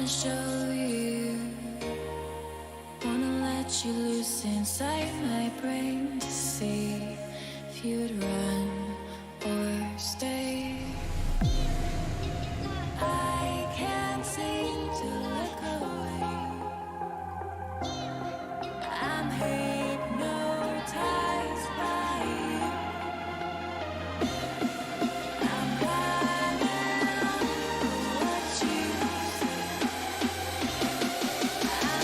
show you. Wanna let you loose inside my brain to see if you'd run or stay. I can't seem to look away. I'm hypnotized by you. I'm running on what you say. I'm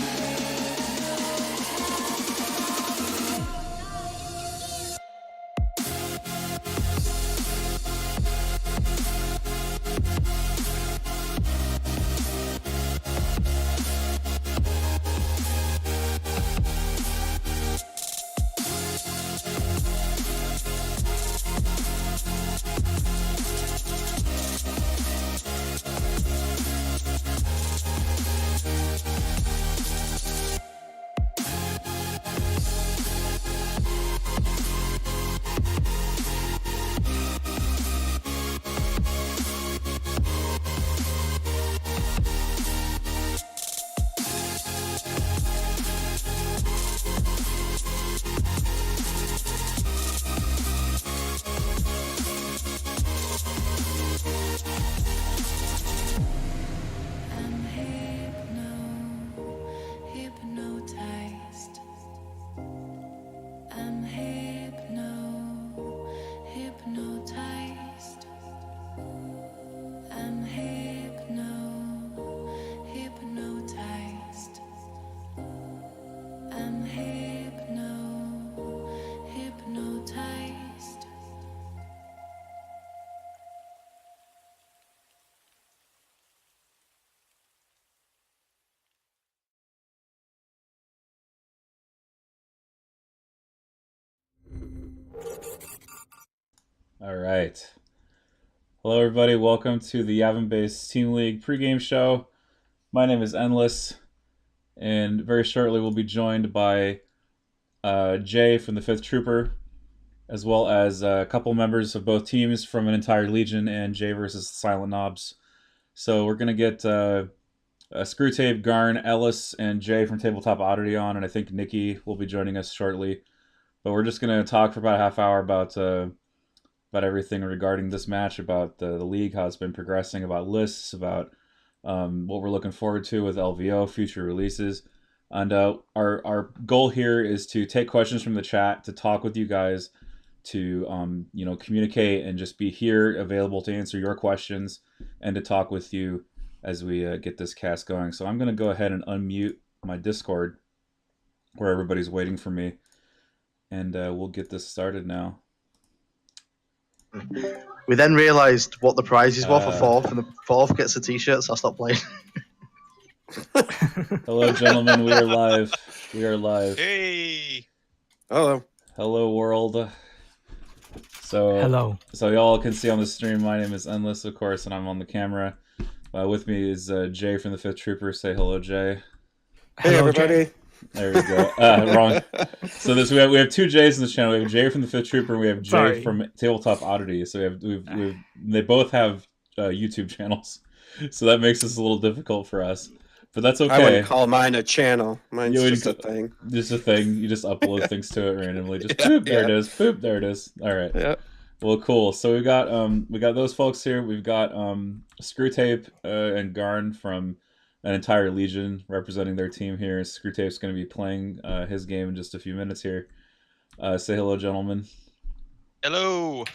hypnotized. I'm hypnotized. I'm hypnotized. I'm hypnotized. All right. Hello, everybody. Welcome to the Yavin Base Team League pregame show. My name is Endless, and very shortly we'll be joined by Jay from the 5th Trooper, as well as a couple members of both teams from an entire Legion and Jay versus the Silent Knobs. So we're going to get Screwtape, Garn, Ellis, and Jay from Tabletop Oddity on, and I think Nicky will be joining us shortly. But we're just going to talk for about a half hour about everything regarding this match, about the league, how it's been progressing, about lists, about what we're looking forward to with LVO, future releases. And our goal here is to take questions from the chat, to talk with you guys, to communicate and just be here available to answer your questions and to talk with you as we get this cast going. So I'm going to go ahead and unmute my Discord where everybody's waiting for me, and we'll get this started now. We then realised what the prizes were for fourth, and the fourth gets a t-shirt, so I stopped playing. Hello, gentlemen. We are live. We are live. Hey. Hello. Hello, world. Hello. So y'all can see on the stream, my name is Endless, of course, and I'm on the camera. With me is Jay from the 5th Trooper. Say hello, Jay. Hey, Hello, everybody. Jay. There we go. Wrong. So we have two Jays in this channel. We have Jay from the 5th Trooper, and we have Jay from Tabletop Oddity. So they both have YouTube channels. So that makes this a little difficult for us. But that's okay. I wouldn't call mine a channel. Mine's just a thing. Just a thing. You just upload things to it randomly. Just poop, there it is. Poop, there it is. All right. Yeah. Well, cool. So we got those folks here. We've got Screwtape and Garn from an entire Legion representing their team here. Screwtape's going to be playing his game in just a few minutes here. Say hello, gentlemen. Hello.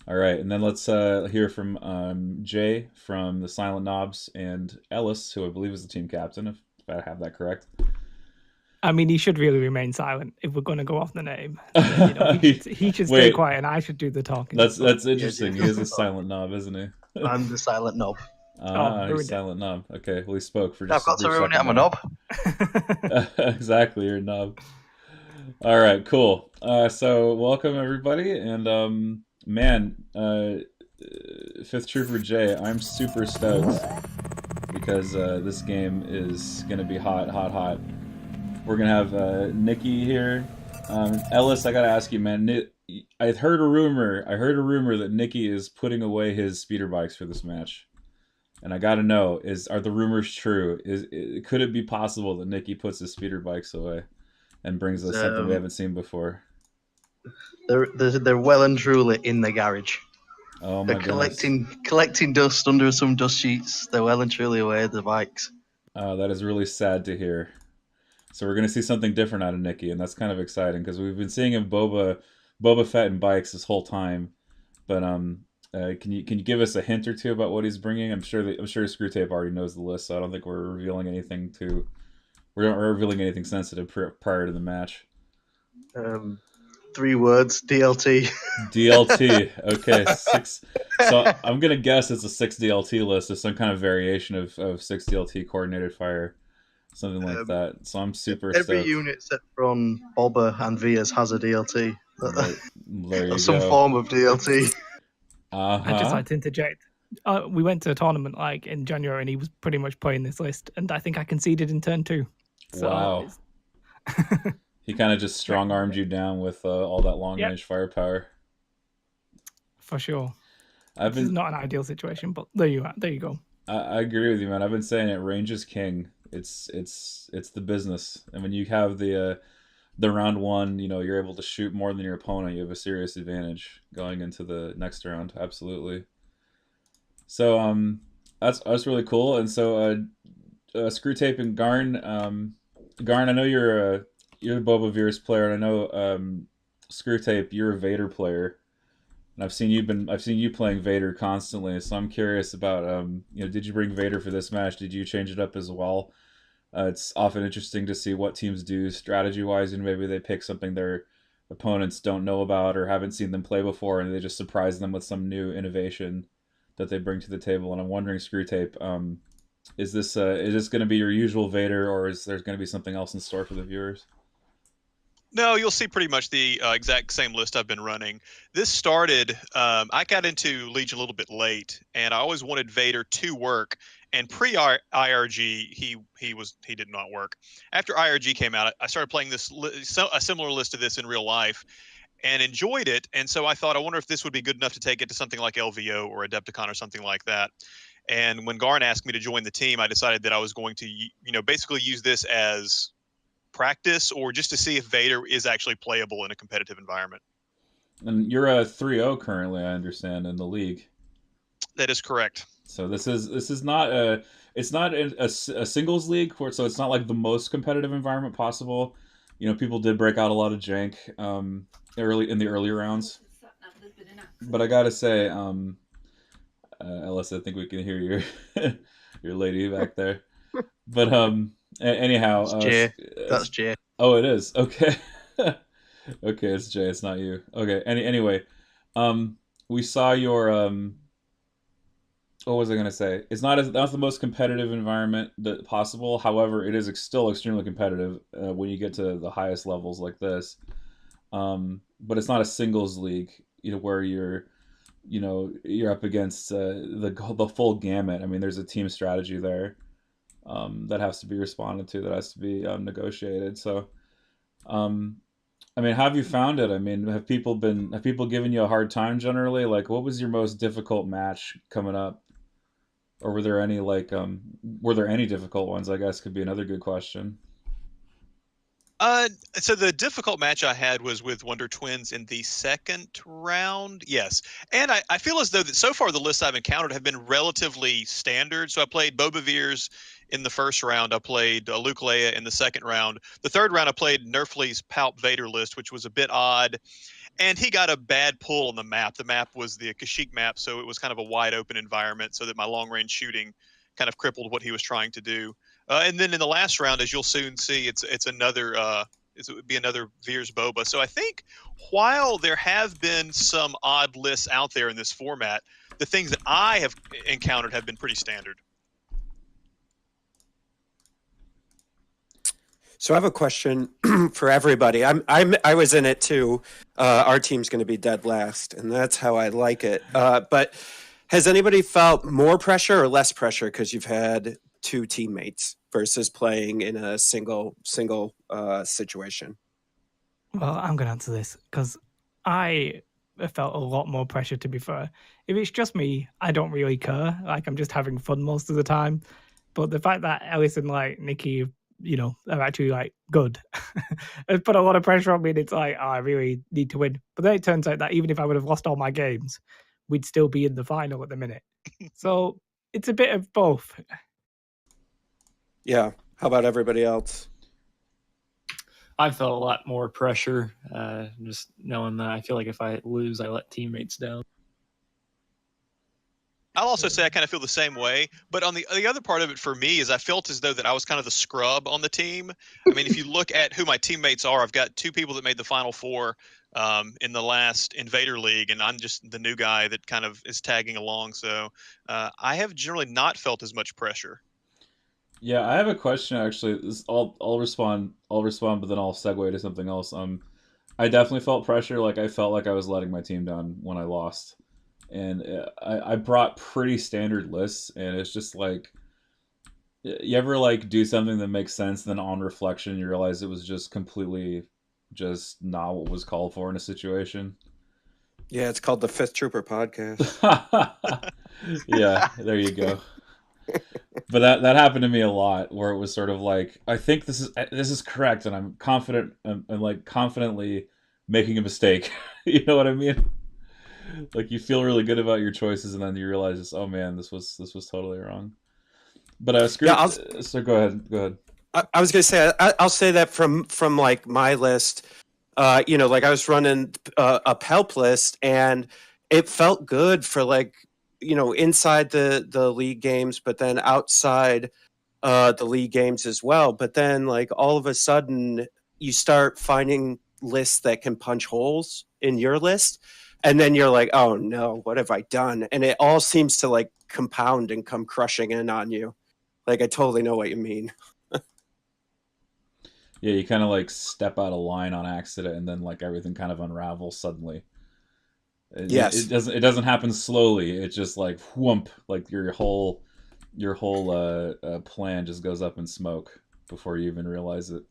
All right, and then let's hear from Jay from the Silent Knobs and Ellis, who I believe is the team captain, if I have that correct. I mean, he should really remain silent if we're going to go off the name. He should stay quiet, and I should do the talking. That's interesting. He is a silent knob, isn't he? I'm the silent knob. He's silent knob. Okay, well, he spoke for just I've got to ruin it. I'm a knob. Exactly, you're a knob. All right, cool. So welcome everybody, and man, 5th Trooper Jay, I'm super stoked because this game is gonna be hot. We're gonna have Nicky here. Ellis, I gotta ask you, man. I heard a rumor that Nicky is putting away his speeder bikes for this match. And I got to know: are the rumors true? Could it be possible that Nicky puts his speeder bikes away and brings us something we haven't seen before? They're well and truly in the garage. Oh They're my goodness! collecting dust under some dust sheets. They're well and truly away the bikes. That is really sad to hear. So we're gonna see something different out of Nicky, and that's kind of exciting because we've been seeing him Boba Fett and bikes this whole time. But can you give us a hint or two about what he's bringing? I'm sure Screwtape already knows the list, so I don't think we're revealing anything sensitive prior to the match. 3 words: DLT. DLT. Okay, 6. So I'm gonna guess it's a 6 DLT list. It's some kind of variation of 6 DLT coordinated fire, something like that. So I'm super Every stoked. unit except from Boba and Via's has a DLT. There you Some go. form of DLT. I'd just like to interject. We went to a tournament like in January, and he was pretty much playing this list, and I think I conceded in turn 2. So wow. He kind of just strong-armed you down with all that long-range firepower. For sure. This is not an ideal situation, but there you go. I agree with you, man. I've been saying it. Range is king. It's the business, and when you have the round 1, you're able to shoot more than your opponent. You have a serious advantage going into the next round. Absolutely. So that's really cool. And so Screwtape and Garn. Garn, I know you're a Boba Veer's player, and I know Screwtape, you're a Vader player, and I've seen you playing Vader constantly. So I'm curious about did you bring Vader for this match? Did you change it up as well? It's often interesting to see what teams do strategy-wise, and maybe they pick something their opponents don't know about or haven't seen them play before, and they just surprise them with some new innovation that they bring to the table. And I'm wondering, Screwtape, is this going to be your usual Vader, or is there going to be something else in store for the viewers? No, you'll see pretty much the exact same list I've been running. This started, I got into Legion a little bit late, and I always wanted Vader to work. And pre-IRG, he did not work. After IRG came out, I started playing a similar list to this in real life, and enjoyed it. And so I thought, I wonder if this would be good enough to take it to something like LVO or Adepticon or something like that. And when Garn asked me to join the team, I decided that I was going to, basically use this as practice or just to see if Vader is actually playable in a competitive environment. And you're a 3-0 currently, I understand, in the league. That is correct. So this is not a singles league, so it's not like the most competitive environment possible. People did break out a lot of jank early in the earlier rounds. But I gotta say, Ellis, I think we can hear your lady back there. But anyhow, That's Jay. Oh, it is. Okay. Okay, it's Jay. It's not you. Okay. Anyway, we saw your what was I gonna say? It's not the most competitive environment possible. However, it is still extremely competitive when you get to the highest levels like this. But it's not a singles league, where you're up against the full gamut. I mean, there's a team strategy there that has to be responded to, that has to be negotiated. So, I mean, how have you found it? I mean, have people given you a hard time generally? Like, what was your most difficult match coming up? Or were there any difficult ones, I guess could be another good question. So the difficult match I had was with Wonder Twins in the second round. Yes. And I feel as though that so far the lists I've encountered have been relatively standard. So I played Boba Veers in the first round. I played Luke Leia in the second round. The third round, I played Nerfly's Palp Vader list, which was a bit odd. And he got a bad pull on the map. The map was the Kashyyyk map, so it was kind of a wide open environment, so that my long range shooting kind of crippled what he was trying to do. And then in the last round, as you'll soon see, it would be another Veers Boba. So I think while there have been some odd lists out there in this format, the things that I have encountered have been pretty standard. So I have a question for everybody. I was in it too. Our team's going to be dead last, and that's how I like it. But has anybody felt more pressure or less pressure because you've had two teammates versus playing in a single situation? Well, I'm going to answer this because I felt a lot more pressure, to be fair. If it's just me, I don't really care. Like, I'm just having fun most of the time. But the fact that Ellis and like Nicky, are actually like good, has put a lot of pressure on me. And it's like, I really need to win. But then it turns out that even if I would have lost all my games, we'd still be in the final at the minute. So it's a bit of both. Yeah. How about everybody else? I felt a lot more pressure, just knowing that I feel like if I lose, I let teammates down. I'll also say I kind of feel the same way, but on the other part of it for me is I felt as though that I was kind of the scrub on the team. I mean, if you look at who my teammates are, I've got 2 people that made the Final Four in the last Invader League, and I'm just the new guy that kind of is tagging along. So I have generally not felt as much pressure. Yeah, I have a question actually. I'll respond, but then I'll segue to something else. I definitely felt pressure. Like I felt like I was letting my team down when I lost, and I brought pretty standard lists, and it's just like, you ever like do something that makes sense, then on reflection you realize it was just completely just not what was called for in a situation. Yeah, it's called the Fifth Trooper podcast. Yeah, there you go. But that happened to me a lot, where it was sort of like, I think this is correct, and I'm confident, and like confidently making a mistake. You know what I mean? Like you feel really good about your choices, and then you realize, oh man, this was totally wrong. But so go ahead. I was gonna say I'll say that from like my list, like I was running a PELP list, and it felt good for like inside the league games, but then outside the league games as well. But then like all of a sudden you start finding lists that can punch holes in your list, and then you're like, oh no, what have I done? And it all seems to like compound and come crushing in on you. Like I totally know what you mean. Yeah, you kind of like step out of line on accident, and then like everything kind of unravels suddenly. Yes. It doesn't happen slowly. It's just like whoomp, like your whole plan just goes up in smoke before you even realize it.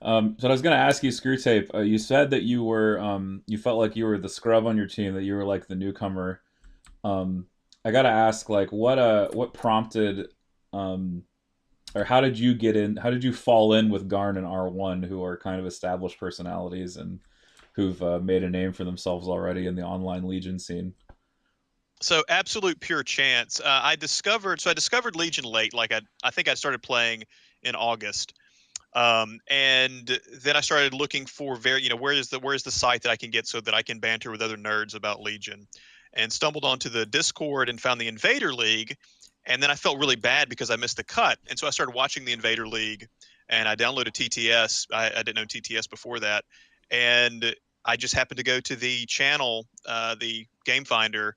So I was gonna ask you, Screwtape. You said that you were you felt like you were the scrub on your team, that you were like the newcomer. I gotta ask, like, what prompted, or how did you get in? How did you fall in with Garn and R1, who are kind of established personalities and who've made a name for themselves already in the online Legion scene? So absolute pure chance. I discovered Legion late. Like I think I started playing in August. And then I started looking for where's the site that I can get so that I can banter with other nerds about Legion, and stumbled onto the Discord and found the Invader League. And then I felt really bad because I missed the cut. And so I started watching the Invader League, and I downloaded TTS. I didn't know TTS before that. And I just happened to go to the channel, the Game Finder,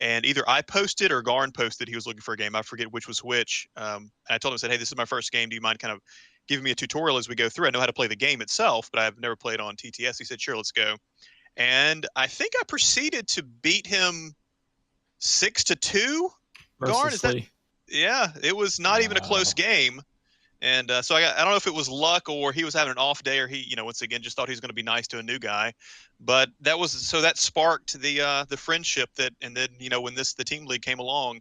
and either I posted or Garn posted he was looking for a game. I forget which was which. And I told him, I said, hey, this is my first game. Do you mind kind of giving me a tutorial as we go through? I know how to play the game itself, but I've never played on TTS. He said, sure, let's go. And I think I proceeded to beat him 6-2. Garn, is that? Yeah, it was not even a close game. And so I don't know if it was luck or he was having an off day, or he, once again, just thought he was going to be nice to a new guy. But that sparked the friendship and then, when the team league came along,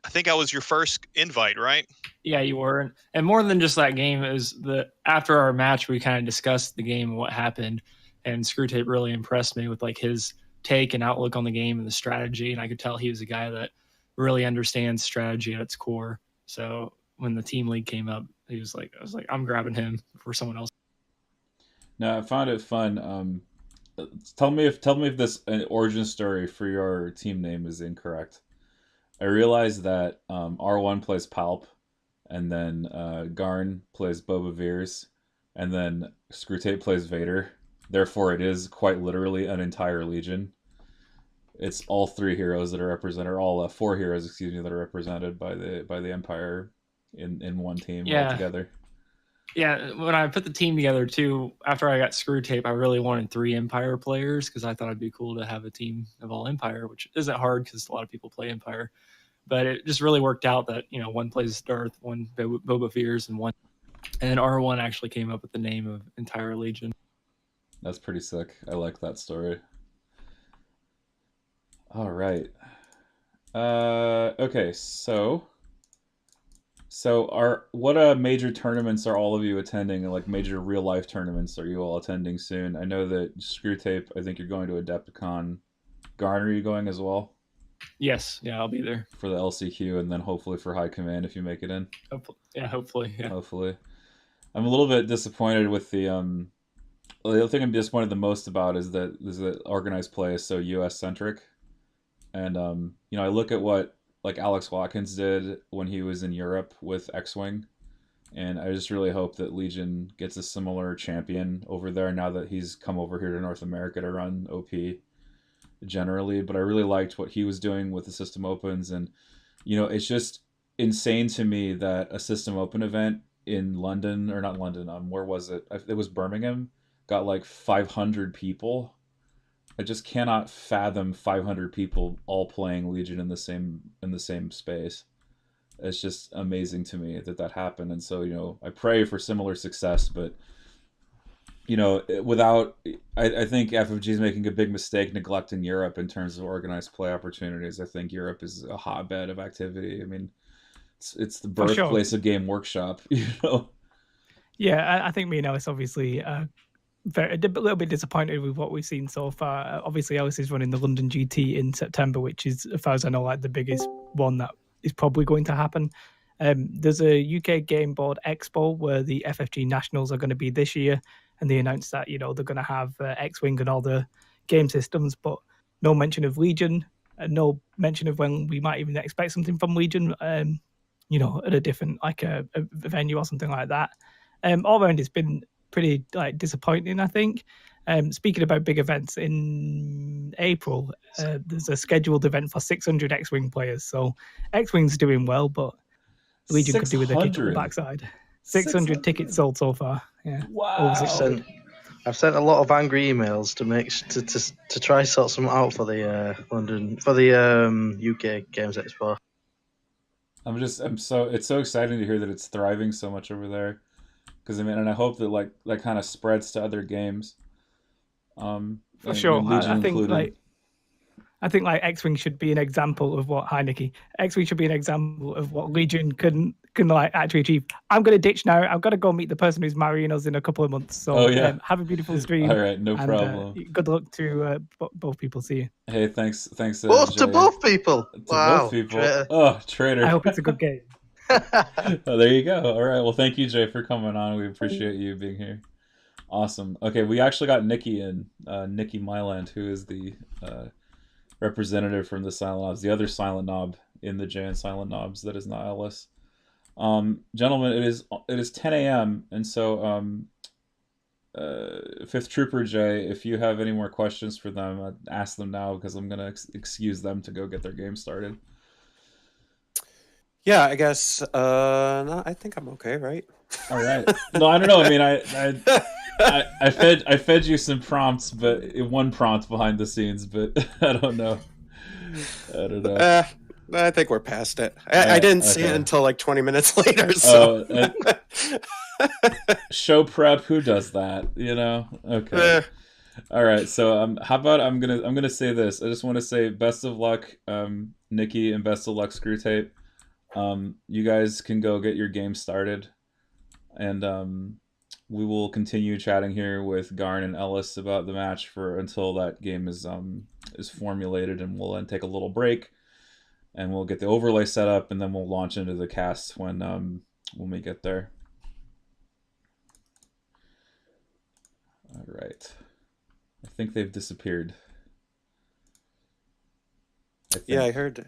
I think I was your first invite, right? Yeah, you were. And more than just that game, it was after our match, we kind of discussed the game and what happened. And Screwtape really impressed me with like his take and outlook on the game and the strategy. And I could tell he was a guy that really understands strategy at its core. So when the team league came up, I was like, I'm grabbing him for someone else. No, I found it fun. Tell me if this origin story for your team name is incorrect. I realized that R1 plays Palp, and then Garn plays Boba Veers, and then Screwtape plays Vader. Therefore, it is quite literally an entire Legion. It's all 3 heroes that are represented, or all 4 heroes, excuse me, that are represented by the Empire in one team all together. Yeah, when I put the team together too, after I got Screwtape, I really wanted 3 Empire players because I thought it'd be cool to have a team of all Empire, which isn't hard because a lot of people play Empire. But it just really worked out that, one plays Darth, one Boba Fears, and R1 actually came up with the name of entire Legion. That's pretty sick. I like that story. All right. Okay, so what major tournaments are all of you attending? Like major real life tournaments are you all attending soon? I know that Screwtape, I think you're going to Adepticon. Garner, are you going as well Yes, yeah, I'll be there. for the LCQ, and then hopefully for High Command if you make it in. Hopefully. Yeah. Hopefully. I'm a little bit disappointed with the other thing I'm disappointed the most about is that organized play is so US centric. And I look at what like Alex Watkins did when he was in Europe with X-Wing, and I just really hope that Legion gets a similar champion over there now that he's come over here to North America to run OP generally. But I really liked what he was doing with the System Opens, and it's just insane to me that a System Open event in London, or not London, where was it? It was Birmingham, got like 500 people. I just cannot fathom 500 people all playing Legion in the same space. It's just amazing to me that happened, and so I pray for similar success. But without, I think FFG is making a big mistake neglecting Europe in terms of organized play opportunities. I think Europe is a hotbed of activity. I mean, it's the birthplace of Game Workshop. Yeah, I think me and Ellis obviously a little bit disappointed with what we've seen so far. Obviously, Ellis is running the London GT in September, which is, as far as I know, like the biggest one that is probably going to happen. There's a UK Game Board Expo where the FFG Nationals are going to be this year, and they announced that they're going to have X-Wing and all the game systems, but no mention of Legion, and no mention of when we might even expect something from Legion. At a different a venue or something like that. All around, it's been pretty disappointing, I think. Speaking about big events, in April, there's a scheduled event for 600 X-Wing players. So X-Wing's doing well, but Legion could do with a kick on the backside. 600 tickets sold so far. Yeah. Wow. I've sent a lot of angry emails to try sort something out for the London for the UK Games Expo. It's so exciting to hear that it's thriving so much over there. Because and I hope that that kind of spreads to other games. For sure, I think X-Wing should be an example of what Nicky. X-Wing should be an example of what Legion can actually achieve. I'm going to ditch now. I've got to go meet the person who's marrying us in a couple of months. So have a beautiful stream. All right, no problem. Good luck to both people. See you. Hey, thanks. To both people. Both people. Traitor. Oh, traitor. I hope it's a good game. Oh, there you go. All right. Well, thank you, Jay, for coming on. We appreciate you being here. Awesome. Okay, we actually got Nicky in, Nicky Myland, who is the representative from the Silent Knobs, the other Silent Knob in the Jay and Silent Knobs that is not Ellis. Gentlemen, it is 10 a.m. and so Fifth Trooper Jay, if you have any more questions for them, ask them now because I'm gonna excuse them to go get their game started. Yeah, I guess. No, I think I'm okay, right? All right. No, I don't know. I mean, I fed you some prompts, but one prompt behind the scenes, but I don't know. I think we're past it. I didn't see it until like 20 minutes later. So show prep. Who does that? Okay. All right. So how about I'm gonna say this. I just want to say best of luck, Nicky, and best of luck, Screwtape. You guys can go get your game started, and we will continue chatting here with Garn and Ellis about the match until that game is formulated, and we'll then take a little break, and we'll get the overlay set up, and then we'll launch into the cast when we get there. All right, I think they've disappeared. Yeah, I heard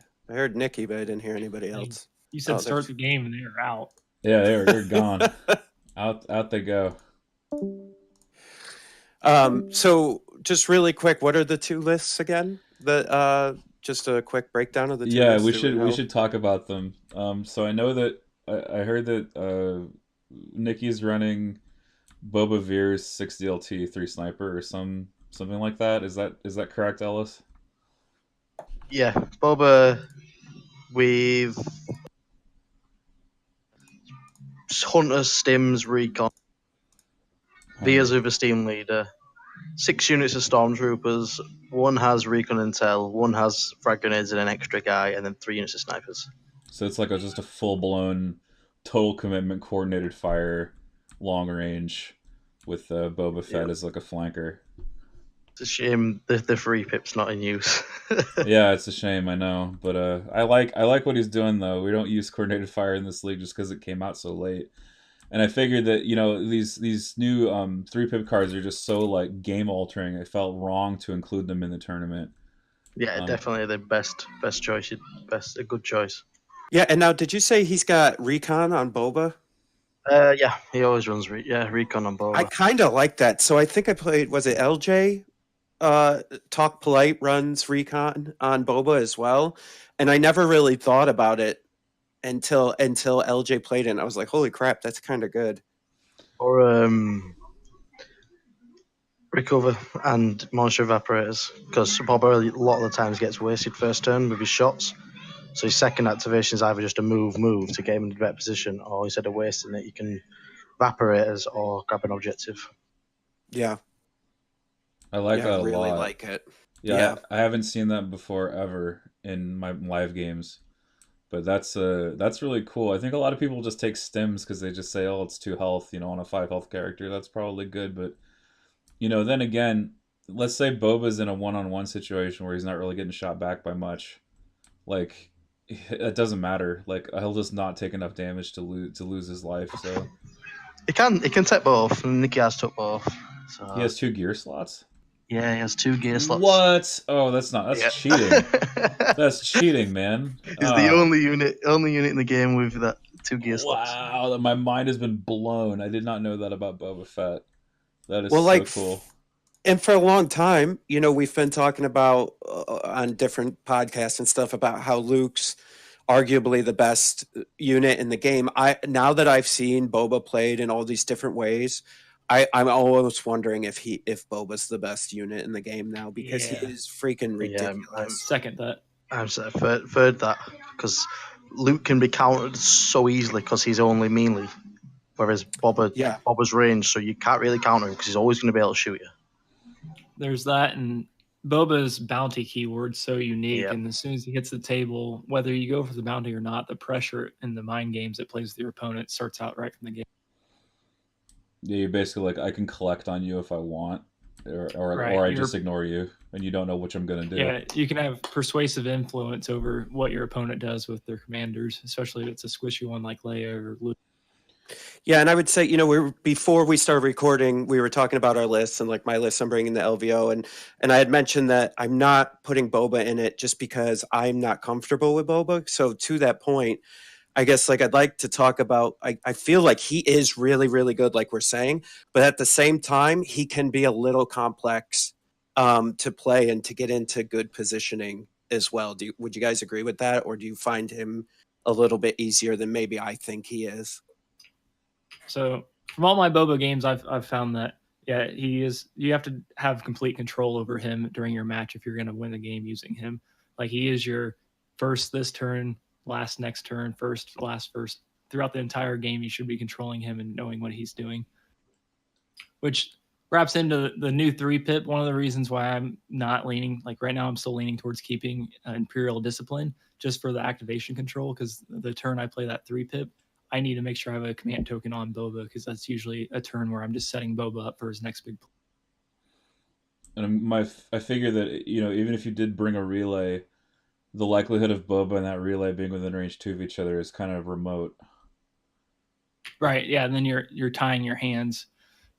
Nicky, but I didn't hear anybody else. You said start the game and they were out. Yeah, they're gone. Out they go. So just really quick, what are the two lists again? Just a quick breakdown of the two lists. Yeah, we should talk about them. So I know that I heard that Nicky's running Boba Veer's 6DLT 3 sniper or something like that. Is that correct, Ellis? Yeah, Boba with Hunters, Stims, Recon. Veer's with a Steam leader. 6 units of stormtroopers. 1 has recon intel. 1 has frag grenades and an extra guy, and then 3 units of snipers. So it's like just a full blown, total commitment, coordinated fire, long range, with Boba Fett as like a flanker. It's a shame the free pip's not in use. Yeah, it's a shame, I know, but I like what he's doing though. We don't use coordinated fire in this league just because it came out so late, and I figured that these new 3-pip cards are just so like game altering. It felt wrong to include them in the tournament. Yeah, definitely the best choice. A good choice. Yeah, and now did you say he's got recon on Boba? Yeah, he always runs recon on Boba. I kind of like that. So I think I played, was it LJ? Talk Polite runs recon on Boba as well, and I never really thought about it until LJ played it, and I was like, holy crap, that's kind of good. Or recover and monster evaporators, because Boba a lot of the times gets wasted first turn with his shots. So his second activation is either just a move to get him in a better position, or instead of wasting it, you can evaporators or grab an objective. Yeah, I like that a really lot. like it. Yeah, I haven't seen that before ever in my live games, but that's really cool. I think a lot of people just take stims because they just say, "Oh, it's 2 health," on a 5 health character. That's probably good, but then again, let's say Boba's in a 1-on-1 situation where he's not really getting shot back by much. Like, it doesn't matter. Like, he'll just not take enough damage to lose his life. So It can take both, and Nicky has took both. So he has 2 gear slots. yeah, he has 2 gear slots. What? Oh, that's cheating. That's cheating, man. He's the only unit in the game with that 2 gear slots. Wow, my mind has been blown. I did not know that about Boba Fett. That is cool. And for a long time, we've been talking about on different podcasts and stuff about how Luke's arguably the best unit in the game. Now that I've seen Boba played in all these different ways, I'm almost wondering if Boba's the best unit in the game now, because he is freaking ridiculous. I second that. I'm third that, because Luke can be countered so easily because he's only melee, whereas Boba's range, so you can't really counter him because he's always going to be able to shoot you. There's that, and Boba's bounty keyword's so unique, Yep. and as soon as he hits the table, whether you go for the bounty or not, the pressure in the mind games it plays with your opponent starts out right from the game. Yeah, you're basically like, I can collect on you if I want, or I just ignore you, and you don't know which I'm going to do. Yeah, you can have persuasive influence over what your opponent does with their commanders, especially if it's a squishy one like Leia or Luke. Yeah, and I would say, before we started recording, we were talking about our lists, and like my list, I'm bringing the LVO, and I had mentioned that I'm not putting Boba in it just because I'm not comfortable with Boba. So to that point, I guess I'd like to talk about, I feel like he is really, really good, like we're saying, but at the same time, he can be a little complex to play and to get into good positioning as well. Would you guys agree with that, or do you find him a little bit easier than maybe I think he is? So from all my Boba games, I've found that he is. You have to have complete control over him during your match if you're going to win the game using him. Like, he is your first this turn, last next turn, first last first. Throughout the entire game, you should be controlling him and knowing what he's doing. Which wraps into the new 3-pip. One of the reasons why I'm not leaning, like right now, I'm still leaning towards keeping Imperial Discipline just for the activation control, because the turn I play that 3-pip, I need to make sure I have a command token on Boba, because that's usually a turn where I'm just setting Boba up for his next big play. And I figure that, even if you did bring a relay, the likelihood of Boba and that relay being within range 2 of each other is kind of remote. Right, yeah, and then you're tying your hands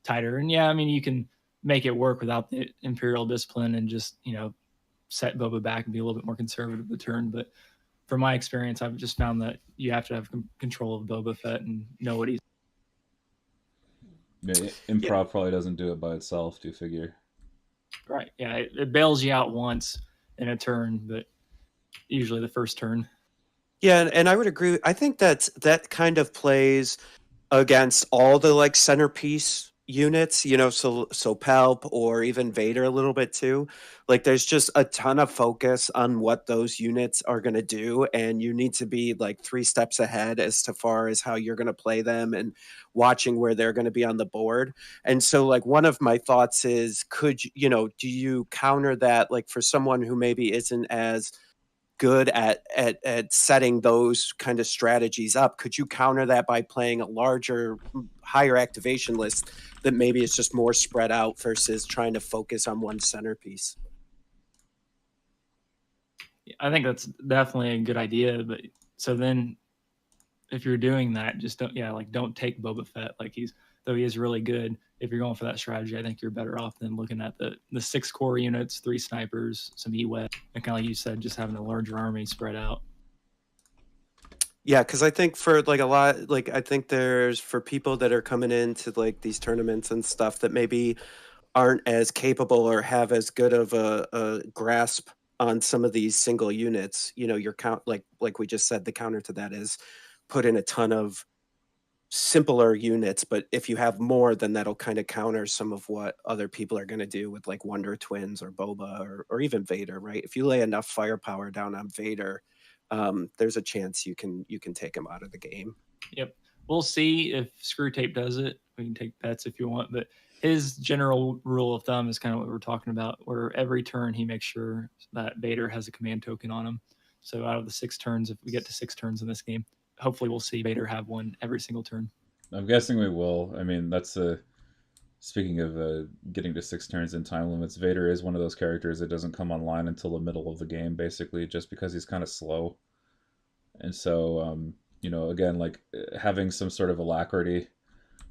tighter. And yeah, I mean, you can make it work without the Imperial Discipline and just, set Boba back and be a little bit more conservative the turn. But from my experience, I've just found that you have to have control of Boba Fett and know what he's. Yeah, improv probably doesn't do it by itself, do you figure? Right. Yeah, it bails you out once in a turn, but usually the first turn. Yeah, and I would agree. I think that kind of plays against all the centerpiece units, so Palp or even Vader a little bit too. Like there's just a ton of focus on what those units are going to do, and you need to be like 3 steps ahead as to far as how you're going to play them and watching where they're going to be on the board. And so like one of my thoughts is, do you counter that, like for someone who maybe isn't as good at setting those kind of strategies up, could you counter that by playing a larger, higher activation list that maybe is just more spread out versus trying to focus on one centerpiece? I think that's definitely a good idea. But so then if you're doing that, just don't take Boba Fett. Like though he is really good, if you're going for that strategy, I think you're better off than looking at the 6 core units, 3 snipers, some E-Web, and kind of like you said, just having a larger army spread out. Yeah, because I think for like a lot, like I think there's for people that are coming into like these tournaments and stuff that maybe aren't as capable or have as good of a grasp on some of these single units. Your count, like we just said, the counter to that is put in a ton of simpler units, but if you have more, then that'll kind of counter some of what other people are going to do with like Wonder Twins or Boba or even Vader, right? If you lay enough firepower down on Vader, there's a chance you can take him out of the game. Yep. We'll see if Screwtape does it. We can take bets if you want, but his general rule of thumb is kind of what we're talking about, where every turn he makes sure that Vader has a command token on him. So out of the 6 turns, if we get to 6 turns in this game, hopefully we'll see Vader have one every single turn. I'm guessing we will. I mean, that's speaking of getting to 6 turns in time limits, Vader is one of those characters that doesn't come online until the middle of the game, basically, just because he's kind of slow. And so, again, like having some sort of alacrity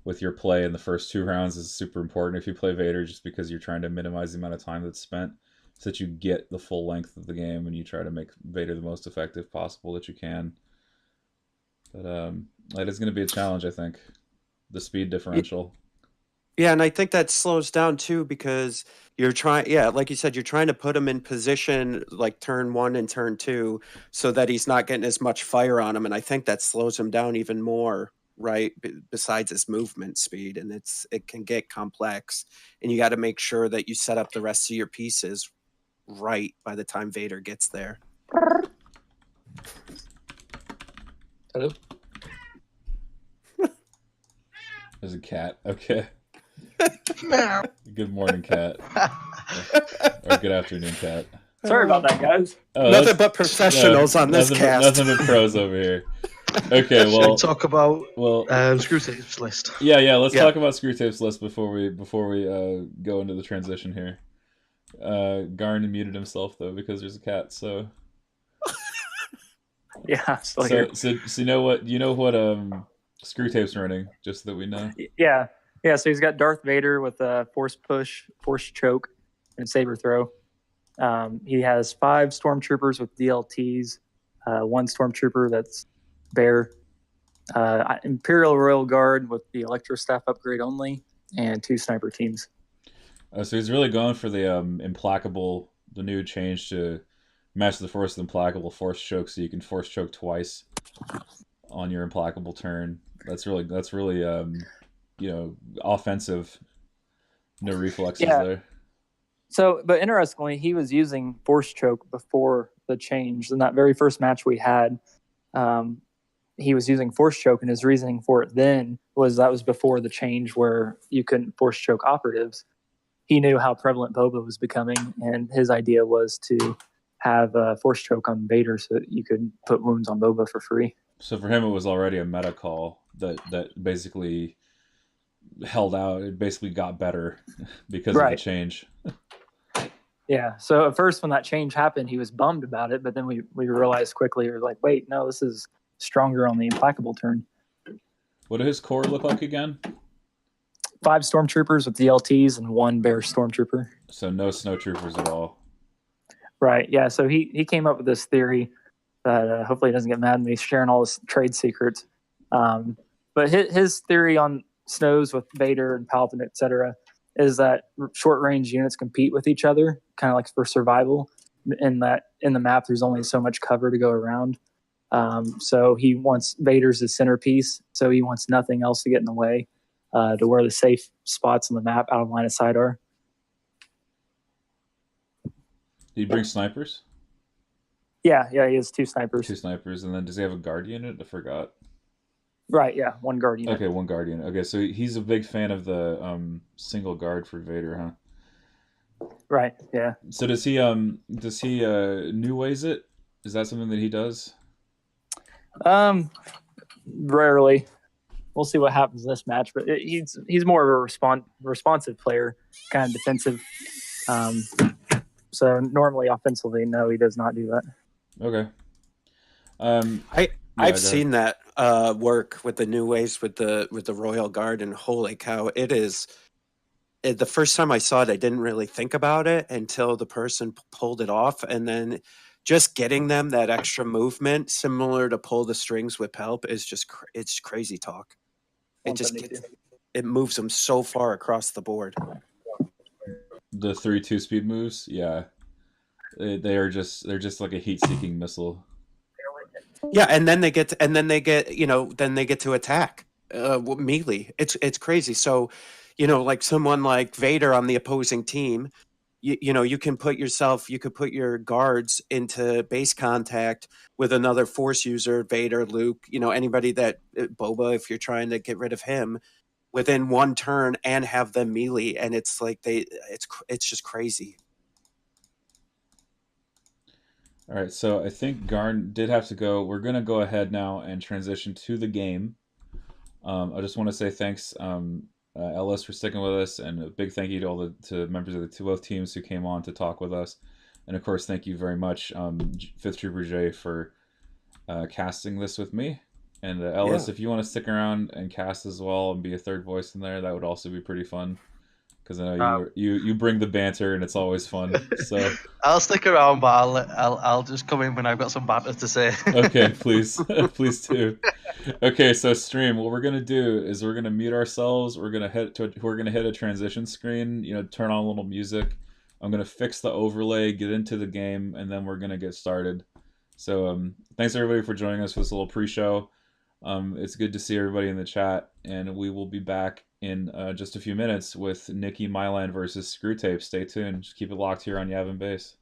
with your play in the first 2 rounds is super important if you play Vader, just because you're trying to minimize the amount of time that's spent so that you get the full length of the game and you try to make Vader the most effective possible that you can. But that is going to be a challenge, I think. The speed differential. Yeah, and I think that slows down too because you're trying, like you said, you're trying to put him in position like turn 1 and turn 2 so that he's not getting as much fire on him, and I think that slows him down even more, right? Besides his movement speed, and it can get complex, and you got to make sure that you set up the rest of your pieces right by the time Vader gets there. Hello? There's a cat. Okay. Good morning, cat. Or good afternoon, cat. Sorry about that, guys. Oh, Nothing but professionals on this cast. Nothing but pros over here. Okay, Should well, we talk about well, Screwtape's list? yeah. Let's talk about Screwtape's list before we go into the transition here. Garn muted himself though because there's a cat. So Yeah, still here. so you know what Screwtape's running, just so that we know. Yeah. So he's got Darth Vader with a force push, force choke, and saber throw. He has 5 stormtroopers with DLTs, 1 stormtrooper that's Bear, Imperial Royal Guard with the Electro Staff upgrade only, and 2 sniper teams. So he's really going for the implacable, the new change to match the force with implacable force choke, so you can force choke twice on your implacable turn. That's really offensive. No reflexes there. So, but interestingly, he was using force choke before the change. In that very first match we had, he was using force choke, and his reasoning for it then was that was before the change where you couldn't force choke operatives. He knew how prevalent Boba was becoming, and his idea was to have a force choke on Vader so that you could put wounds on Boba for free. So for him, it was already a meta call that basically held out. It basically got better because of the change. Yeah. So at first, when that change happened, he was bummed about it, but then we realized quickly, we were like, wait, no, this is stronger on the implacable turn. What did his core look like again? 5 stormtroopers with DLTs and 1 Bear stormtrooper. So no snowtroopers at all. Right. Yeah. So he came up with this theory that hopefully he doesn't get mad at me sharing all his trade secrets. But his theory on snows with Vader and Palpatine, etc., is that short range units compete with each other, kind of like for survival. In that in the map, there's only so much cover to go around. So he wants Vader's the centerpiece, so he wants nothing else to get in the way. to where the safe spots on the map out of line of sight are. Did he bring snipers? Yeah, he has 2 snipers. 2 snipers, and then does he have a guard unit? I forgot. Right, yeah, 1 guard unit. Okay, 1 guard unit. Okay, so he's a big fan of the single guard for Vader, huh? Right, yeah. So does he new ways it? Is that something that he does? Rarely. We'll see what happens in this match, but he's more of a responsive player, kind of defensive. So normally offensively, no, he does not do that. Okay. I've seen that work with the new ways with the Royal Guard, and holy cow, it is. The first time I saw it, I didn't really think about it until the person pulled it off, and then just getting them that extra movement, similar to pull the strings with help, is just it's crazy talk. It moves them so far across the board. The 3-2 speed moves, yeah, they're just like a heat-seeking missile. Yeah, and then they get to attack melee. It's crazy. So, like someone like Vader on the opposing team, you can put your guards into base contact with another Force user, Vader, Luke, anybody that Boba, if you're trying to get rid of him, within 1 turn and have them melee, and it's like it's just crazy. All right, so I think Garn did have to go. We're gonna go ahead now and transition to the game. I just want to say thanks, Ellis, for sticking with us, and a big thank you to all to members of the both teams who came on to talk with us, and of course, thank you very much, 5th Trooper Jay, for casting this with me. And Ellis, if you want to stick around and cast as well and be a third voice in there, that would also be pretty fun. Because I know you bring the banter and it's always fun. So I'll stick around, but I'll just come in when I've got some banter to say. Okay, please, please do. Okay, so stream. What we're gonna do is we're gonna mute ourselves. We're gonna hit a transition screen. Turn on a little music. I'm gonna fix the overlay, get into the game, and then we're gonna get started. So thanks everybody for joining us for this little pre-show. It's good to see everybody in the chat, and we will be back in just a few minutes with Nicky, Myland versus Screwtape. Stay tuned. Just keep it locked here on Yavin Base.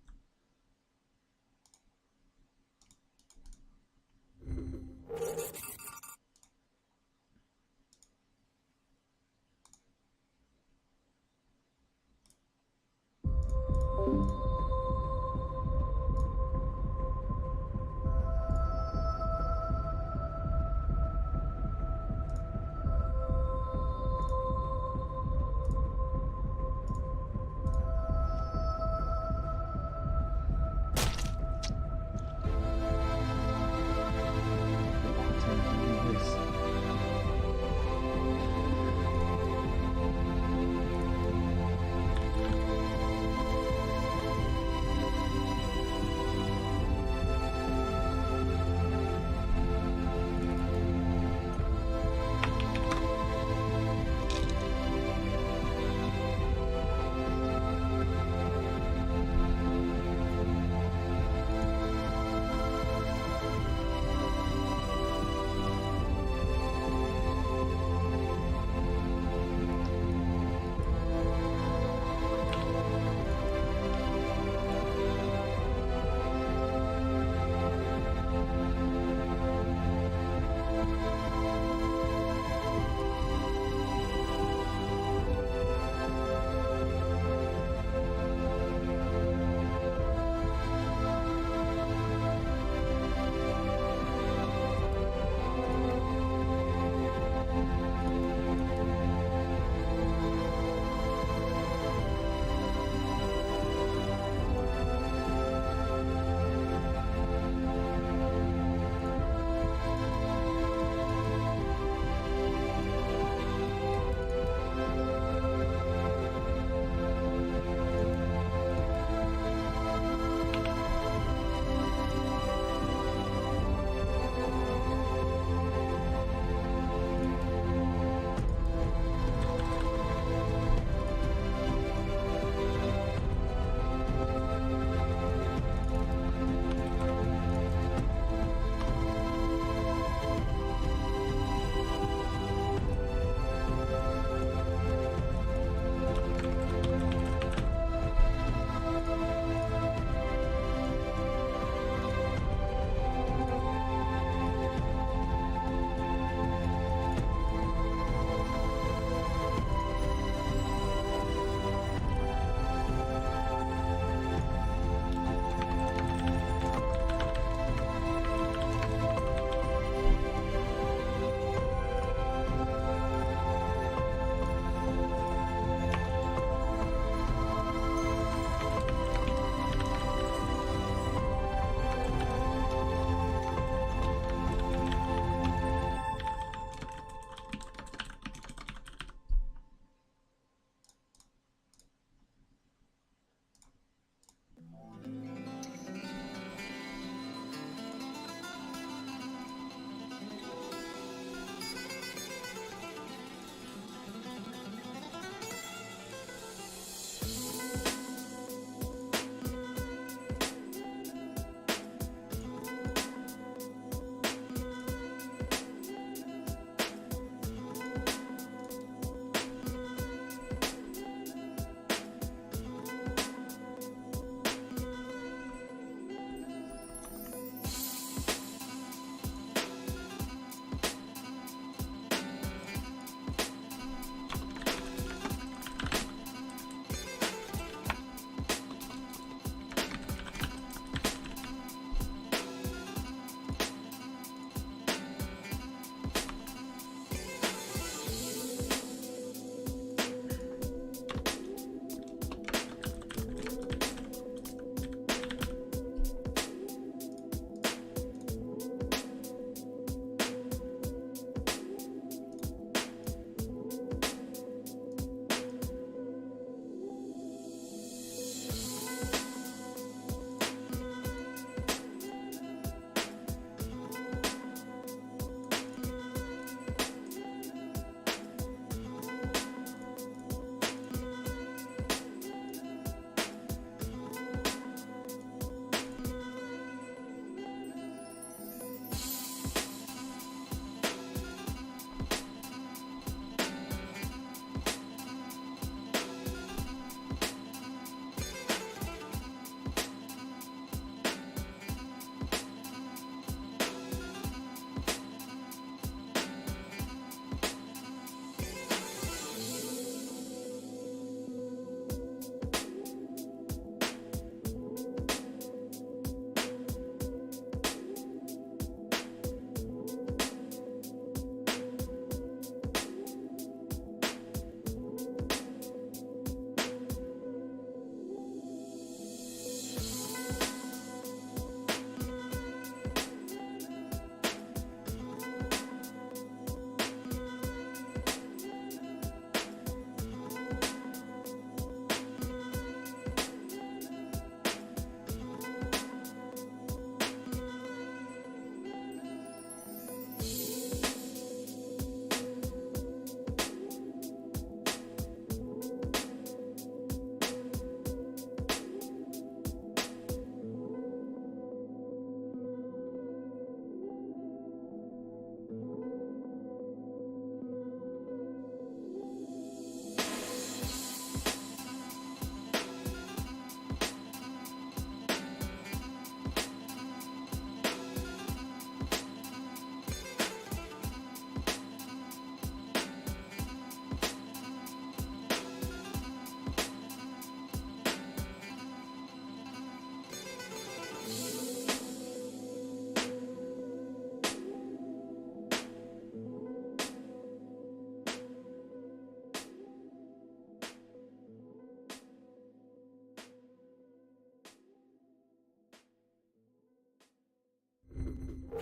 All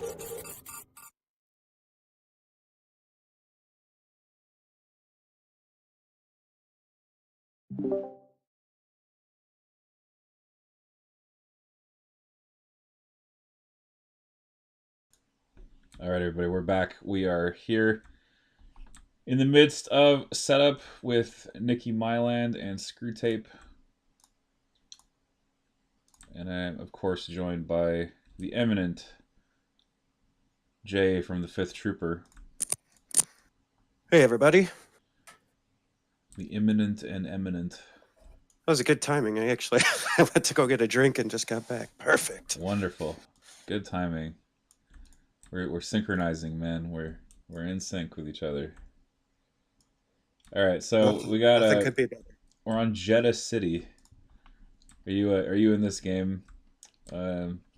right, everybody, we're back. We are here in the midst of setup with Nicky, Myland, and Screwtape. And I am, of course, joined by the eminent Jay from the 5th Trooper. Hey, everybody. The imminent and eminent. That was a good timing. I went to go get a drink and just got back. Perfect. Wonderful. Good timing. We're synchronizing, man. We're in sync with each other. All right, so we got Nothing could be better. we're on Jeddah City. Are you in this game,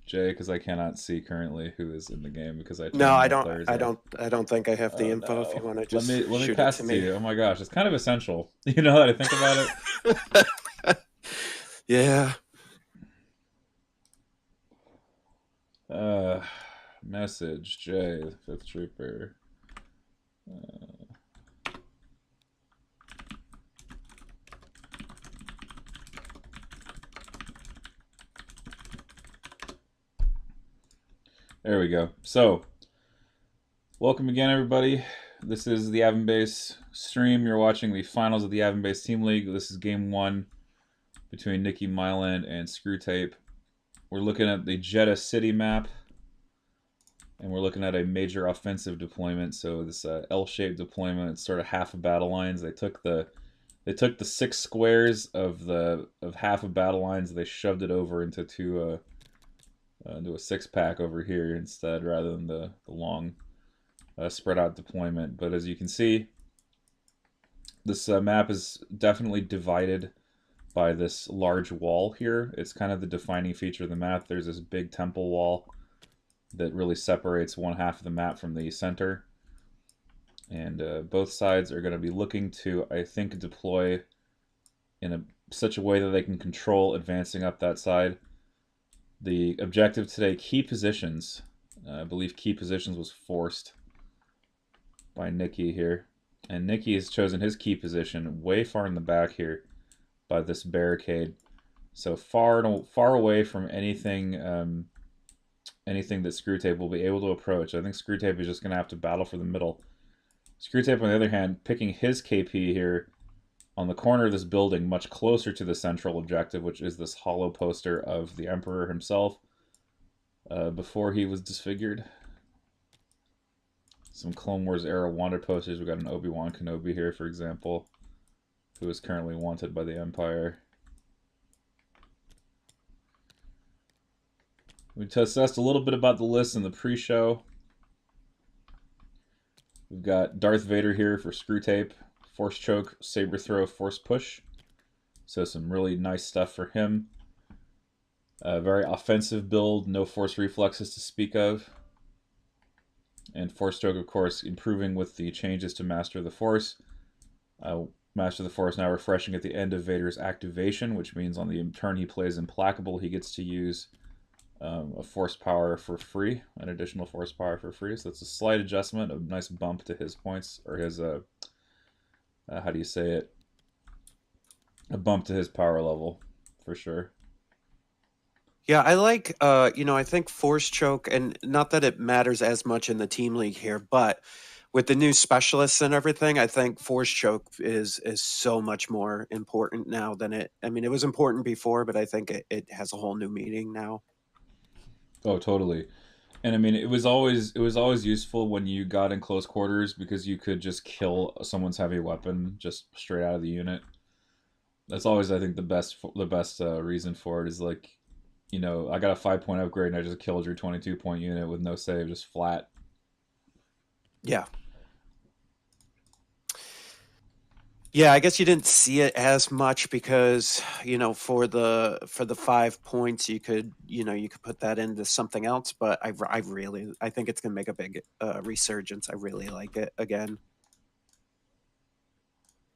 Jay? Because I cannot see currently who is in the game because I No, I don't. players I off. don't. I don't think I have the info. No. If you want to just let me shoot pass it it to to me. you. Oh my gosh, it's kind of essential. You know that I think about it. Yeah. Message Jay, the 5th Trooper. There we go. So, welcome again, everybody. This is the Avonbase stream. You're watching the finals of the Avonbase Team League. This is game 1 between Nicky, Myland, and Screwtape. We're looking at the Jeddah City map, and we're looking at a major offensive deployment. So this L-shaped deployment, it's sort of half of battle lines. They took the 6 squares of half of battle lines. They shoved it over into a 6-pack over here instead, rather than the long spread out deployment. But as you can see, this map is definitely divided by this large wall here. It's kind of the defining feature of the map. There's this big temple wall that really separates one half of the map from the center. And both sides are going to be looking to, I think, deploy in such a way that they can control advancing up that side. The objective today, key positions. I believe key positions was forced by Nicky here. And Nicky has chosen his key position way far in the back here by this barricade. So far away from anything anything that Screwtape will be able to approach. I think Screwtape is just going to have to battle for the middle. Screwtape, on the other hand, picking his KP here on the corner of this building, much closer to the central objective, which is this hollow poster of the Emperor himself before he was disfigured. Some Clone Wars era wanted posters. We got an Obi-Wan Kenobi here, for example, who is currently wanted by the Empire. We discussed a little bit about the list in the pre-show. We've got Darth Vader here for Screwtape, Force Choke, Saber Throw, Force Push. So some really nice stuff for him. Very offensive build, no Force Reflexes to speak of. And Force Choke, of course, improving with the changes to Master of the Force. Master of the Force now refreshing at the end of Vader's activation, which means on the turn he plays Implacable, he gets to use a force power for free, an additional force power for free. So it's a slight adjustment, a nice bump to his points, or his, how do you say it? A bump to his power level, for sure. Yeah, I like, I think Force Choke, and not that it matters as much in the Team League here, but with the new specialists and everything, I think Force Choke is so much more important now than it was important before, but I think it has a whole new meaning now. Oh, totally. And I mean, it was always useful when you got in close quarters because you could just kill someone's heavy weapon just straight out of the unit. That's always, I think, the best reason for it is like, I got a 5-point upgrade and I just killed your 22-point unit with no save, just flat. Yeah. Yeah, I guess you didn't see it as much because, for the 5 points you could put that into something else, but I think it's going to make a big resurgence. I really like it again.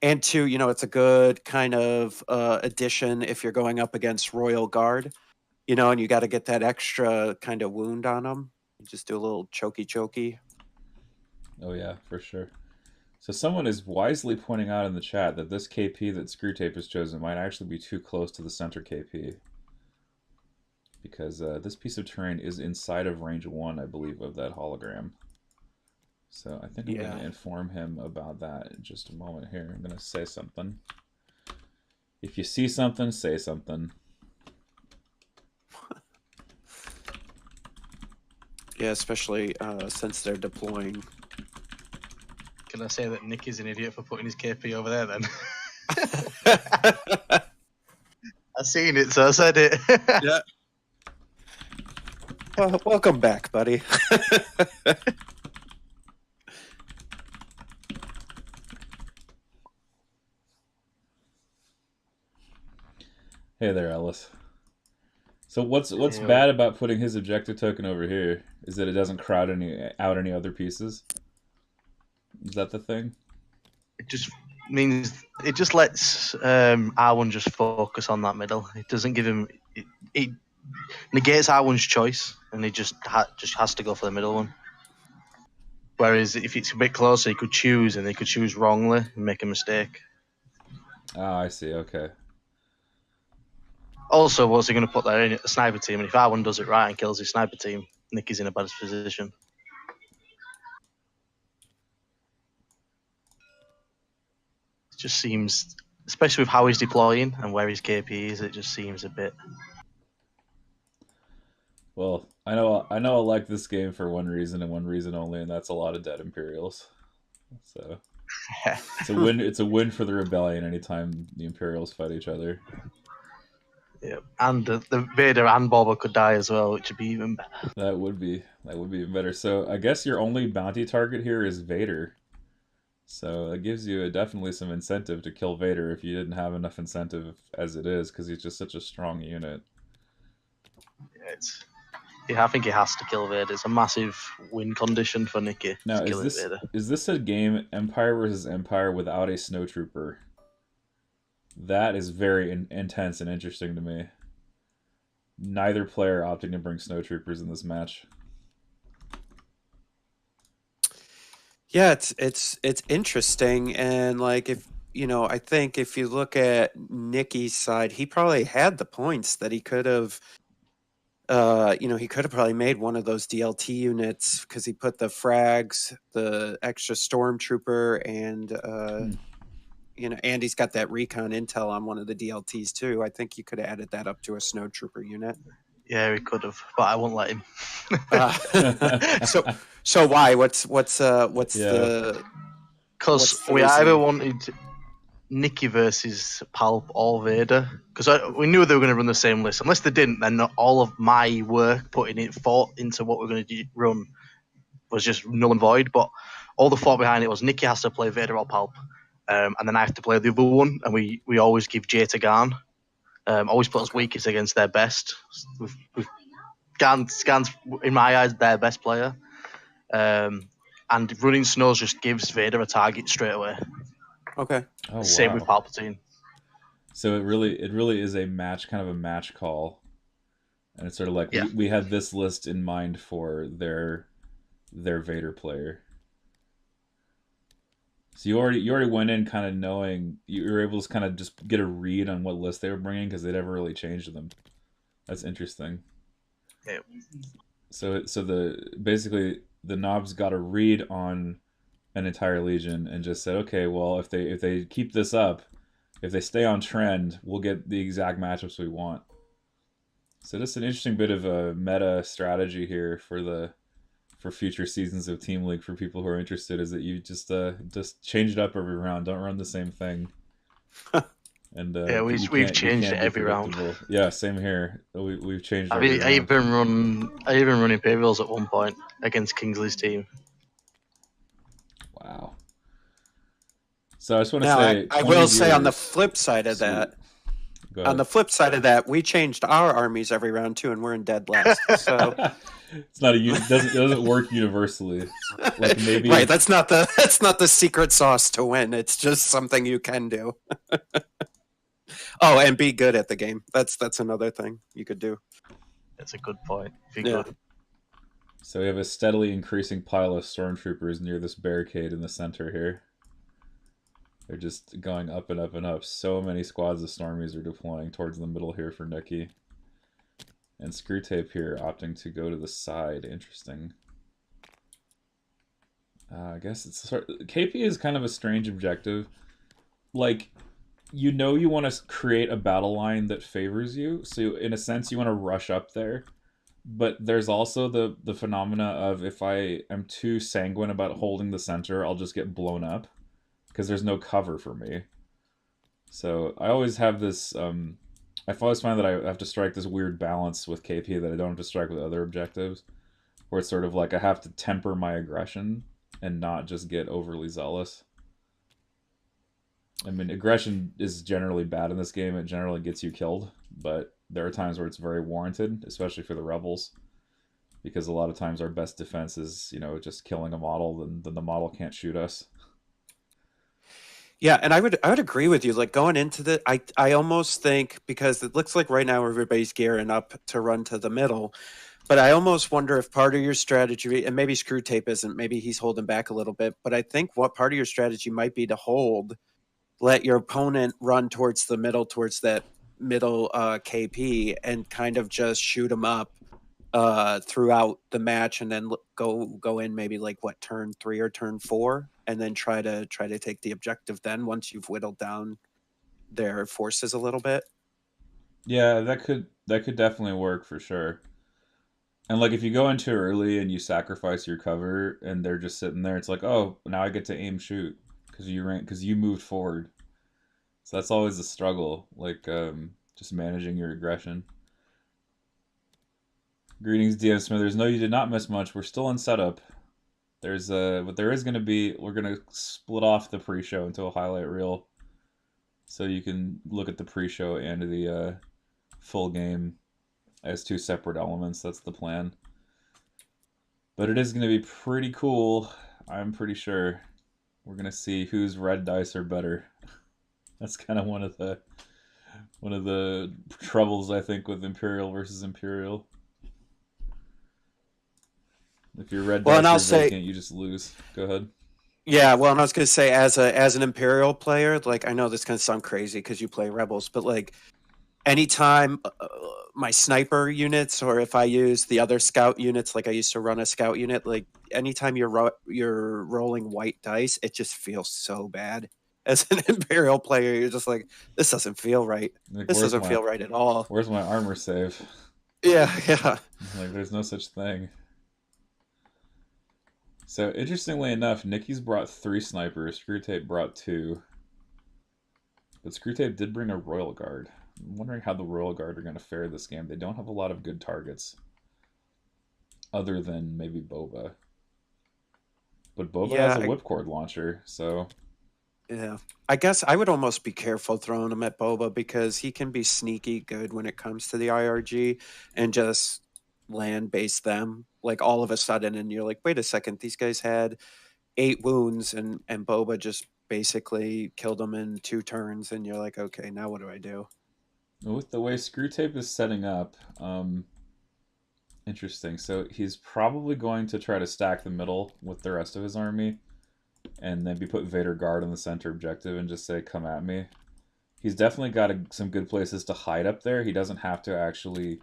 And two, it's a good kind of addition if you're going up against Royal Guard, and you got to get that extra kind of wound on them. Just do a little chokey. Oh yeah, for sure. So someone is wisely pointing out in the chat that this KP that Screwtape has chosen might actually be too close to the center KP. Because this piece of terrain is inside of range 1, I believe, of that hologram. So I think I'm going to inform him about that in just a moment here. I'm going to say something. If you see something, say something. Yeah, especially since they're deploying. Can I say that Nicky's an idiot for putting his KP over there then? I seen it, so I said it. Yeah. Well, welcome back, buddy. Hey there, Ellis. So what's bad about putting his objective token over here? Is that it doesn't crowd out any other pieces? Is that the thing? It just means it just lets R1 just focus on that middle. It doesn't give him. It negates R1's choice, and he just has to go for the middle one. Whereas if it's a bit closer, he could choose, and he could choose wrongly and make a mistake. Ah, I see. Okay. Also, what's he going to put there in a sniper team? And if R1 does it right and kills his sniper team, Nicky's in a bad position. It just seems, especially with how he's deploying and where his KP is, it just seems a bit. Well, I know I like this game for one reason and one reason only, and that's a lot of dead Imperials. So it's a win. It's a win for the rebellion anytime the Imperials fight each other. Yeah, and the Vader and Boba could die as well, which would be even better. That would be even better. So I guess your only bounty target here is Vader. So that gives you definitely some incentive to kill Vader if you didn't have enough incentive as it is, because he's just such a strong unit. Yeah, I think he has to kill Vader. It's a massive win condition for Nicky. Now, is this a game Empire versus Empire without a snowtrooper? That is very intense and interesting to me. Neither player opting to bring snowtroopers in this match. Yeah, it's interesting, and like if I think if you look at Nicky's side, he probably had the points that he could have. He could have probably made one of those DLT units because he put the frags, the extra stormtrooper, and and he's got that recon intel on one of the DLTs too. I think you could have added that up to a snowtrooper unit. Yeah, he could have, but I won't let him. So why? What's the? Because we either wanted Nicky versus Palp or Vader, because we knew they were going to run the same list. Unless they didn't, then all of my work putting it thought into what we're going to run was just null and void. But all the thought behind it was Nicky has to play Vader or Palp, and then I have to play the other one, and we always give Jay to Garn. Always put us weakest against their best. Garn's, in my eyes, their best player. And running snows just gives Vader a target straight away. Okay. Oh, Same with Palpatine. So it really is a match, kind of a match call, and it's sort of like we had this list in mind for their Vader player. So you already went in kind of knowing, you were able to kind of just get a read on what list they were bringing because they never really changed them. That's interesting. Yeah. So basically the knobs got a read on an entire legion and just said, okay, well if they keep this up, if they stay on trend, we'll get the exact matchups we want. So that's an interesting bit of a meta strategy here for future seasons of Team League for people who are interested, is that you just change it up every round. Don't run the same thing. And we've changed it every round. Yeah, same here. We've changed. I even run Imperials at one point against Kingsley's team. Wow. So I just want to say, I will say on the flip side of that. On the flip side of that, we changed our armies every round too, and we're in dead last. So it's not it doesn't work universally. Like maybe right. That's not the secret sauce to win. It's just something you can do. Oh, and be good at the game. That's another thing you could do. That's a good point. Be good. So we have a steadily increasing pile of stormtroopers near this barricade in the center here. They're just going up and up and up. So many squads of Stormies are deploying towards the middle here for Nicky. And Screwtape here opting to go to the side. Interesting. I guess it's KP is kind of a strange objective. Like, you know you want to create a battle line that favors you. So in a sense, you want to rush up there. But there's also the phenomena of if I am too sanguine about holding the center, I'll just get blown up. Because there's no cover for me. So I always have this... I've always found that I have to strike this weird balance with KP that I don't have to strike with other objectives. Where it's sort of like I have to temper my aggression and not just get overly zealous. I mean, aggression is generally bad in this game. It generally gets you killed. But there are times where it's very warranted, especially for the rebels. Because a lot of times our best defense is, you know, just killing a model, then the model can't shoot us. Yeah, and I would agree with you. Like going into the, I almost think, because it looks like right now everybody's gearing up to run to the middle, but I almost wonder if part of your strategy, and maybe Screwtape isn't, maybe he's holding back a little bit, but I think what part of your strategy might be to hold, let your opponent run towards the middle, towards that middle KP, and kind of just shoot them up throughout the match, and then go in maybe like what, turn 3 or turn 4, and then try to take the objective then once you've whittled down their forces a little bit. Yeah, that could definitely work for sure. And like if you go in too early and you sacrifice your cover and they're just sitting there, it's like, oh, now I get to aim shoot because you moved forward. So that's always a struggle, like just managing your aggression. Greetings, DM Smithers. No, you did not miss much. We're still in setup. But there is going to be, we're going to split off the pre-show into a highlight reel, so you can look at the pre-show and the full game as two separate elements. That's the plan. But it is going to be pretty cool. I'm pretty sure we're going to see whose red dice are better. That's kind of one of the troubles, I think, with Imperial versus Imperial. If your red dice are vacant, you just lose. Go ahead. Yeah, well, and I was going to say, as an Imperial player, like, I know this is going to sound crazy because you play Rebels, but like, anytime my sniper units, or if I use the other scout units, like I used to run a scout unit, like anytime you're rolling white dice, it just feels so bad. As an Imperial player, you're just like, this doesn't feel right. Like, this doesn't feel right at all. Where's my armor save? Yeah. Like, there's no such thing. So, interestingly enough, Nicky's brought 3 snipers. Screwtape brought 2. But Screwtape did bring a Royal Guard. I'm wondering how the Royal Guard are going to fare this game. They don't have a lot of good targets. Other than maybe Boba. But Boba has a whipcord launcher, so... Yeah. I guess I would almost be careful throwing him at Boba, because he can be sneaky good when it comes to the IRG and just land base them like all of a sudden, and you're like, wait a second, these guys had 8 wounds and Boba just basically killed them in 2 turns, and you're like, okay, now what do I do? With the way Screwtape is setting up, interesting. So he's probably going to try to stack the middle with the rest of his army, and then put Vader Guard on the center objective and just say, come at me. He's definitely got some good places to hide up there. He doesn't have to actually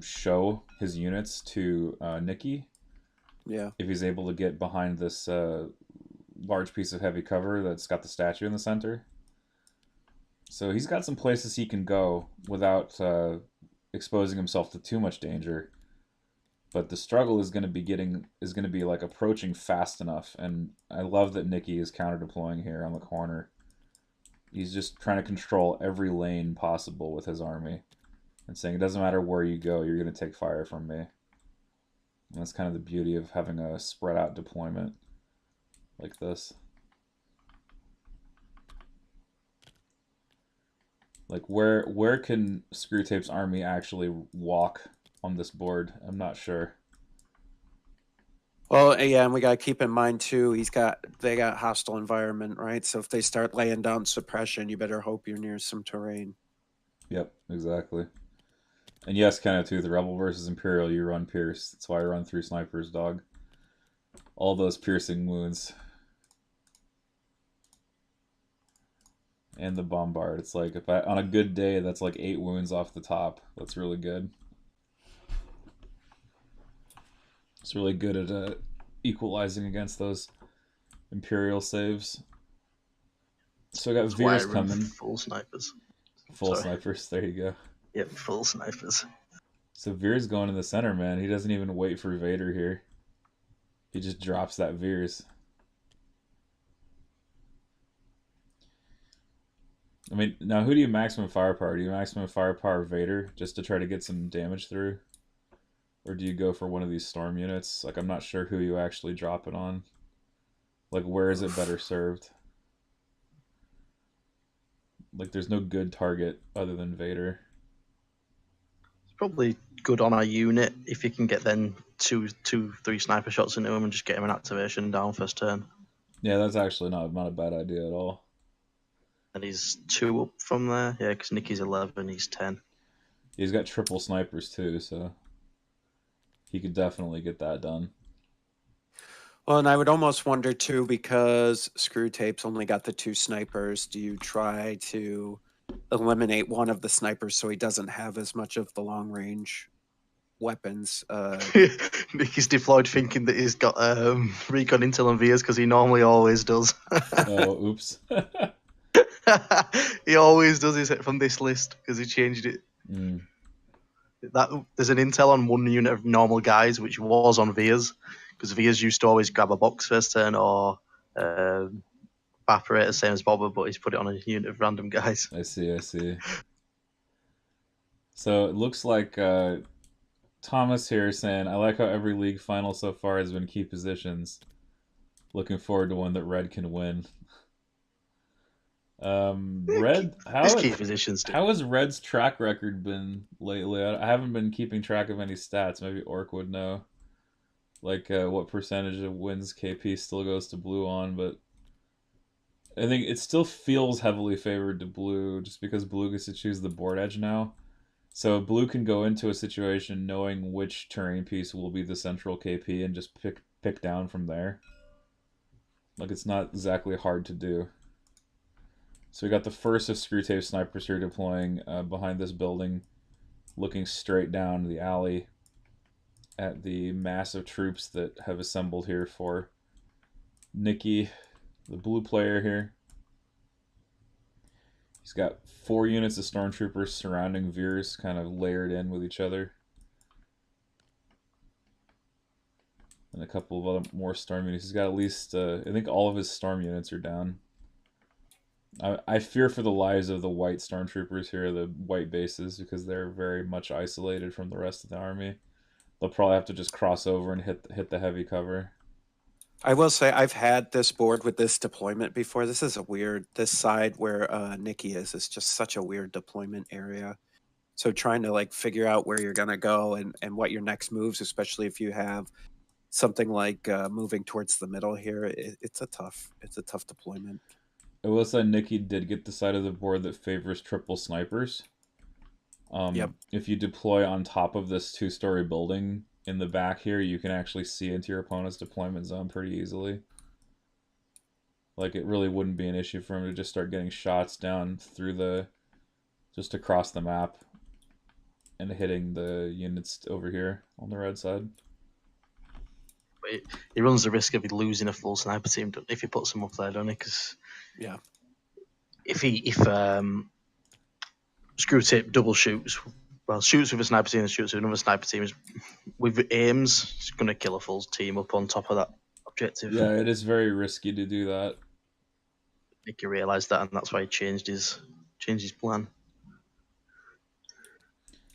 show his units to Nicky. Yeah. If he's able to get behind this large piece of heavy cover that's got the statue in the center. So he's got some places he can go without exposing himself to too much danger. But the struggle is going to be like approaching fast enough, and I love that Nicky is counter deploying here on the corner. He's just trying to control every lane possible with his army, and saying it doesn't matter where you go, you're going to take fire from me. And that's kind of the beauty of having a spread out deployment like this. Like where can Screwtape's army actually walk on this board? I'm not sure. Well, yeah, and we got to keep in mind too, they got hostile environment, right? So if they start laying down suppression, you better hope you're near some terrain. Yep, exactly. And yes, kind of too. The Rebel versus Imperial, you run Pierce. That's why I run 3 snipers, dog. All those piercing wounds. And the Bombard. It's like, if I on a good day, that's like 8 wounds off the top. That's really good. It's really good at equalizing against those Imperial saves. So I got That's why I Veers run coming. full snipers. Full Sorry. snipers. There you go. Yep, full snipers. So Veers going in the center, man. He doesn't even wait for Vader here. He just drops that Veers. I mean, now who do you maximum firepower? Do you maximum firepower Vader just to try to get some damage through? Or do you go for one of these storm units? Like, I'm not sure who you actually drop it on. Like, where is it better served? Like, there's no good target other than Vader. It's probably good on a unit if you can get then two, 3 sniper shots into him and just get him an activation down first turn. Yeah, that's actually not a bad idea at all. And he's 2 up from there. Yeah, because Nicky's 11, he's 10. He's got triple snipers too, so he could definitely get that done. Well, and I would almost wonder too, because Screwtape's only got the 2 snipers. Do you try to eliminate one of the snipers so he doesn't have as much of the long range weapons? Nicky's deployed thinking that he's got recon intel on Veers because he normally always does. Oh, oops. He always does his from this list because he changed it. Mm. That there's an intel on one unit of normal guys, which was on Veers, because Veers used to always grab a box first turn or evaporator, same as Bobber, but he's put it on a unit of random guys. I see. So it looks like Thomas here saying, I like how every league final so far has been key positions. Looking forward to one that Red can win. Red, how has Red's track record been lately? I haven't been keeping track of any stats. Maybe Orc would know. Like what percentage of wins KP still goes to blue on, but I think it still feels heavily favored to blue just because blue gets to choose the board edge now. So blue can go into a situation knowing which terrain piece will be the central KP and just pick down from there. Like, it's not exactly hard to do. So we got the first of Screwtape snipers here deploying behind this building, looking straight down the alley at the massive troops that have assembled here for Nicky, the blue player here. He's got 4 units of stormtroopers surrounding Veers, kind of layered in with each other. And a couple of other more storm units. He's got at least, I think all of his storm units are down. I fear for the lives of the white stormtroopers here, the white bases, because they're very much isolated from the rest of the army. They'll probably have to just cross over and hit the heavy cover. I will say I've had this board with this deployment before. This is a weird, this side where Nicky is just such a weird deployment area. So trying to like figure out where you're going to go and what your next moves, especially if you have something like moving towards the middle here, it's a tough deployment. I will say Nicky did get the side of the board that favors triple snipers. Yep. If you deploy on top of this 2-story building in the back here, you can actually see into your opponent's deployment zone pretty easily. Like, it really wouldn't be an issue for him to just start getting shots down through just across the map and hitting the units over here on the red side. But he runs the risk of losing a full sniper team if he puts them up there, don't he? Because yeah, if Screwtape double shoots, well, shoots with a sniper team and shoots with another sniper team, with aims, it's going to kill a full team up on top of that objective. Yeah, it is very risky to do that. Nicky realised that, and that's why he changed his plan.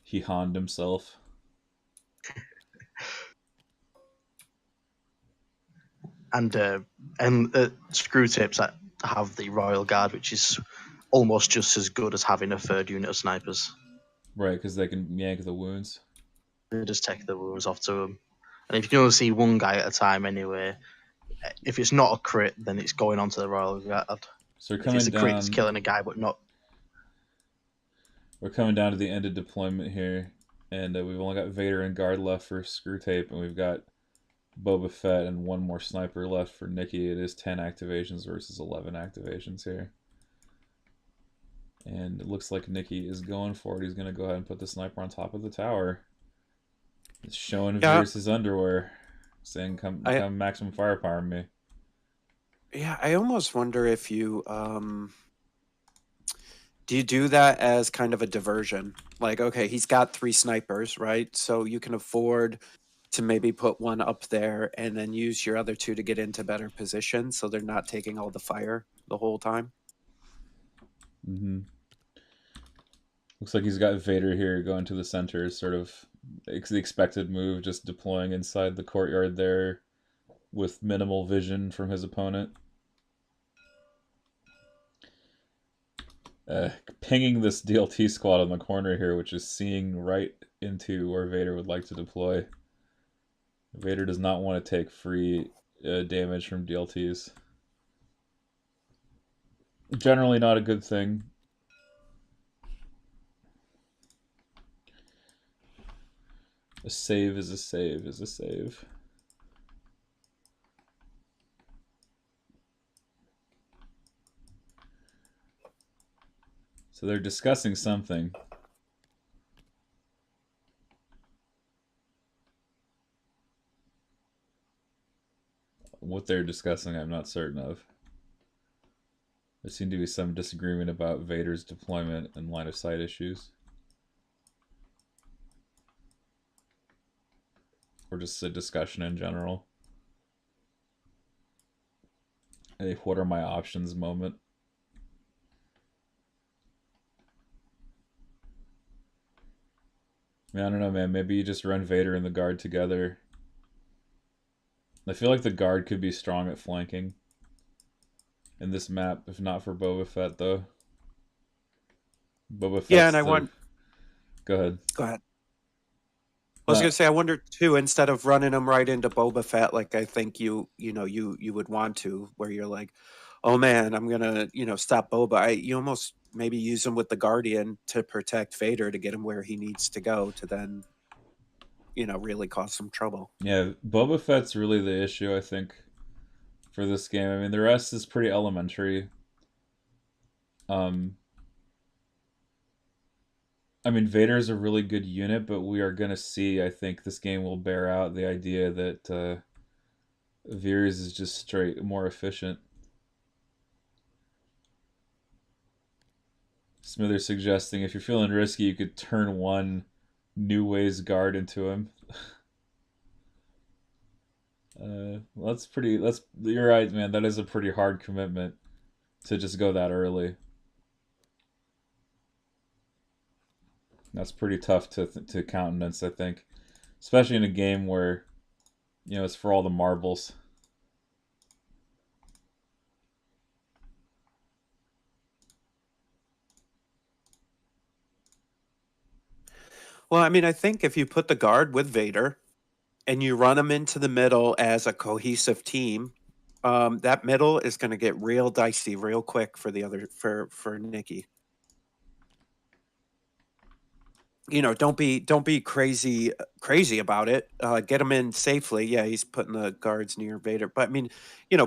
He Honned himself. And Screwtapes that have the Royal Guard, which is almost just as good as having a 3rd unit of snipers. Right, because they can yank the wounds. They just take the wounds off to them. And if you can only see one guy at a time anyway, if it's not a crit, then it's going on to the Royal Guard. So if it's a crit, it's killing a guy, but not... We're coming down to the end of deployment here. And we've only got Vader and guard left for Screwtape, and we've got Boba Fett and one more sniper left for Nicky. It is 10 activations versus 11 activations here. And it looks like Nicky is going for it. He's going to go ahead and put the sniper on top of the tower. It's showing Veer's underwear, saying, come maximum firepower on me. Yeah, I almost wonder if you... do you do that as kind of a diversion? Like, okay, he's got 3 snipers, right? So you can afford to maybe put one up there and then use your other 2 to get into better position so they're not taking all the fire the whole time. Mm-hmm. Looks like he's got Vader here going to the center, sort of the expected move, just deploying inside the courtyard there with minimal vision from his opponent. Pinging this DLT squad on the corner here, which is seeing right into where Vader would like to deploy. Vader does not want to take free damage from DLTs. Generally not a good thing. A save is a save is a save. So they're discussing something. What they're discussing, I'm not certain of. There seemed to be some disagreement about Vader's deployment and line of sight issues. Or just a discussion in general. A what are my options moment. I don't know, man. Maybe you just run Vader and the guard together. I feel like the guard could be strong at flanking in this map, if not for Boba Fett, though. Boba Fett. Yeah, and I want... Go ahead. Go ahead. I was going to say, I wonder, too, instead of running him right into Boba Fett, like I think you would want to, where you're like, oh, man, I'm going to, stop Boba. You almost maybe use him with the Guardian to protect Vader to get him where he needs to go to then, really cause some trouble. Yeah, Boba Fett's really the issue, I think, for this game. I mean, the rest is pretty elementary. I mean, Vader's a really good unit, but we are going to see, I think this game will bear out the idea that Veers is just straight more efficient. Smithers suggesting if you're feeling risky, you could turn one New Ways guard into him. Well, you're right, man. That is a pretty hard commitment to just go that early. That's pretty tough to countenance, I think. Especially in a game where, it's for all the marbles. Well, I mean, I think if you put the guard with Vader and you run them into the middle as a cohesive team, that middle is going to get real dicey real quick for the other for Nicky. Don't be crazy about it. Get him in safely. Yeah, he's putting the guards near Vader, but I mean,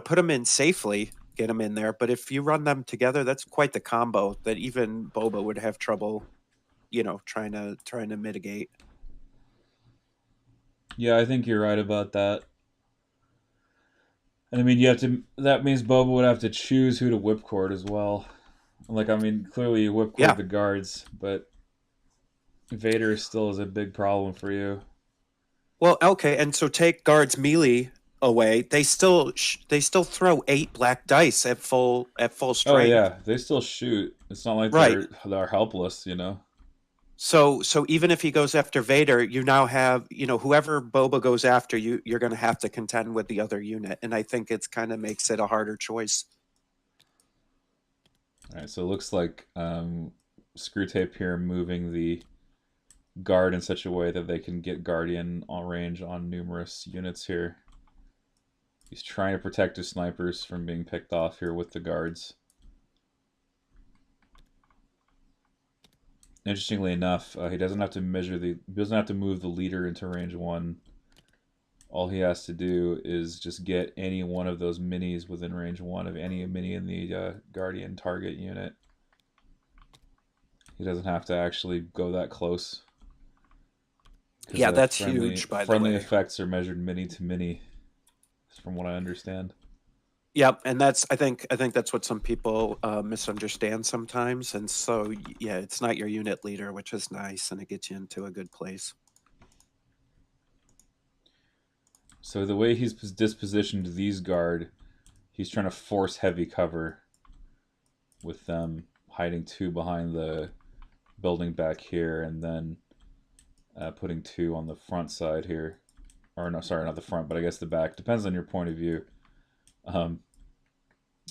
put him in safely. Get him in there. But if you run them together, that's quite the combo that even Boba would have trouble, trying to mitigate. Yeah, I think you're right about that. And I mean, that means Boba would have to choose who to whipcord as well. Like, I mean, clearly you whipcord the guards, but Vader still is a big problem for you. Well, okay, and so take guards melee away. They still throw 8 black dice at full strength. Oh yeah, they still shoot. It's not like they're helpless, So even if he goes after Vader, you now have, whoever Boba goes after, you're going to have to contend with the other unit, and I think it's kind of makes it a harder choice. All right, so it looks like Screwtape here moving the guard in such a way that they can get Guardian on range on numerous units here. He's trying to protect his snipers from being picked off here with the guards. interestingly enough, he doesn't have to move the leader into range 1. All he has to do is just get any one of those minis within range 1 of any mini in the Guardian target unit. He doesn't have to actually go that close. Yeah, that's huge, by the way. Friendly effects are measured mini to mini, from what I understand. Yep, and I think that's what some people misunderstand sometimes. And so, yeah, it's not your unit leader, which is nice, and it gets you into a good place. So the way he's dispositioned these guard, he's trying to force heavy cover with them hiding 2 behind the building back here, and then putting 2 on the front side here. Or no, sorry, not the front, but I guess the back. Depends on your point of view.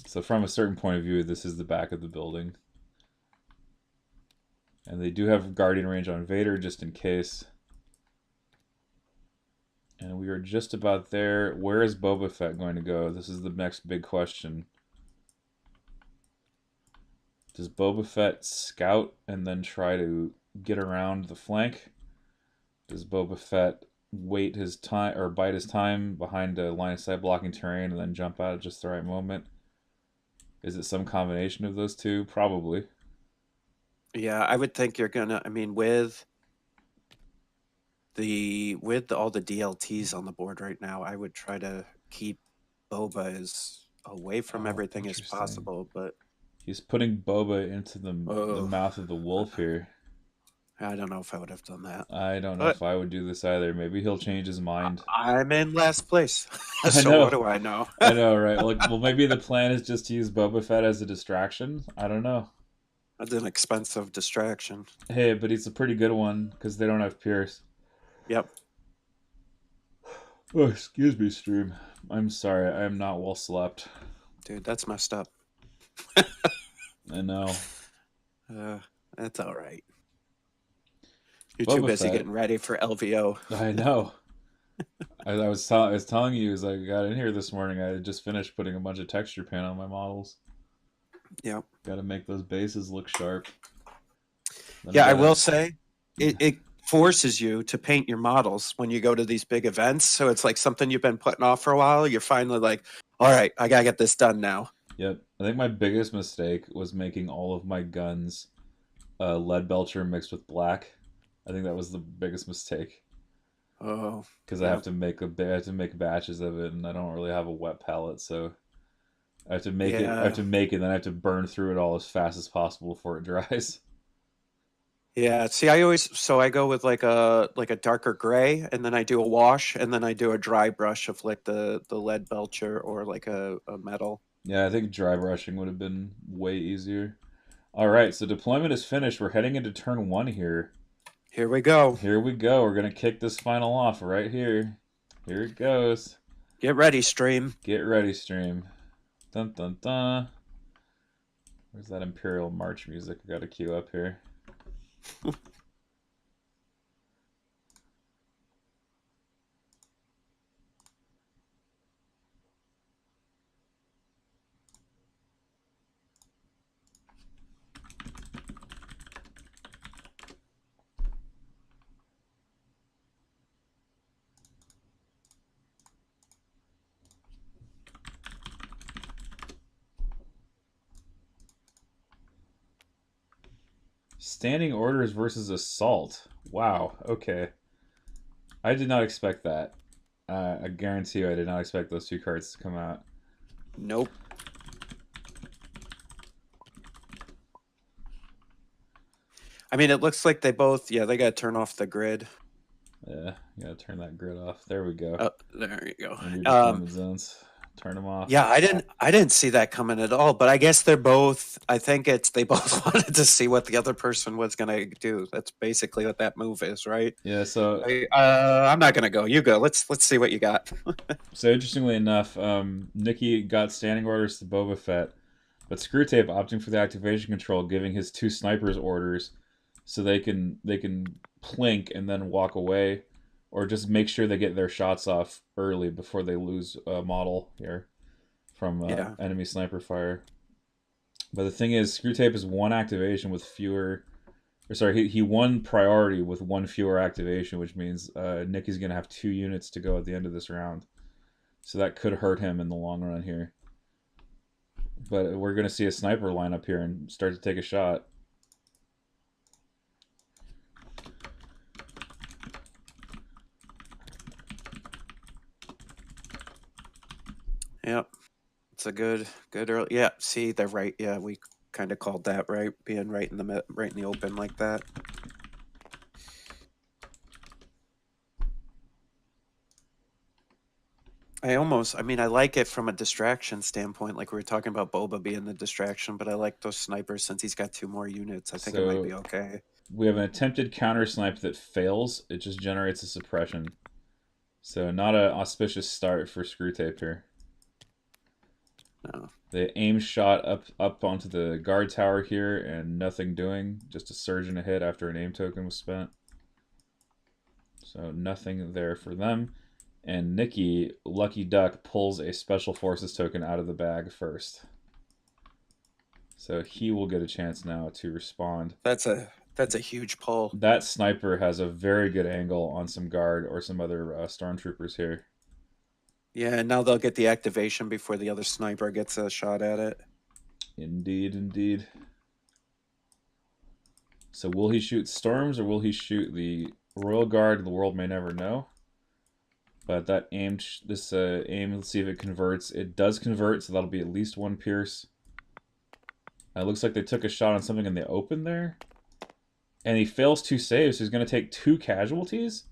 So from a certain point of view, this is the back of the building. And they do have Guardian range on Vader, just in case. And we are just about there. Where is Boba Fett going to go? This is the next big question. Does Boba Fett scout and then try to get around the flank? Does Boba Fett wait his time or bide his time behind a line of sight blocking terrain and then jump out at just the right moment? Is it some combination of those two? Probably. Yeah, I would think you're gonna. I mean, with all the DLTs on the board right now, I would try to keep Boba as away from everything as possible. But he's putting Boba into the mouth of the wolf here. I don't know if I would have done that. I don't know if I would do this either. Maybe he'll change his mind. I'm in last place. So what do I know? I know, right? Well, maybe the plan is just to use Boba Fett as a distraction. I don't know. That's an expensive distraction. Hey, but he's a pretty good one because they don't have Pierce. Yep. Oh, excuse me, stream. I'm sorry. I am not well slept. Dude, that's messed up. I know. That's all right. You're too busy getting ready for LVO. I know. I was telling you as I got in here this morning, I had just finished putting a bunch of texture paint on my models. Yep. Got to make those bases look sharp. I will say, it forces you to paint your models when you go to these big events. So it's like something you've been putting off for a while. You're finally like, all right, I got to get this done now. Yep. I think my biggest mistake was making all of my guns lead belcher mixed with black. I think that was the biggest mistake. Oh, because I have to make batches of it, and I don't really have a wet palette, so I have to make it. I have to make it, and then I have to burn through it all as fast as possible before it dries. Yeah. See, I go with like a darker gray, and then I do a wash, and then I do a dry brush of like the lead belcher or like a metal. Yeah, I think dry brushing would have been way easier. All right, so deployment is finished. We're heading into turn 1 here. Here we go. Here we go. We're going to kick this final off right here. Here it goes. Get ready, stream. Get ready, stream. Dun, dun, dun. Where's that Imperial March music? I got to queue up here. Standing orders versus assault. Wow. Okay. I did not expect that. I guarantee you I did not expect those 2 cards to come out. Nope. I mean, it looks like they both, they got to turn off the grid. Yeah, you got to turn that grid off. There we go. Oh, there you go. Your deployment zones. Turn them off. Yeah, I didn't see that coming at all, but I guess they both wanted to see what the other person was going to do. That's basically what that move is, right? Yeah, so I'm not going to go. You go. Let's see what you got. So interestingly enough, Nicky got standing orders to Boba Fett, but Screwtape opting for the activation control, giving his 2 snipers orders so they can plink and then walk away, or just make sure they get their shots off early before they lose a model here from enemy sniper fire. But the thing is, Screwtape is 1 activation with fewer Or sorry, he won priority with one fewer activation, which means Nicky's going to have 2 units to go at the end of this round. So that could hurt him in the long run here. But we're going to see a sniper line up here and start to take a shot. Yep. It's a good early. Yeah, see, they're right. Yeah, we kind of called that, right? Being right in the open like that. I mean, I like it from a distraction standpoint, like we were talking about Boba being the distraction, but I like those snipers since he's got 2 more units. I think it might be okay. We have an attempted counter snipe that fails. It just generates a suppression. So not an auspicious start for Screwtape here. No. The aim shot up onto the guard tower here and nothing doing. Just a surge and a hit after an aim token was spent. So nothing there for them. And Nicky, Lucky Duck, pulls a Special Forces token out of the bag first. So he will get a chance now to respond. That's a huge pull. That sniper has a very good angle on some guard or some other stormtroopers here. Yeah, and now they'll get the activation before the other sniper gets a shot at it. Indeed, indeed. So will he shoot storms or will he shoot the Royal Guard? The world may never know. But that aim, let's see if it converts. It does convert, so that'll be at least 1 pierce. It looks like they took a shot on something in the open there. And he fails 2 saves, so he's going to take 2 casualties?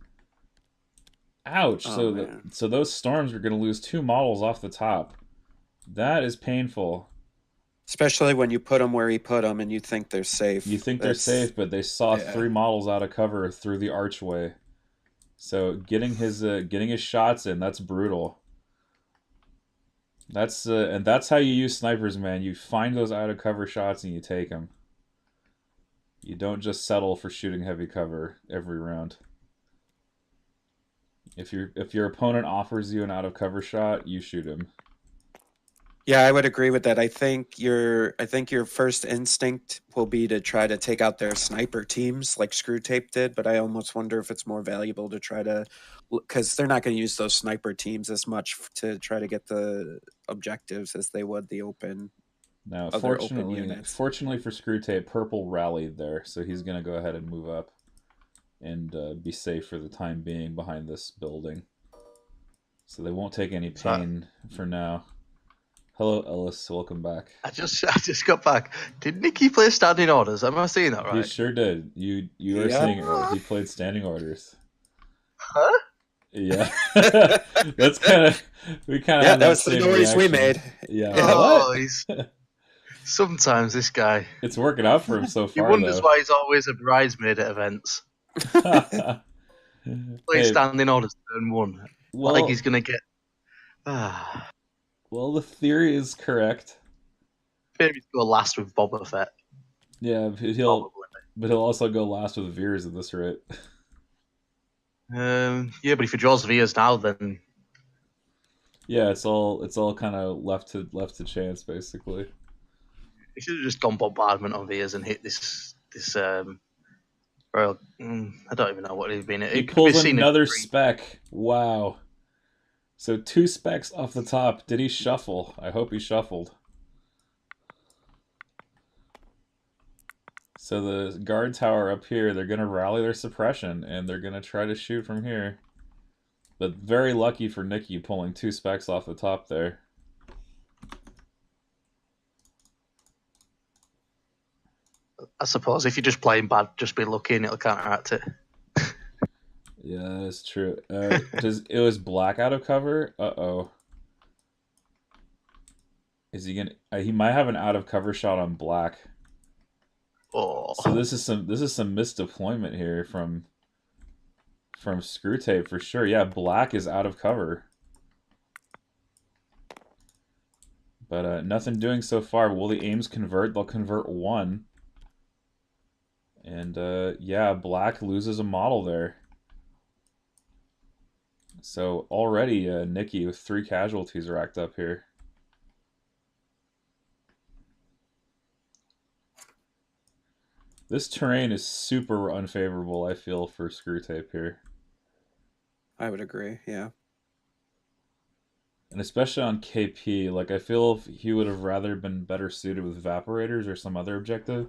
Ouch. Oh, so those storms are going to lose 2 models off the top. That is painful. Especially when you put them where he put them and you think they're safe. You think they're safe, but they saw 3 models out of cover through the archway. So getting his shots in, that's brutal. And that's how you use snipers, man. You find those out of cover shots and you take them. You don't just settle for shooting heavy cover every round. If your opponent offers you an out of cover shot, you shoot him. Yeah, I would agree with that. I think your first instinct will be to try to take out their sniper teams like Screwtape did, but I almost wonder if it's more valuable to try to, because they're not going to use those sniper teams as much to try to get the objectives as they would the open. Now, fortunately for Screwtape, Purple rallied there, so he's going to go ahead and move up and be safe for the time being behind this building. So they won't take any pain for now. Hello, Ellis. Welcome back. I just got back. Did Nicky play standing orders? Am I seeing that right? He sure did. You are seeing it right. He played standing orders. Huh? Yeah. That's kind of that was the noise we made. Yeah. Oh, sometimes this guy. It's working out for him so far. He wonders why he's always a bridesmaid at events. Play standing orders turn 1. Well, like he's gonna get. Well, the theory is correct. Maybe he'll go last with Boba Fett. Yeah, he'll also go last with Veers at this rate. Yeah, but if he draws Veers now, then yeah, it's all kind of left to chance basically. He should have just gone bombardment on Veers and hit this. Well, I don't even know what he's been. He pulls another spec. Wow. So 2 specs off the top. Did he shuffle? I hope he shuffled. So the guard tower up here, they're going to rally their suppression, and they're going to try to shoot from here. But very lucky for Nicky pulling 2 specs off the top there. I suppose if you're just playing bad, just be lucky and it'll counteract it. Yeah, that's true. It was black out of cover? Uh-oh. Is he gonna... he might have an out of cover shot on black. Oh. So this is some misdeployment here from Screwtape for sure. Yeah, black is out of cover. But nothing doing so far. Will the aims convert? They'll convert 1. And yeah, black loses a model there. So already Nicky with 3 casualties racked up here. This terrain is super unfavorable, I feel, for Screwtape here. I would agree. Yeah. And especially on KP, like I feel if he would have rather been better suited with Evaporators or some other objective.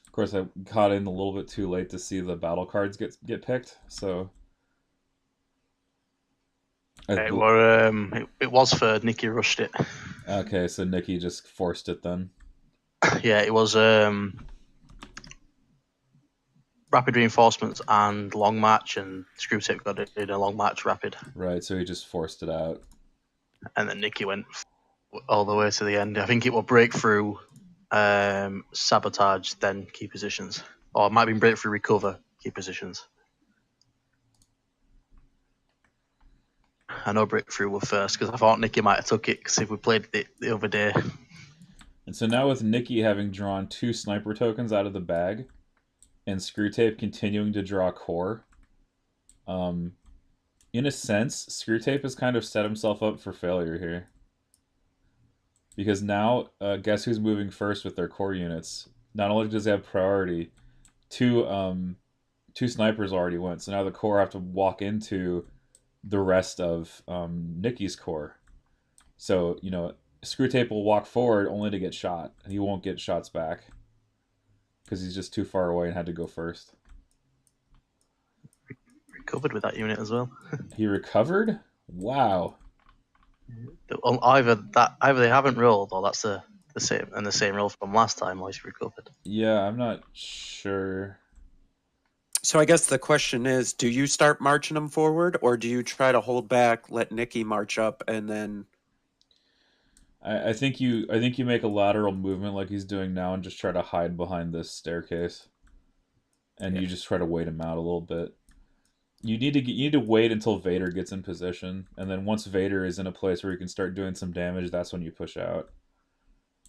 Of course, I caught in a little bit too late to see the battle cards get picked, so... It was for Nicky rushed it. Okay, so Nicky just forced it then. Yeah, it was rapid reinforcements and long march, and Screwtape got it in a long march rapid. Right, so he just forced it out. And then Nicky went all the way to the end. I think it will breakthrough, sabotage, then key positions. Or it might be breakthrough, recover, key positions. I know breakthrough were first because I thought Nicky might have took it because if we played it the other day. And so now with Nicky having drawn 2 sniper tokens out of the bag, and Screwtape continuing to draw core, in a sense, Screwtape has kind of set himself up for failure here. Because now, guess who's moving first with their core units? Not only does he have priority, two snipers already went, so now the core have to walk into the rest of Nicky's core. So, you know, Screwtape will walk forward only to get shot, and he won't get shots back. Because he's just too far away and had to go first. Recovered with that unit as well. He recovered? Wow. Either they haven't rolled, or that's the same roll from last time, or he's recovered. Yeah, I'm not sure. So I guess the question is, do you start marching them forward, or do you try to hold back, let Nicky march up, and then... I think you make a lateral movement like he's doing now and just try to hide behind this staircase. And you just try to wait him out a little bit. You need to wait until Vader gets in position, and then once Vader is in a place where he can start doing some damage, that's when you push out.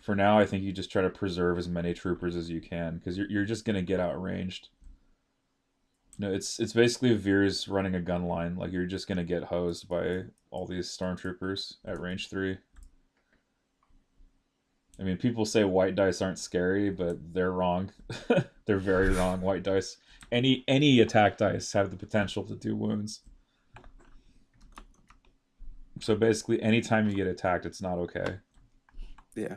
For now, I think you just try to preserve as many troopers as you can, because you're just gonna get outranged. No, it's basically Veer's running a gun line. Like, you're just gonna get hosed by all these stormtroopers at range 3. I mean, people say white dice aren't scary, but they're wrong. They're very wrong. White dice, any attack dice have the potential to do wounds. So basically, anytime you get attacked, it's not okay. Yeah.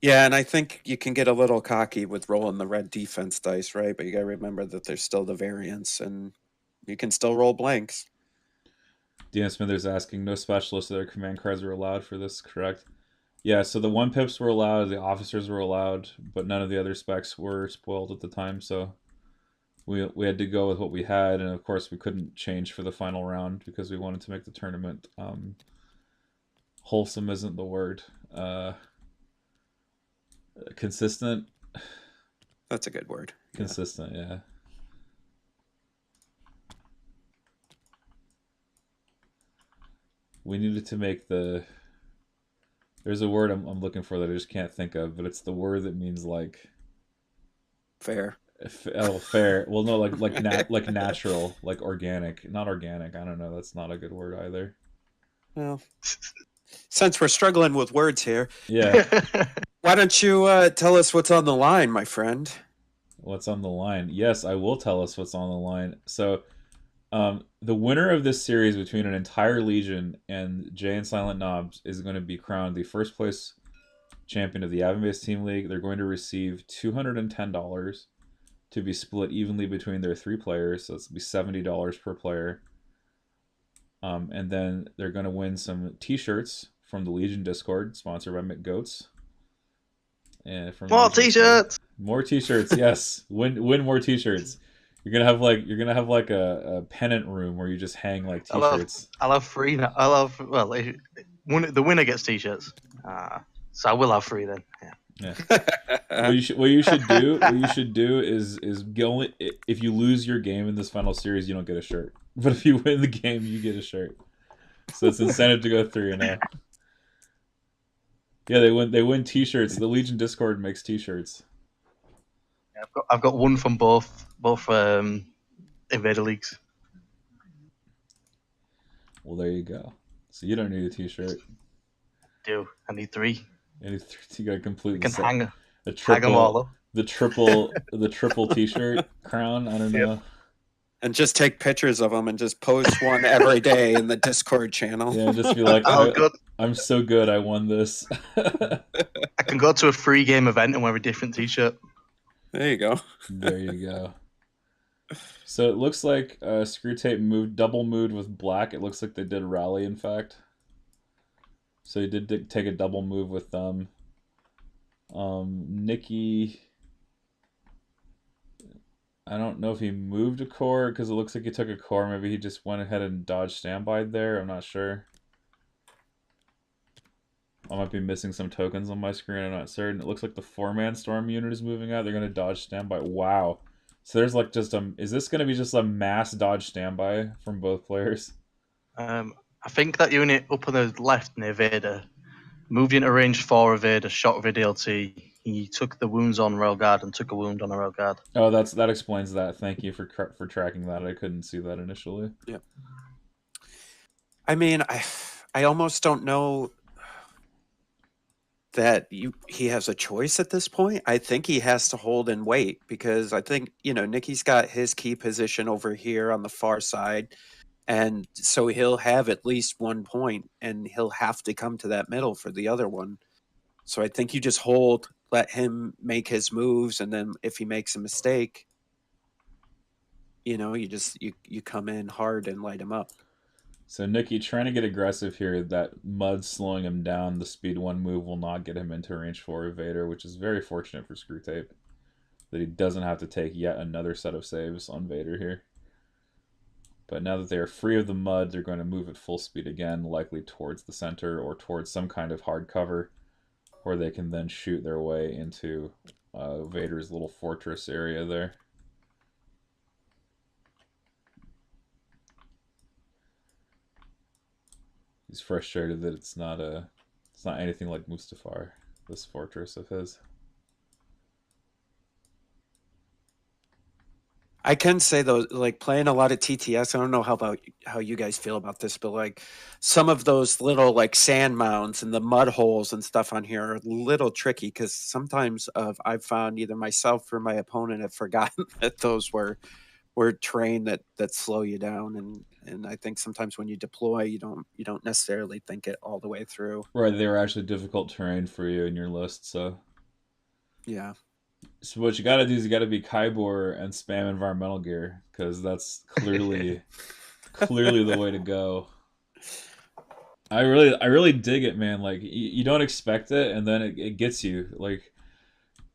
Yeah, and I think you can get a little cocky with rolling the red defense dice, right? But you got to remember that there's still the variance, and you can still roll blanks. Dan Smithers asking, no specialists or command cards were allowed for this, correct? Yeah, so the 1-pips were allowed, the officers were allowed, but none of the other specs were spoiled at the time, so we had to go with what we had, and of course we couldn't change for the final round because we wanted to make the tournament wholesome isn't the word. Consistent. That's a good word. Consistent, yeah. We needed to make the... There's a word I'm looking for that I just can't think of, but it's the word that means like... Fair. Oh, fair. Well, no, like natural, like organic. Not organic. I don't know. That's not a good word either. Well, since we're struggling with words here, yeah. Why don't you tell us what's on the line, my friend? What's on the line? Yes, I will tell us what's on the line. So, the winner of this series between an entire Legion and Jay and Silent Knobs is going to be crowned the first place champion of the Avon-based Team League. They're going to receive $210 to be split evenly between their 3 players. So it's going to be $70 per player. And then they're going to win some T-shirts from the Legion Discord, sponsored by McGoats. And from more T-shirts. More T-shirts, yes. Win more T-shirts. You're gonna have like a pennant room where you just hang like T-shirts. I'll have 3 now. The winner gets T-shirts. So I will have 3 then. Yeah. What you should do is go. If you lose your game in this final series, you don't get a shirt. But if you win the game, you get a shirt. So it's incentive to go 3-0. Yeah, they win T-shirts. The Legion Discord makes T-shirts. Yeah, I've got one from both Invader Leagues. Well, there you go. So you don't need a T-shirt. I need 3. You got to complete. We can hang A Tag 'em all triple, up. the triple T-shirt crown. I don't know. And just take pictures of them and just post one every day in the Discord channel. Yeah, just be like, Oh, good. I'm so good. I won this. I can go to a free game event and wear a different T-shirt. There you go. There you go. So it looks like Screwtape double moved with black. It looks like they did rally, in fact. So he did take a double move with them. Nicky, I don't know if he moved a core because it looks like he took a core. Maybe he just went ahead and dodged standby there. I'm not sure. I might be missing some tokens on my screen. I'm not certain. It looks like the 4-man storm unit is moving out. They're going to dodge standby. Wow. So there's like just is this going to be just a mass dodge standby from both players? I think that unit up on the left near Vader moved into range 4 of Vader, shot with a DLT. He took the wounds on Railguard and took a wound on a Railguard. Oh, that explains that. Thank you for tracking that. I couldn't see that initially. Yep. I mean, I almost don't know that he has a choice at this point. I think he has to hold and wait because I think, Nicky's got his key position over here on the far side. And so he'll have at least 1 point and he'll have to come to that middle for the other one. So I think you just hold, let him make his moves. And then if he makes a mistake, you come in hard and light him up. So Nicky trying to get aggressive here. That mud slowing him down. The speed 1 move will not get him into range 4 of Vader, which is very fortunate for Screwtape that he doesn't have to take yet another set of saves on Vader here. But now that they are free of the mud, they're going to move at full speed again, likely towards the center or towards some kind of hard cover, where they can then shoot their way into Vader's little fortress area there. He's frustrated that it's not anything like Mustafar, this fortress of his. I can say though, like playing a lot of TTS, I don't know how you guys feel about this, but like some of those little like sand mounds and the mud holes and stuff on here are a little tricky because sometimes I've found either myself or my opponent have forgotten that those were terrain that slow you down, and I think sometimes when you deploy, you don't necessarily think it all the way through. Right, they were actually difficult terrain for you in your list, so yeah. So what you got to do is you got to be Kybor and spam environmental gear because that's clearly the way to go. I really dig it, man. Like you don't expect it, and then it gets you. Like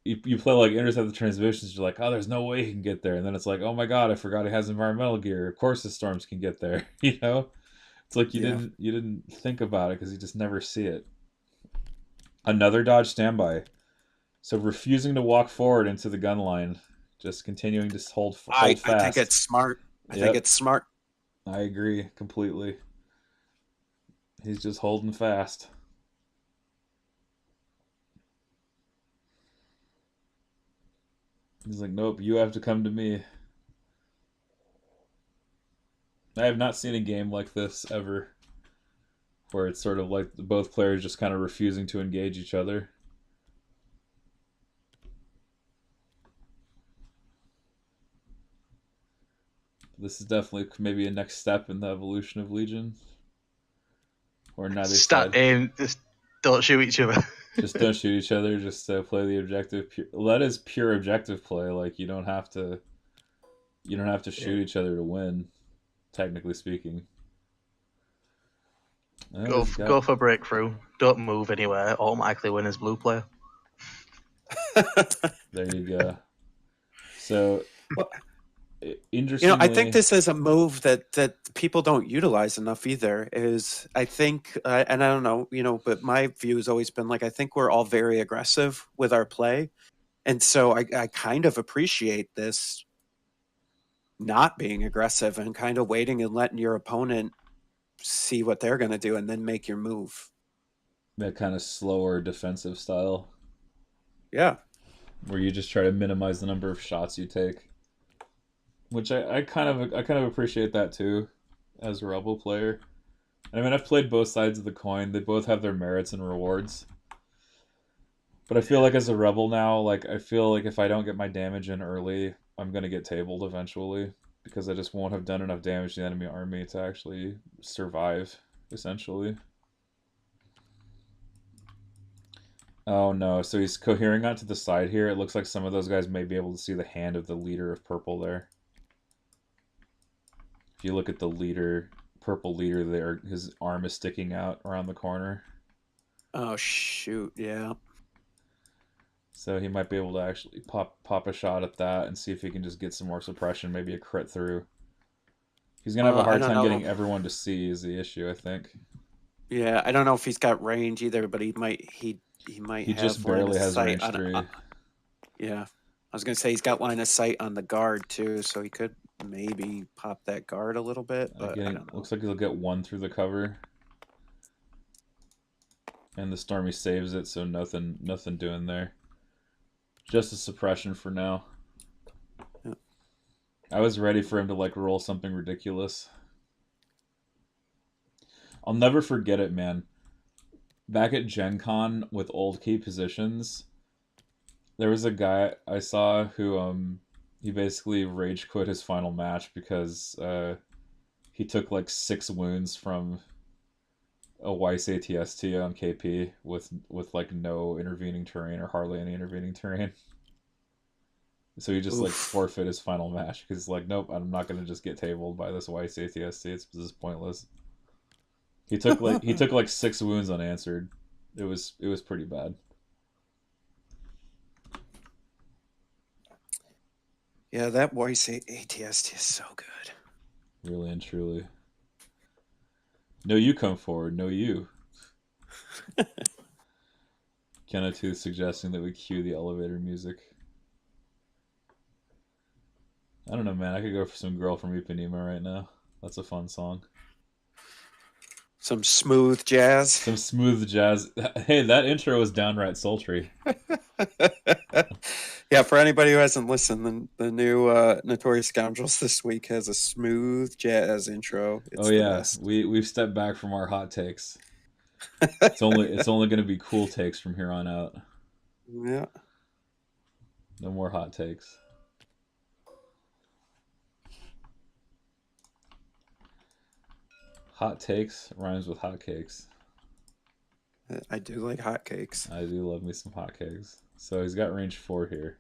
you play like intercept the transmissions, you're like, oh, there's no way he can get there, and then it's like, oh my god, I forgot he has environmental gear. Of course, the storms can get there. It's like you didn't think about it because you just never see it. Another dodge standby. So refusing to walk forward into the gun line, just continuing to hold fast. I think it's smart. I think it's smart. I agree completely. He's just holding fast. He's like, nope, you have to come to me. I have not seen a game like this ever, where it's sort of like both players just kind of refusing to engage each other. This is definitely maybe a next step in the evolution of Legion. Or neither Start side. aim, just don't shoot each other. Just don't shoot each other. Just play the objective. That is pure objective play. Like you don't have to shoot each other to win. Technically speaking. Go for breakthrough. Don't move anywhere. Automatically win as blue player. There you go. So. Interestingly, I think this is a move that people don't utilize enough either. Is I think, and I don't know, but my view has always been like I think we're all very aggressive with our play, and so I kind of appreciate this not being aggressive and kind of waiting and letting your opponent see what they're going to do and then make your move. That kind of slower defensive style. Yeah, where you just try to minimize the number of shots you take. Which I kind of appreciate that too, as a Rebel player. I mean, I've played both sides of the coin. They both have their merits and rewards. But I feel like as a rebel now, like I feel like if I don't get my damage in early, I'm gonna get tabled eventually because I just won't have done enough damage to the enemy army to actually survive, essentially. Oh no, so he's cohering out to the side here. It looks like some of those guys may be able to see the hand of the leader of purple there. If you look at the leader, purple leader there, his arm is sticking out around the corner. Oh shoot, yeah. So he might be able to actually pop a shot at that and see if he can just get some more suppression, maybe a crit through. He's gonna have a I hard don't time know. getting everyone to see is the issue, I think. Yeah, I don't know if he's got range either, but he might He have just line barely of has sight range on 3. yeah. I was gonna say he's got line of sight on the guard too, so he could maybe pop that guard a little bit, but I don't know. Looks like he'll get 1 through the cover. And the Stormy saves it, so nothing doing there. Just a suppression for now. Yep. I was ready for him to like roll something ridiculous. I'll never forget it, man. Back at Gen Con with old key positions, there was a guy I saw who he basically rage quit his final match because he took like 6 wounds from a Weiss ATST on KP with like no intervening terrain or hardly any intervening terrain. So he just like forfeit his final match because like, nope, I'm not gonna just get tabled by this Weiss ATST. This is pointless. He took like 6 wounds unanswered. It was pretty bad. Yeah, that Weiss ATST is so good. Really and truly. No, you come forward. No, you. Kenna2 suggesting that we cue the elevator music. I don't know, man. I could go for some Girl from Ipanema right now. That's a fun song. Some smooth jazz. Some smooth jazz. Hey, that intro was downright sultry. Yeah, for anybody who hasn't listened, the new Notorious Scoundrels this week has a smooth jazz intro. It's the best. We've stepped back from our hot takes. It's only going to be cool takes from here on out. Yeah. No more hot takes. Hot takes rhymes with hot cakes. I do like hotcakes. I do love me some hotcakes. So he's got range 4 here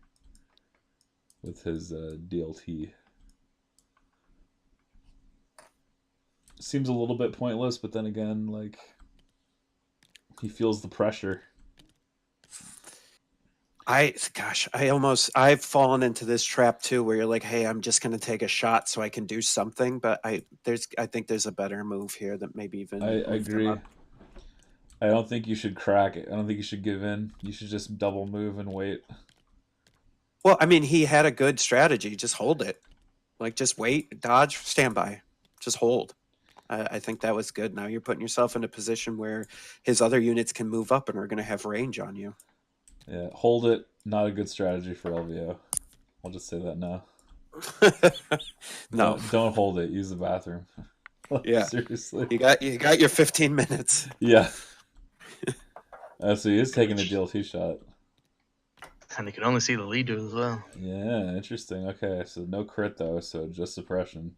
with his DLT. Seems a little bit pointless, but then again, like, he feels the pressure. I've fallen into this trap too, where you're like, hey, I'm just going to take a shot so I can do something. But I think there's a better move here that maybe even. I agree. I don't think you should crack it. I don't think you should give in. You should just double move and wait. Well, I mean, he had a good strategy. Just hold it. Like, just wait, dodge, stand by. Just hold. I think that was good. Now you're putting yourself in a position where his other units can move up and are going to have range on you. Yeah, hold it. Not a good strategy for LVO. I'll just say that now. No. Don't hold it. Use the bathroom. Yeah. Seriously. You got your 15 minutes. Yeah. So he is taking the DLT shot. And you can only see the leader as well. Yeah, interesting. Okay, so no crit though, so just suppression.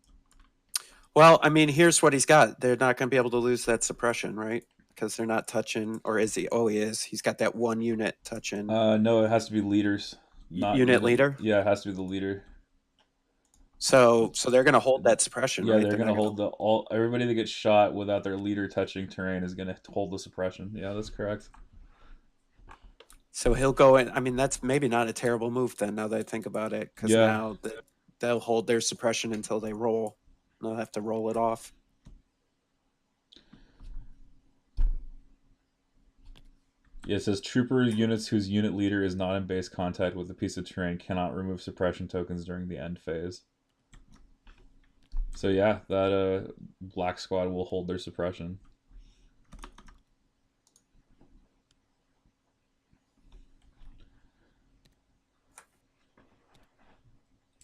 Well, I mean, here's what he's got. They're not going to be able to lose that suppression, right? Because they're not touching, or is he? Oh, he is. He's got that one unit touching. No, it has to be leaders. Not unit leader? Yeah, it has to be the leader. So they're going to hold that suppression, yeah, right? they're going to hold everybody that gets shot without their leader touching terrain is going to hold the suppression. Yeah, that's correct. So he'll go in. I mean, that's maybe not a terrible move then, now that I think about it, because now they'll hold their suppression until they roll. They'll have to roll it off. Yeah, it says trooper units whose unit leader is not in base contact with a piece of terrain cannot remove suppression tokens during the end phase. So yeah, that black squad will hold their suppression.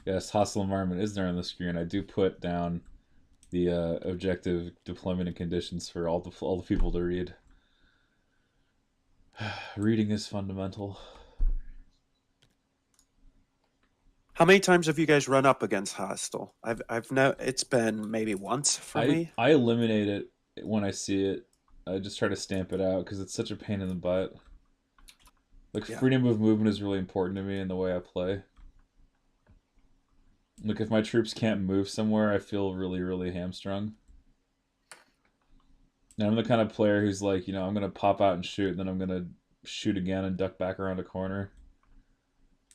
Yes, hostile environment is there on the screen. I do put down the objective deployment and conditions for all the people to read. Reading is fundamental. How many times have you guys run up against hostile? I've no. It's been maybe once for me. I eliminate it when I see it. I just try to stamp it out because it's such a pain in the butt. Like, Yeah. freedom of movement is really important to me in the way I play. Like, if my troops can't move somewhere, I feel really, really hamstrung. And I'm the kind of player who's like, you know, I'm going to pop out and shoot, and then I'm going to shoot again and duck back around a corner.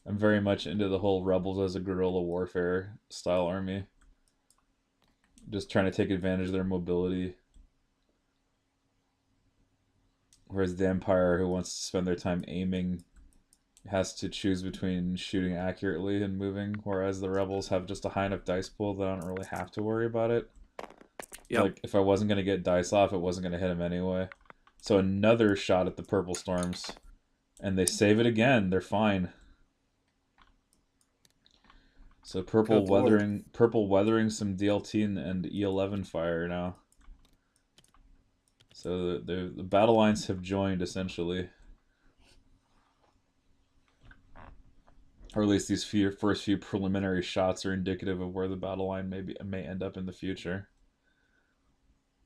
I'm very much into the whole rebels as a guerrilla warfare style army. Just trying to take advantage of their mobility. Whereas the Empire, who wants to spend their time aiming, has to choose between shooting accurately and moving, whereas the rebels have just a high enough dice pool that I don't really have to worry about it. Yep. Like, if I wasn't going to get dice off, it wasn't going to hit him anyway. So another shot at the purple storms, and they save it again. They're fine. So purple Good Lord. weathering some DLT and E11 fire now. So the battle lines have joined essentially. Or at least these first few preliminary shots are indicative of where the battle line may end up in the future.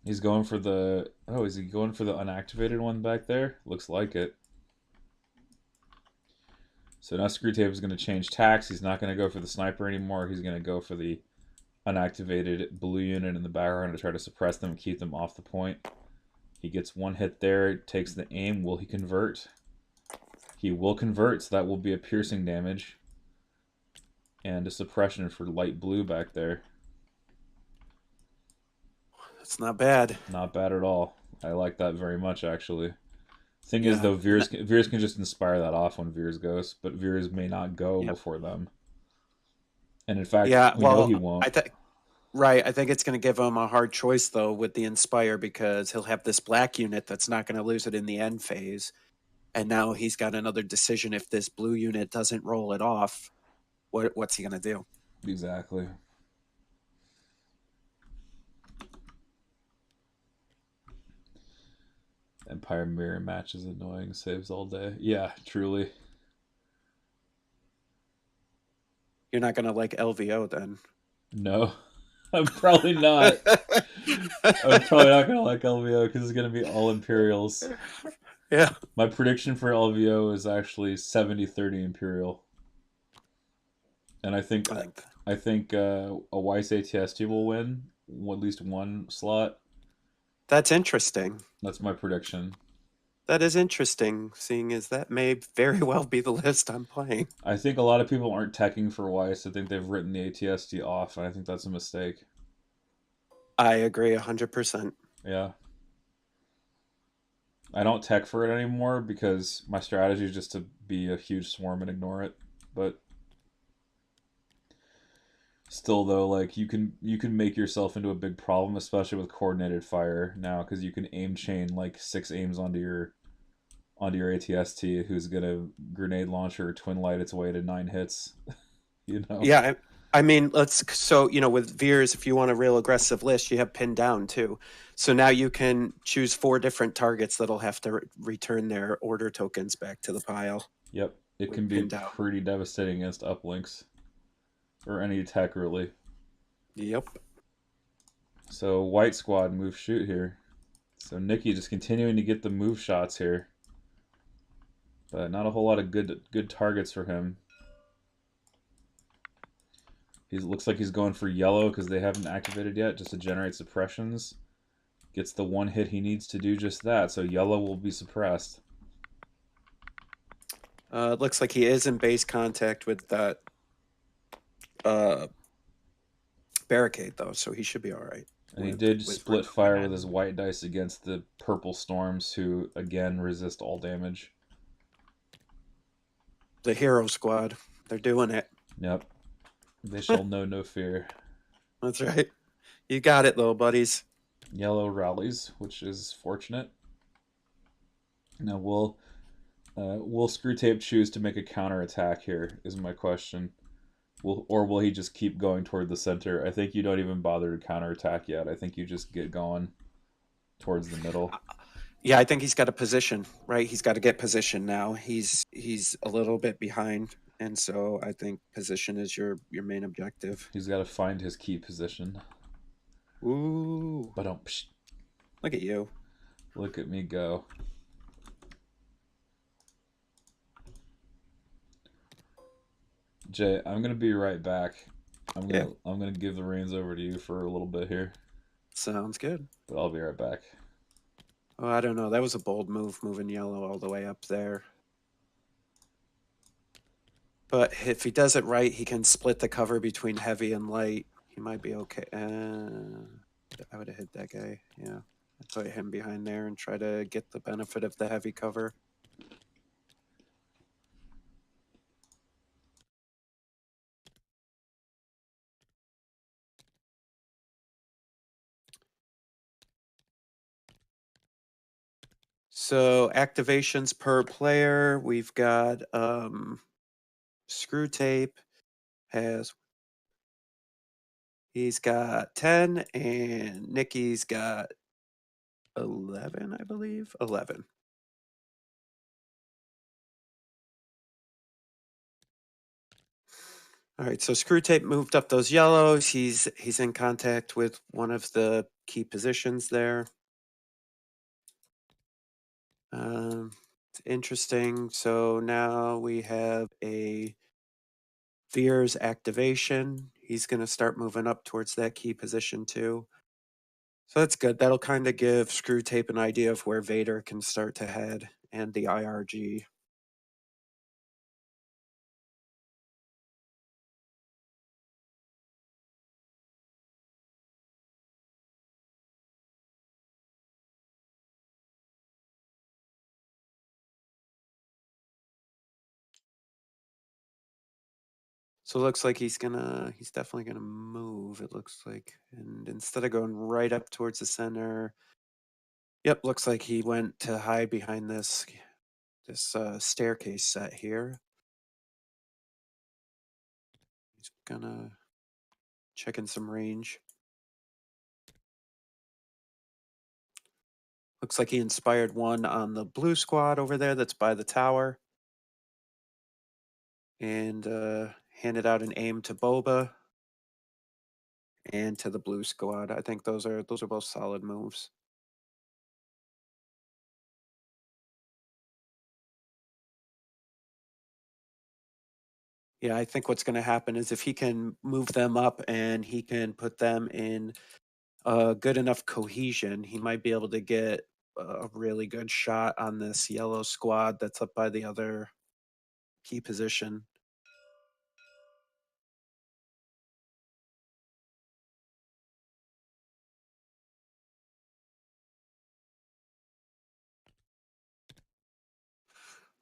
He's going for the... Oh, is he going for the unactivated one back there? Looks like it. So now Screwtape is going to change tacks. He's not going to go for the sniper anymore. He's going to go for the unactivated blue unit in the background to try to suppress them and keep them off the point. He gets one hit there, takes the aim. Will he convert? He will convert, so that will be a piercing damage. And a suppression for light blue back there. That's not bad. Not bad at all. I like that very much, actually. Thing Yeah. is, though, Veers can just inspire that off when Veers goes, but Veers may not go Yep. before them. And in fact, Yeah, we know well, he won't. Right. I think it's going to give him a hard choice, though, with the Inspire, because he'll have this black unit that's not going to lose it in the end phase. And now he's got another decision. If this blue unit doesn't roll it off, what's he going to do? Exactly. Empire mirror match is annoying. Saves all day. Yeah, truly. You're not going to like LVO then. No. I'm probably not. I'm probably not going to like LVO because it's going to be all Imperials. Yeah. My prediction for LVO is actually 70-30 Imperial. And I think a Weiss ATST will win at least one slot. That's interesting. That's my prediction. That is interesting, seeing as that may very well be the list I'm playing. I think a lot of people aren't teching for Weiss. I think they've written the ATST off, and I think that's a mistake. I agree 100%. Yeah. I don't tech for it anymore because my strategy is just to be a huge swarm and ignore it. But still, though, like you can make yourself into a big problem, especially with coordinated fire now, because you can aim chain like 6 aims onto your ATST, who's gonna grenade launcher or twin light its way to 9 hits. You know? Yeah, I mean, with Veers, if you want a real aggressive list, you have pinned down too. So now you can choose 4 different targets that'll have to return their order tokens back to the pile. Yep, it can be pretty devastating against uplinks or any tech really. Yep. So white squad move shoot here. So Nicky just continuing to get the move shots here, but not a whole lot of good targets for him. He looks like he's going for yellow because they haven't activated yet, just to generate suppressions. Gets the one hit he needs to do just that, so yellow will be suppressed. It looks like he is in base contact with that barricade, though, so he should be all right. And he did split fire with his white dice against the purple storms, who, again, resist all damage. The hero squad. They're doing it. Yep. They shall know no fear. That's right. You got it, though, buddies. Yellow rallies, which is fortunate. Now, will Screwtape choose to make a counterattack here, is my question. Or will he just keep going toward the center? I think you don't even bother to counterattack yet. I think you just get going towards the middle. Yeah, I think he's got a position, right? He's got to get position now. He's a little bit behind, and so I think position is your main objective. He's got to find his key position. Ooh, But look at you. look at me go. Jay, I'm gonna be right back. I'm gonna give the reins over to you for a little bit here, Sounds good. but I'll be right back. Oh, I don't know. That was a bold move, moving yellow all the way up there. But if he does it right, he can split the cover between heavy and light. He might be okay. I would have hit that guy. Yeah, I'd put him behind there and try to get the benefit of the heavy cover. So activations per player, we've got Screwtape he's got 10 and Nicky's got 11, I believe. 11. All right, so Screwtape moved up those yellows. He's in contact with one of the key positions there. It's interesting. So now we have a Veer's activation. He's going to start moving up towards that key position too. So that's good. That'll kind of give Screwtape an idea of where Vader can start to head and the IRG. So it looks like he's definitely gonna move, it looks like. And instead of going right up towards the center, yep, looks like he went to hide behind this staircase set here. He's gonna check in some range. Looks like he inspired one on the blue squad over there that's by the tower. And handed out an aim to Boba and to the blue squad. I think those are both solid moves. Yeah, I think what's going to happen is if he can move them up and he can put them in good enough cohesion, he might be able to get a really good shot on this yellow squad that's up by the other key position.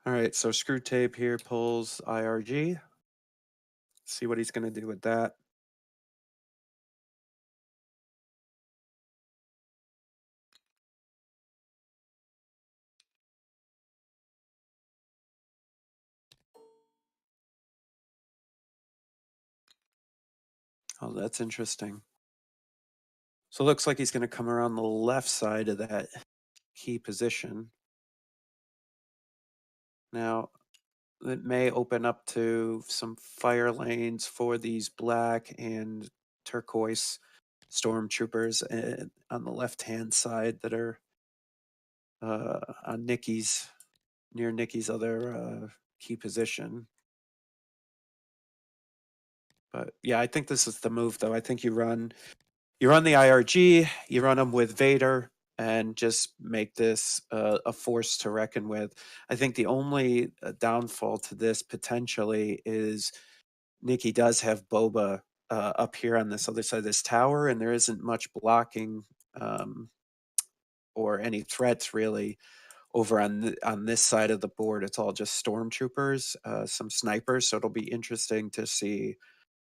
All right, so Screwtape here pulls IRG. See what he's going to do with that. Oh, that's interesting. So it looks like he's going to come around the left side of that key position. Now, it may open up to some fire lanes for these black and turquoise stormtroopers on the left-hand side that are on near Nicky's other key position. But yeah, I think this is the move, though. I think you run the IRG, you run them with Vader, and just make this a force to reckon with. I think the only downfall to this potentially is Nicky does have Boba up here on this other side of this tower, and there isn't much blocking or any threats really over on this side of the board. It's all just stormtroopers, some snipers. So it'll be interesting to see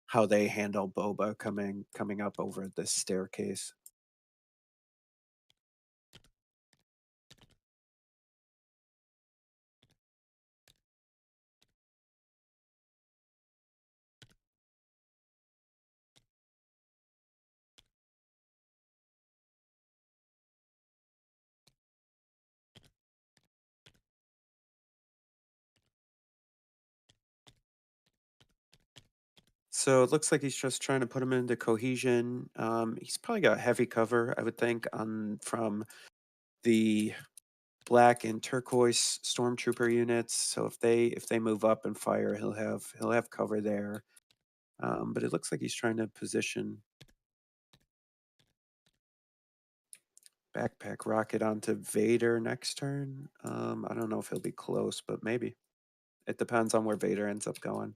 how they handle Boba coming up over this staircase. So it looks like he's just trying to put him into cohesion. He's probably got heavy cover, I would think, from the black and turquoise stormtrooper units. So if they move up and fire, he'll have cover there. But it looks like he's trying to position backpack rocket onto Vader next turn. I don't know if he'll be close, but maybe. It depends on where Vader ends up going.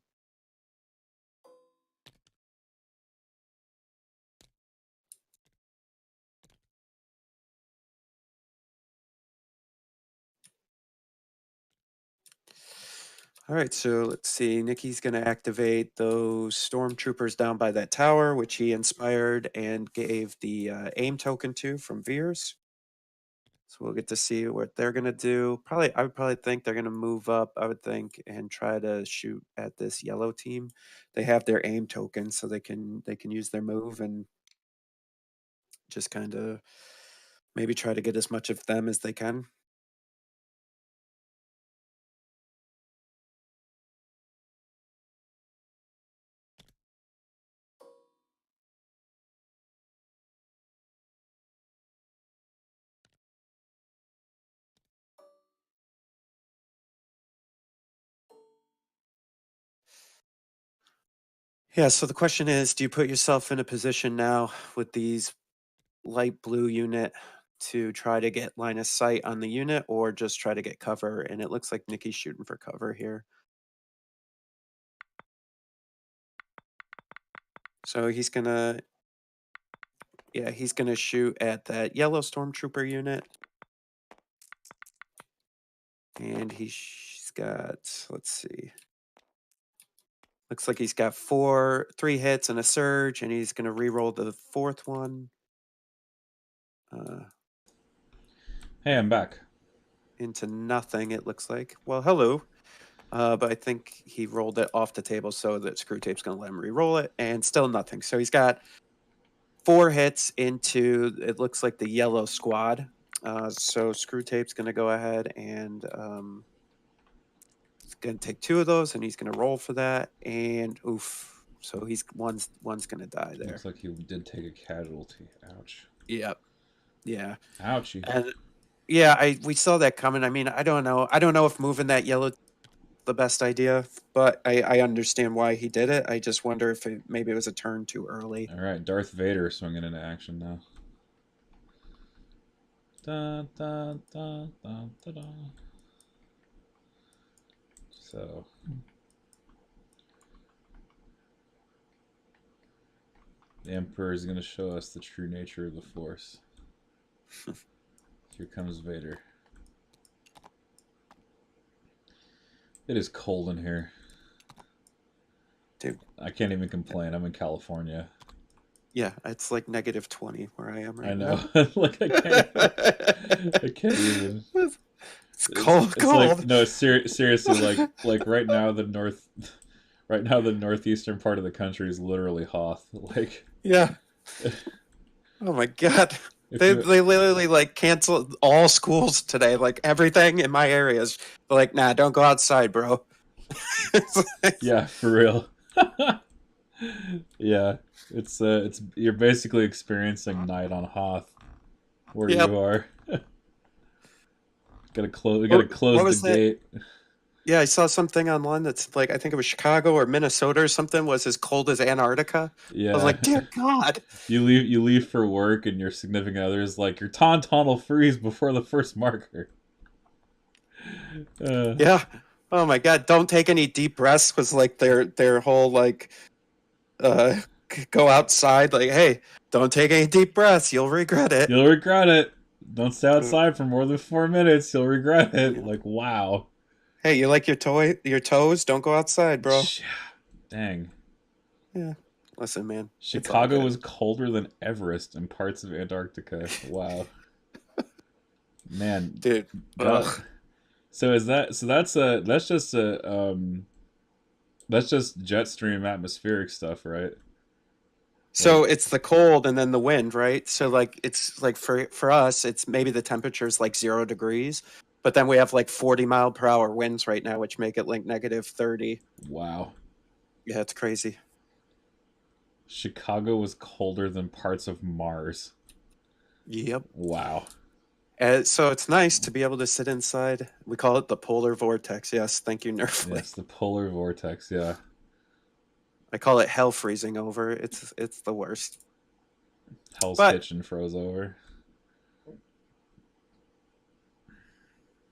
All right, so let's see. Nicky's going to activate those stormtroopers down by that tower, which he inspired and gave the aim token to from Veers. So we'll get to see what they're going to do. I would probably think they're going to move up, I would think, and try to shoot at this yellow team. They have their aim token, so they can use their move and just kind of maybe try to get as much of them as they can. Yeah, so the question is, do you put yourself in a position now with these light blue unit to try to get line of sight on the unit or just try to get cover? And it looks like Nicky's shooting for cover here. So he's gonna shoot at that yellow stormtrooper unit. And he's got, let's see. Looks like he's got 3 hits and a surge, and he's gonna re-roll the 4th one. Hey, I'm back. Into nothing, it looks like. Well, hello. But I think he rolled it off the table so that Screwtape's going to let him re-roll it, and still nothing. So he's got 4 hits into, it looks like, the yellow squad. So Screwtape's going to go ahead and he's going to take 2 of those, and he's going to roll for that. And oof. So one's going to die there. Looks like he did take a casualty. Ouch. Yep. Yeah. Ouchie. And yeah, we saw that coming. I mean, I don't know if moving that yellow the best idea, but I understand why he did it. I just wonder if maybe it was a turn too early. All right, Darth Vader swinging into action now. Da, da, da, da, da, da. So the Emperor is going to show us the true nature of the Force. Here comes Vader. It is cold in here. Dude. I can't even complain. I'm in California. Yeah, it's like -20 where I am right now. I know. Like I can't even. It's cold. Like, no, seriously, like right now the northeastern part of the country is literally Hoth. Like, yeah. Oh my god. They literally like canceled all schools today. Like everything in my areas. They're like, nah, don't go outside, bro. Yeah, for real. Yeah, it's you're basically experiencing night on Hoth where you are. Gotta close the gate. Yeah, I saw something online that's like, I think it was Chicago or Minnesota or something, was as cold as Antarctica. Yeah. I was like, dear God. You leave for work and your significant other is like, your tauntaun will freeze before the first marker. Yeah. Oh my God. Don't take any deep breaths was like their whole like go outside, like, hey, don't take any deep breaths, you'll regret it. You'll regret it. Don't stay outside for more than 4 minutes, you'll regret it. Like, wow. Hey, you like your toes? Don't go outside, bro. Dang. Yeah. Listen, man. Chicago was colder than Everest in parts of Antarctica. Wow. Man. Dude. So that's just jet stream atmospheric stuff, right? So it's the cold and then the wind, right? So like it's like for us, it's maybe the temperature is like 0 degrees, but then we have like 40-mile-per-hour winds right now, which make it like -30. Wow. Yeah, it's crazy. Chicago was colder than parts of Mars. Yep. Wow. So it's nice to be able to sit inside. We call it the polar vortex. Yes, thank you, Nerfly. Yes, the polar vortex. Yeah. I call it hell freezing over. It's the worst. Hell's But- Kitchen froze over.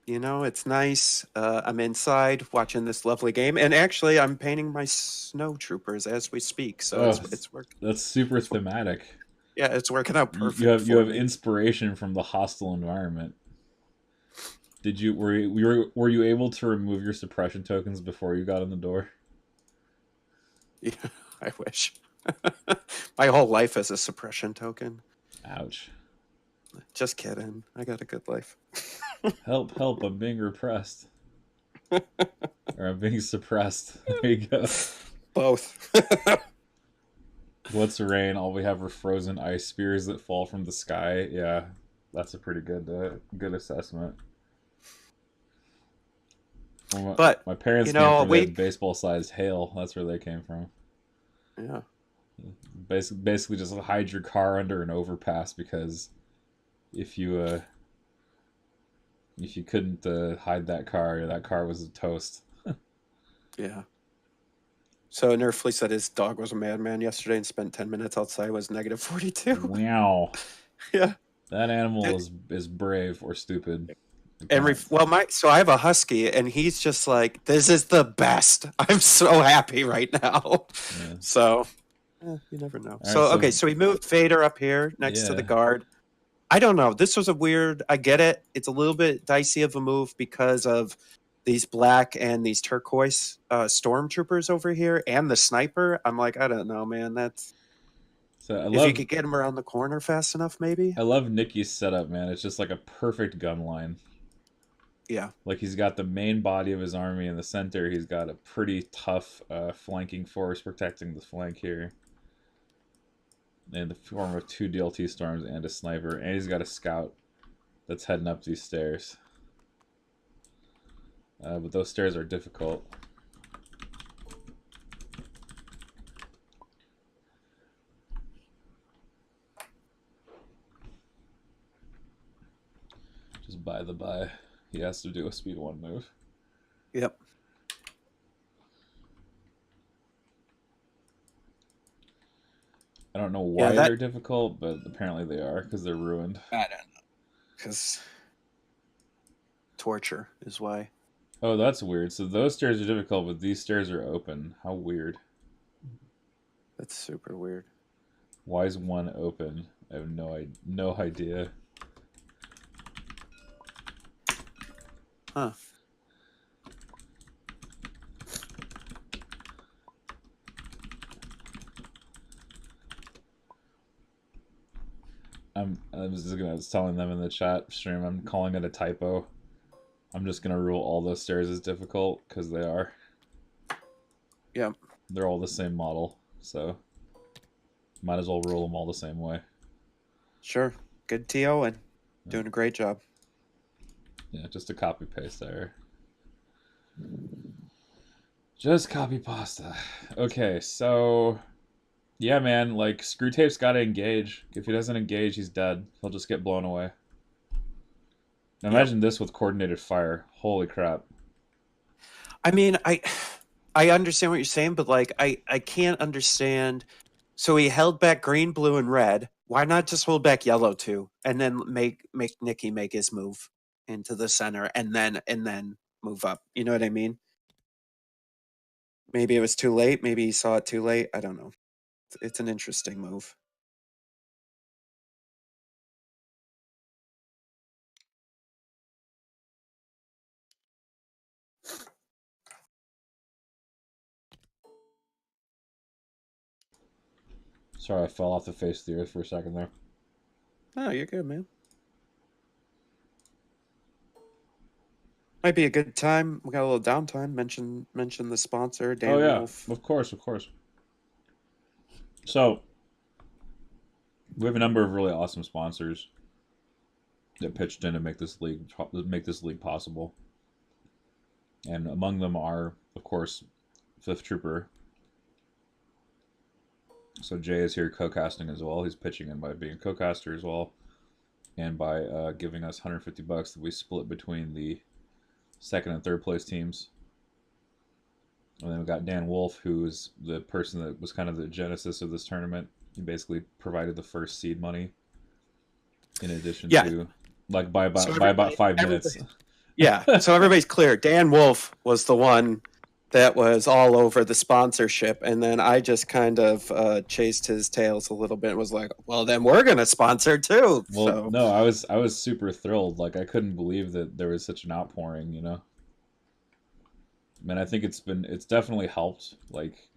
You know, it's nice. I'm inside watching this lovely game, and actually, I'm painting my snow troopers as we speak. So it's working. That's super thematic. Yeah, it's working out perfect. You have for me. inspiration from the hostile environment. Were you able to remove your suppression tokens before you got in the door? Yeah, I wish. My whole life is a suppression token. Ouch. Just kidding. I got a good life. Help, I'm being repressed. Or I'm being suppressed. There you go. Both. What's rain? All we have are frozen ice spears that fall from the sky. Yeah, that's a pretty good assessment. Well, But, my parents you know, came from baseball-sized hail. That's where they came from. Yeah. Basically just hide your car under an overpass, because if you couldn't hide that car was a toast. Yeah. So Nerfly said his dog was a madman yesterday and spent 10 minutes outside. Was negative 42. Wow. Yeah. That animal is brave or stupid. So I have a husky, and he's just like, this is the best. I'm so happy right now. Yeah. So you never know. All right, So we moved Vader up here next to the guard. I don't know. This was I get it. It's a little bit dicey of a move because of these black and these turquoise stormtroopers over here and the sniper. I'm like, I don't know, man. If you could get him around the corner fast enough, maybe. I love Nicky's setup, man. It's just like a perfect gun line. Yeah. Like, he's got the main body of his army in the center. He's got a pretty tough flanking force protecting the flank here. In the form of 2 DLT storms and a sniper. And he's got a scout that's heading up these stairs. But those stairs are difficult. Just by the by, he has to do a speed 1 move. Yep. I don't know why they're difficult, but apparently they are, because they're ruined. I don't know. Because torture is why. Oh, that's weird. So those stairs are difficult, but these stairs are open. How weird. That's super weird. Why is one open? I have no idea. Huh. I was telling them in the chat stream, I'm calling it a typo. I'm just gonna rule all those stairs as difficult, because they are. Yep. They're all the same model, so might as well rule them all the same way. Sure. Good TO and doing a great job. Yeah, just a copy paste error. Just copy pasta. Okay, so yeah, man, like, Screwtape's gotta engage. If he doesn't engage, he's dead. He'll just get blown away. Now imagine this with coordinated fire. Holy crap. I mean, I understand what you're saying, but like I can't understand. So he held back green, blue, and red. Why not just hold back yellow too, and then make Nicky make his move into the center, and then move up? You know what I mean? Maybe it was too late. Maybe he saw it too late. I don't know. It's an interesting move. Sorry, I fell off the face of the earth for a second there. Oh, you're good, man. Might be a good time. We got a little downtime. Mention the sponsor, Dan Wolf. Of course. So we have a number of really awesome sponsors that pitched in to make this league possible, and among them are, of course, Fifth Trooper, So Jay is here co-casting as well. He's pitching in by being co-caster as well, and by giving us $150 that we split between the second and third place teams. And then we got Dan Wolf, who is the person that was kind of the genesis of this tournament. He basically provided the first seed money, in addition to by about 5 minutes. Yeah, so everybody's clear. Dan Wolf was the one that was all over the sponsorship, and then I just kind of chased his tails a little bit and was like, well, then we're going to sponsor too. Well, so. no, I was super thrilled. Like, I couldn't believe that there was such an outpouring, you know? I mean, I think it's definitely helped. Like,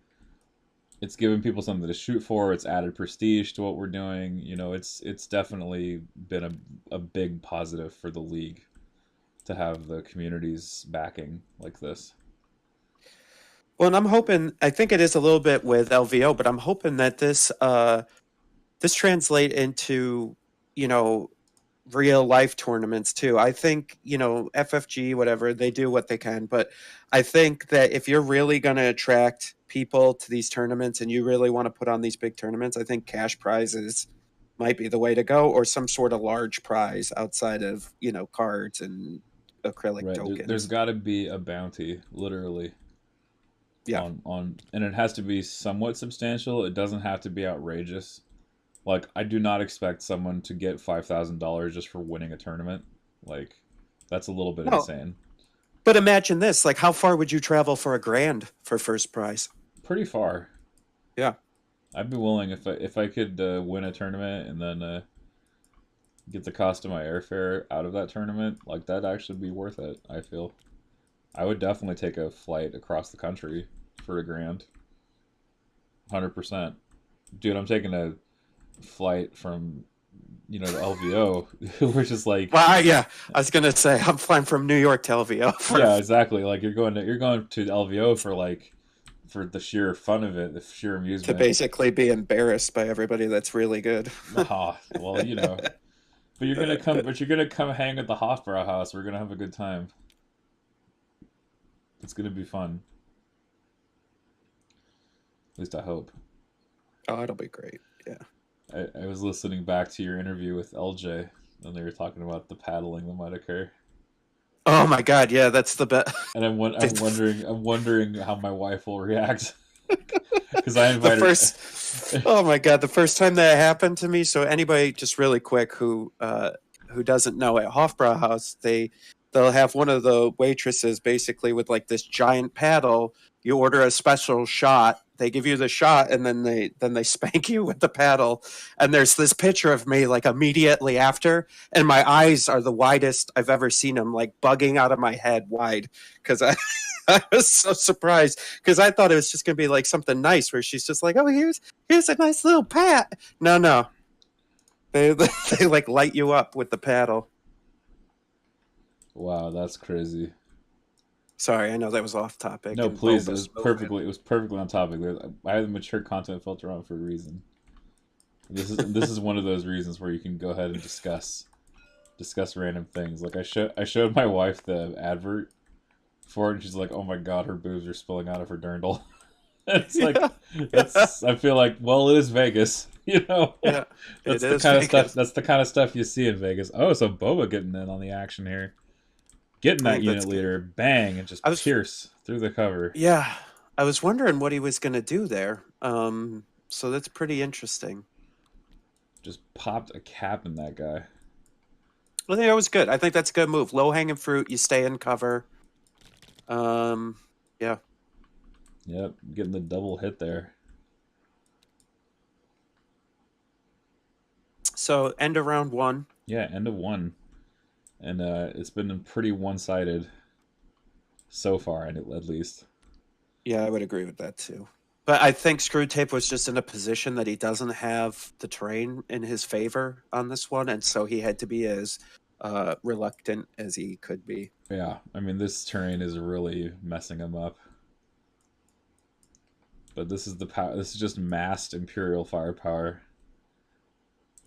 it's given people something to shoot for. It's added prestige to what we're doing. You know, it's definitely been a big positive for the league to have the community's backing like this. Well, and I'm hoping, I think it is a little bit with LVO, but I'm hoping that this translate into, you know, real life tournaments too. I think, you know, FFG, whatever, they do what they can, but I think that if you're really going to attract people to these tournaments and you really want to put on these big tournaments, I think cash prizes might be the way to go, or some sort of large prize outside of, you know, cards and acrylic tokens. There's got to be a bounty, literally. Yeah. On and it has to be somewhat substantial. It doesn't have to be outrageous. Like, I do not expect someone to get $5,000 just for winning a tournament. Like, that's a little bit insane. But imagine this, like, how far would you travel for $1,000 for first prize? Pretty far. Yeah. I'd be willing if I could win a tournament and then get the cost of my airfare out of that tournament. Like, that'd actually be worth it, I feel. I would definitely take a flight across the country for $1,000. 100%. Dude, I'm taking a flight from, you know, the LVO, which is like, well, yeah, I was gonna say I'm flying from New York to LVO. Yeah, exactly. Like, you're going to LVO for the sheer fun of it, the sheer amusement. To basically be embarrassed by everybody that's really good. Well, you know, but you're gonna come hang at the Hofbrau house. We're gonna have a good time. It's gonna be fun. At least I hope. Oh, it'll be great. Yeah. I was listening back to your interview with LJ, and they were talking about the paddling that might occur. Oh my God! Yeah, that's the best. And I'm wondering how my wife will react, because I invited. Oh my God! The first time that happened to me. So anybody, just really quick, who doesn't know, at Hofbrau House, they'll have one of the waitresses basically with like this giant paddle. You order a special shot. They give you the shot, and then they spank you with the paddle. And there's this picture of me like immediately after, and my eyes are the widest I've ever seen them, like bugging out of my head wide, because I was so surprised, because I thought it was just gonna be like something nice where she's just like, oh, here's a nice little pat. No, they like light you up with the paddle. Wow, that's crazy. Sorry, I know that was off topic. No, please, it was perfectly on topic. I have the mature content filter on for a reason. This is one of those reasons where you can go ahead and discuss random things. Like, I showed my wife the advert for it, and she's like, "Oh my God, her boobs are spilling out of her dirndl." It's like, I feel like, well, it is Vegas, you know. Yeah, that's the kind of stuff. That's the kind of stuff you see in Vegas. Oh, so Boba getting in on the action here. Getting that unit leader, bang, and just pierce through the cover. Yeah, I was wondering what he was going to do there. So that's pretty interesting. Just popped a cap in that guy. Well, that was good. I think that's a good move. Low hanging fruit. You stay in cover. Yeah. Yep, getting the double hit there. So end of round 1. Yeah, end of 1. And it's been pretty one-sided so far, at least. Yeah, I would agree with that too. But I think Screwtape was just in a position that he doesn't have the terrain in his favor on this one, and so he had to be as reluctant as he could be. Yeah, I mean, this terrain is really messing him up. But this is this is just massed Imperial firepower.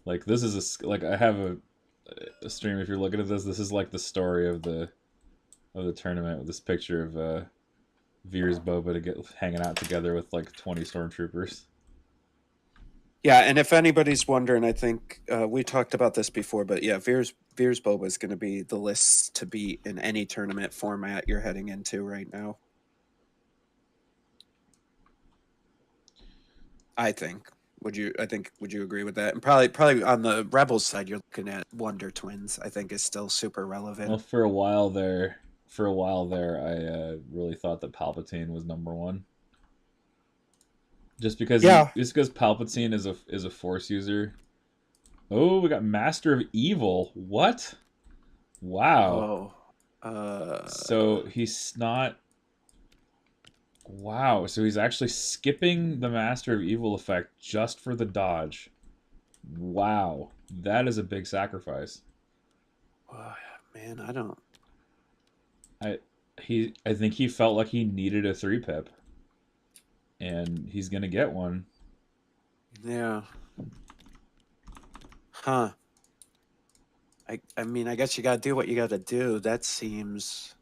Like, this is like, I have a stream, if you're looking at this is like the story of the tournament, with this picture of Veer's Boba hanging out together with like 20 stormtroopers. Yeah, and if anybody's wondering, I think we talked about this before, but yeah, Veer's Boba is going to be the list to beat in any tournament format you're heading into right now. I think. Would you agree with that? And probably on the Rebels side, you're looking at Wonder Twins. I think is still super relevant. Well, for a while there, I really thought that Palpatine was number one. Just because Palpatine is a Force user. Oh, we got Master of Evil. What? Wow. So he's not. Wow. So he's actually skipping the Master of Evil effect just for the dodge. Wow. That is a big sacrifice. Man, I don't. I think he felt like he needed a 3-pip. And he's gonna get one. Yeah. Huh. I mean, I guess you gotta do what you gotta do. That seems.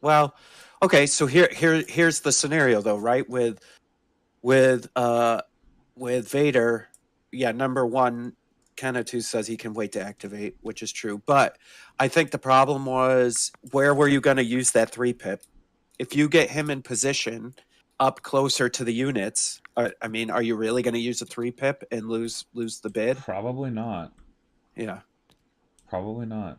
Well, okay. So here's the scenario though, right? With Vader, yeah, number one, Kenatu says he can wait to activate, which is true. But I think the problem was, where were you going to use that 3-pip? If you get him in position up closer to the units, I mean, are you really going to use a 3-pip and lose the bid? Probably not. Yeah. Probably not.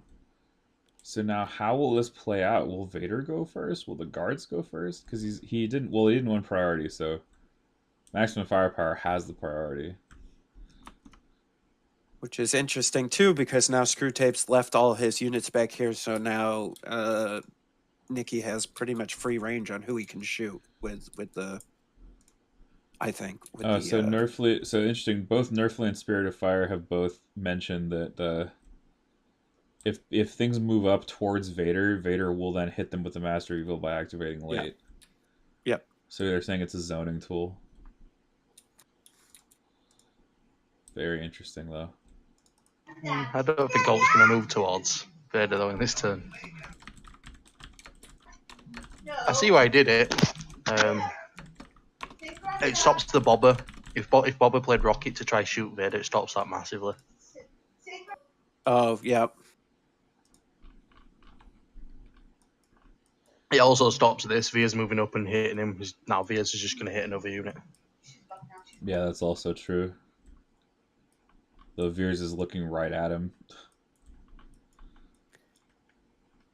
So now, how will this play out? Will Vader go first? Will the guards go first? Because he didn't win priority, so maximum firepower has the priority. Which is interesting too, because now Screwtape's left all his units back here, so now Nicky has pretty much free range on who he can shoot with the. I think. So Nerfly. So interesting. Both Nerfly and Spirit of Fire have both mentioned that if things move up towards Vader, Vader will then hit them with the Master Evil by activating late. Yep. So they're saying it's a zoning tool. Very interesting, though. I don't think Alt's going to move towards Vader though in this turn. I see why he did it. It stops the bobber. If bobber played rocket to try shoot Vader, it stops that massively. Oh, yeah. It also stops this. Veer's moving up and hitting him. Now Veer's is just going to hit another unit. Yeah, that's also true. Though Veers is looking right at him.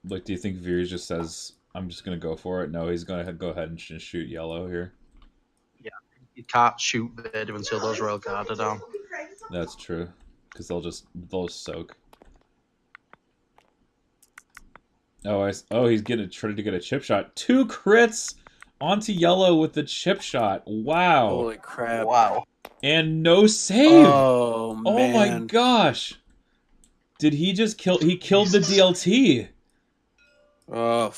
Like, do you think Veers just says, I'm just going to go for it? No, he's going to go ahead and just shoot yellow here. Yeah, you can't shoot Vader until those Royal Guard are down. That's true. Because they'll just soak. Oh, he's trying to get a chip shot. 2 crits onto yellow with the chip shot. Wow. Holy crap. Wow. And no save. Oh, man. Oh my gosh. Did he just kill? He killed the DLT. Oh.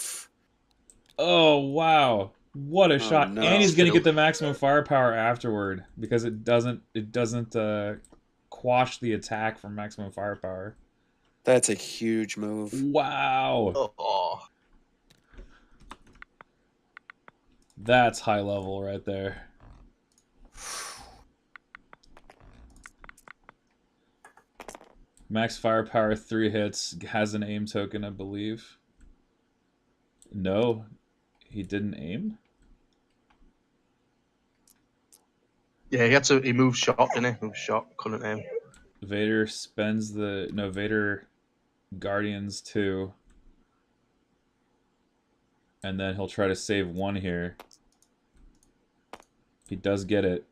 Oh, wow. What a shot. No. And he's going to get the maximum firepower afterward because it doesn't quash the attack from maximum firepower. That's a huge move. Wow. Oh. That's high level right there. Max firepower, 3 hits, has an aim token, I believe. No, he didn't aim? Yeah, he moved shot, didn't he? Moved shot, couldn't aim. Vader spends Vader Guardians 2. And then he'll try to save 1 here. He does get it.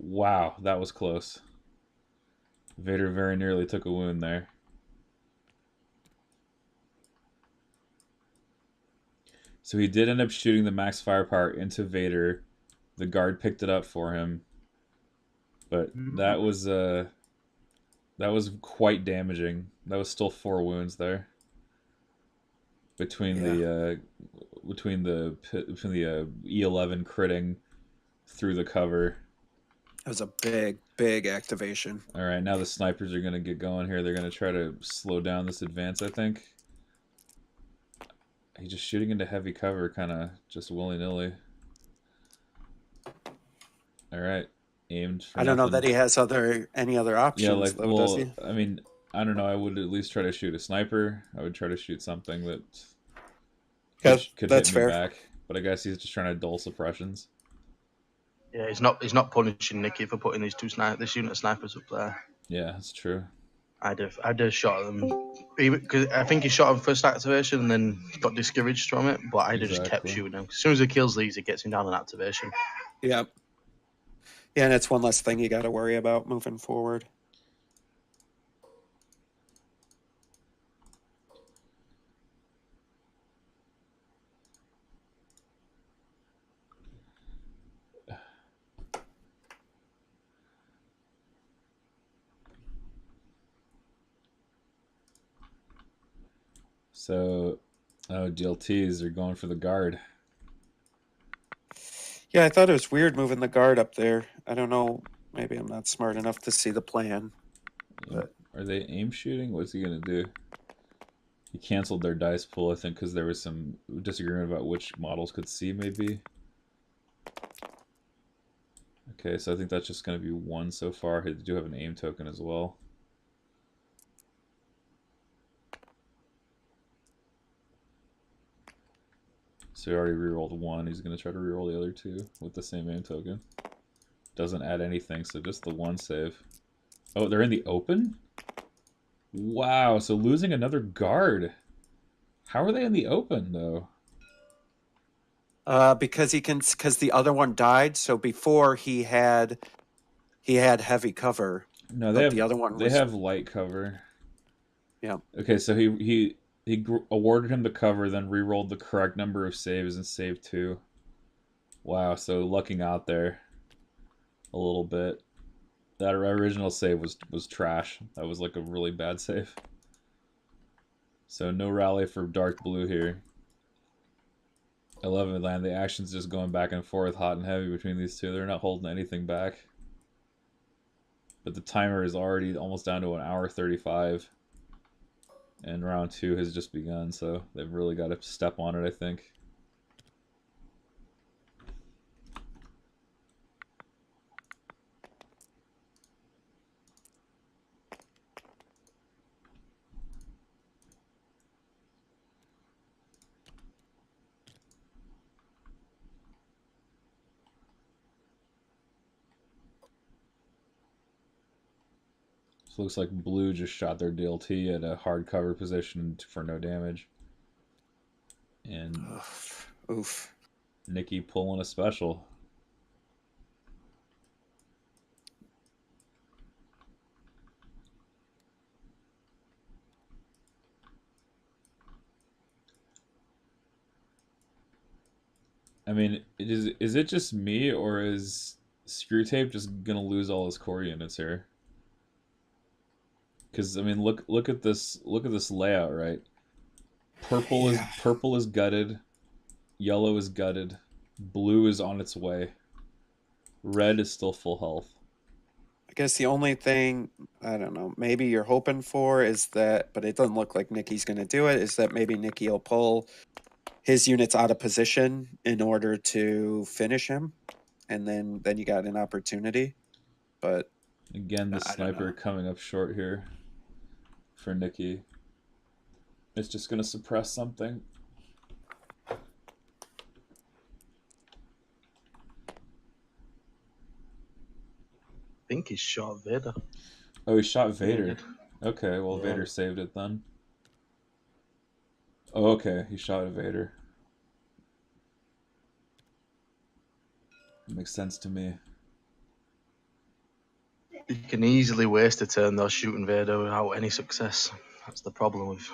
Wow, that was close. Vader very nearly took a wound there. So he did end up shooting the max firepower into Vader. The guard picked it up for him. But that was quite damaging. That was still 4 wounds there. Between the E11 critting through the cover. That was a big activation. All right, now the snipers are going to get going here. They're going to try to slow down this advance, I think. He's just shooting into heavy cover, kind of just willy-nilly. All right. Aimed for I don't know nothing. that he has any other options, Yeah, like, though, does he? well, I mean, I don't know. I would at least try to shoot a sniper. I would try to shoot something that Yeah, could that's hit me fair. back. But I guess he's just trying to dull suppressions. Yeah, he's not punishing Nicky for putting these this unit of snipers up there. Yeah, that's true. I'd have shot them. Because I think he shot him first activation and then got discouraged from it. But I'd have just kept Exactly. shooting him. As soon as he kills these, it gets him down an activation. Yeah. Yeah, and it's one less thing you got to worry about moving forward. So, DLTs are going for the guard. Yeah, I thought it was weird moving the guard up there. I don't know. Maybe I'm not smart enough to see the plan. But Are they aim shooting? What's he going to do? He canceled their dice pool, I think, because there was some disagreement about which models could see, maybe. Okay, so I think that's just going to be one so far. They do have an aim token as well. So he already rerolled one. He's going to try to reroll the other two with the same aim token. Doesn't add anything, so just the one save. Oh, they're in the open? Wow, so losing another guard. How are they in the open, though? because the other one died. So before he had heavy cover. No, but the other one they have light cover. Yeah. Okay, so he awarded him the cover, then re-rolled the correct number of saves and saved 2. Wow, so lucking out there a little bit. That original save was trash. That was like a really bad save. So no rally for dark blue here. 11 land. The action's just going back and forth, hot and heavy between these two. They're not holding anything back. But the timer is already almost down to 1 hour 35. And round 2 has just begun, so they've really got to step on it, I think. So looks like blue just shot their DLT at a hard cover position for no damage. And Oof. Nicky pulling a special. I mean, is it just me, or is Screwtape just gonna lose all his core units here? Because I mean, look at this layout, right? Purple is gutted, yellow is gutted, blue is on its way, red is still full health. I guess the only thing, I don't know, maybe you're hoping for is that, but it doesn't look like Nicky's going to do it, is that maybe Nicky will pull his units out of position in order to finish him, and then you got an opportunity. But again, the sniper coming up short here for Nicky. It's just going to suppress something. I think he shot Vader. Oh, he shot Vader. Yeah. Okay, well, Yeah. Vader saved it then. Oh, okay, he shot at Vader. Makes sense to me. You can easily waste a turn though shooting Vader without any success. That's the problem with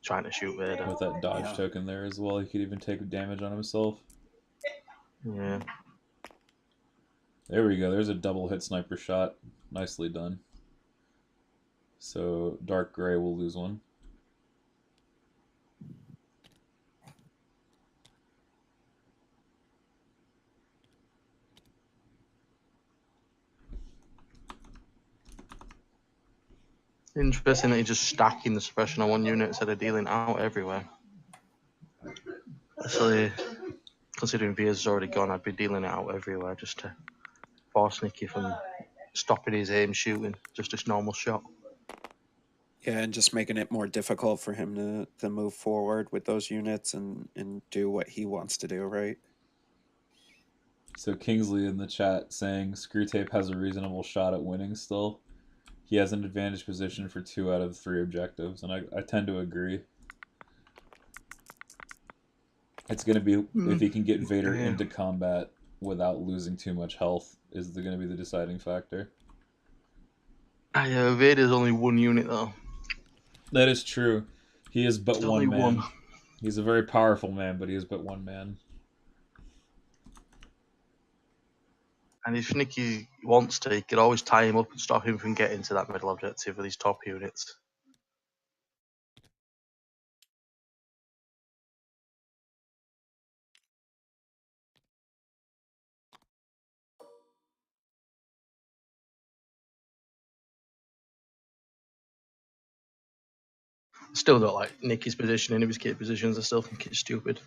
trying to shoot Vader. With that dodge token there as well, he could even take damage on himself. Yeah. There we go. There's a double hit sniper shot. Nicely done. So dark gray will lose one. Interesting that he's just stacking the suppression on one unit instead of dealing out everywhere. Actually, considering Via's already gone, I'd be dealing it out everywhere just to force Nicky from stopping his aim shooting, just his normal shot. Yeah, and just making it more difficult for him to move forward with those units and do what he wants to do, right? So Kingsley in the chat saying Screwtape has a reasonable shot at winning still. He has an advantage position for 2 out of 3 objectives, and I tend to agree. It's going to be if he can get Vader into combat without losing too much health is going to be the deciding factor. Vader's only 1 unit though. That is true. He is but It's one only man. 1. He's a very powerful man, but he is but one man. And if Nicky wants to, he could always tie him up and stop him from getting to that middle objective with his top units. Still don't like Nicky's position, any of his kit positions. I still think it's stupid.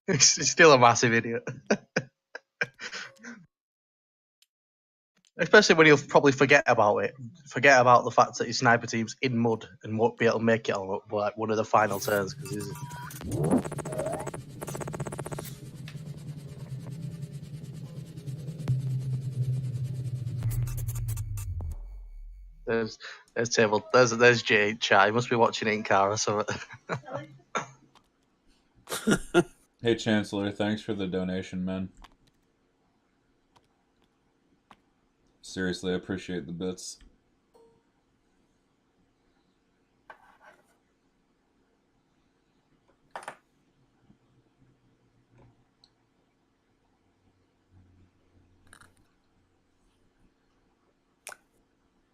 He's still a massive idiot. Especially when he'll probably forget about it. Forget about the fact that his sniper team's in mud and won't be able to make it on like one of the final turns because he's. There's table. There's Jay chat. He must be watching it in car or something. Hey Chancellor, thanks for the donation, man. Seriously, I appreciate the bits.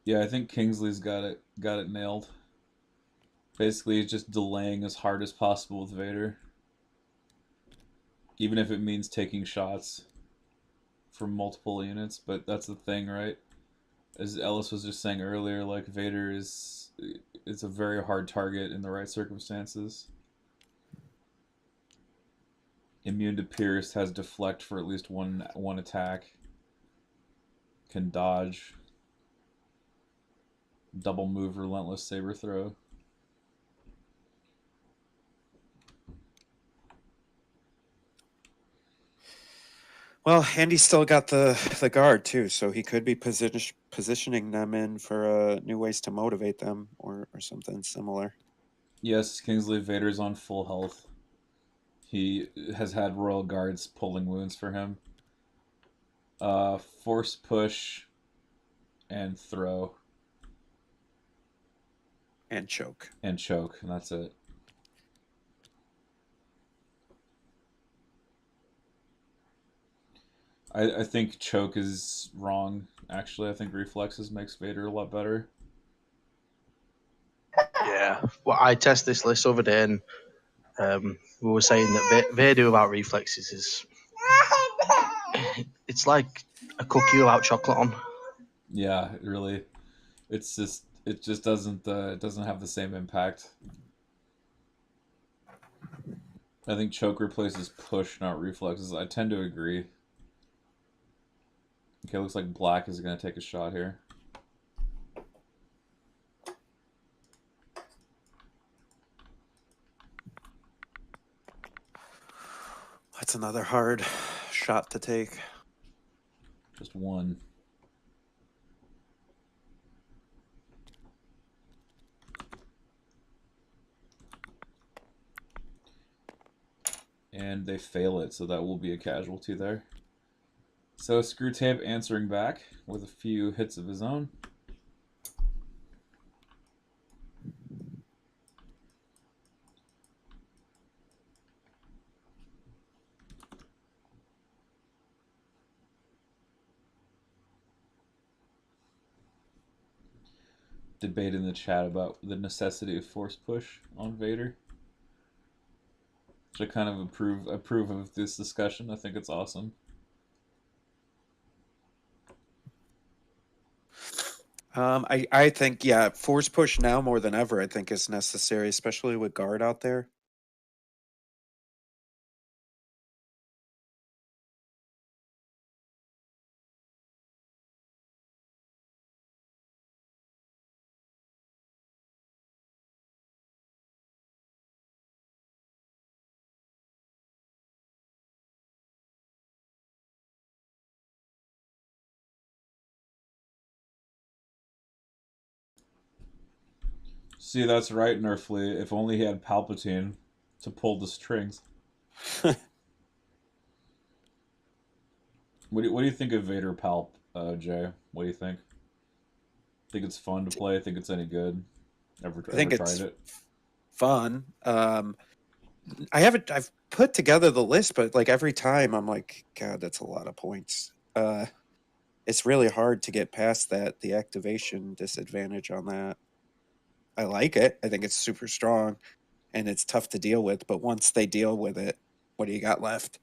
Yeah, I think Kingsley's got it nailed. Basically, he's just delaying as hard as possible with Vader. Even if it means taking shots from multiple units, but that's the thing, right? As Ellis was just saying earlier, like Vader is a very hard target in the right circumstances. Immune to pierce, has deflect for at least one attack. Can dodge. Double move, relentless saber throw. Well, Andy's still got the guard too, so he could be positioning them in for new ways to motivate them or something similar. Yes, Kingsley Vader's on full health. He has had Royal Guards pulling wounds for him. Force push and throw. And choke. And choke, and that's it. I think choke is wrong, actually. I think reflexes makes Vader a lot better. Yeah. Well, I test this list over there, and we were saying that Vader without reflexes is. It's like a cookie without chocolate on. Yeah, it really. It just doesn't have the same impact. I think choke replaces push, not reflexes. I tend to agree. Okay, looks like black is going to take a shot here. That's another hard shot to take. Just one. And they fail it, so that will be a casualty there. So Screwtape answering back with a few hits of his own. Debate in the chat about the necessity of force push on Vader. Which I kind of approve of this discussion. I think it's awesome. I think, yeah, force push now more than ever, I think, is necessary, especially with guard out there. See, that's right, Nerfly. If only he had Palpatine to pull the strings. What do you think of Vader Palp, Jay? What do you think? Think it's fun to play? Think it's any good? Ever I think tried it's it? fun. I've put together the list, but like every time I'm like, God, that's a lot of points. It's really hard to get past that, the activation disadvantage on that. I like it. I think it's super strong and it's tough to deal with, but once they deal with it, what do you got left?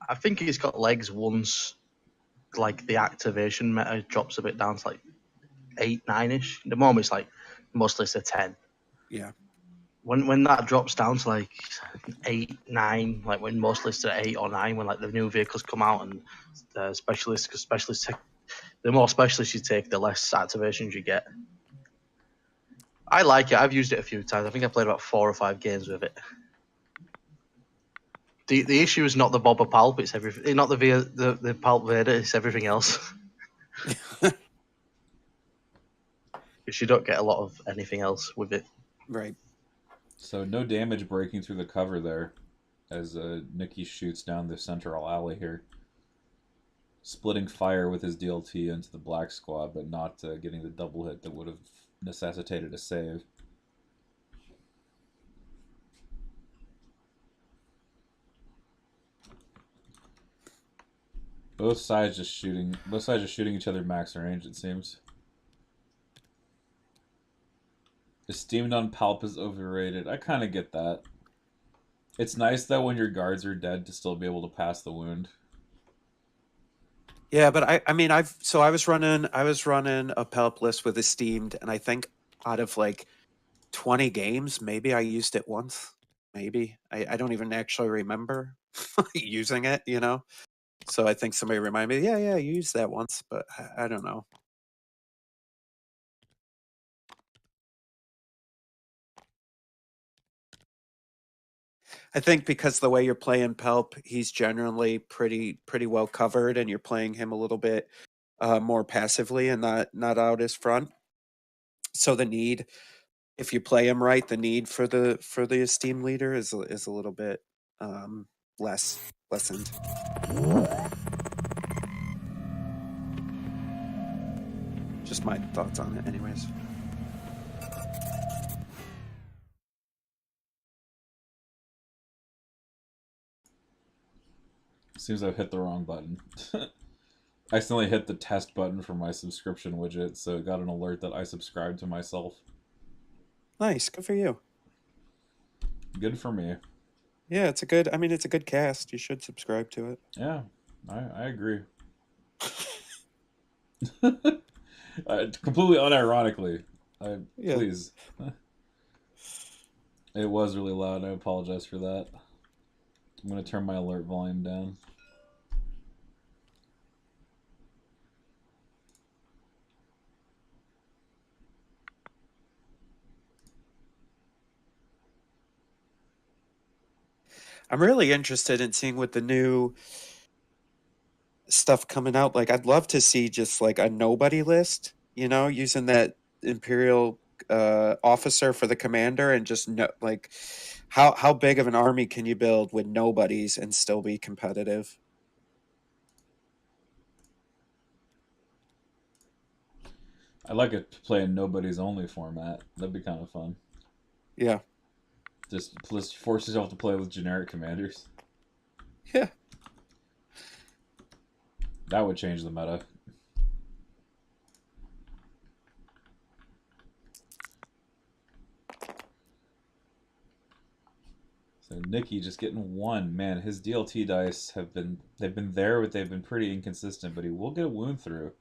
I think he's got legs once, like the activation meta drops a bit down to like 8, 9-ish. At the moment, it's like most lists are 10. Yeah. When that drops down to like 8, 9, like when most lists are 8 or 9, when like the new vehicles come out and specialists, because specialists, the more specialists you take, the less activations you get. I like it. I've used it a few times. I think I played about 4 or 5 games with it. The issue is not the Boba Palp, it's everything. Not the Palp Vader, it's everything else. Because you don't get a lot of anything else with it. Right. So no damage breaking through the cover there, as Nicky shoots down the central alley here, splitting fire with his DLT into the black squad, but not getting the double hit that would have necessitated a save. Both sides just shooting each other max range, it seems. Esteemed on Palp is overrated. I kind of get that. It's nice though when your guards are dead to still be able to pass the wound. Yeah, but I mean I was running a Pelp list with Esteemed, and I think out of like 20 games, maybe I used it once. Maybe. I don't even actually remember using it, you know? So I think somebody reminded me, yeah, you used that once, but I don't know. I think because the way you're playing Pelp, he's generally pretty well covered, and you're playing him a little bit more passively and not out his front. So the need, if you play him right, the need for the esteemed leader is a little bit less lessened. Just my thoughts on it, anyways. Seems I've hit the wrong button. I accidentally hit the test button for my subscription widget, so it got an alert that I subscribed to myself. Nice, good for you. Good for me. Yeah, it's a good cast. You should subscribe to it. Yeah, I agree. Completely unironically. Please. It was really loud. I apologize for that. I'm going to turn my alert volume down. I'm really interested in seeing what the new stuff coming out. Like, I'd love to see just like a nobody list, you know, using that Imperial officer for the commander, and just like how big of an army can you build with nobodies and still be competitive? I'd like it to play in nobody's only format. That'd be kind of fun. Yeah. Just force yourself to play with generic commanders. Yeah. That would change the meta. So Nicky just getting one. Man, his DLT dice they've been there, but they've been pretty inconsistent, but he will get a wound through.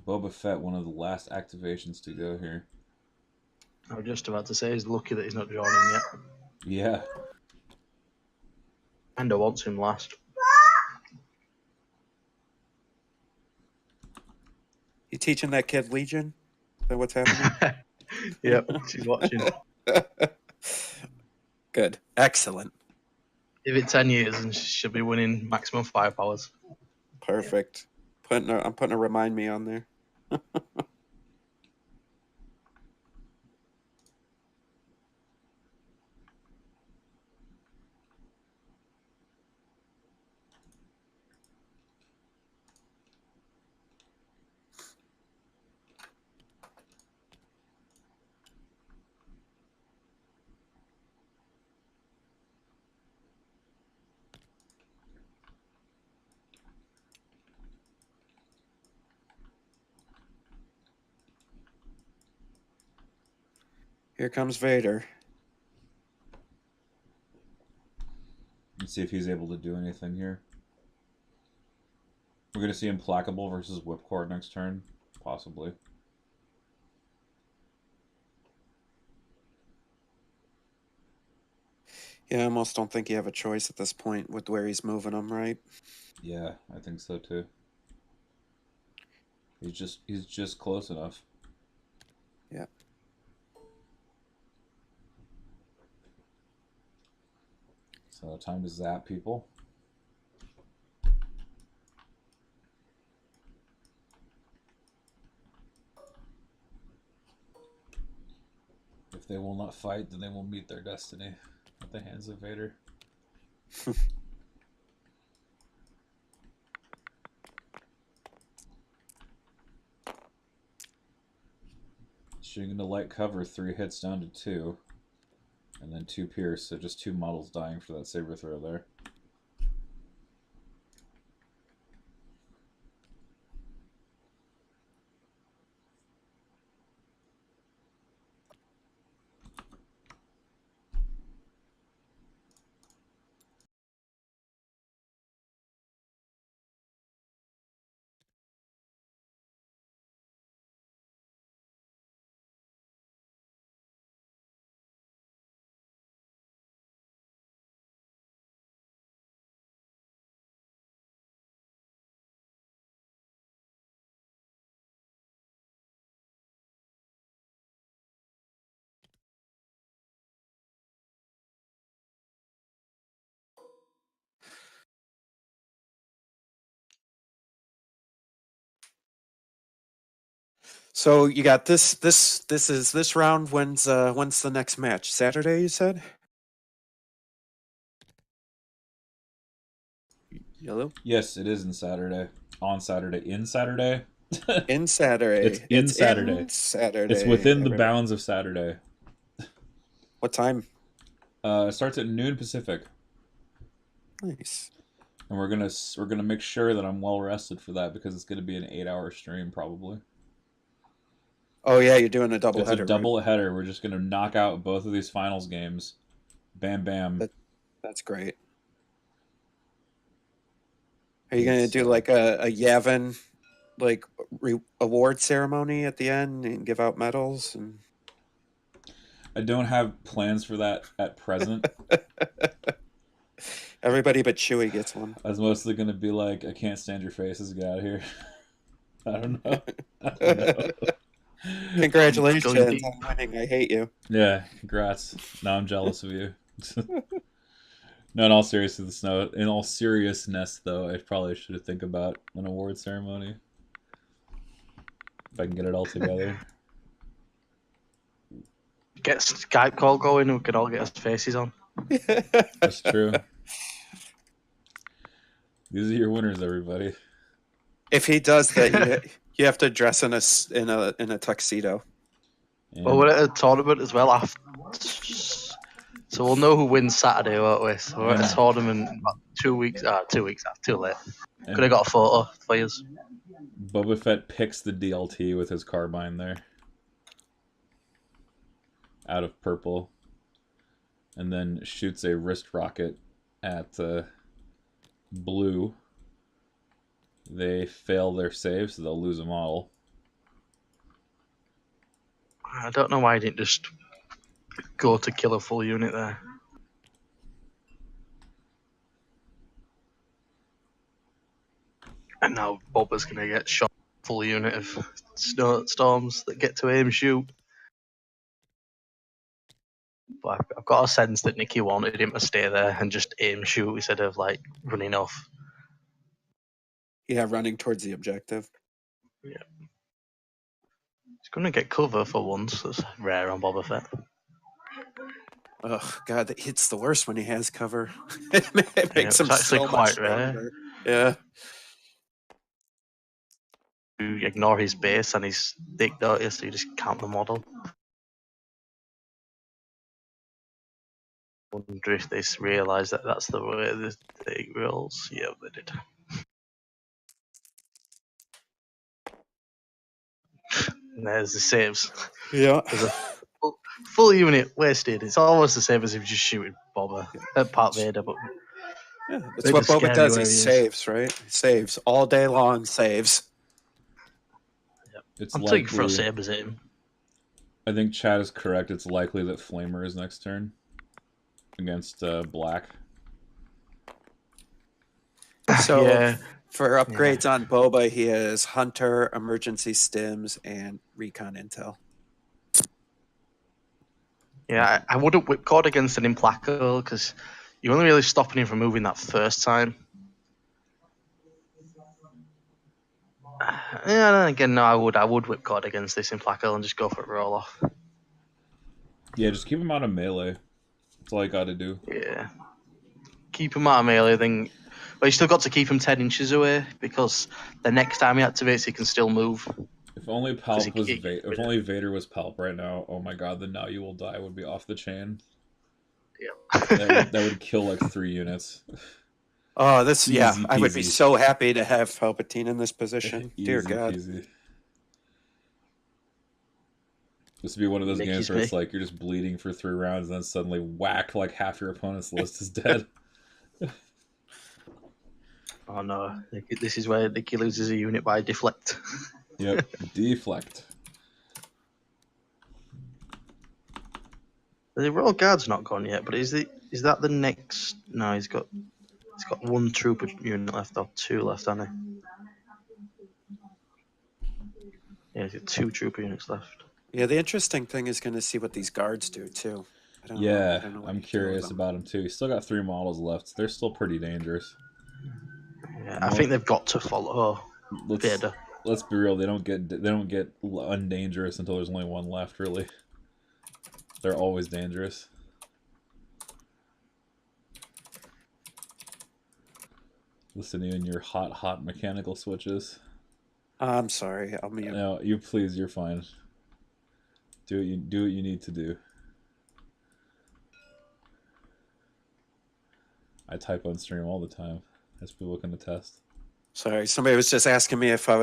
Boba Fett, one of the last activations to go here. I was just about to say he's lucky that he's not joining yet. Yeah. And I want him last. You teaching that kid Legion? Is that what's happening? Yep, she's watching. Good. Excellent. Give it 10 years and she'll be winning maximum firepowers. Perfect. I'm putting a remind me on there. Here comes Vader. Let's see if he's able to do anything here. We're going to see Implacable versus Whipcord next turn. Possibly. Yeah, I almost don't think you have a choice at this point with where he's moving them, right? Yeah, I think so too. He's just close enough. Yeah. So time to zap people. If they will not fight, then they will meet their destiny at the hands of Vader. Shooting into light cover, 3 hits down to 2. And then 2 pierce, so just 2 models dying for that saber throw there. So you got this round. When's the next match? Saturday, you said? Yellow? Yes, it is in Saturday. On Saturday. In Saturday? In Saturday. It's in Saturday. In Saturday. It's within the bounds of Saturday. What time? It starts at noon Pacific. Nice. And we're gonna make sure that I'm well rested for that because it's gonna be an 8-hour stream probably. Oh yeah, you're doing a double It's header. a double header. We're just gonna knock out both of these finals games. Bam bam. That's great. Are you gonna do like a Yavin like award ceremony at the end and give out medals? And I don't have plans for that at present. everybody but Chewie gets one. I was mostly gonna be like, I can't stand your faces, get out of here. I don't know. I don't know. Congratulations on winning. I hate you. Yeah, congrats. Now I'm jealous of you. No, in all seriousness, though, I probably should think about an award ceremony if I can get it all together. Get Skype call going and we could all get our faces on. That's true. These are your winners, everybody. If he does that, you have to dress in a tuxedo. And Well, we're at a tournament as well after. So we'll know who wins Saturday, won't we? So we're at a tournament about 2 weeks. 2 weeks after, too late. Could have got a photo for you. Boba Fett picks the DLT with his carbine there. Out of purple. And then shoots a wrist rocket at blue. They fail their save, so they'll lose a model. I don't know why I didn't just go to kill a full unit there. And now Boba's going to get shot full unit of storms that get to aim shoot. But I've got a sense that Nicky wanted him to stay there and just aim shoot instead of like running off. Yeah, running towards the objective. He's going to get cover for once. That's rare on Boba Fett. Oh God, it's the worst when he has cover. It makes him it's actually so quite much rare. stronger. Yeah. You ignore his base and his dick, don't you? So you just count the model. I wonder if they realise that that's the way they rolls. Yeah, they did. And there's the saves. Yeah. There's a full unit wasted. It's almost the same as if you just shooting Boba at Part Vader, but Yeah, that's bit what of Boba scary does. where He he is. saves, right? He saves all day long. Saves. It's I'm taking for a likely. sabers at him. I think Chad is correct. It's likely that Flamer is next turn against Black. So Yeah. for upgrades on Boba, he has Hunter, Emergency Stims, and Recon Intel. Yeah, I wouldn't whipcord against an Implacable because you're only really stopping him from moving that first time. Yeah, then again, no, I would whipcord against this Implacable and just go for a roll off. Yeah, just keep him out of melee. That's all I got to do. Yeah. Keep him out of melee, then. But you still got to keep him 10 inches away because the next time he activates, he can still move. If only Palp was he- if only Vader was Palp right now. Oh my God, the Now You Will Die would be off the chain. Yeah. That would kill like 3 units. Oh, this Easy I would be peasy. so happy to have Palpatine in this position. Dear Easy God. peasy. This would be one of those Nicky's games where it's me. like you're just bleeding for 3 rounds and then suddenly whack, like half your opponent's list is dead. Oh no, this is where Nicky loses a unit by deflect. Yep, deflect. The Royal Guard's not gone yet, but is that the next? No, he's got 1 trooper unit left or 2 left, hasn't he? Yeah, he's got 2 trooper units left. Yeah, the interesting thing is going to see what these guards do too. I don't know Yeah, what I'm you do with curious them. about him too. He's still got 3 models left. They're still pretty dangerous. Yeah, I think they've got to follow Vader. Let's be real. They don't get undangerous until there's only 1 left. Really, they're always dangerous. Listen to you and your hot mechanical switches. I'm sorry. I'll mute. No, you please. You're fine. Do what you need to do. I type on stream all the time, as people can attest. Sorry, somebody was just asking me if I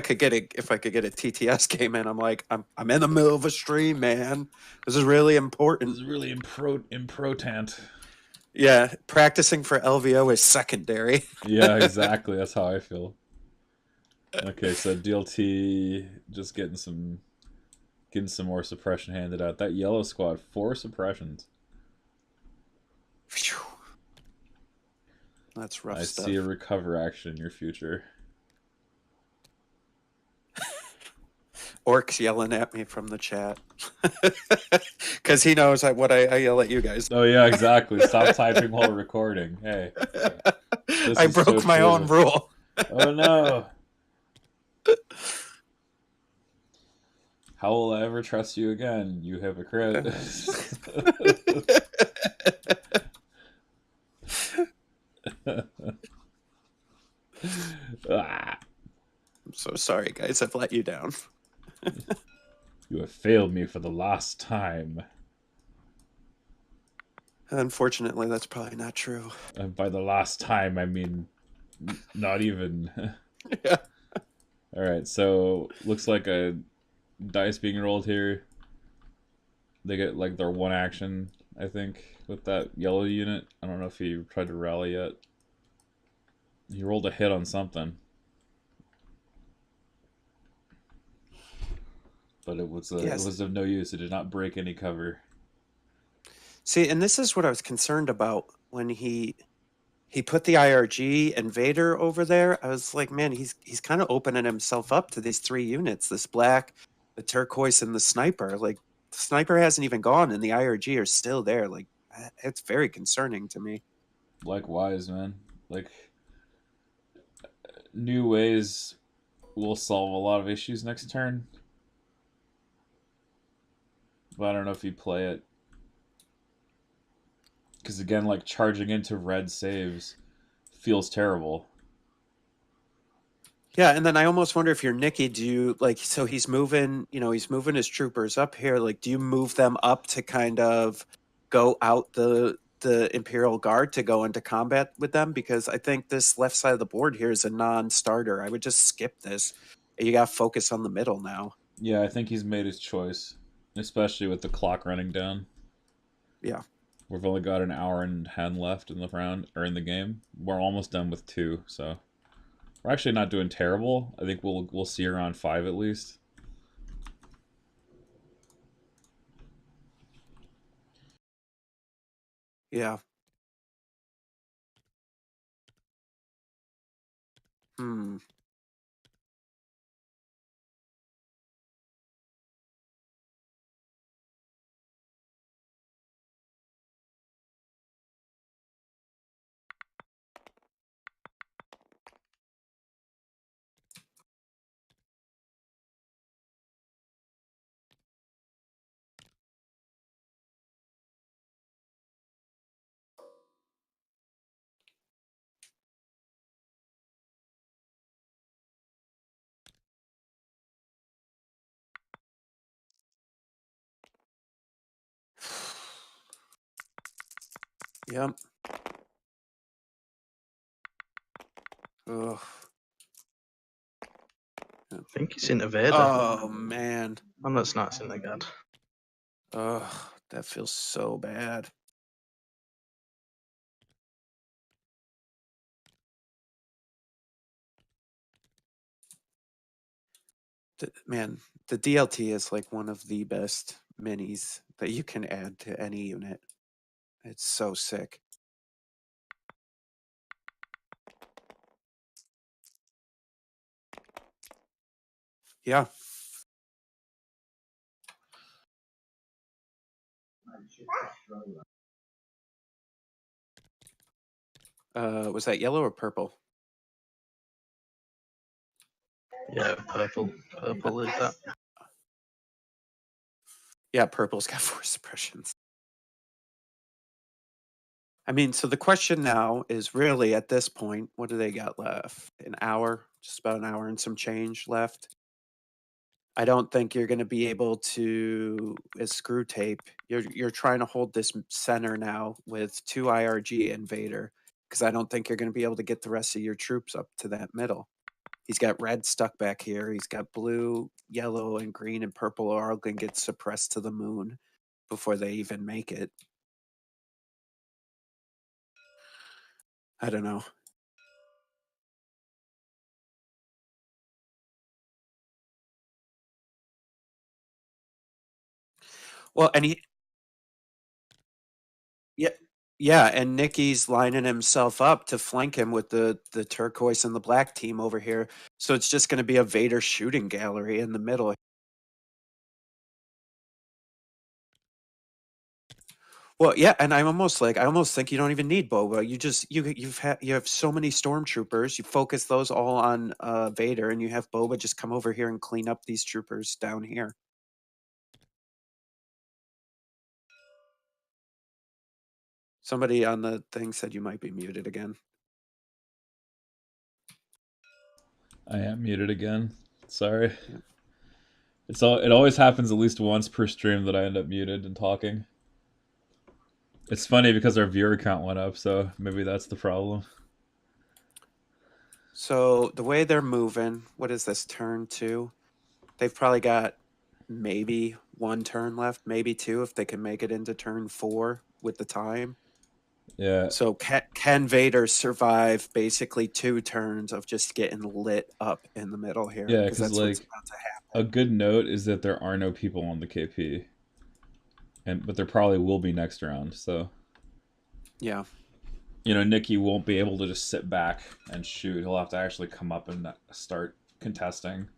could get a TTS game in. I'm like, I'm in the middle of a stream, man. This is really important. This is really improtant. Yeah, practicing for LVO is secondary. Yeah, exactly. That's how I feel. Okay, so DLT just getting some more suppression handed out. That yellow squad, 4 suppressions. Phew. That's rough I stuff. see a recover action in your future. Orc's yelling at me from the chat because he knows what I yell at you guys. Oh yeah, exactly. Stop typing while recording. Hey, I broke so my true. own rule. Oh no. How will I ever trust you again, you hypocrite? Ah, I'm so sorry, guys. I've let you down. you have failed me for the last time. Unfortunately, that's probably not true. And by the last time, I mean not even. Yeah. All right, so looks like a dice being rolled here. They get like their 1 action, I think, with that yellow unit. I don't know if he tried to rally yet. He rolled a hit on something. But it was Yes. it was of no use. It did not break any cover. See, and this is what I was concerned about when he he put the IRG and Vader over there. I was like, man, he's kind of opening himself up to these 3 units: this black, the turquoise, and the sniper. Like the sniper hasn't even gone, and the IRG are still there. Like it's very concerning to me. Likewise, man. Like, new ways will solve a lot of issues next turn. But I don't know if you play it. Because again, like, charging into red saves feels terrible. Yeah, and then I almost wonder if you're Nicky, do you like so he's moving, he's moving his troopers up here. Like, do you move them up to kind of go out the Imperial Guard to go into combat with them? Because I think this left side of the board here is a non-starter. I would just skip this. You got to focus on the middle now. Yeah, I think he's made his choice, especially with the clock running down. Yeah. We've only got an hour and 10 left in the round, or in the game. We're almost done with 2, so we're actually not doing terrible. I think we'll see around 5 at least. Yeah. Yep. Ugh. I think he's into Vader. Oh man. I'm not snacks in the guard. Ugh, that feels so bad. Man, the DLT is like one of the best minis that you can add to any unit. It's so sick. Yeah. Was that yellow or purple? Yeah, purple. Purple is that. Yeah, purple's got 4 suppressions. I mean, so the question now is really at this point, what do they got left? An hour, just about an hour and some change left. I don't think you're going to be able to, as Screwtape, you're trying to hold this center now with 2 IRG and Vader, because I don't think you're going to be able to get the rest of your troops up to that middle. He's got red stuck back here. He's got blue, yellow, and green and purple are all going to get suppressed to the moon before they even make it. I don't know. Well, and yeah, and Nicky's lining himself up to flank him with the turquoise and the black team over here. So it's just going to be a Vader shooting gallery in the middle. Well, yeah, and I almost think you don't even need Boba. You have so many stormtroopers. You focus those all on Vader, and you have Boba just come over here and clean up these troopers down here. Somebody on the thing said you might be muted again. I am muted again. Sorry. Yeah. It always happens at least once per stream that I end up muted and talking. It's funny because our viewer count went up, so maybe that's the problem. So the way they're moving, what is this, turn 2? They've probably got maybe 1 turn left, maybe 2 if they can make it into turn 4 with the time. Yeah. So can Vader survive basically 2 turns of just getting lit up in the middle here? Yeah, because like what's about to happen. A good note is that there are no people on the KP, but there probably will be next round. So yeah. Nicky won't be able to just sit back and shoot. He'll have to actually come up and start contesting.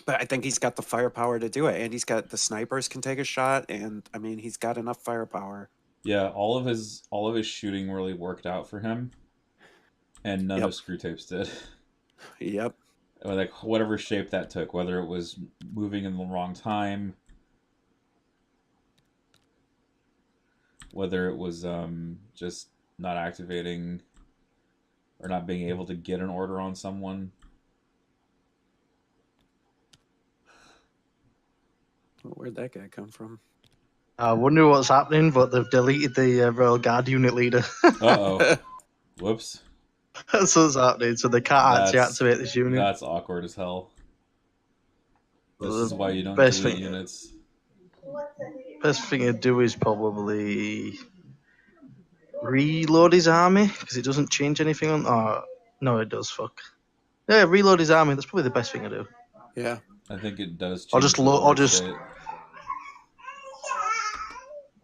But I think he's got the firepower to do it, and he's got the snipers can take a shot, and I mean he's got enough firepower. Yeah, all of his shooting really worked out for him, and none of Screwtape's did. Yep. Like whatever shape that took, whether it was moving in the wrong time, whether it was just not activating or not being able to get an order on someone. Where'd that guy come from? I wonder what's happening, but they've deleted the Royal Guard unit leader. Uh-oh. Whoops. That's what's happening, so they can't actually activate this unit. That's awkward as hell. This is why you don't best delete thing, units. Best thing to do is probably reload his army, because it doesn't change anything on... Oh, no, it does, fuck. Yeah, reload his army, that's probably the best thing to do. Yeah. I think it does change. Or just...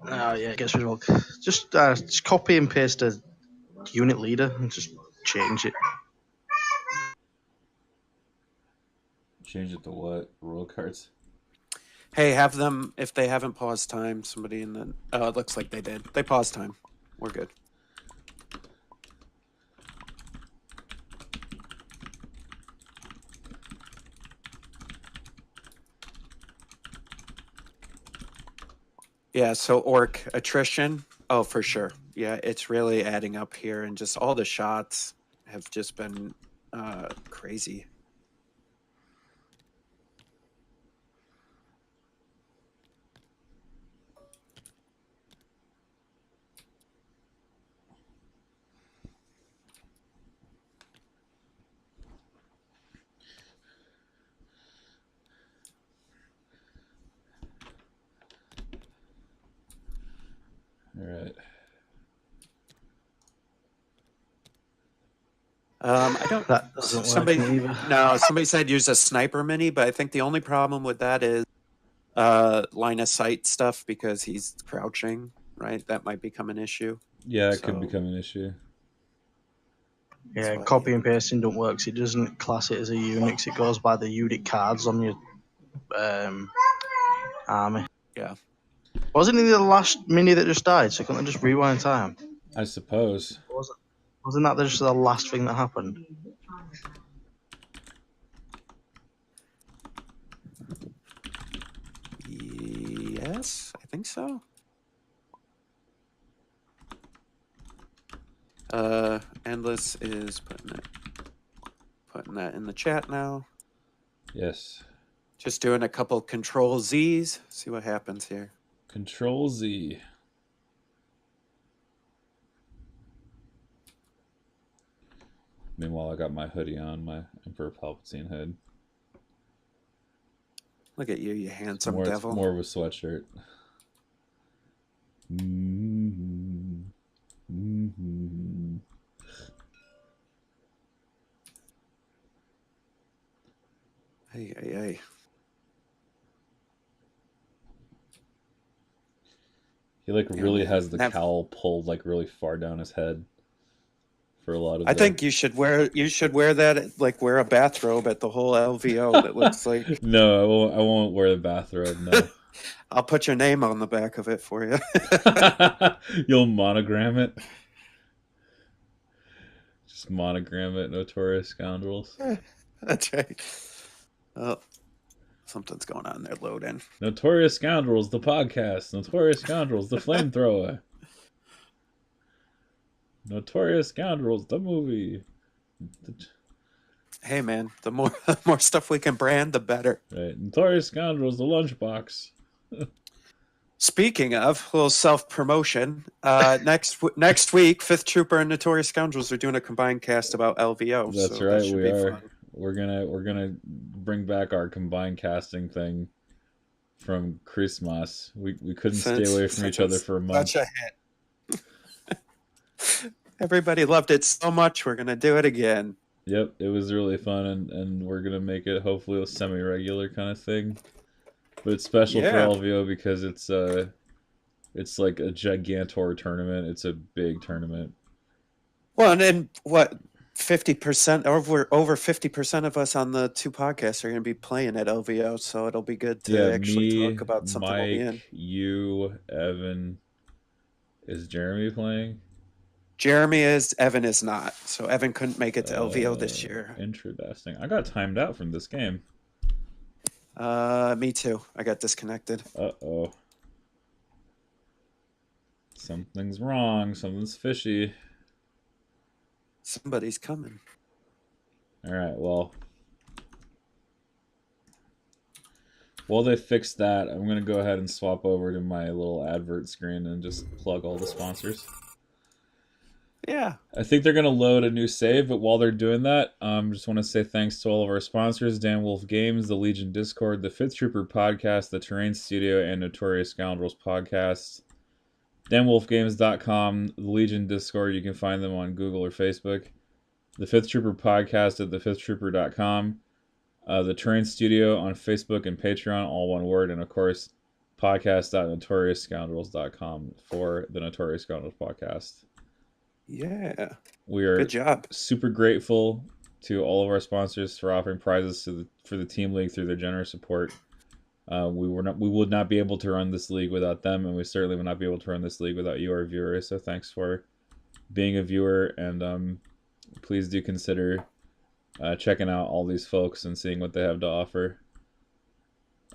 Oh, yeah, it gets rid of... Just copy and paste a unit leader and just change it. Change it to what? Royal cards? Hey, have them, if they haven't paused time, somebody in the... Oh, it looks like they did. They paused time. We're good. Yeah, so orc attrition. Oh, for sure. Yeah, it's really adding up here, and just all the shots have just been crazy. All right. I don't. That doesn't somebody, work either. No, somebody said use a sniper mini, but I think the only problem with that is line of sight stuff because he's crouching. Right, that might become an issue. Yeah, it could become an issue. Yeah, copy and pasting don't work. 'Cause it doesn't class it as a unit. 'Cause it goes by the unit cards on your army. Yeah. Wasn't he the last mini that just died? So couldn't I just rewind time? I suppose. Wasn't that just the last thing that happened? Yes, I think so. Endless is putting that in the chat now. Yes. Just doing a couple Control Z's. See what happens here. Control Z. Meanwhile, I got my hoodie on, my Emperor Palpatine hood. Look at you, you handsome It's devil. more of a sweatshirt. Mm-hmm. Mm-hmm. Hey, hey, hey. He really has the That- cowl pulled really far down his head for a lot of. I think you should wear that wear a bathrobe at the whole LVO that looks like. No, I won't wear the bathrobe. No. I'll put your name on the back of it for you. You'll monogram it. Just monogram it, Notorious Scoundrels. That's right. Oh, something's going on there. Loading. Notorious Scoundrels, the podcast. Notorious Scoundrels, the flamethrower. Notorious Scoundrels, the movie. Hey, man, the more stuff we can brand, the better. Right. Notorious Scoundrels, the lunchbox. Speaking of a little self-promotion, next week, Fifth Trooper and Notorious Scoundrels are doing a combined cast about LVO. That's so right, that we are. Fun. We're gonna bring back our combined casting thing from Christmas. We couldn't stay away from each other for a month. Such a hit. Everybody loved it so much. We're gonna do it again. Yep, it was really fun, and we're gonna make it hopefully a semi-regular kind of thing. But it's special for LVO because it's It's like a gigantor tournament. It's a big tournament. Well, and then what? 50% over 50% of us on the two podcasts are going to be playing at LVO, so it'll be good to Yeah, actually me, talk about something we'll be in. Mike, you, Evan. Is Jeremy playing? Jeremy is, Evan is not. So Evan couldn't make it to LVO this year. Interesting. I got timed out from this game. Me too. I got disconnected. Uh-oh. Something's wrong. Something's fishy. Somebody's coming. All right, well. While they fix that, I'm going to go ahead and swap over to my little advert screen and just plug all the sponsors. Yeah. I think they're going to load a new save, but while they're doing that, just want to say thanks to all of our sponsors, Dan Wolf Games, the Legion Discord, the Fifth Trooper Podcast, the Terrain Studio, and Notorious Scoundrels Podcast. DanWolfGames.com, the Legion Discord, you can find them on Google or Facebook. The Fifth Trooper Podcast at thefifthtrooper.com. The Terrain Studio on Facebook and Patreon, all one word. And of course, podcast.notoriousscoundrels.com for the Notorious Scoundrels Podcast. Yeah. We are good job. Super grateful to all of our sponsors for offering prizes for the Team League through their generous support. We would not be able to run this league without them, and we certainly would not be able to run this league without you, our viewers. So thanks for being a viewer, and please do consider checking out all these folks and seeing what they have to offer.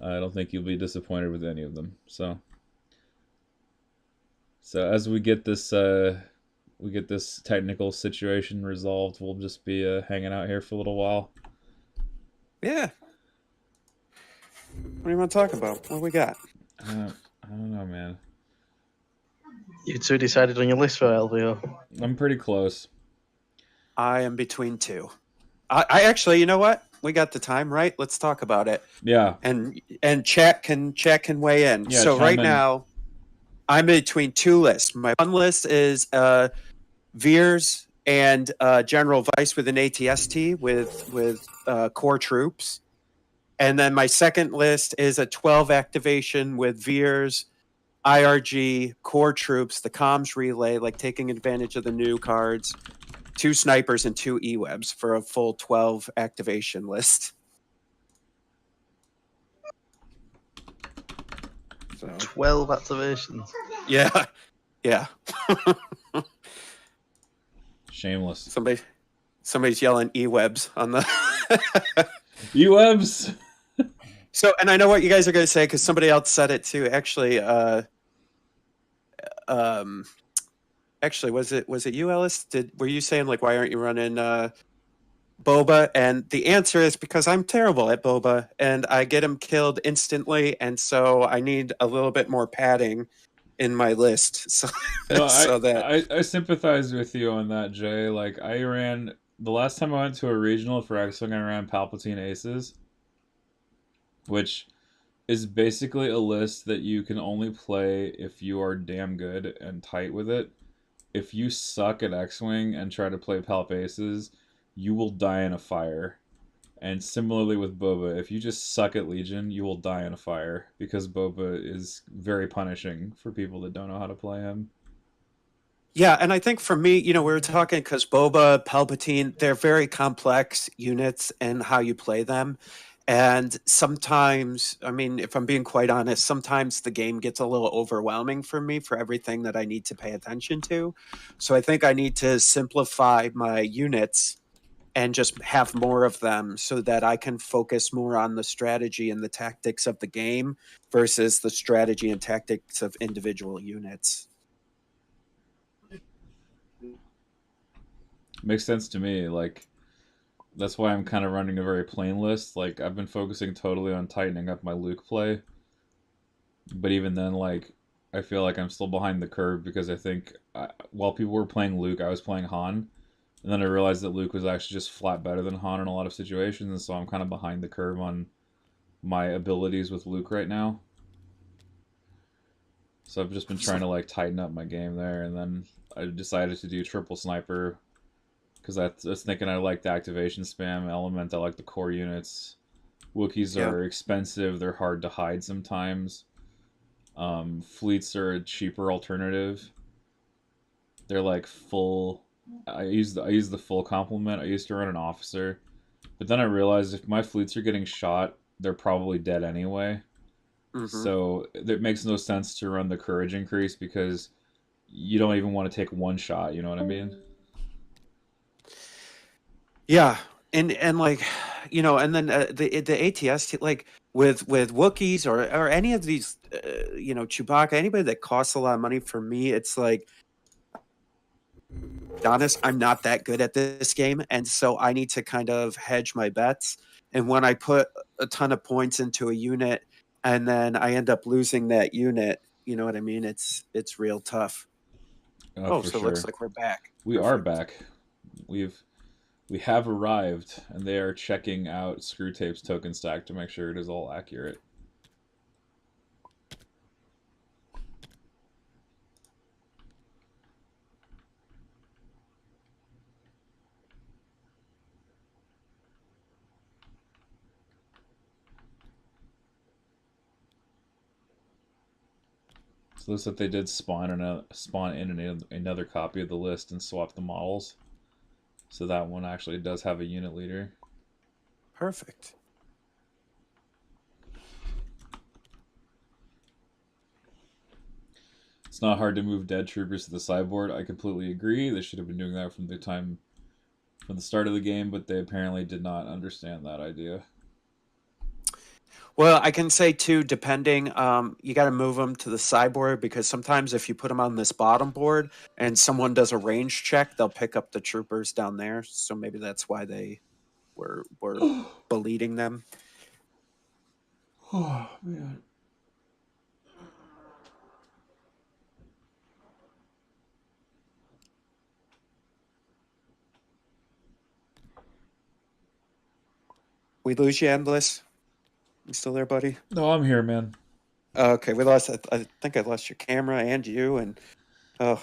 I don't think you'll be disappointed with any of them. So as we get this technical situation resolved, we'll just be hanging out here for a little while. Yeah. What do you want to talk about? What we got? I don't know, man. You two decided on your list for LVO. I'm pretty close. I am between two. I actually, you know what? We got the time, right? Let's talk about it. Yeah. And chat can weigh in. Yeah, so right in. now, I'm between two lists. My one list is Veers and General Vice with an ATST with core troops. And then my second list is a 12 activation with Veers, IRG, core troops, the comms relay, like taking advantage of the new cards, 2 snipers, and 2 E-webs for a full 12 activation list. So 12 activations. yeah. Yeah. Shameless. Somebody's yelling E-webs on the E-webs. So, and I know what you guys are going to say because somebody else said it too. Actually, was it you, Ellis? Were you saying like why aren't you running Boba? And the answer is because I'm terrible at Boba and I get him killed instantly, and so I need a little bit more padding in my list. So, No, I sympathize with you on that, Jay. Like I ran the last time I went to a regional for X-Wing, I ran Palpatine Aces, which is basically a list that you can only play if you are damn good and tight with it. If you suck at X-Wing and try to play Palp Aces, you will die in a fire. And similarly with Boba, if you just suck at Legion, you will die in a fire because Boba is very punishing for people that don't know how to play him. Yeah, and I think for me, we were talking because Boba, Palpatine, they're very complex units and how you play them. And sometimes, I mean, if I'm being quite honest, sometimes the game gets a little overwhelming for me for everything that I need to pay attention to. So I think I need to simplify my units and just have more of them so that I can focus more on the strategy and the tactics of the game versus the strategy and tactics of individual units. Makes sense to me. Like, that's why I'm kind of running a very plain list. Like, I've been focusing totally on tightening up my Luke play. But even then, like, I feel like I'm still behind the curve because I think while people were playing Luke, I was playing Han. And then I realized that Luke was actually just flat better than Han in a lot of situations. And so I'm kind of behind the curve on my abilities with Luke right now. So I've just been trying to, like, tighten up my game there. And then I decided to do triple sniper because I was thinking I liked the activation spam element. I like the core units. Wookiees are expensive. They're hard to hide sometimes. Fleets are a cheaper alternative. They're like full. I use the full complement. I used to run an officer, but then I realized if my fleets are getting shot, they're probably dead anyway. So it makes no sense to run the courage increase because you don't even want to take one shot. You know what I mean? Yeah, and like, and then the ATS like with Wookiees or any of these, Chewbacca, anybody that costs a lot of money. For me, it's like, honest, I'm not that good at this game, and so I need to kind of hedge my bets. And when I put a ton of points into a unit, and then I end up losing that unit, you know what I mean? It's real tough. For So it sure. looks like we're back. We are back. We have arrived, and they are checking out Screwtape's token stack to make sure it is all accurate. So it looks like they did spawn in another copy of the list and swap the models. So that one actually does have a unit leader. Perfect. It's not hard to move dead troopers to the sideboard. I completely agree. They should have been doing that from the start of the game, but they apparently did not understand that idea. Well, I can say too, depending, you got to move them to the sideboard because sometimes if you put them on this bottom board and someone does a range check, they'll pick up the troopers down there. So maybe that's why they were bleeding them. Oh man. We lose you, Endless? You still there, buddy? No, I'm here, man. Okay, we lost. I think I lost your camera and you, and I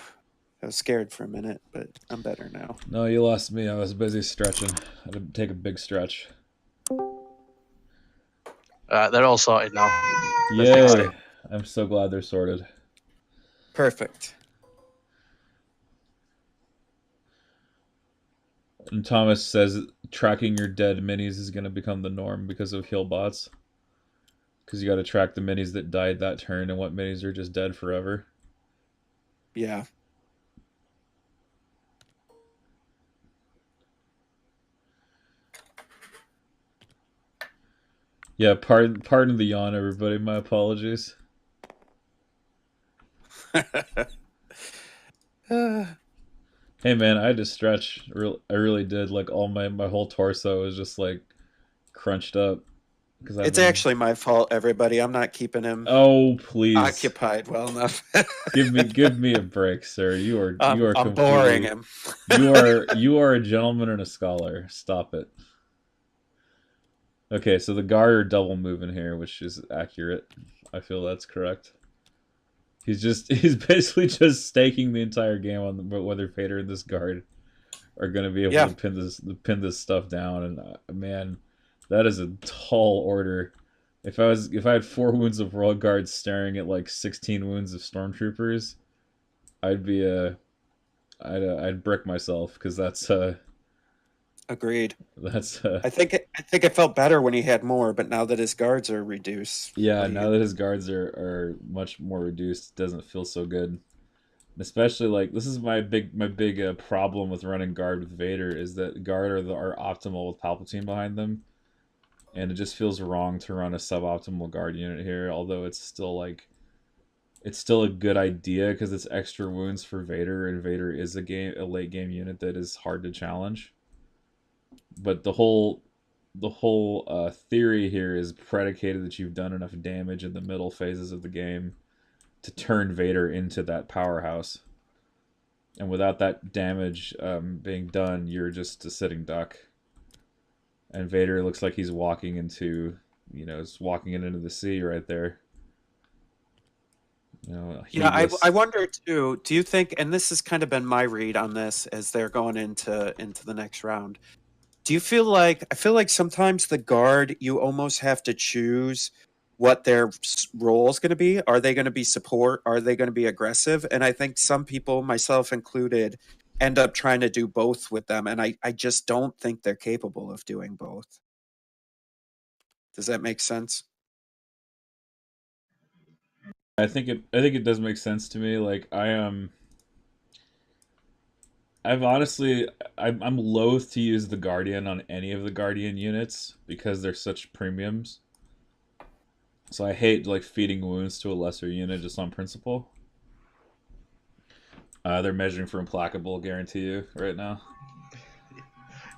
was scared for a minute, but I'm better now. No, you lost me. I was busy stretching. I had to take a big stretch. They're all sorted now. Yay! I'm so glad they're sorted. Perfect. And Thomas says tracking your dead minis is going to become the norm because of heal bots. Because you got to track the minis that died that turn and what minis are just dead forever. Yeah. Yeah, pardon the yawn, everybody. My apologies. Hey man, I had to stretch. I really did. Like all my whole torso was just like crunched up. It's actually my fault, everybody. I'm not keeping him. Oh please, occupied well enough. give me a break, sir. You are I'm boring him. you are a gentleman and a scholar. Stop it. Okay, so the guard are double moving here, which is accurate. I feel that's correct. He's basically just staking the entire game on whether Vader and this guard are going to be able to pin this stuff down. And man, that is a tall order. If I had 4 wounds of Royal Guards staring at like 16 wounds of Stormtroopers, I'd brick myself because that's Agreed. That's I think it felt better when he had more, but now that his guards are reduced. Yeah, now that his guards are much more reduced, it doesn't feel so good. Especially like this is my big problem with running guard with Vader is that guard are optimal with Palpatine behind them, and it just feels wrong to run a suboptimal guard unit here. Although it's still a good idea because it's extra wounds for Vader, and Vader is a late game unit that is hard to challenge. But the whole theory here is predicated that you've done enough damage in the middle phases of the game to turn Vader into that powerhouse. And without that damage being done, you're just a sitting duck. And Vader looks like he's walking into the sea right there. I wonder too. Do you think? And this has kind of been my read on this as they're going into the next round. Do you feel like? I feel like sometimes the guard you almost have to choose what their role is going to be. Are they going to be support? Are they going to be aggressive? And I think some people, myself included, end up trying to do both with them. And I just don't think they're capable of doing both. Does that make sense? I think it does make sense to me. Like I've honestly I'm loath to use the Guardian on any of the Guardian units because they're such premiums. So I hate like feeding wounds to a lesser unit just on principle. They're measuring for implacable, guarantee you, right now.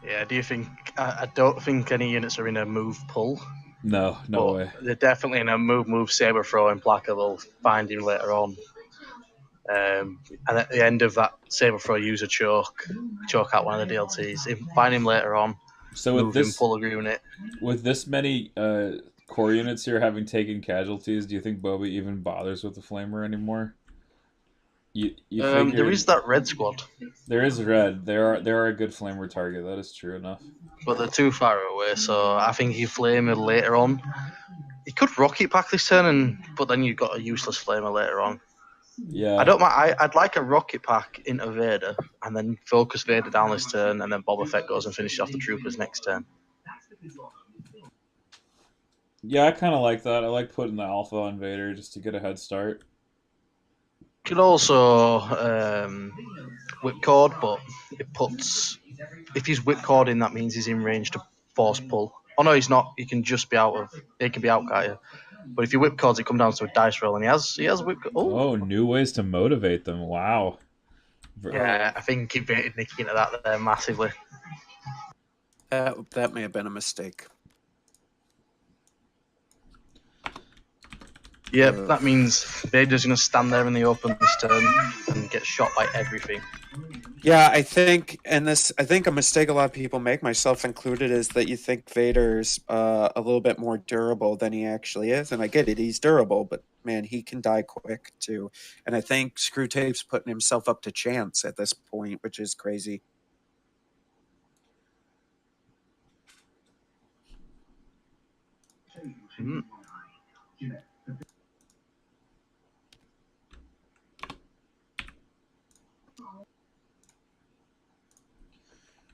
Yeah, do you think? I don't think any units are in a move pull. No way. They're definitely in a move, saber throw, implacable, find him later on. And at the end of that saber throw, use a choke out one of the DLTs. Find him later on. So move him, pull a unit. With this many core units here having taken casualties, do you think Boba even bothers with the flamer anymore? You there is that red squad. There is red. They are a good flamer target. That is true enough. But they're too far away, so I think you flamer later on. You could rocket pack this turn, but then you've got a useless flamer later on. Yeah. I don't mind. I'd like a rocket pack into Vader and then focus Vader down this turn, and then Boba Fett goes and finishes off the troopers next turn. Yeah, I kind of like that. I like putting the Alpha on Vader just to get a head start. Could also whipcord, but it puts. If he's whipcording, that means he's in range to force pull. Oh no, he's not. He can just be out of. He can be out, guy. But if he whipcords, it comes down to a dice roll, and he has whip. Oh, new ways to motivate them. Wow. Yeah, I think he baited Nicky into that there massively. That may have been a mistake. Yeah, that means Vader's going to stand there in the open this turn and get shot by everything. Yeah, I think a mistake a lot of people make, myself included, is that you think Vader's a little bit more durable than he actually is. And I get it, he's durable, but man, he can die quick too. And I think Screwtape's putting himself up to chance at this point, which is crazy. Hmm.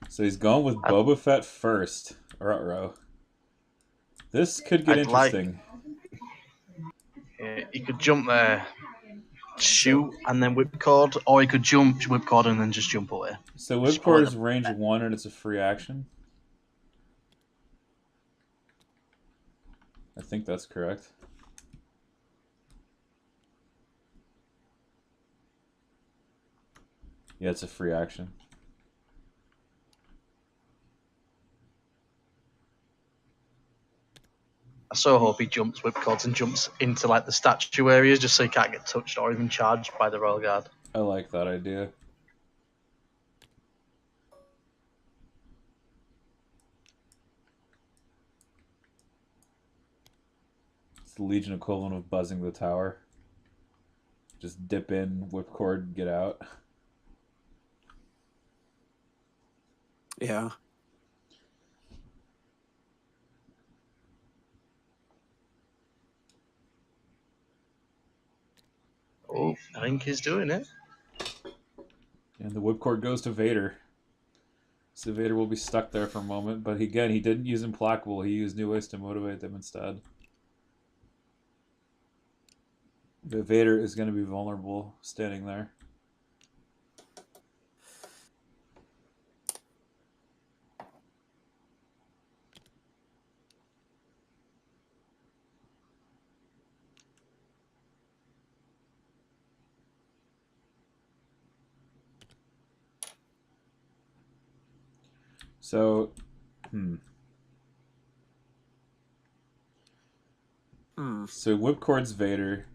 So he's going with Boba Fett first. Ruh-roh. This could get interesting. He could jump there, shoot, and then whipcord, or he could jump, whipcord, and then just jump away. So whipcord is range 1 and it's a free action? I think that's correct. Yeah, it's a free action. I so hope he jumps whipcords and jumps into like the statue areas just so he can't get touched or even charged by the Royal Guard. I like that idea. It's the Legion equivalent of buzzing the tower. Just dip in, whipcord, get out. Yeah. Oh, I think he's doing it. And the whipcord goes to Vader. So Vader will be stuck there for a moment, but again, he didn't use implacable. He used new ways to motivate them instead. The Vader is going to be vulnerable standing there. So, So whipcord's Vader.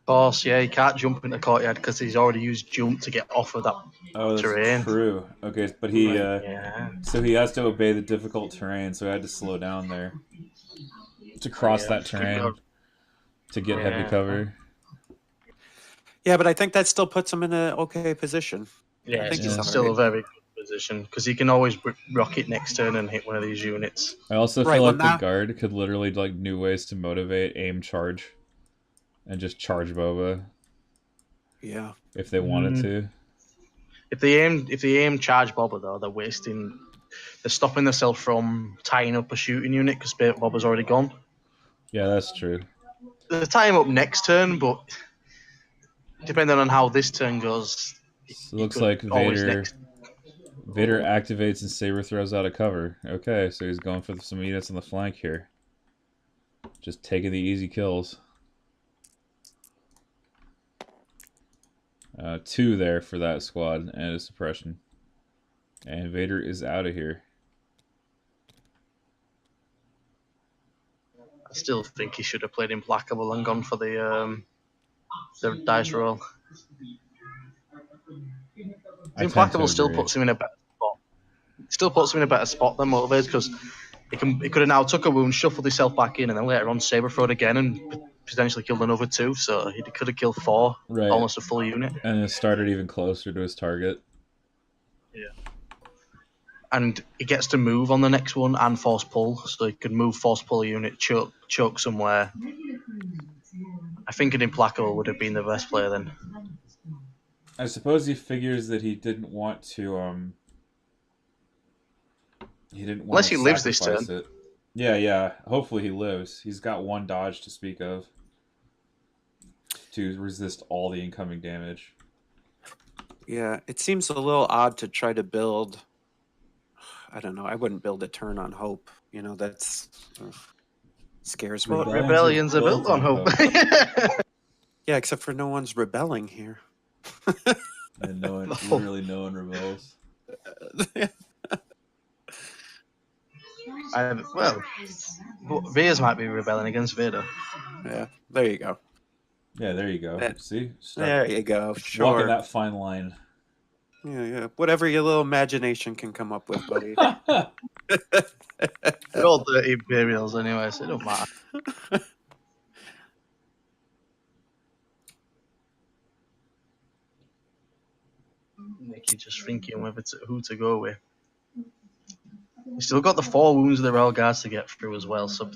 Of course, yeah, he can't jump into courtyard because he's already used jump to get off of that terrain. That's true. Okay, but he so he has to obey the difficult terrain, so he had to slow down there to cross that terrain to get heavy cover. Yeah, but I think that still puts him in an okay position. Yeah, I think it's still a very good position because he can always rocket next turn and hit one of these units. I also Right, feel well, like now- the guard could literally like new ways to motivate aim charge, and just charge Boba Yeah. if they wanted to. If they aim charge Boba though, they're stopping themselves from tying up a shooting unit because Boba's already gone. Yeah, that's true. They're tying him up next turn, but depending on how this turn goes, So it looks like Vader activates and Saber throws out a cover. Okay, so he's going for some units on the flank here. Just taking the easy kills. 2 there for that squad and a suppression. And Vader is out of here. I still think he should have played Implacable and gone for the dice roll. Implacable still puts him in a better spot. Still puts him in a better spot than Motivated because he could have now took a wound, shuffled himself back in, and then later on Saber throwed again and potentially killed another 2. So he could have killed 4, Right. almost a full unit. And it started even closer to his target. Yeah. And he gets to move on the next one and force pull, so he could move, force pull a unit, choke somewhere. I think an Implacable would have been the best player then. I suppose he figures that he didn't want to Unless he lives this turn. it. Yeah. Hopefully he lives. He's got 1 dodge to speak of to resist all the incoming damage. Yeah, it seems a little odd to try to build. I don't know. I wouldn't build a turn on hope. You know, that's scares me. Well, rebellions are built on hope. Yeah, except for no one's rebelling here. And literally no one rebels. Veers might be rebelling against Vader. Yeah, there you go. Yeah, there you go. See? There you go. Walking Sure. that fine line. Yeah. Whatever your little imagination can come up with, buddy. They're all dirty Imperials anyway, so it don't matter. Nicky just thinking who to go with. He's still got the 4 wounds of the Royal Guards to get through as well, so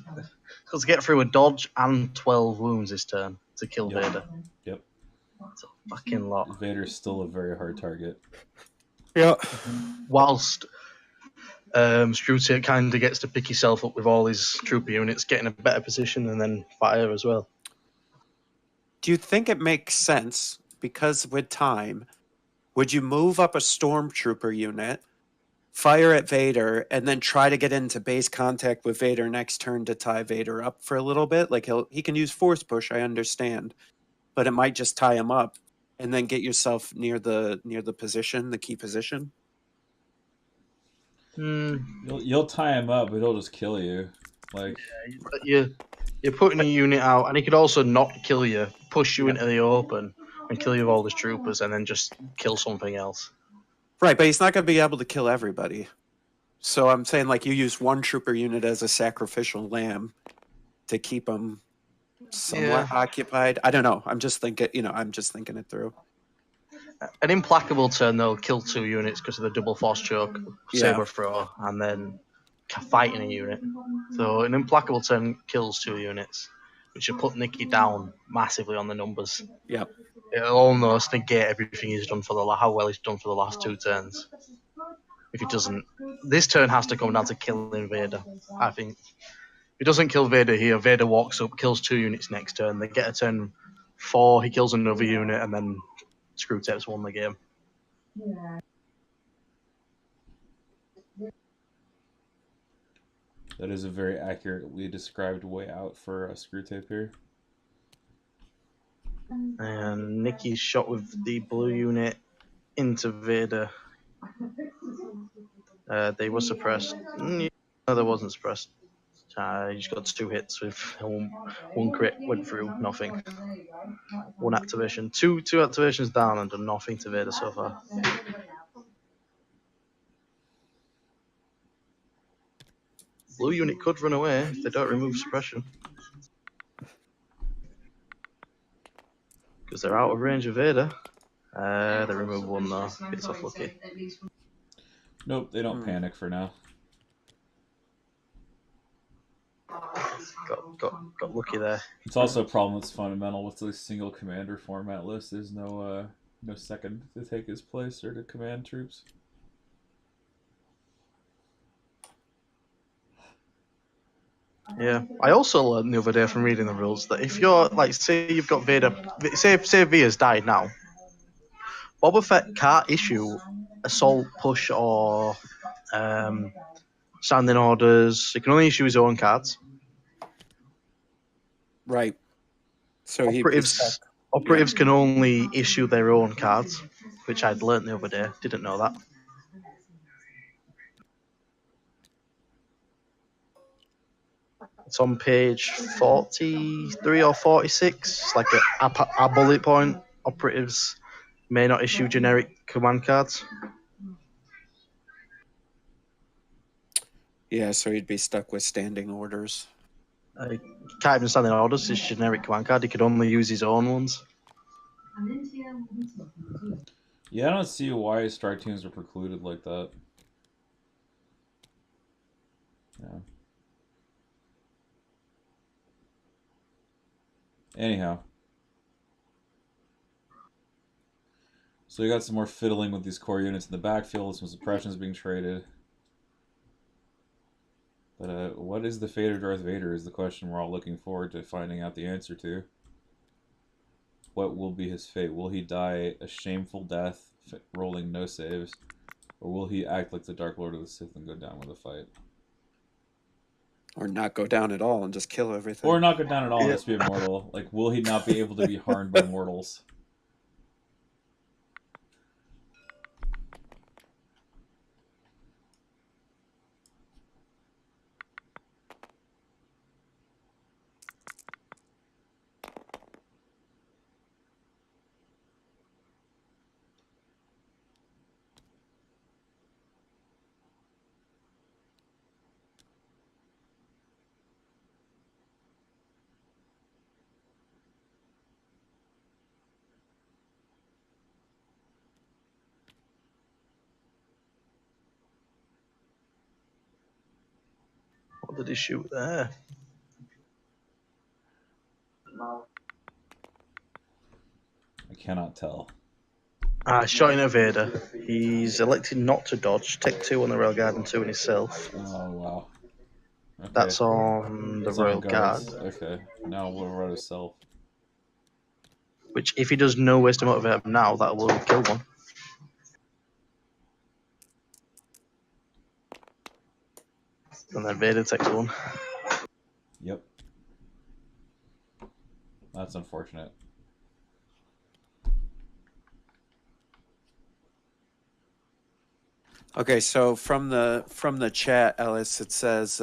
he'll get through a dodge and 12 wounds this turn to kill Vader. Yep. That's a fucking lot. Vader's still a very hard target. Yeah. Whilst Screwtape kind of gets to pick himself up with all his trooper units, get in a better position, and then fire as well. Do you think it makes sense, because with time, would you move up a stormtrooper unit, fire at Vader, and then try to get into base contact with Vader next turn to tie Vader up for a little bit? Like he can use force push, I understand, but it might just tie him up, and then get yourself near the position, the key position. You'll tie him up, but he'll just kill you. Like You're putting a unit out, and he could also not kill you, push you into the open, and kill you with all his troopers, and then just kill something else. Right, but he's not going to be able to kill everybody. So I'm saying, like, you use 1 trooper unit as a sacrificial lamb to keep him somewhat occupied. I don't know. I'm just thinking it through. An Implacable turn, they'll kill 2 units because of the double force choke, saber throw, and then fighting a unit. So an Implacable turn kills 2 units, which will put Nicky down massively on the numbers. Yep. It'll almost negate everything he's done how well he's done for the last 2 turns. If he doesn't, this turn has to come down to killing Vader. I think if he doesn't kill Vader here, Vader walks up, kills 2 units next turn. They get a turn 4, he kills another unit, and then Screwtape's won the game. that is a very accurately described way out for a Screwtape here. And Nicky's shot with the blue unit into Vader. They were suppressed. No, they wasn't suppressed. He just got 2 hits with 1 crit, went through, nothing. 1 activation. Two activations down and done nothing to Vader so far. Blue unit could run away if they don't remove suppression. Because they're out of range of Vader. They remove 1 though. It's off lucky. Nope, they don't panic for now. Got lucky there. It's also a problem that's fundamental with the single commander format list. There's no second to take his place or to command troops. Yeah, I also learned the other day from reading the rules that if you're like, say you've got Vader, say Vader's died now, Boba Fett can't issue assault, push, or standing orders. He can only issue his own cards. Right. So he'd be stuck. Operatives can only issue their own cards, which I'd learnt the other day. Didn't know that. It's on page 43 or 46. It's like a bullet point. Operatives may not issue generic command cards. Yeah, so he'd be stuck with standing orders. He can't even stand in orders. It's generic command card. He could only use his own ones. Yeah, I don't see why strike teams are precluded like that. Yeah. Anyhow. So we got some more fiddling with these core units in the backfield, some suppressions being traded. But what is the fate of Darth Vader is the question we're all looking forward to finding out the answer to. What will be his fate? Will he die a shameful death, rolling no saves? Or will he act like the Dark Lord of the Sith and go down with a fight? Or not go down at all and just kill everything. Or not go down at all and just be immortal. Like, will he not be able to be harmed by mortals? What did he shoot there? I cannot tell. Shot in Vader. He's elected not to dodge. Take 2 on the railguard and 2 on himself. Oh, wow. Okay. That's on the That's on railguard. Okay. Now we'll run himself. Which, if he does no ways to motivate him now, that will kill one. And then Vader takes 1. Yep. That's unfortunate. Okay, so from the chat, Ellis, it says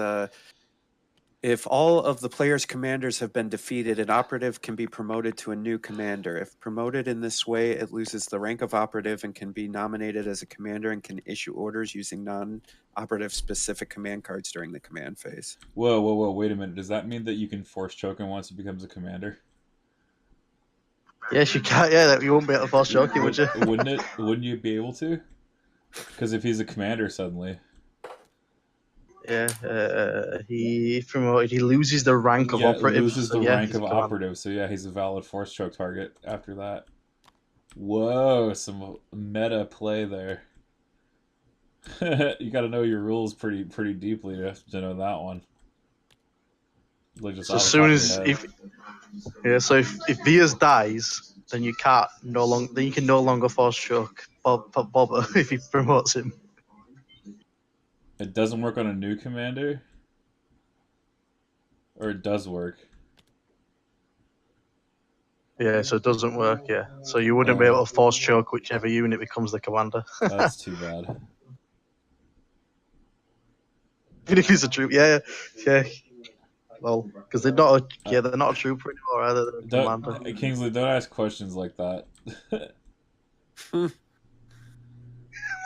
if all of the player's commanders have been defeated, an operative can be promoted to a new commander. If promoted in this way, it loses the rank of operative and can be nominated as a commander and can issue orders using non-operative specific command cards during the command phase. Whoa, wait a minute. Does that mean that you can force choke him once he becomes a commander? Yes, you can't. Yeah, you won't be able to force choke him, would you? Wouldn't it? Wouldn't you be able to? Because if he's a commander suddenly. Yeah, he promoted. He loses the rank of operative. He loses the rank he's of gone. operative. So yeah, he's a valid force choke target after that. Whoa, some meta play there. You got to know your rules pretty deeply to know that one. Like just So as soon as if Vias dies, then you can no longer force choke Boba if he promotes him. It doesn't work on a new commander? Or it does work? Yeah, so it doesn't work, yeah. So you wouldn't be able to force choke whichever unit becomes the commander. That's too bad. Even if he's a troop, yeah. Well, because they're not a trooper anymore either. They're a commander. Kingsley, don't ask questions like that.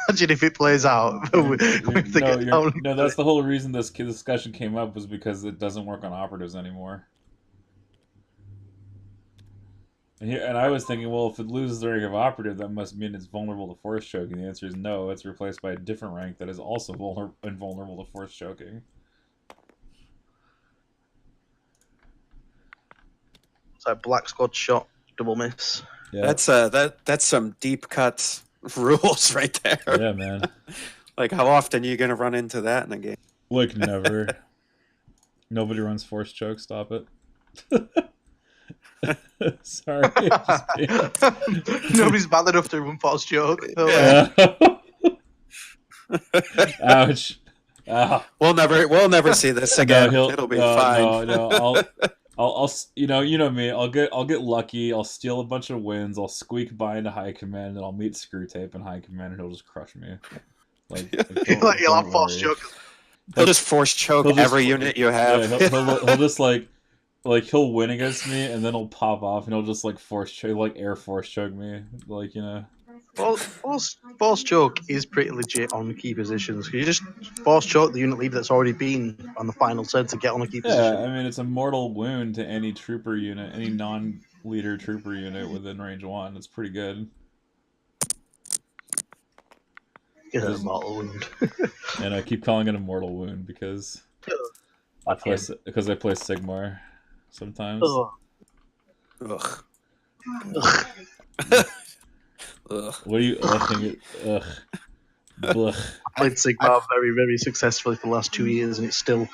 Imagine if it plays out. No, that's the whole reason this discussion came up was because it doesn't work on operatives anymore. And I was thinking, well, if it loses the rank of operative, that must mean it's vulnerable to force choking. The answer is no. It's replaced by a different rank that is also invulnerable to force choking. It's like black squad shot, double miss. Yeah, That's some deep cut rules right there. yeah, man. Like, how often are you gonna run into that in a game? Like never. Nobody runs force choke. Stop it. Sorry. Nobody's bad enough to run force choke. Ouch. Ow. We'll never see this again. It'll be fine. No. I'll you know me. I'll get lucky. I'll steal a bunch of wins. I'll squeak by into high command, and I'll meet Screwtape in high command, and he'll just crush me. Like You'll have force worry. choke. He'll just force choke every unit you have. Yeah, he'll just like he'll win against me, and then he'll pop off, and he'll just like force choke, like air force choke me, like you know. Well, force choke is pretty legit on key positions. You just force choke the unit leader that's already been on the final turn to get on a key position. Yeah, I mean it's a mortal wound to any trooper unit, any non-leader trooper unit within range 1. It's pretty good. It's a mortal wound. And I keep calling it a mortal wound because I play Sigmar sometimes. Ugh. Ugh. What are you ughing it? Ugh. Blech. I played Sigmar very, very successfully for the last 2 years, and it's still.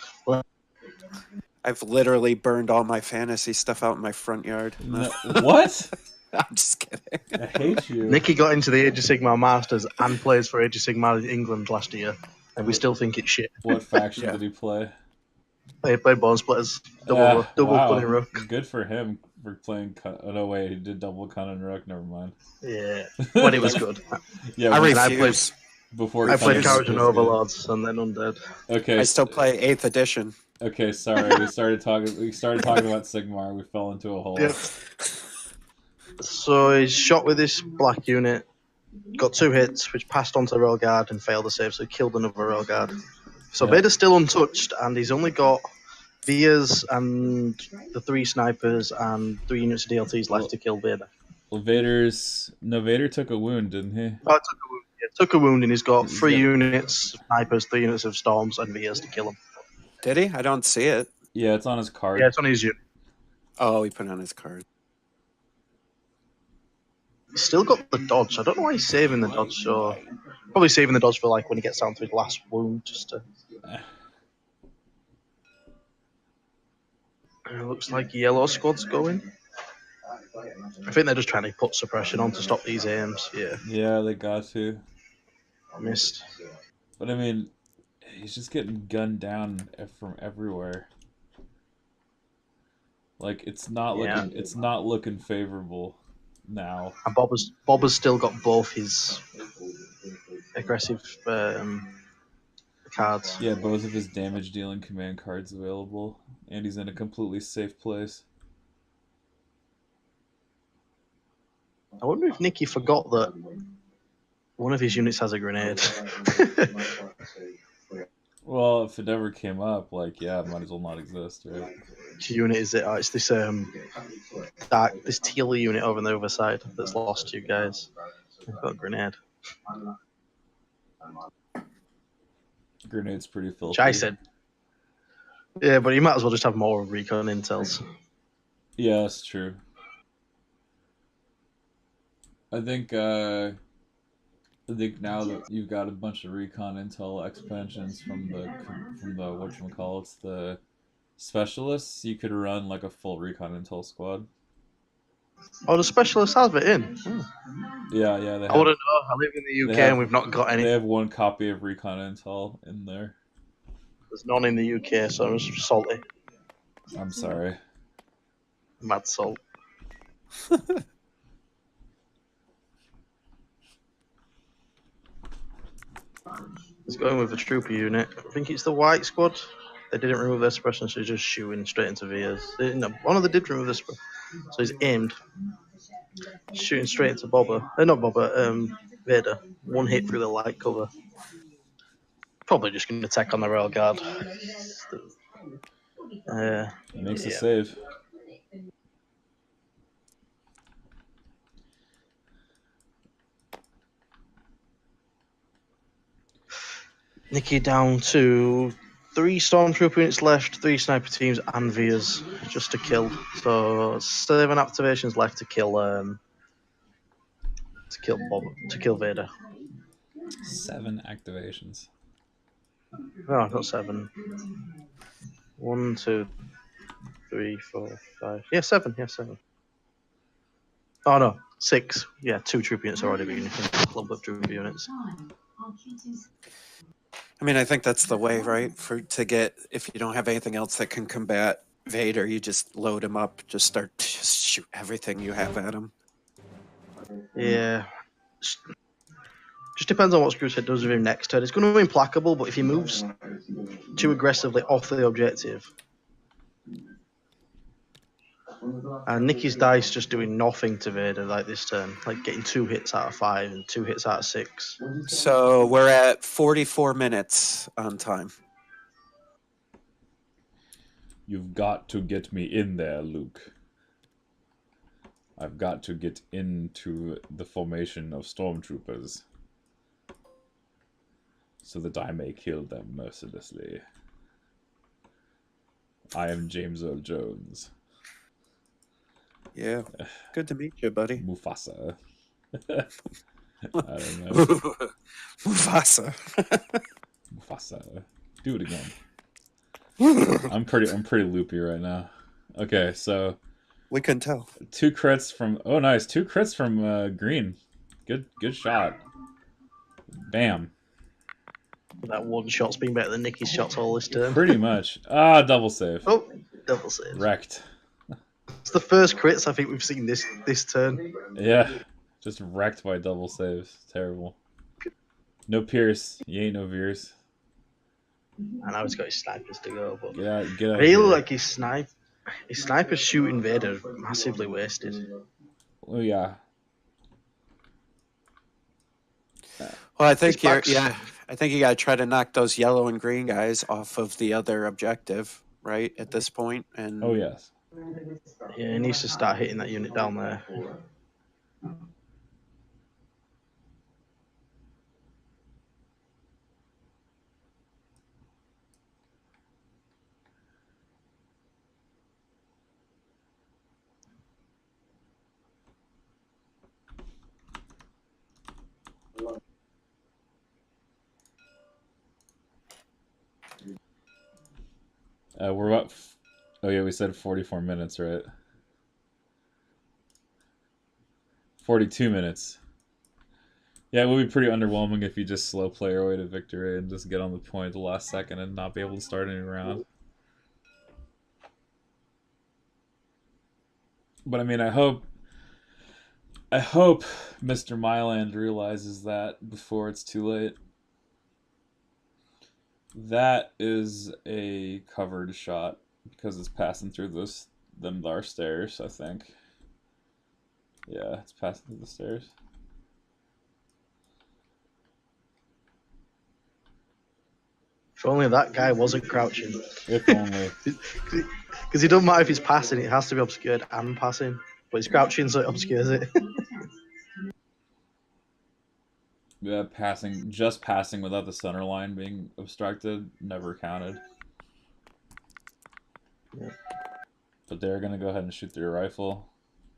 I've literally burned all my fantasy stuff out in my front yard. No, what? I'm just kidding. I hate you. Nicky got into the Age of Sigmar Masters and plays for Age of Sigmar in England last year, and we still think it's shit. What faction Yeah. did he play? They played Bone Splitters, double wow. Cunning Rook. Good for him for playing. Oh no, wait, he did double Cunning Rook. Never mind. Yeah, when he was good. Yeah, I And I refuse. before I played Cunning Courage Rook and was good. Overlords, and then Undead. Okay, I still play 8th edition. okay. Sorry, we started talking about Sigmar. We fell into a hole. Yep. So he's shot with this black unit, got 2 hits, which passed onto the Royal Guard and failed the save, so he killed another Royal Guard. So Yeah. Vader's still untouched, and he's only got Vias and the 3 snipers and 3 units of DLTs left to kill Vader. Well, Vader took a wound, didn't he? Oh, took a wound, and he's got He's 3 got- units of snipers, 3 units of storms, and Vias to kill him. Did he? I don't see it. Yeah, it's on his card. Yeah, it's on his unit. Oh, he put it on his card. He's still got the dodge. I don't know why he's saving the dodge. So probably saving the dodge for like when he gets down to his last wound, just to. It looks like yellow squad's going. I think they're just trying to put suppression on to stop these aims. Yeah, Yeah, they got to. missed. But I mean, he's just getting gunned down from everywhere. Like it's not looking favorable now. And Bob has still got both his aggressive cards. Yeah, both of his damage dealing command cards available, and he's in a completely safe place. I wonder if Nicky forgot that one of his units has a grenade. Well, if it ever came up, like yeah, it might as well not exist, right? Which unit is it? Oh, it's this this teal unit over on the other side that's lost 2 guys. They've got a grenade. Grenade's pretty filthy. Which I said. Yeah, but you might as well just have more recon intels. Yeah, that's true. I think now that you've got a bunch of recon intel expansions from the whatchamacallits, the specialists, you could run like a full recon intel squad. Oh, the specialists have it in. Yeah, they I have, wouldn't know. I live in the UK and we've not got any. they have 1 copy of recon intel in there. There's none in the UK, so I'm just salty. I'm sorry. Mad salt. He's going with a trooper unit. I think it's the white squad. They didn't remove their suppression, so he's just shooting straight into Vias. No, one of them did remove the suppression. So he's aimed. Shooting straight into Vader. 1 hit through the light cover. Probably just going to attack on the Royal Guard. Makes a yeah. save. Nicky down to 3 stormtrooper units left, 3 sniper teams, and Veers just to kill. So 7 activations left to kill Vader. 7 activations. No, not 7. 1, 2, 3, 4, 5. Yeah, 7. Yeah, 7. Oh no, 6. Yeah, 2 troop units already been club of troop units. I mean, I think that's the way, right? To get, if you don't have anything else that can combat Vader, you just load him up, just shoot everything you have at him. Yeah. Just depends on what Screwtape does with him next turn. It's going to be implacable, but if he moves too aggressively off the objective, and Nicky's dice just doing nothing to Vader like this turn, like getting 2 hits out of 5 and 2 hits out of 6. So we're at 44 minutes on time. You've got to get me in there, Luke. I've got to get into the formation of stormtroopers so that I may kill them mercilessly. I am James Earl Jones. Yeah. Good to meet you, buddy. Mufasa. I don't know. Mufasa. Mufasa. Do it again. I'm pretty loopy right now. Okay, so We couldn't tell. 2 crits from nice. 2 crits from Green. Good shot. Bam. That one shot's been better than Nicky's shots all this turn. Pretty much. Double save. Oh, double save. Wrecked. It's the first crits I think we've seen this turn. Yeah. Just wrecked by double saves. Terrible. No Pierce. You ain't no Veers. And now he's got his snipers to go. But Get out I feel here. like his sniper shooting Vader massively wasted. Oh yeah. Well, I think His I think you got to try to knock those yellow and green guys off of the other objective, right? At this point, and Oh yes. Yeah, he needs to start hitting that unit down there. We're up. Oh yeah, we said 44 minutes, right? 42 minutes. Yeah, it would be pretty underwhelming if you just slow play your way to victory and just get on the point at the last second and not be able to start any round. But I mean, I hope Mr. Myland realizes that before it's too late. That is a covered shot because it's passing through our stairs, I think. Yeah, it's passing through the stairs. If only that guy wasn't crouching. If only. Because it doesn't matter if he's passing, it has to be obscured and passing. But he's crouching, so it obscures it. Yeah, just passing without the center line being obstructed never counted. Yeah. But they're gonna go ahead and shoot their rifle.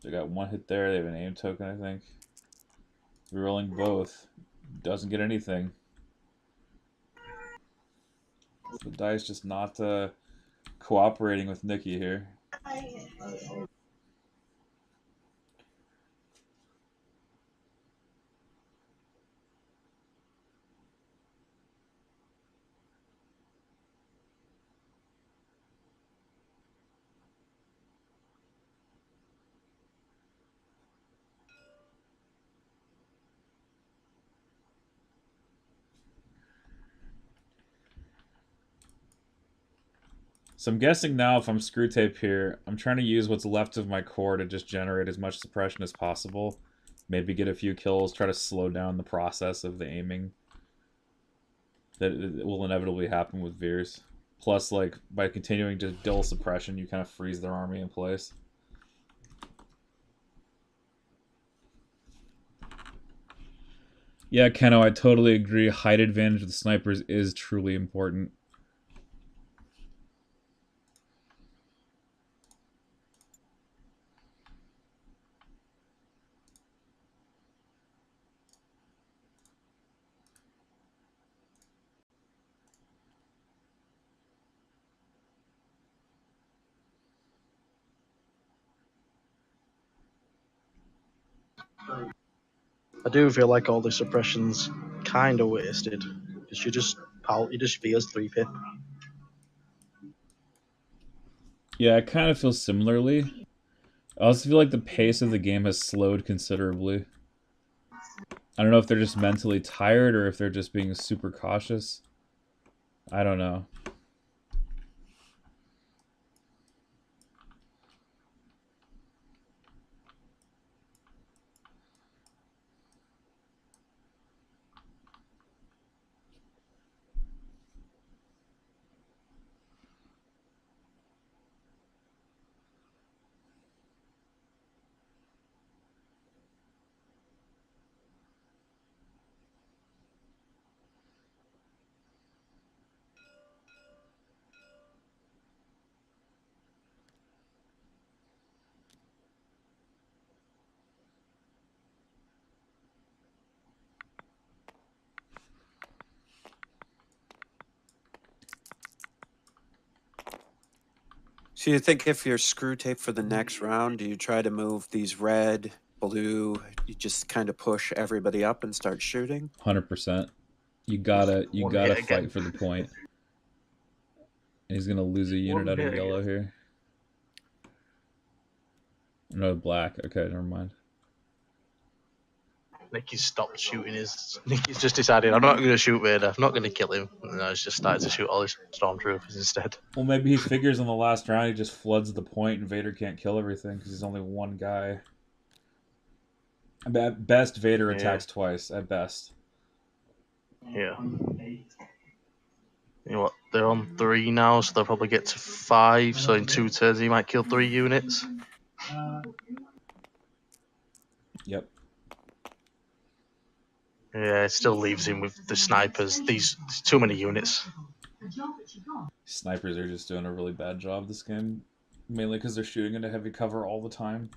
They got 1 hit there. They have an aim token, I think. Rerolling both. Doesn't get anything. The dice just not cooperating with Nicky here. So I'm guessing now if I'm Screwtape here, I'm trying to use what's left of my core to just generate as much suppression as possible. Maybe get a few kills, try to slow down the process of the aiming that it will inevitably happen with Veers. Plus, like, by continuing to dull suppression, you kind of freeze their army in place. Yeah, Keno, I totally agree. Height advantage with snipers is truly important. I do feel like all the suppression's kind of wasted because you just Via's 3-pip. Yeah, I kind of feel similarly. I also feel like the pace of the game has slowed considerably. I don't know if they're just mentally tired or if they're just being super cautious. I don't know. So you think if you're Screwtape for the next round, do you try to move these red, blue? You just kind of push everybody up and start shooting? 100%. You gotta One hit fight again. for the point. And he's gonna lose a unit One out of hit yellow here. No, black. Okay, never mind. Nicky's stopped shooting Nicky's just decided, I'm not going to shoot Vader, I'm not going to kill him. And now he's just started to shoot all his stormtroopers instead. Well, maybe he figures on the last round he just floods the point and Vader can't kill everything because he's only one guy. At best, Vader attacks twice. At best. Yeah. You know what? They're on 3 now, so they'll probably get to 5. So in 2 turns, he might kill 3 units. Yep. Yeah, it still leaves him with the snipers. There's too many units. Snipers are just doing a really bad job this game. Mainly because they're shooting into heavy cover all the time.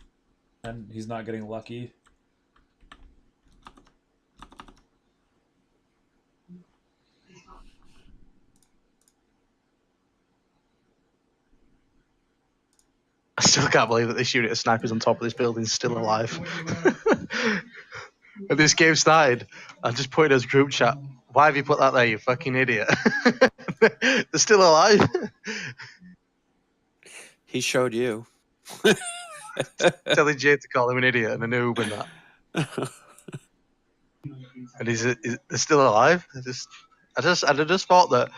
And he's not getting lucky. I still can't believe that this unit of snipers on top of this building is still alive. When this game started, I just put in his group chat, why have you put that there, you fucking idiot? They're still alive. He showed you. Telling Jay to call him an idiot and a noob and that. And they're still alive. I just thought that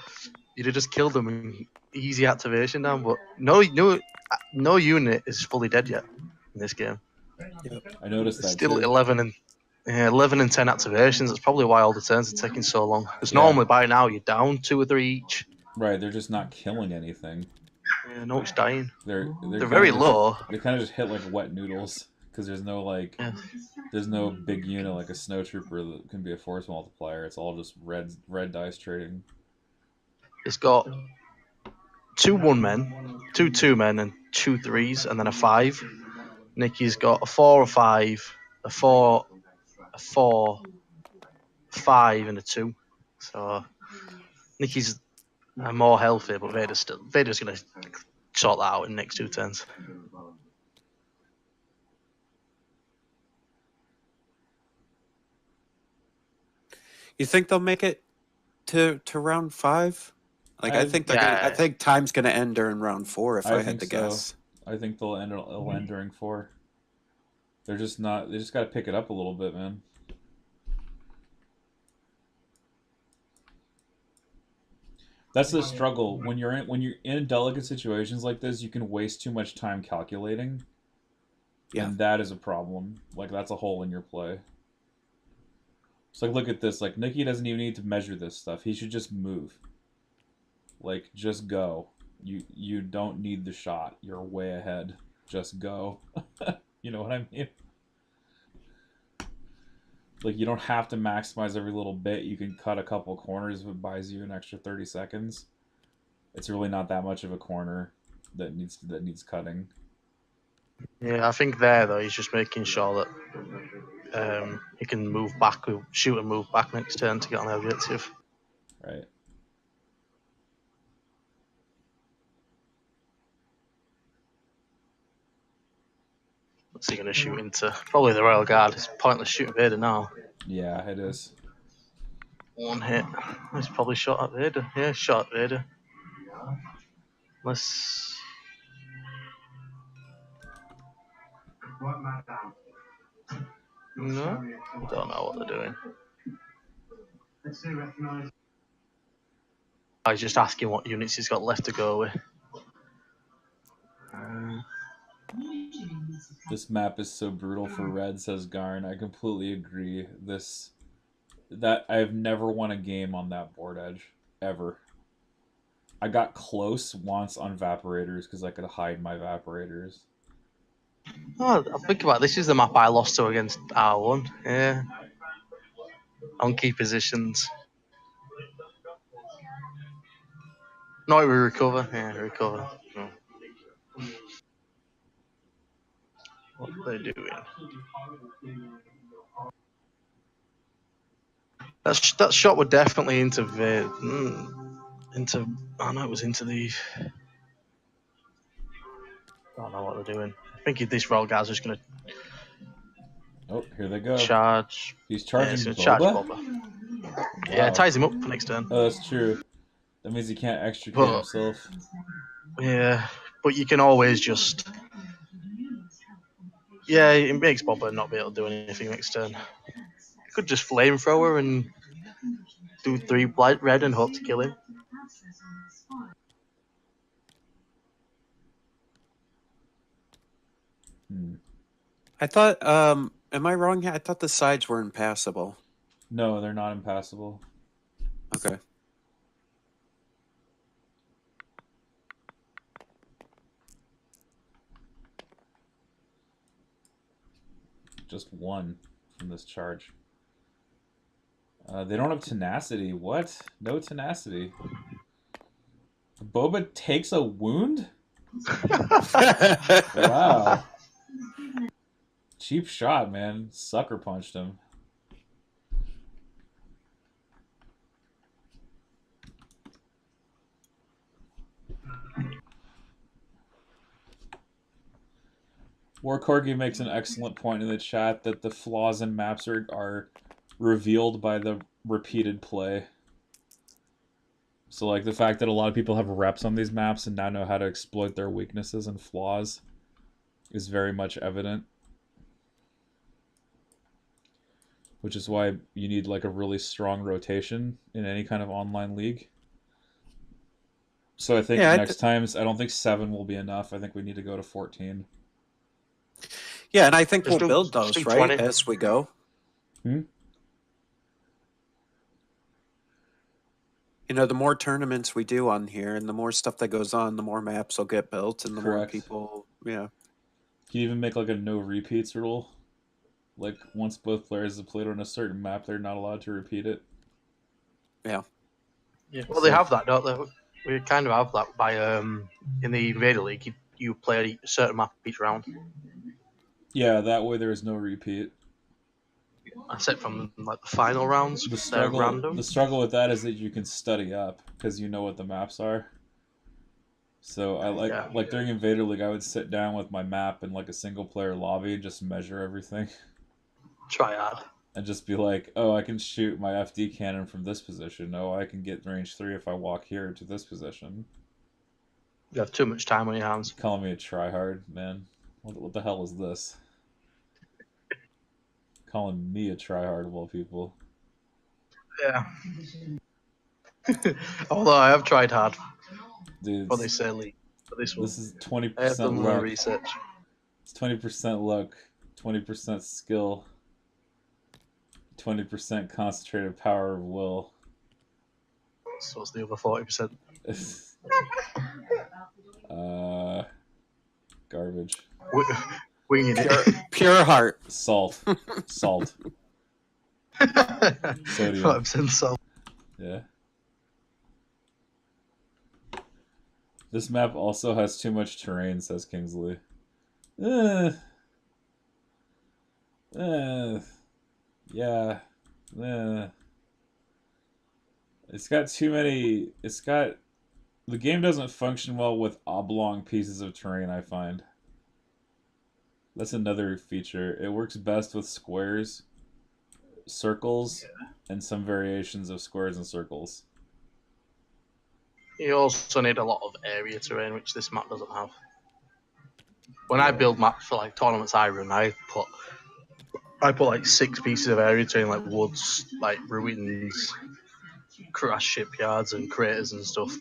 you'd have just killed them in easy activation down, but no unit is fully dead yet in this game. I noticed that Still too. 11 and 10 activations. That's probably why all the turns are taking so long. Because normally by now you're down 2 or 3 each. Right, they're just not killing anything. Yeah, no, it's dying. They're very just, low. They kind of just hit like wet noodles because there's no there's no big unit like a snow trooper that can be a force multiplier. It's all just red dice trading. It's got 2 1-men, 2 2-men, and 2 3s, and then a 5. Nicky's got a 4, a 5, a 4, a 4, 5, and a 2. So Nicky's more healthy, but Vader's going to sort that out in the next 2 turns. You think they'll make it to round 5? Like I think I think time's gonna end during round 4 if I had to guess. I think it'll end during 4. They're just not. They just got to pick it up a little bit, man. That's the struggle when you're in delicate situations like this. You can waste too much time calculating, and that is a problem. Like that's a hole in your play. So like, look at this. Like Nicky doesn't even need to measure this stuff. He should just move. Like just go. You don't need the shot. You're way ahead. Just go. You know what I mean? Like, you don't have to maximize every little bit. You can cut a couple corners if it buys you an extra 30 seconds. It's really not that much of a corner that needs cutting. Yeah, I think there though he's just making sure that he can move back, shoot and move back next turn to get on the objective. Right. What's he going to shoot into? Probably the Royal Guard. It's pointless shooting Vader now. Yeah, it is. One hit. He's probably shot at Vader. Yeah, shot at Vader. Let's. No, don't know what they're doing. I was just asking what units he's got left to go with. This map is so brutal for red, says Garn. I completely agree. That I've never won a game on that board edge. Ever. I got close once on Vaporators because I could hide my Vaporators. Oh, I think about it. This is the map I lost to against R1. Yeah. On key positions. No, we recover. Yeah, recover. No. What are they doing? That shot were definitely into I know it was into the. I don't know what they're doing. I think this Royal Guard's just going to Oh, here they go. charge. He's Yeah, charging he's going to Boba? charge Boba. Yeah, it ties him up for next turn. Oh, that's true. That means he can't extricate But- himself. Yeah, but you can always just. Yeah, it makes Boba not be able to do anything next turn. You could just flamethrower and do 3 blight red and hope to kill him. I thought, am I wrong here? I thought the sides were impassable. No, they're not impassable. Okay. Just one from this charge. They don't have tenacity. What? No tenacity. Boba takes a wound? Wow. Cheap shot, man. Sucker punched him. War Corgi makes an excellent point in the chat that the flaws in maps are revealed by the repeated play. So, like, the fact that a lot of people have reps on these maps and now know how to exploit their weaknesses and flaws is very much evident. Which is why you need, like, a really strong rotation in any kind of online league. So I think next times, I don't think 7 will be enough. I think we need to go to 14. Yeah, and I think Just we'll do- build just those, do right, 20. as we go. Hmm? You know, the more tournaments we do on here and the more stuff that goes on, the more maps will get built and the more Correct. people, yeah. Can you even make, like, a no repeats rule? Like, once both players have played on a certain map, they're not allowed to repeat it. Yeah. Yeah. Well, they have that, don't they? We kind of have that by in the Invader League. You play a certain map each round, Yeah, that way there is no repeat. except from like the final rounds. They're random. The struggle with that is that you can study up because you know what the maps are. So I like during Invader League, I would sit down with my map in like a single player lobby and just measure everything. Try hard. And just be like, oh, I can shoot my FD cannon from this position. Oh, I can get range 3 if I walk here to this position. You have too much time on your hands. Calling me a tryhard, man. What the hell is this? Calling me a tryhard of all people. Yeah. Although I have tried hard Dude, for this league. For this one. this is I have 20% done my luck. research. It's 20% luck, 20% skill, 20% concentrated power of will. So what's the other 40%? Garbage. Winging it. Pure heart. Salt. Salt. Sodium. 5% salt. Yeah. This map also has too much terrain, says Kingsley. Yeah. It's got too many. The game doesn't function well with oblong pieces of terrain, I find. That's another feature. It works best with squares, circles, and some variations of squares and circles. You also need a lot of area terrain, which this map doesn't have. When I build maps for like tournaments I run, I put like 6 pieces of area terrain, like woods, like ruins, crash shipyards, and craters and stuff.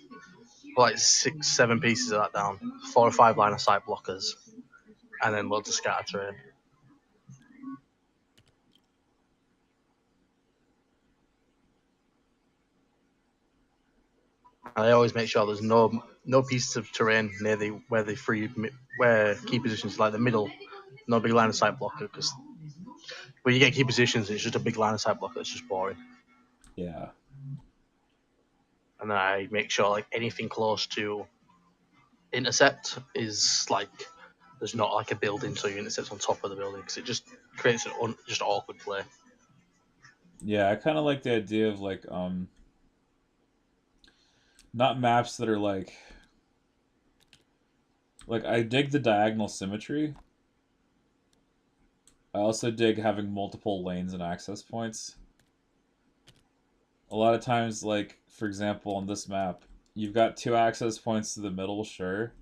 Put like 6, 7 pieces of that down, 4 or 5 line of sight blockers, and then loads of scatter terrain. And I always make sure there's no pieces of terrain near where key positions, like the middle, no big line of sight blocker, because when you get key positions, it's just a big line of sight blocker. It's just boring. Yeah. And then I make sure like anything close to intercept is like there's not like a building, so you intercept on top of the building, because it just creates an just awkward play. Yeah, I kind of like the idea of like not maps that are like I dig the diagonal symmetry. I also dig having multiple lanes and access points. A lot of times, like for example on this map, you've got 2 access points to the middle, sure,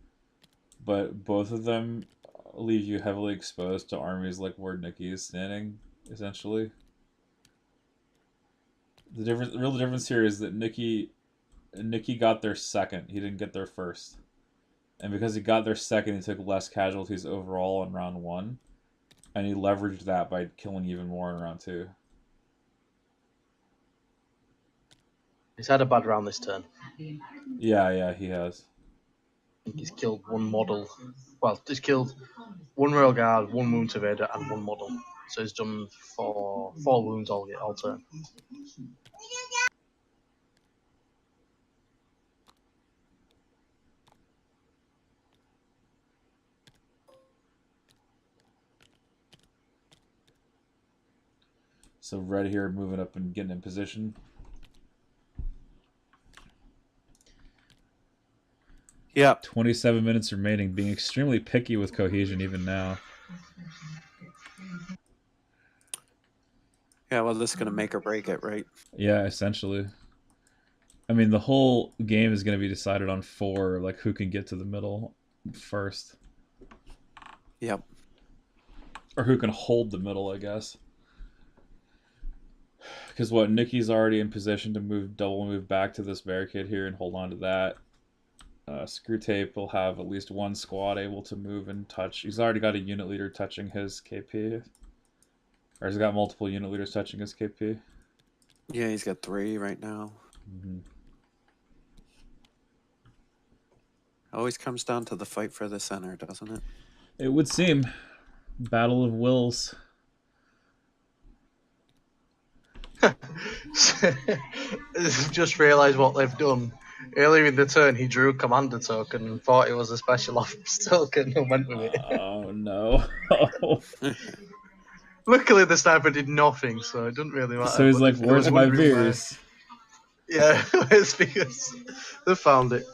but both of them leave you heavily exposed to armies like where Nicky is standing, essentially. The real difference here is that Nicky got there second. He didn't get there first. And because he got there second, he took less casualties overall in round 1. And he leveraged that by killing even more in round 2. He's had a bad round this turn. Yeah, he has. I think he's killed 1 model. Well, he's killed 1 Royal Guard, 1 Wound Evader, and 1 model. So he's done 4 wounds all turn. So red here moving up and getting in position. Yeah. 27 minutes remaining, being extremely picky with cohesion even now. Yeah, well, this is going to make or break it, right? Yeah, essentially. I mean, the whole game is going to be decided on 4, like who can get to the middle first. Yep. Or who can hold the middle, I guess. Because Nicky's already in position to double move back to this barricade here and hold on to that. Screwtape will have at least 1 squad able to move and touch. He's already got a unit leader touching his KP. Or he's got multiple unit leaders touching his KP. Yeah, he's got 3 right now. Mm-hmm. Always comes down to the fight for the center, doesn't it? It would seem. Battle of wills. Just realised what they've done. Earlier in the turn, he drew a commander token and thought it was a special ops token and went with it. Oh, no. Luckily, the sniper did nothing, so it doesn't really matter. So he's like, where's my beers? Yeah, it's because they found it.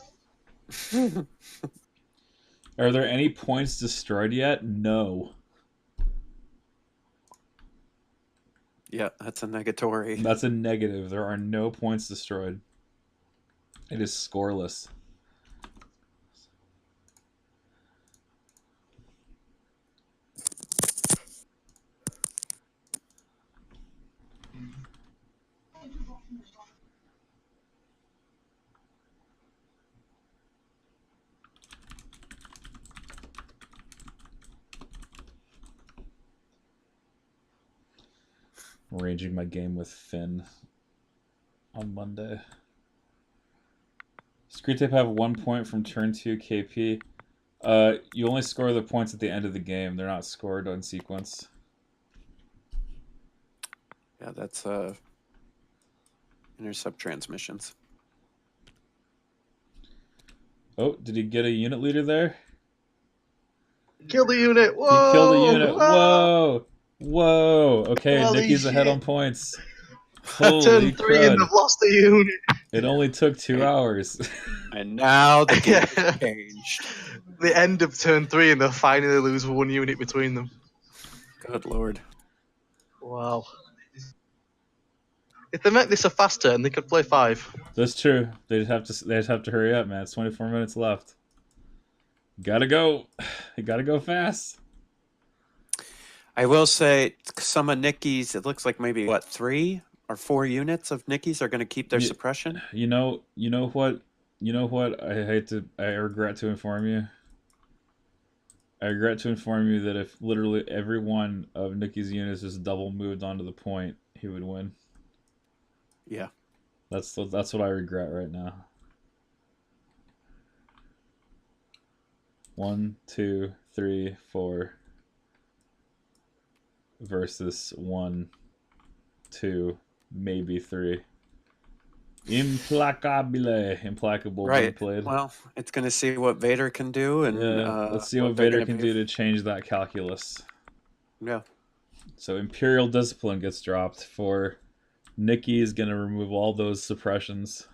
Are there any points destroyed yet? No. Yeah, that's a negatory. That's a negative. There are no points destroyed. It is scoreless. Arranging my game with Finn on Monday. Screwtape have 1 point from turn 2 KP. You only score the points at the end of the game. They're not scored on sequence. Yeah, that's intercept transmissions. Oh, did he get a unit leader there? Kill the unit. Whoa! He killed a unit. Whoa! Whoa. Okay, Holy Nicky's ahead shit. on points. Turn Holy 3 and crud. they've lost a unit. It only took 2 hours. And now the game has changed. The end of turn 3 and they'll finally lose 1 unit between them. Good lord. Wow. If they make this a fast turn, they could play 5. That's true. They'd have to hurry up, man. It's 24 minutes left. Gotta go. You gotta go fast. I will say some of Nicky's, it looks like maybe, 3 or 4 units of Nicky's are going to keep their suppression. You know what? I regret to inform you. I regret to inform you that if literally every one of Nicky's units just double moved onto the point, he would win. Yeah. That's what I regret right now. 1, 2, 3, 4 versus 1, 2, maybe 3. Implacable being Right. played. Well, it's going to see what Vader can do. And let's see what Vader can do to change that calculus. Yeah. So Imperial Discipline gets dropped for Nicky is going to remove all those suppressions.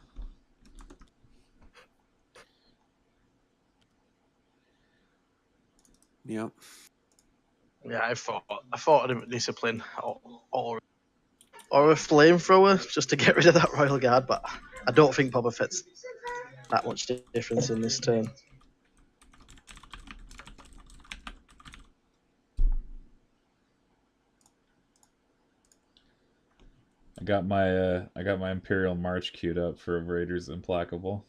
Yep. Yeah, I thought of discipline or a flamethrower just to get rid of that Royal Guard, but I don't think Boba Fett's that much difference in this turn. I got my Imperial March queued up for Raiders Implacable.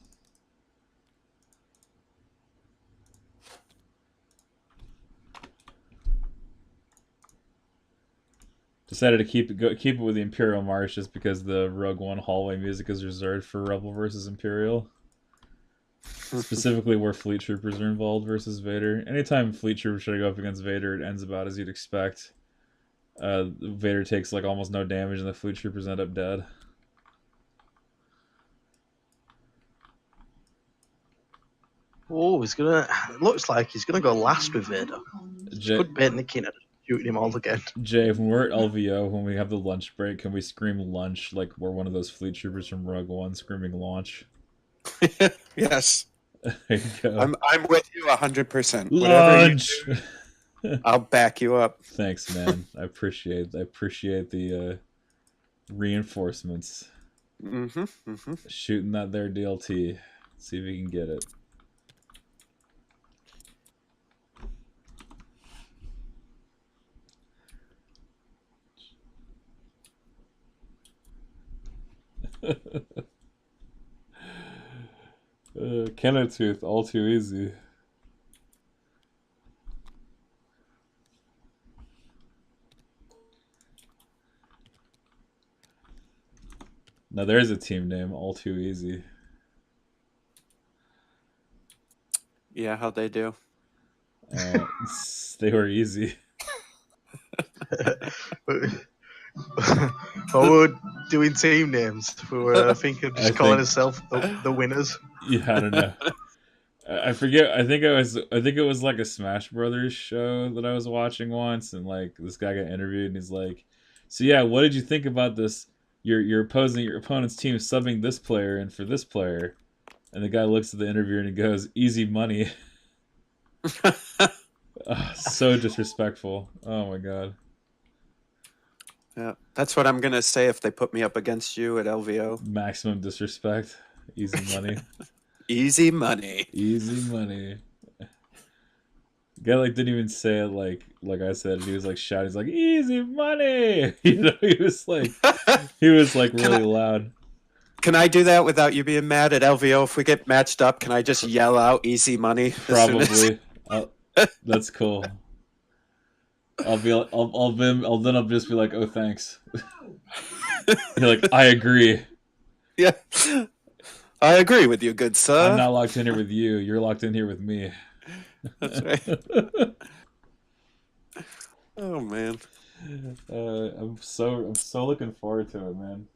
Decided to keep it with the Imperial March just because the Rogue One hallway music is reserved for Rebel versus Imperial. Specifically where Fleet Troopers are involved versus Vader. Anytime Fleet Troopers try to go up against Vader, it ends about as you'd expect. Vader takes like almost no damage and the Fleet Troopers end up dead. Oh, looks like he's gonna go last with Vader. Could bait Nicky into shooting him all again. Jay, when we're at LVO, when we have the lunch break, can we scream lunch like we're one of those Fleet Troopers from Rogue One screaming launch? Yes. There you go. I'm with you 100%. Lunch! I'll back you up. Thanks, man. I appreciate the reinforcements. Shooting that there DLT. See if we can get it. Cannon Tooth, all too easy. Now there's a team name, all too easy. Yeah, how'd they do? They were easy. We're doing team names. We were thinking of just calling ourselves the winners. Yeah, I don't know. I forget. I think it was like a Smash Brothers show that I was watching once, and like this guy got interviewed, and he's like, "So yeah, what did you think about this? Your opponent's team subbing this player in for this player?" And the guy looks at the interviewer and he goes, "Easy money." So disrespectful. Oh my god. Yeah, that's what I'm gonna say if they put me up against you at LVO. Maximum disrespect. Easy money. Easy money. Easy money. Guy like didn't even say it like I said. He was like shouting. He's like, "Easy money." You know, he was like really loud. Can I do that without you being mad at LVO? If we get matched up, can I just yell out "easy money"? Probably. That's cool. I'll just be like, "Oh, thanks." You're like, "I agree." Yeah, I agree with you, good sir. I'm not locked in here with you. You're locked in here with me. That's right. Oh man. I'm so looking forward to it, man.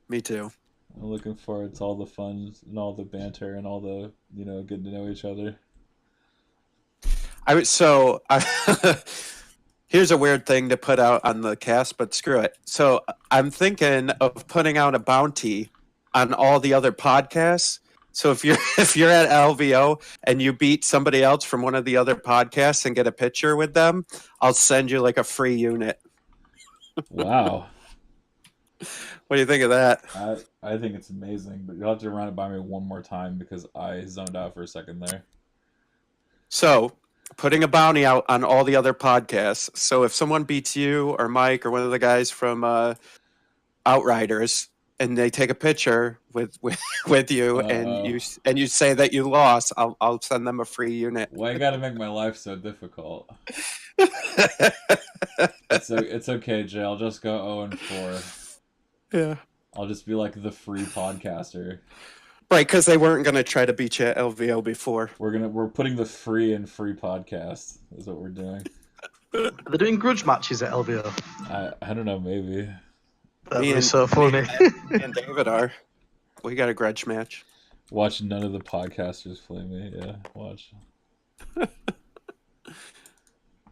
Me too. I'm looking forward to all the fun and all the banter and all the getting to know each other. Here's a weird thing to put out on the cast, but screw it. So I'm thinking of putting out a bounty on all the other podcasts. So if you're at LVO and you beat somebody else from one of the other podcasts and get a picture with them, I'll send you like a free unit. Wow. What do you think of that? I think it's amazing, but you'll have to run it by me one more time because I zoned out for a second there. So, putting a bounty out on all the other podcasts. So if someone beats you or Mike or one of the guys from Outriders and they take a picture with you and you say that you lost, I'll send them a free unit. Why you gotta make my life so difficult? It's okay, Jay. I'll just go 0-4. Yeah. I'll just be like the free podcaster. Right, because they weren't gonna try to beat you at LVO before. We're putting the free in free podcast is what we're doing. Are they doing grudge matches at LVO? I don't know, maybe. That'd be so funny. Me and David are. We got a grudge match. Watch none of the podcasters play me. Yeah, watch.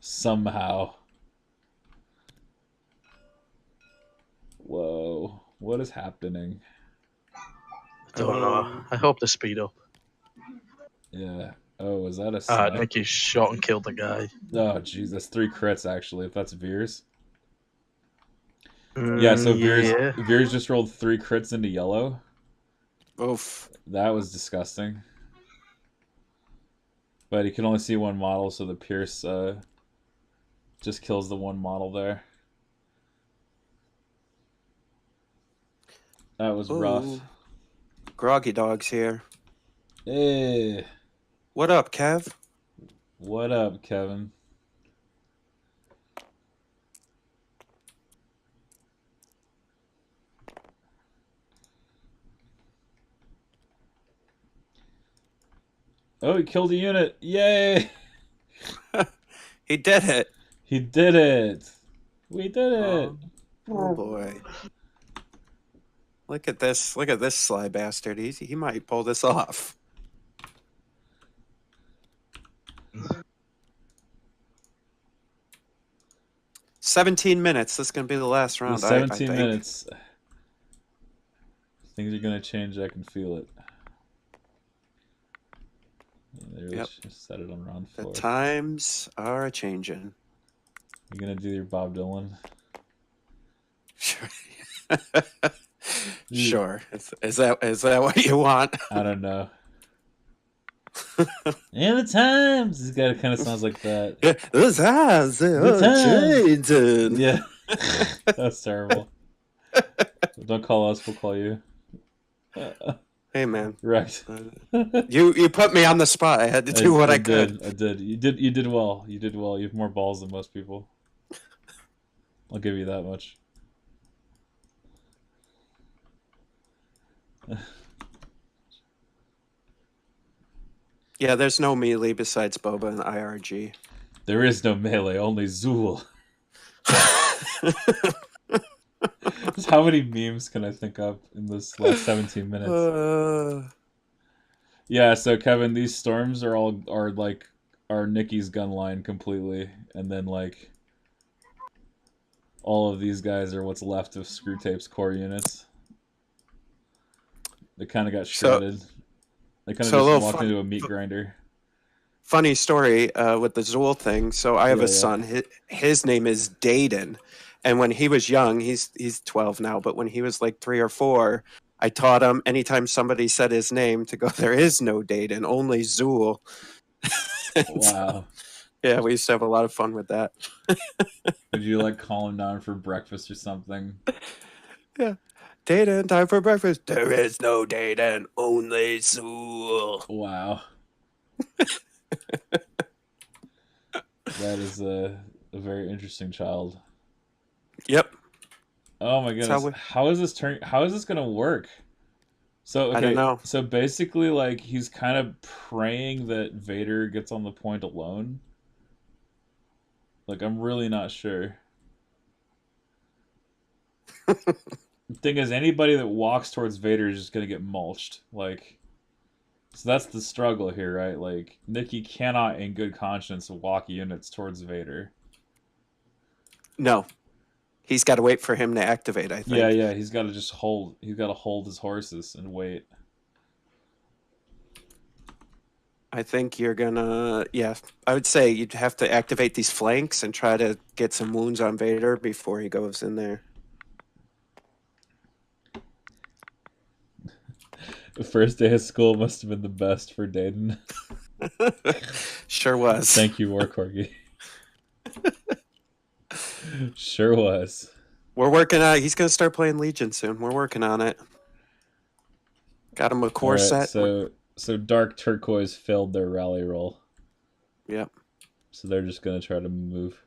Somehow. Whoa. What is happening? I don't know. I hope they speed up. Yeah. Oh, is that a snipe? Nicky shot and killed the guy. Oh, jeez. That's 3 crits, actually, if that's Veers. Yeah, so Veers just rolled 3 crits into yellow. Oof. That was disgusting. But he can only see one model, so the Pierce just kills the one model there. That was rough. Groggy Dog's here. Hey. What up, Kev? What up, Kevin? Oh, he killed a unit. Yay! He did it. He did it. We did it. Oh boy. Look at this sly bastard. He might pull this off. "17 minutes. This is gonna be the last round. 17 I think. minutes. Things are gonna change. I can feel it. There, Yep. Just set it on round 4. The times are changing. You're gonna do your Bob Dylan. Sure. Sure. Is that what you want? I don't know. And the times. This guy kind of sounds like that. The times are changing. Yeah. That's terrible. Don't call us. We'll call you. Hey man, Right. you put me on the spot. I had to do what I could. I did. You did well. You did well. You have more balls than most people. I'll give you that much. Yeah, there's no melee besides Boba and IRG. There is no melee, only Zool. How many memes can I think of in this last 17 minutes? Yeah, so Kevin, these storms are Nicky's gun line completely, and then like all of these guys are what's left of Screwtape's core units. They kind of got shredded. They kind of just walked into a meat grinder. Funny story with the Zool thing. So I have a son. His name is Dayton. And when he was young, he's 12 now, but when he was like 3 or 4, I taught him anytime somebody said his name to go, there is no Dayton, only Zool. Wow. Yeah, we used to have a lot of fun with that. Did you like call him down for breakfast or something? Yeah. Dayton, time for breakfast. There is no Dayton, only Zool. Wow. That is a very interesting child. Yep. Oh my goodness. How is this gonna work? So okay, I don't know. So basically like he's kind of praying that Vader gets on the point alone. Like I'm really not sure. The thing is, anybody that walks towards Vader is just gonna get mulched. Like, so that's the struggle here, right? Like, Nicky cannot, in good conscience, walk units towards Vader. No, he's got to wait for him to activate. I think. Yeah, he's got to just hold. He's got to hold his horses and wait. I think you're gonna. Yeah, I would say you'd have to activate these flanks and try to get some wounds on Vader before he goes in there. The first day of school must have been the best for Dayton. Sure was. Thank you, War Corgi. Sure was. We're working on. He's gonna start playing Legion soon. We're working on it. Got him a core set. So Dark Turquoise failed their rally roll. Yep. So they're just gonna try to move.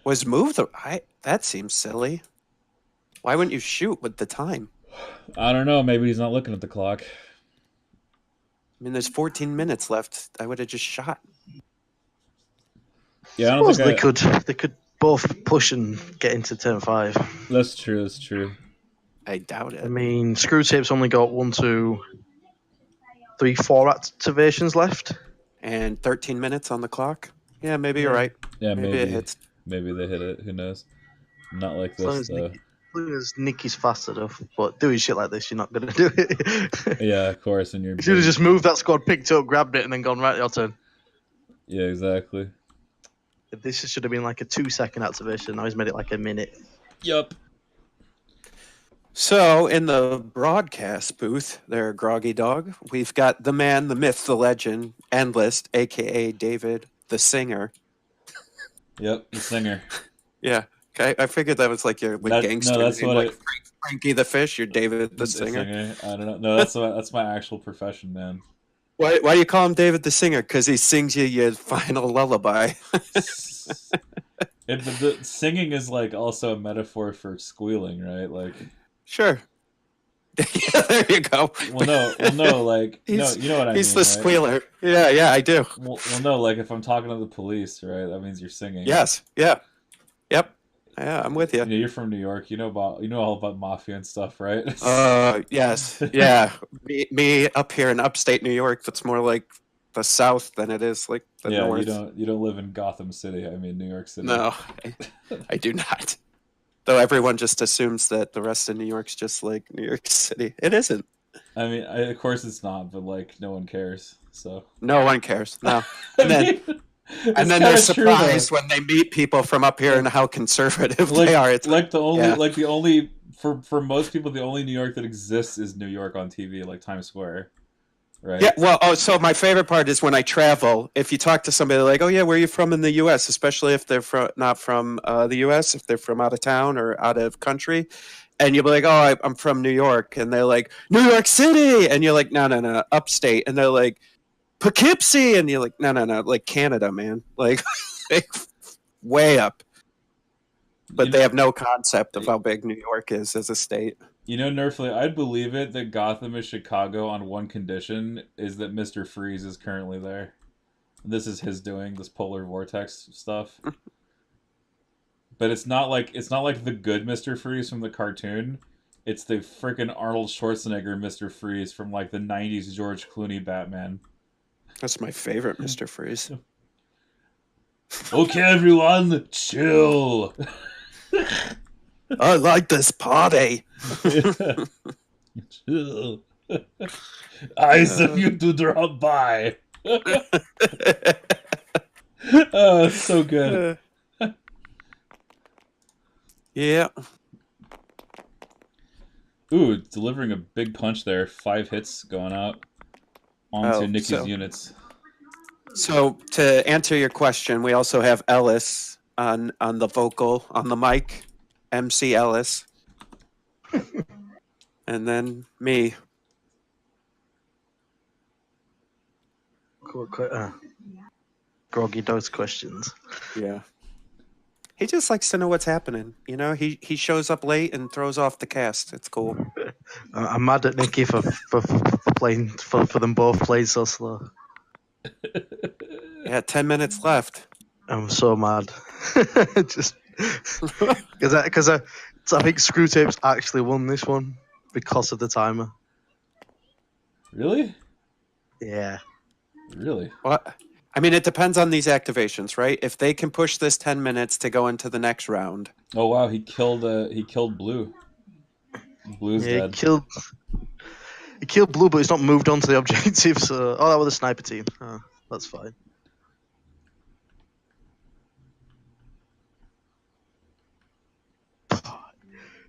Was move the? That seems silly. Why wouldn't you shoot with the time? I don't know. Maybe he's not looking at the clock. I mean, there's 14 minutes left. I would have just shot. Yeah, I don't Suppose think they could both push and get into turn 5. That's true. That's true. I doubt it. I mean, Screwtape's only got 1, 2, 3, 4 activations left. And 13 minutes on the clock. Yeah, maybe you're right. Yeah, Maybe it hits. Maybe they hit it. Who knows? Not like As long this as though. As Nicky's fast enough, but doing shit like this, you're not gonna do it. Yeah, of course. And you're. You should have just moved that squad, picked it up, grabbed it, and then gone right your turn. Yeah, exactly. This should have been like a 2-second activation. Now he's made it like a minute. Yup. So, in the broadcast booth, there, Groggy Dog, we've got the man, the myth, the legend, Endless, a.k.a. David, the singer. Yep, the singer. Yeah. Okay, I figured that was like your gangster No, that's name, what like Frankie the Fish, you're David the singer. I don't know. No, that's my actual profession, man. Why do you call him David the singer? Because he sings you your final lullaby. The singing is like also a metaphor for squealing, right? Like, sure. Yeah, there you go. no, like, you know what I mean. He's the right? squealer. Yeah, I do. Well, no, like if I'm talking to the police, right? That means you're singing. Yes. Yeah. Yep. Yeah, I'm with you. Yeah, you're from New York. You know all about mafia and stuff, right? Yes. Yeah. Me up here in upstate New York, that's more like the South than it is like the North. you don't live in Gotham City. I mean New York City. No, I do not. Though everyone just assumes that the rest of New York's just like New York City. It isn't. I mean, of course it's not, but like no one cares. So no one cares. No. And then they're surprised when they meet people from up here and how conservative they are. It's like the only for most people the only New York that exists is New York on TV, like Times Square. Right. Yeah, well, so my favorite part is when I travel, if you talk to somebody like, oh yeah, where are you from in the US, especially if they're not from the US, if they're from out of town or out of country, and you'll be like, oh, I'm from New York, and they're like, New York City, and you're like, no, upstate, and they're like, Poughkeepsie, and you're like, no, like Canada, man, like way up. But they have no concept of how big New York is as a state. You know, Nerfly, I'd believe it that Gotham is Chicago on one condition, is that Mr. Freeze is currently there. This is his doing, this polar vortex stuff. But it's not like the good Mr. Freeze from the cartoon. It's the freaking Arnold Schwarzenegger Mr. Freeze from like the 90s George Clooney Batman. That's my favorite Mr. Freeze. Okay, everyone, chill. I like this party. Chill. Nice of you to drop by. Oh, it's so good. Yeah. Ooh, delivering a big punch there. 5 hits going out onto Nicky's units. So to answer your question, we also have Ellis on the vocal, on the mic, MC Ellis. And then me. Groggy Dog's questions. Yeah. He just likes to know what's happening. You know, he shows up late and throws off the cast. It's cool. I'm mad at Nicky for playing for them both playing so slow. Yeah, 10 minutes left. I'm so mad. Just because So I think Screwtape's actually won this one because of the timer. Really? Yeah. Really? What? I mean, it depends on these activations, right? If they can push this 10 minutes to go into the next round. Oh wow, he killed Blue. Blue's Yeah, dead. he killed Blue, but he's not moved on to the objective. So, that was a sniper team. Oh, that's fine.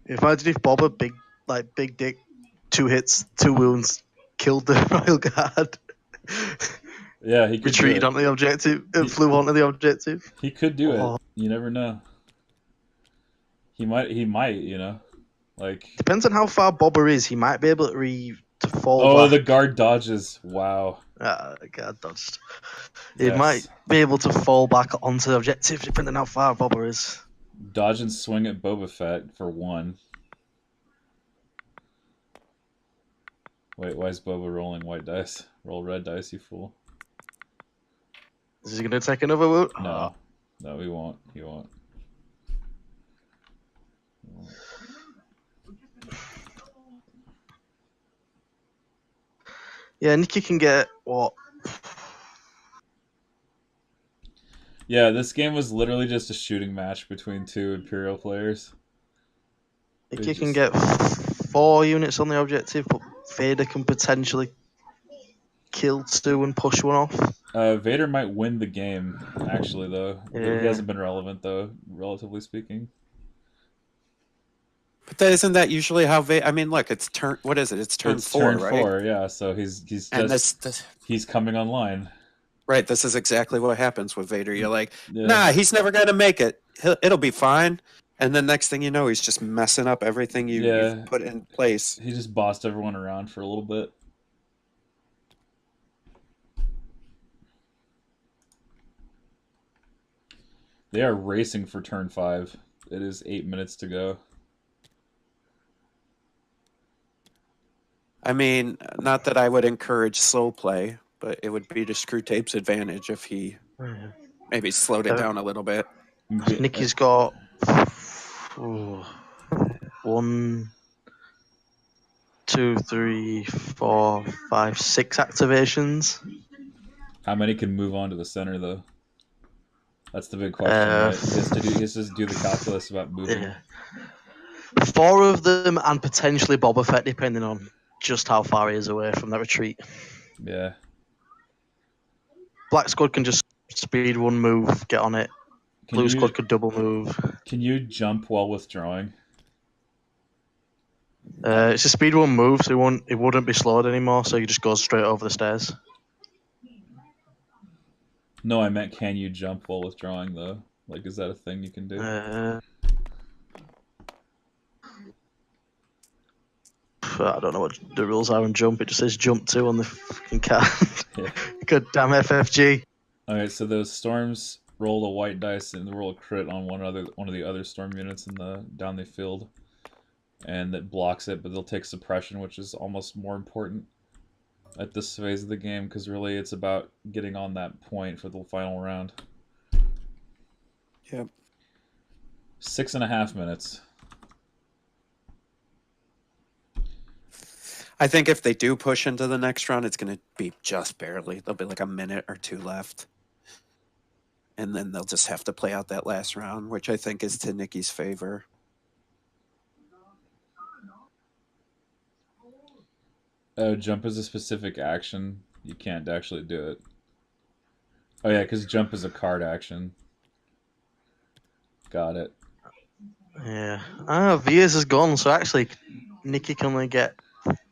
Imagine if Bobber, big dick, 2 hits, 2 wounds, killed the Royal Guard. Yeah, he could Retreated do it. onto the objective and flew onto the objective. He could do Oh. it. You never know. He might, you know. Like Depends on how far Bobber is. He might be able to fall oh, back. the guard dodges. Wow. God dodged. Yes. He might be able to fall back onto the objective depending on how far Bobber is. Dodge and swing at Boba Fett for 1. Wait, why is Boba rolling white dice? Roll red dice, you fool. Is he going to take another wound? No. No, he won't. He won't. Yeah, Nicky can get what? Yeah, this game was literally just a shooting match between 2 Imperial players. Nicky can get 4 units on the objective, but Vader can potentially kill 2 and push 1 off. Vader might win the game, actually, though. Yeah. He hasn't been relevant, though, relatively speaking. But isn't that usually how I mean, look, it's turn. What is it? It's turn 4, turn right? 4, yeah. So he's just And he's coming online. Right. This is exactly what happens with Vader. You're like, Yeah. nah, he's never gonna make it. It'll be fine. And then next thing you know, he's just messing up everything you've put in place. He just bossed everyone around for a little bit. They are racing for turn 5. It is 8 minutes to go. I mean, not that I would encourage slow play, but it would be to Screwtape's advantage if he maybe slowed it down a little bit. Nicky's got 1, 2, 3, 4, 5, 6 activations. How many can move on to the center, though? That's the big question, right? He has to do the calculus about moving. Yeah. 4 of them, and potentially Boba Fett, depending on just how far he is away from that retreat. Yeah. Black Squad can just speed 1 move, get on it. Blue Squad could double move. Can you jump while withdrawing? It's a speed 1 move, so it wouldn't be slowed anymore, so you just go straight over the stairs. No, I meant can you jump while withdrawing, though? Like, is that a thing you can do? I don't know what the rules are on jump. It just says jump 2 on the fucking card. Yeah. God damn FFG. Alright, so those storms roll a white dice and roll a crit on one of the other storm units in down the field. And that blocks it, but they'll take suppression, which is almost more important at this phase of the game, because really it's about getting on that point for the final round. Yep. 6.5 minutes. I think if they do push into the next round, it's going to be just barely. There'll be like a minute or 2 left. And then they'll just have to play out that last round, which I think is to Nicky's favor. Jump is a specific action. You can't actually do it. Oh yeah, because jump is a card action. Got it. Yeah. Vias is gone, so actually Nicky can only get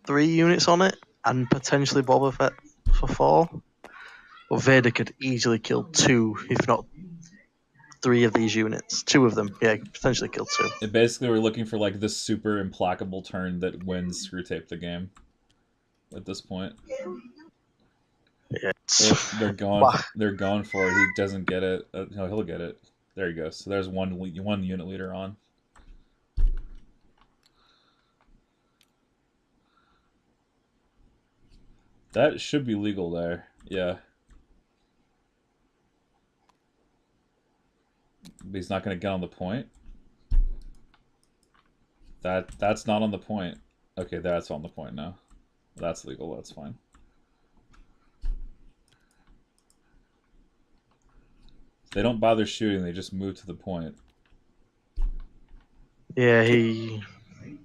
3 units on it, and potentially Boba Fett for 4. But Vader could easily kill 2, if not 3 of these units. 2 of them, yeah, potentially kill 2. Basically, we're looking for like this super implacable turn that wins Screwtape the game. At this point, yeah, they're going for it. He doesn't get it. No, he'll get it. There he goes. So there's one unit leader on. That should be legal there. Yeah. But he's not going to get on the point. That's not on the point. Okay, that's on the point now. That's legal. That's fine. They don't bother shooting. They just move to the point. Yeah, he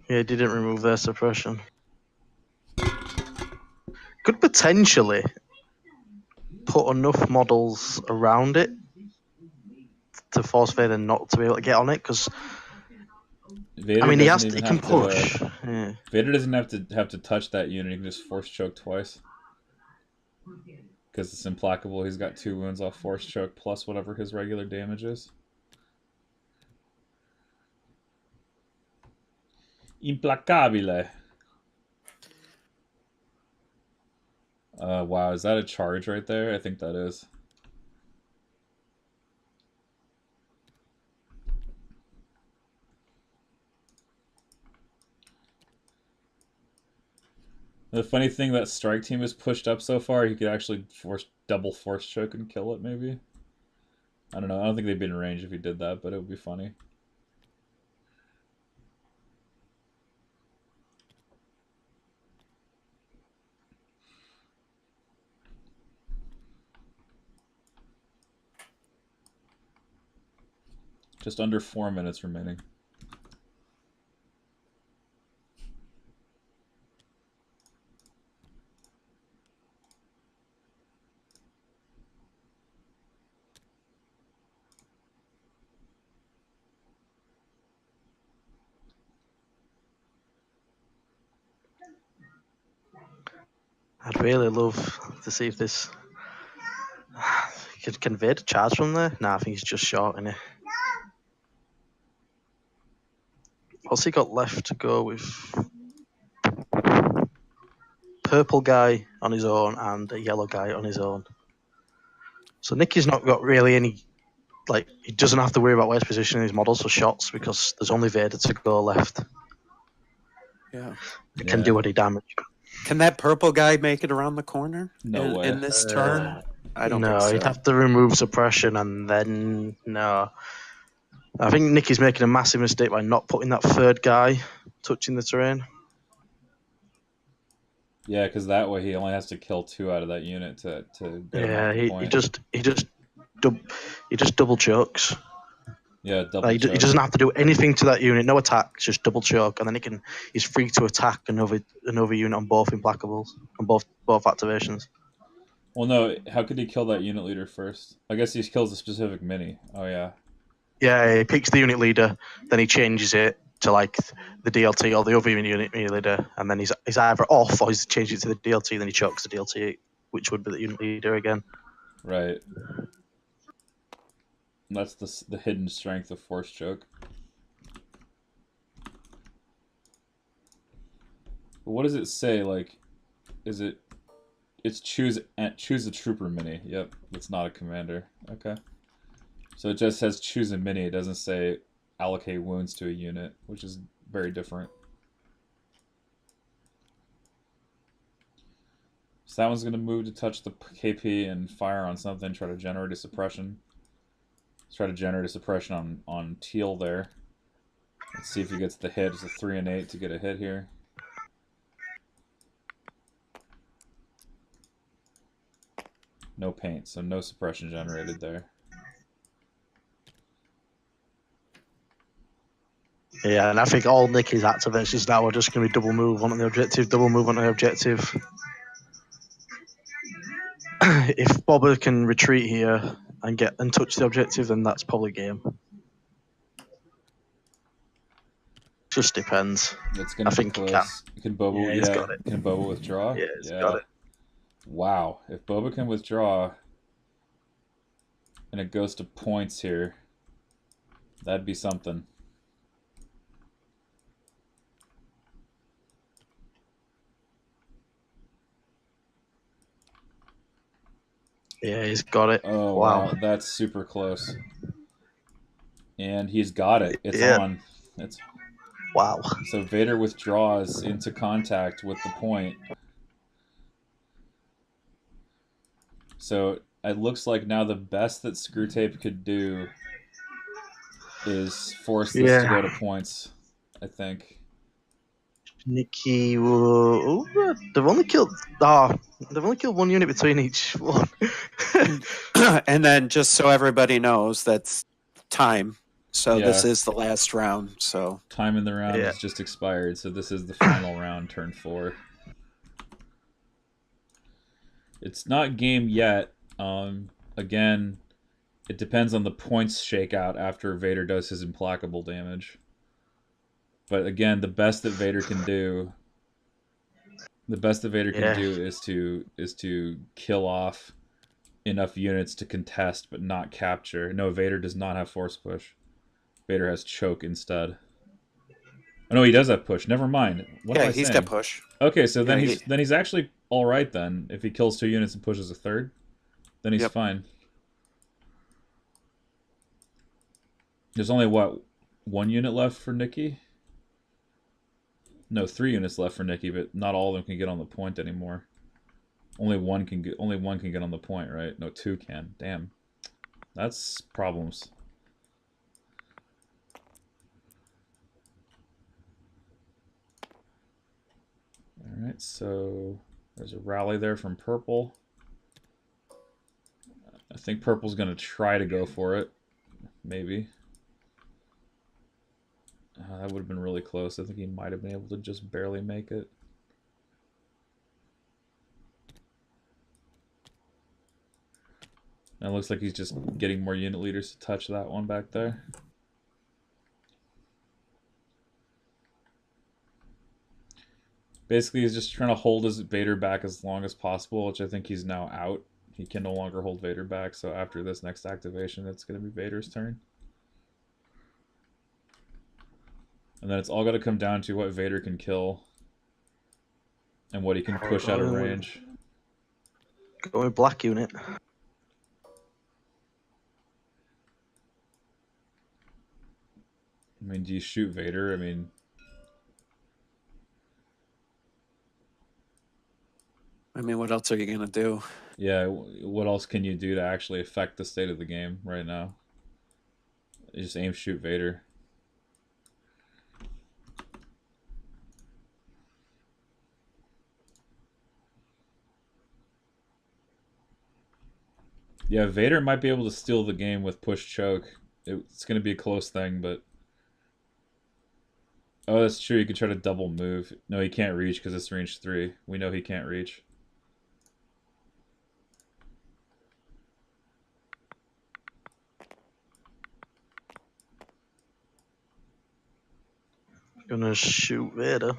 didn't remove their suppression. Could potentially put enough models around it to force Vader not to be able to get on it, because Vader I mean doesn't he even can have push. to. Yeah. Vader doesn't have to touch that unit. He can just force choke twice. Because it's implacable. He's got 2 wounds off force choke plus whatever his regular damage is. Implacabile. Wow, is that a charge right there? I think that is. The funny thing, that strike team is pushed up so far, he could actually double force choke and kill it, maybe. I don't know. I don't think they'd be in range if he did that, but it would be funny. Just under 4 minutes remaining. I'd really love to see if this can Vader charge from there. Nah, I think he's just short, isn't he? What's he got left to go with? Purple guy on his own and a yellow guy on his own. So Nicky's not got really any, like, he doesn't have to worry about where he's positioning his models for shots because there's only Vader to go left. Yeah. It can do any damage. Can that purple guy make it around the corner No way. in this turn? I don't No, think so. he'd have to remove suppression and then no. I think Nicky's making a massive mistake by not putting that third guy touching the terrain. Yeah, because that way he only has to kill 2 out of that unit to get him off the he point. just double chokes. Yeah, double Like, choke. he doesn't have to do anything to that unit, no attacks, just double choke, and then he's free to attack another unit on both implacables, on both activations. Well, no, how could he kill that unit leader first? I guess he kills a specific mini. Oh, yeah. Yeah, he picks the unit leader, then he changes it to like the DLT or the other unit leader, and then he's either off or he's changed it to the DLT, then he chokes the DLT, which would be the unit leader again. Right. And that's the hidden strength of force choke. But what does it say? Like, is it? It's choose a trooper mini. Yep, it's not a commander. Okay. So it just says choose a mini. It doesn't say allocate wounds to a unit, which is very different. So that one's going to move to touch the KP and fire on something, try to generate a suppression. Let's try to generate a suppression on Teal there. Let's see if he gets the hit. It's a 3 and 8 to get a hit here. No paint, so no suppression generated there. Yeah, and I think all Nicky's activations now are just going to be double move on the objective, double move on the objective. If Bobber can retreat here and touch the objective, then that's probably game. Just depends. It's going to be close. Can Boba? Yeah, he's got it. Can Boba withdraw? Yeah, he's got it. Wow, if Boba can withdraw, and it goes to points here, that'd be something. Yeah, he's got it. Oh, wow. That's super close. And he's got it. It's on. It's wow. So Vader withdraws into contact with the point. So it looks like now the best that Screwtape could do is force this to go to points, I think. Nicky, they've only killed one unit between each one. And then just so everybody knows, that's time. So this Yeah. is the last round. So Time in the round Yeah. has just expired, so this is the final round, turn 4. It's not game yet. Again, it depends on the points shakeout after Vader does his implacable damage. But again, the best that Vader can do is to kill off enough units to contest but not capture. No, Vader does not have force push. Vader has choke instead. Oh no, he does have push. Never mind. What am I he's saying? got push. Okay, so then Yeah, he's actually all right then. If he kills 2 units and pushes a third, then he's Yep. fine. There's only what, 1 unit left for Nicky? No, 3 units left for Nicky, but not all of them can get on the point anymore. Only one can get on the point, right? No, 2 can. Damn. That's problems. Alright, so there's a rally there from purple. I think purple's going to try to go for it. Maybe. That would have been really close. I think he might have been able to just barely make it. And it looks like he's just getting more unit leaders to touch that one back there. Basically, he's just trying to hold his Vader back as long as possible, which I think he's now out. He can no longer hold Vader back, so after this next activation, it's going to be Vader's turn. And then it's all got to come down to what Vader can kill and what he can push out of range. Go with black unit. I mean, do you shoot Vader? I mean, what else are you gonna do? Yeah, what else can you do to actually affect the state of the game right now? You just aim shoot Vader. Yeah, Vader might be able to steal the game with push choke. It's going to be a close thing, but... Oh, that's true. He could try to double move. No, he can't reach because it's range 3. We know he can't reach. Gonna shoot Vader.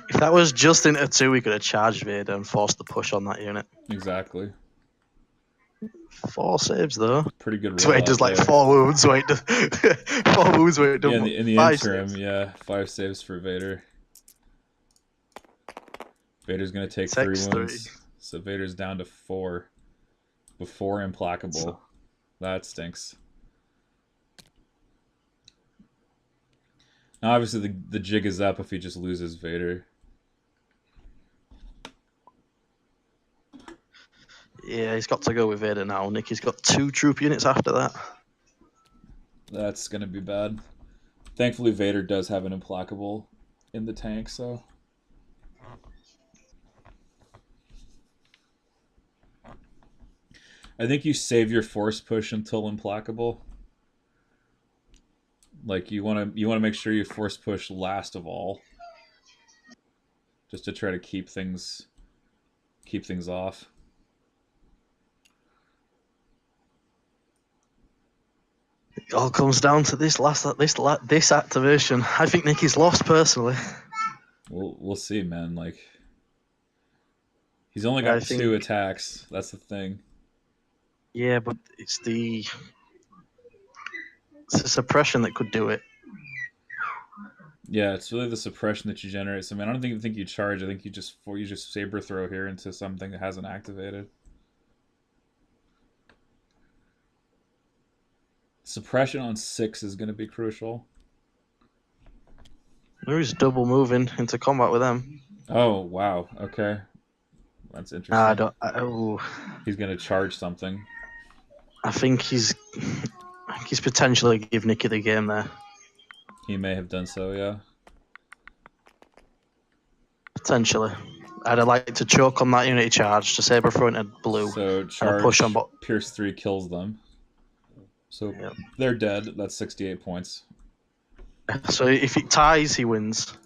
If that was just into 2, we could have charged Vader and forced the push on that unit. Exactly. 4 saves though. Pretty good roll. So it does like 4 wounds. Where it does 4 wounds. Where it does in the 5 interim, saves. yeah, 5 saves for Vader. Vader's gonna take 3 wounds. 3. So Vader's down to 4 before implacable. So, that stinks. Now, obviously, the jig is up if he just loses Vader. yeah, he's got to go with Vader now. Nicky's got 2 troop units after that. That's gonna be bad. Thankfully, Vader does have an implacable in the tank, so... I think you save your force push until implacable. Like you want to make sure you force push last of all, just to try to keep things off. It all comes down to this activation. I think Nicky's lost personally. We'll see, man. Like he's only got 2 attacks. That's the thing. Yeah, but it's the suppression that could do it. Yeah, it's really the suppression that you generate. So, I mean, I don't even think you charge. I think you just saber throw here into something that hasn't activated. Suppression on 6 is going to be crucial. He's double moving into combat with them. Oh, wow. Okay. That's interesting. He's going to charge something. I think he's potentially give Nicky the game there. He may have done so, yeah. Potentially. I'd like to choke on that unity charge to saber throw into blue. So and a charge, push on Pierce 3 kills them. So Yep. they're dead. That's 68 points. So if it ties, he wins.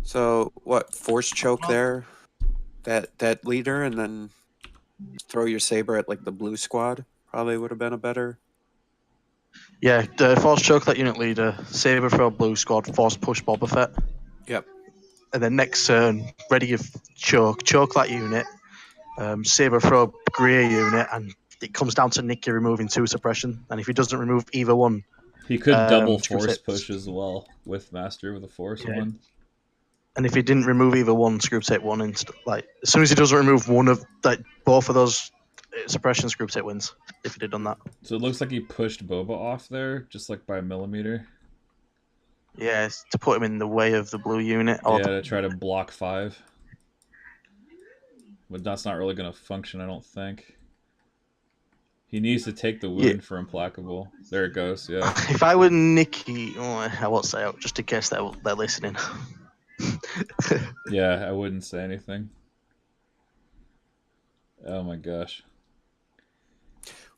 So what? Force choke there, that leader, and then throw your saber at like the blue squad. Probably would have been a better. Yeah, the force choke that unit leader, saber throw blue squad, force push Boba Fett. Yep. And then next turn, ready your choke that unit, saber throw grey unit, and it comes down to Nicky removing 2 suppression. And if he doesn't remove either one, He could double Screwtape. force push as well with Master with a force one. And if he didn't remove either one, Screwtape won. Like as soon as he doesn't remove one of both of those suppression, Screwtape wins. If he did done that. So it looks like he pushed Boba off there, just like by a millimeter. Yeah, it's to put him in the way of the blue unit. Yeah, to try to block 5. But that's not really going to function, I don't think. He needs to take the wound for implacable. There it goes, yeah. If I were Nicky, I won't say it, just in case they're listening. Yeah, I wouldn't say anything. Oh my gosh.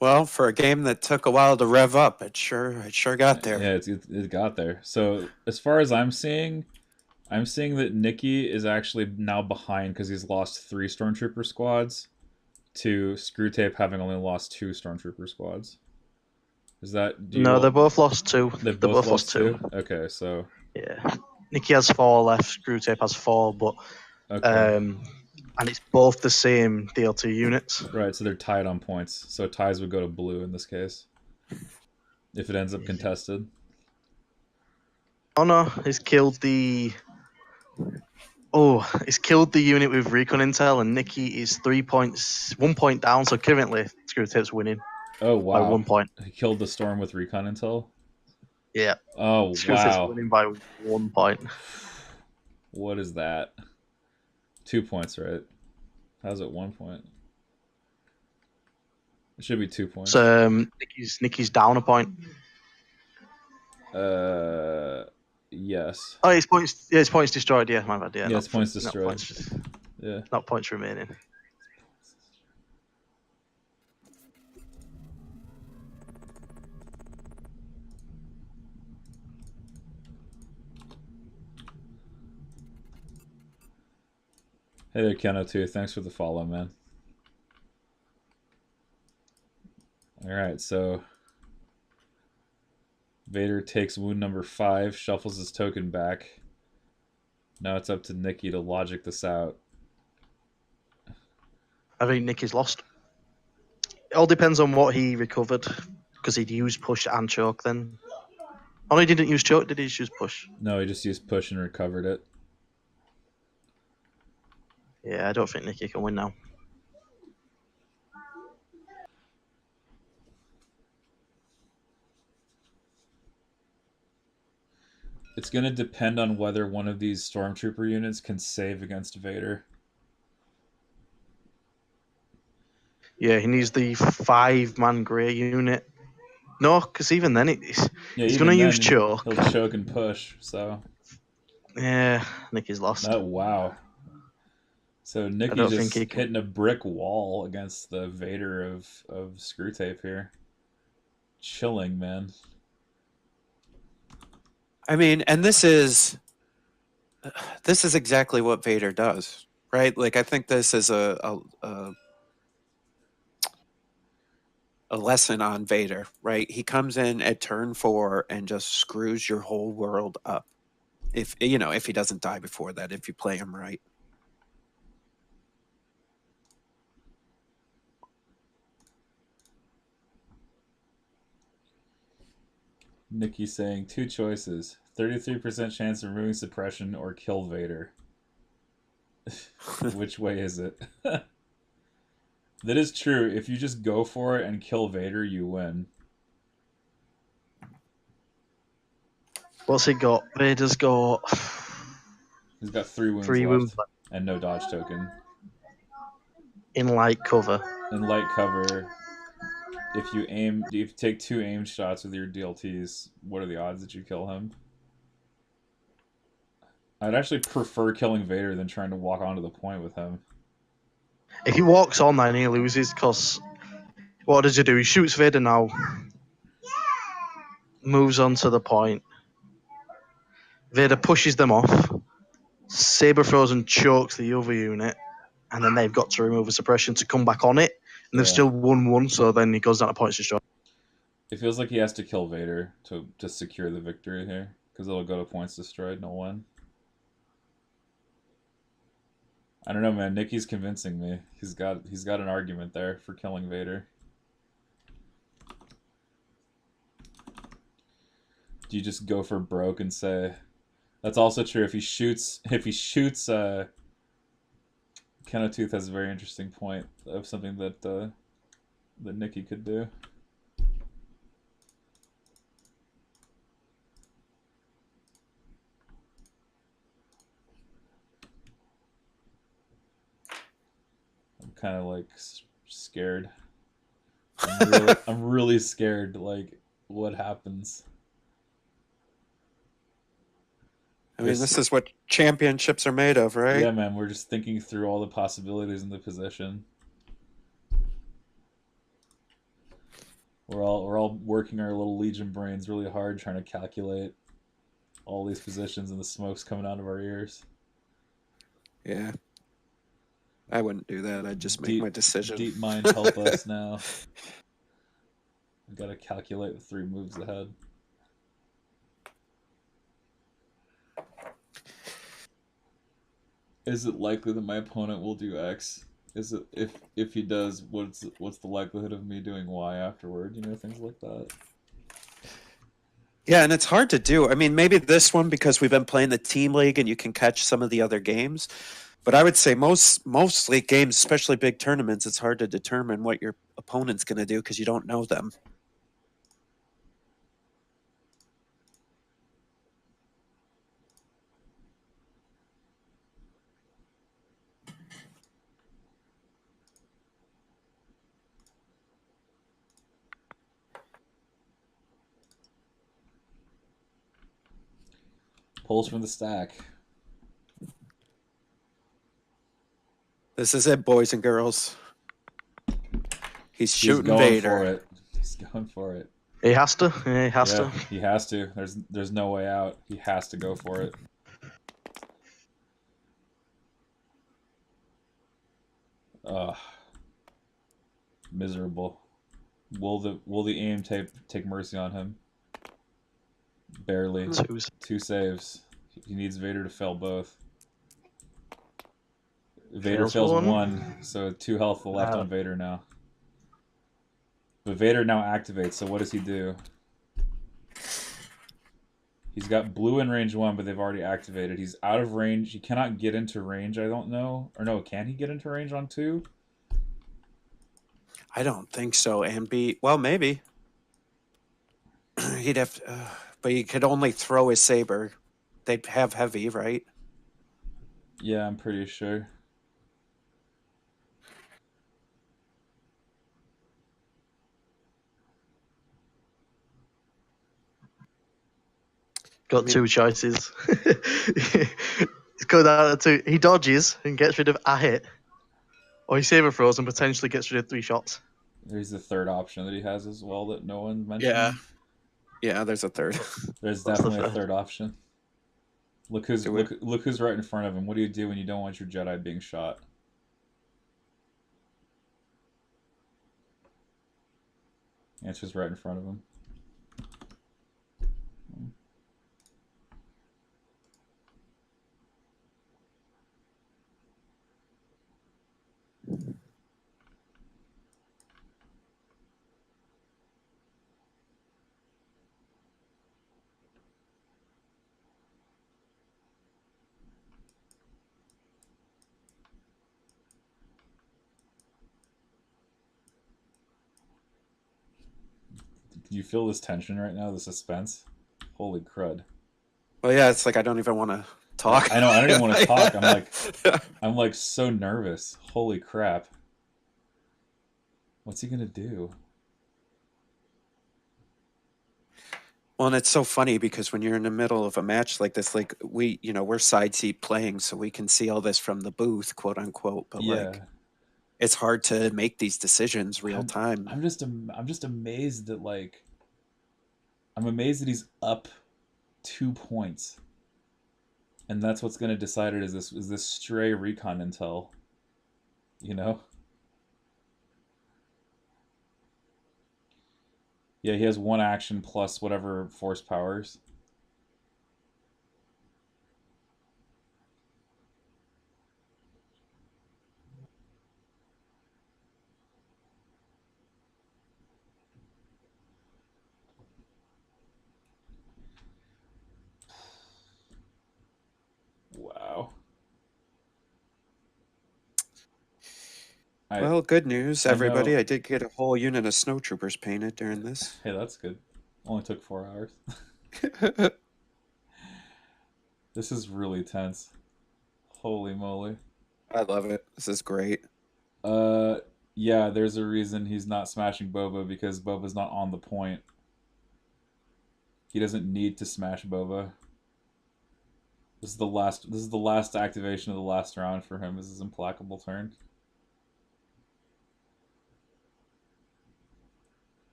Well, for a game that took a while to rev up, it sure got there. Yeah, it got there. So as far as I'm seeing that Nicky is actually now behind because he's lost 3 Stormtrooper squads to Screwtape having only lost 2 Stormtrooper squads. Is that... They both lost 2. They both lost 2? Okay, so... Yeah. Nicky has 4 left, Screwtape has 4, but... Okay. And it's both the same DLT units. Right, so they're tied on points. So ties would go to blue in this case. If it ends up contested. Oh no, he's killed the... Oh, he's killed the unit with recon intel, and Nicky is 1 point down, so currently Screwtape's winning. Oh, wow. By 1 point. He killed the storm with recon intel? Yeah. Oh, Screwtape's wow. winning by 1 point. What is that? 2 points, right? How's it 1 point? It should be 2 points. Nicky's down a point. Yes. Oh, his points destroyed. Yeah, my bad. Yeah, his points destroyed. Not points remaining. Hey there, Keno, too. Thanks for the follow, man. Alright, so... Vader takes wound number 5, shuffles his token back. Now it's up to Nicky to logic this out. I think Nicky's lost. It all depends on what he recovered, because he'd used push and choke then. Oh, he didn't use choke, did he just use push? No, he just used push and recovered it. Yeah, I don't think Nicky can win now. It's going to depend on whether one of these Stormtrooper units can save against Vader. Yeah, he needs the 5-man grey unit. No, because even then he's going to use choke. He'll choke and push, so... Yeah, Nicky's lost. Oh, wow. So Nicky just hitting a brick wall against the Vader of Screwtape here. Chilling, man. I mean, and this is exactly what Vader does, right? Like, I think this is a lesson on Vader, right? He comes in at turn 4 and just screws your whole world up. If he doesn't die before that, if you play him right. Nicky saying 2 choices. 33% chance of removing suppression or kill Vader. Which way is it? That is true. If you just go for it and kill Vader, you win. What's he got? Vader's got... He's got 3 wounds 3 left wounds left and no dodge token. in light cover. In light cover, if you take 2 aim shots with your DLTs, what are the odds that you kill him? I'd actually prefer killing Vader than trying to walk onto the point with him. If he walks on, then he loses, because what does he do? He shoots Vader now, moves on to the point. Vader pushes them off. Saber throws and chokes the other unit, and then they've got to remove a suppression to come back on it. And they've still won 1, so then he goes down to points destroyed. It feels like he has to kill Vader to secure the victory here, because it'll go to points destroyed, no win. I don't know, man. Nicky's convincing me. He's got an argument there for killing Vader. Do you just go for broke and say? That's also true. If he shoots, Kenotooth has a very interesting point of something that Nicky could do. I'm kind of like scared. I'm really scared. Like, what happens? I mean, this is what championships are made of, right? Yeah, man. We're just thinking through all the possibilities in the position. We're all working our little Legion brains really hard, trying to calculate all these positions, and the smoke's coming out of our ears. Yeah. I wouldn't do that. I'd just make my decision. Deep mind, help us now. We've got to calculate the 3 moves ahead. Is it likely that my opponent will do X? Is it if he does, what's the likelihood of me doing Y afterward? You know, things like that. Yeah, and it's hard to do. I mean, maybe this one because we've been playing the team league and you can catch some of the other games. But I would say most league games, especially big tournaments, it's hard to determine what your opponent's going to do because you don't know them. Pulls from the stack. This is it, boys and girls. He's shooting going Vader. For it. He's going for it. He has to. Yeah, he has to. He has to. There's no way out. He has to go for it. Ugh. Miserable. Will the aim take mercy on him? Barely. 2 saves. He needs Vader to fail both. Vader fails 1, so 2 health left on Vader now. But Vader now activates, so what does he do? He's got blue in range 1, but they've already activated. He's out of range. He cannot get into range, I don't know. Or no, can he get into range on 2? I don't think so. And well, maybe. He'd have to, but he could only throw his saber. They'd have heavy, right? Yeah, I'm pretty sure. Got 2 choices. It's going down to 2. He dodges and gets rid of a hit, or he saber throws and potentially gets rid of 3 shots. There's the third option that he has as well that no one mentioned. Yeah, there's a third. There's definitely a third option. Look who's right in front of him. What do you do when you don't want your Jedi being shot? Answer's right in front of him. Do you feel this tension right now, the suspense? Holy crud. Well, yeah, it's like I don't even want to talk. I know. I don't even want to talk. I'm like so nervous. Holy crap! What's he gonna do? Well, and it's so funny because when you're in the middle of a match like this, like we're side seat playing, so we can see all this from the booth, quote unquote. But like, it's hard to make these decisions real time. I'm just amazed that I'm amazed that he's up 2 points, and that's what's going to decide it. Is this stray recon intel? You know. Yeah, he has 1 action plus whatever force powers. Wow. Well, good news, everybody. I did get a whole unit of snowtroopers painted during this. Hey, that's good. Only took 4 hours. This is really tense. Holy moly. I love it. This is great. Yeah, there's a reason he's not smashing Boba, because Boba's not on the point. He doesn't need to smash Boba. This is the last activation of the last round for him. This is implacable turn.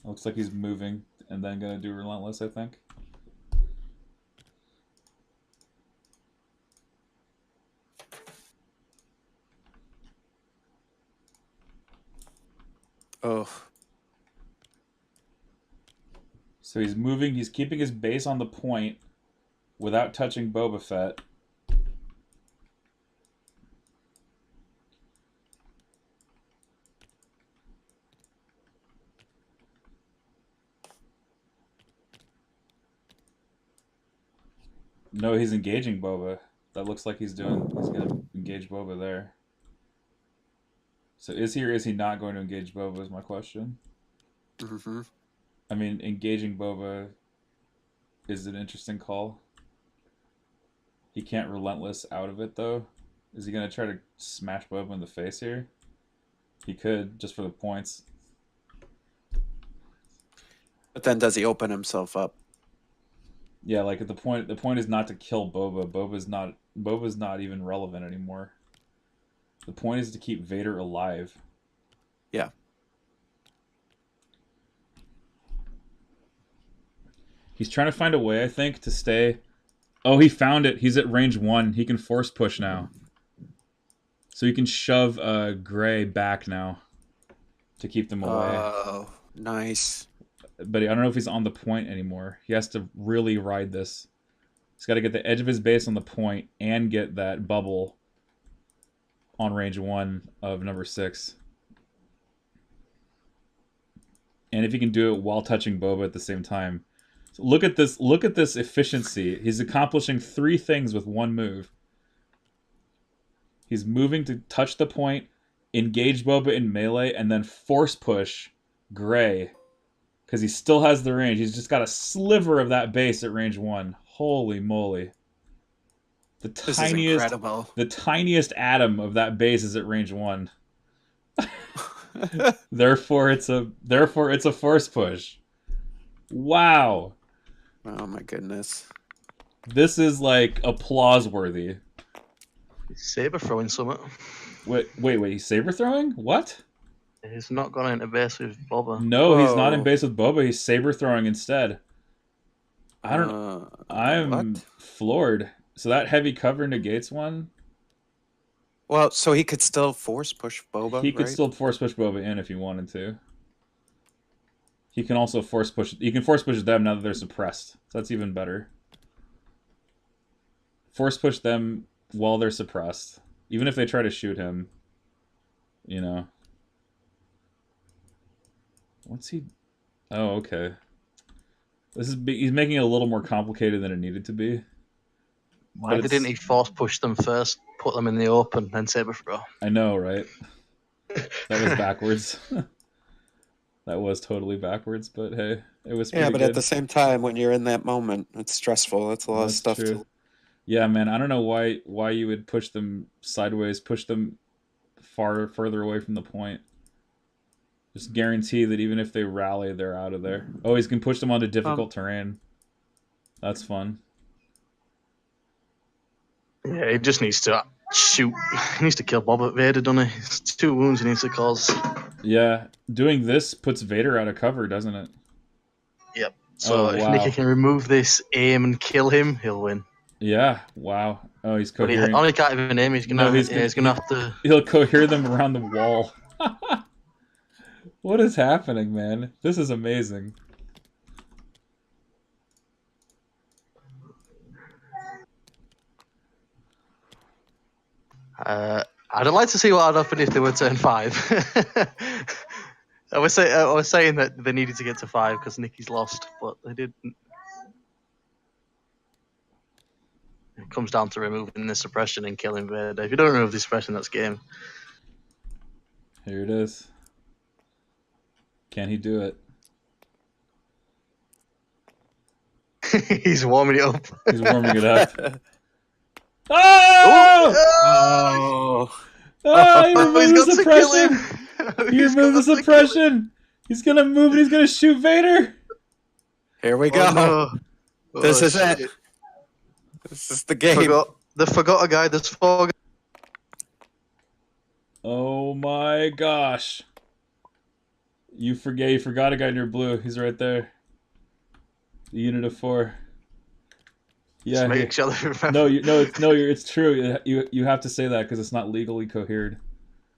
Looks like he's moving and then gonna do Relentless, I think. Oh. So he's moving, he's keeping his base on the point without touching Boba Fett. No, he's engaging Boba. That looks like he's gonna engage Boba there. So is he or is he not going to engage Boba is my question. Mm-hmm. I mean, engaging Boba is an interesting call. He can't Relentless out of it, though. Is he going to try to smash Boba in the face here? He could, just for the points. But then does he open himself up? Yeah, like at the point is not to kill Boba. Boba's not even relevant anymore. The point is to keep Vader alive. Yeah. He's trying to find a way, I think, to stay. Oh, he found it. He's at range 1. He can force push now. So he can shove Gray back now to keep them away. Oh, nice. But I don't know if he's on the point anymore. He has to really ride this. He's got to get the edge of his base on the point and get that bubble on range 1 of number 6. And if he can do it while touching Boba at the same time. So look at this efficiency. He's accomplishing 3 things with 1 move. He's moving to touch the point, engage Boba in melee, and then force push Gray. Because he still has the range. He's just got a sliver of that base at range 1. Holy moly. This is incredible. The tiniest atom of that base is at range 1. Therefore it's a force push. Wow. Oh my goodness. This is like applause worthy. Saber throwing summit. Wait, he's saber throwing? What? He's not gone into base with Boba. No, he's not in base with Boba. He's saber throwing instead. I don't know. I'm floored. So that heavy cover negates one? Well, so he could still force push Boba, He could right? still force push Boba in if he wanted to. He can also force push... You can force push them now that they're suppressed. So that's even better. Force push them while they're suppressed. Even if they try to shoot him. You know. What's he... Oh, okay. He's making it a little more complicated than it needed to be. Why didn't he force push them first, put them in the open, then saber throw? I know, right? That was backwards. That was totally backwards, but hey. It was Yeah, pretty but good. at the same time, when you're in that moment, it's stressful. That's a lot of That's stuff true. to. Yeah, man. I don't know why you would push them sideways, push them further away from the point. Just guarantee that even if they rally, they're out of there. Oh, he's can push them onto difficult terrain. That's fun. Yeah, he just needs to shoot. He needs to kill Boba Vader, doesn't he? It's 2 wounds he needs to cause. Yeah, doing this puts Vader out of cover, doesn't it? Yep. So if wow. Nicky can remove this, aim and kill him, he'll win. Yeah. Wow. Oh, he's But he cohering. only can't even aim. He's gonna. No, he's gonna have to. He'll cohere them around the wall. What is happening, man? This is amazing. I'd like to see what would happen if they were turn 5. I was saying that they needed to get to 5 because Nicky's lost, but they didn't. It comes down to removing the suppression and killing Vader. If you don't remove the suppression, that's game. Here it is. Can he do it? He's warming it up. He's warming it up. Oh! Oh. Oh, he He's removed got the to kill suppression! him. He removed the suppression! He's gonna move and he's gonna shoot Vader! Here we go. Oh, no. This is shit. it. This is the game. They forgot a guy. There's 4 guys. Oh my gosh. You forgot a guy near blue. He's right there. The unit of 4. Yeah. Just make sure they remember. It's true. You have to say that because it's not legally cohered.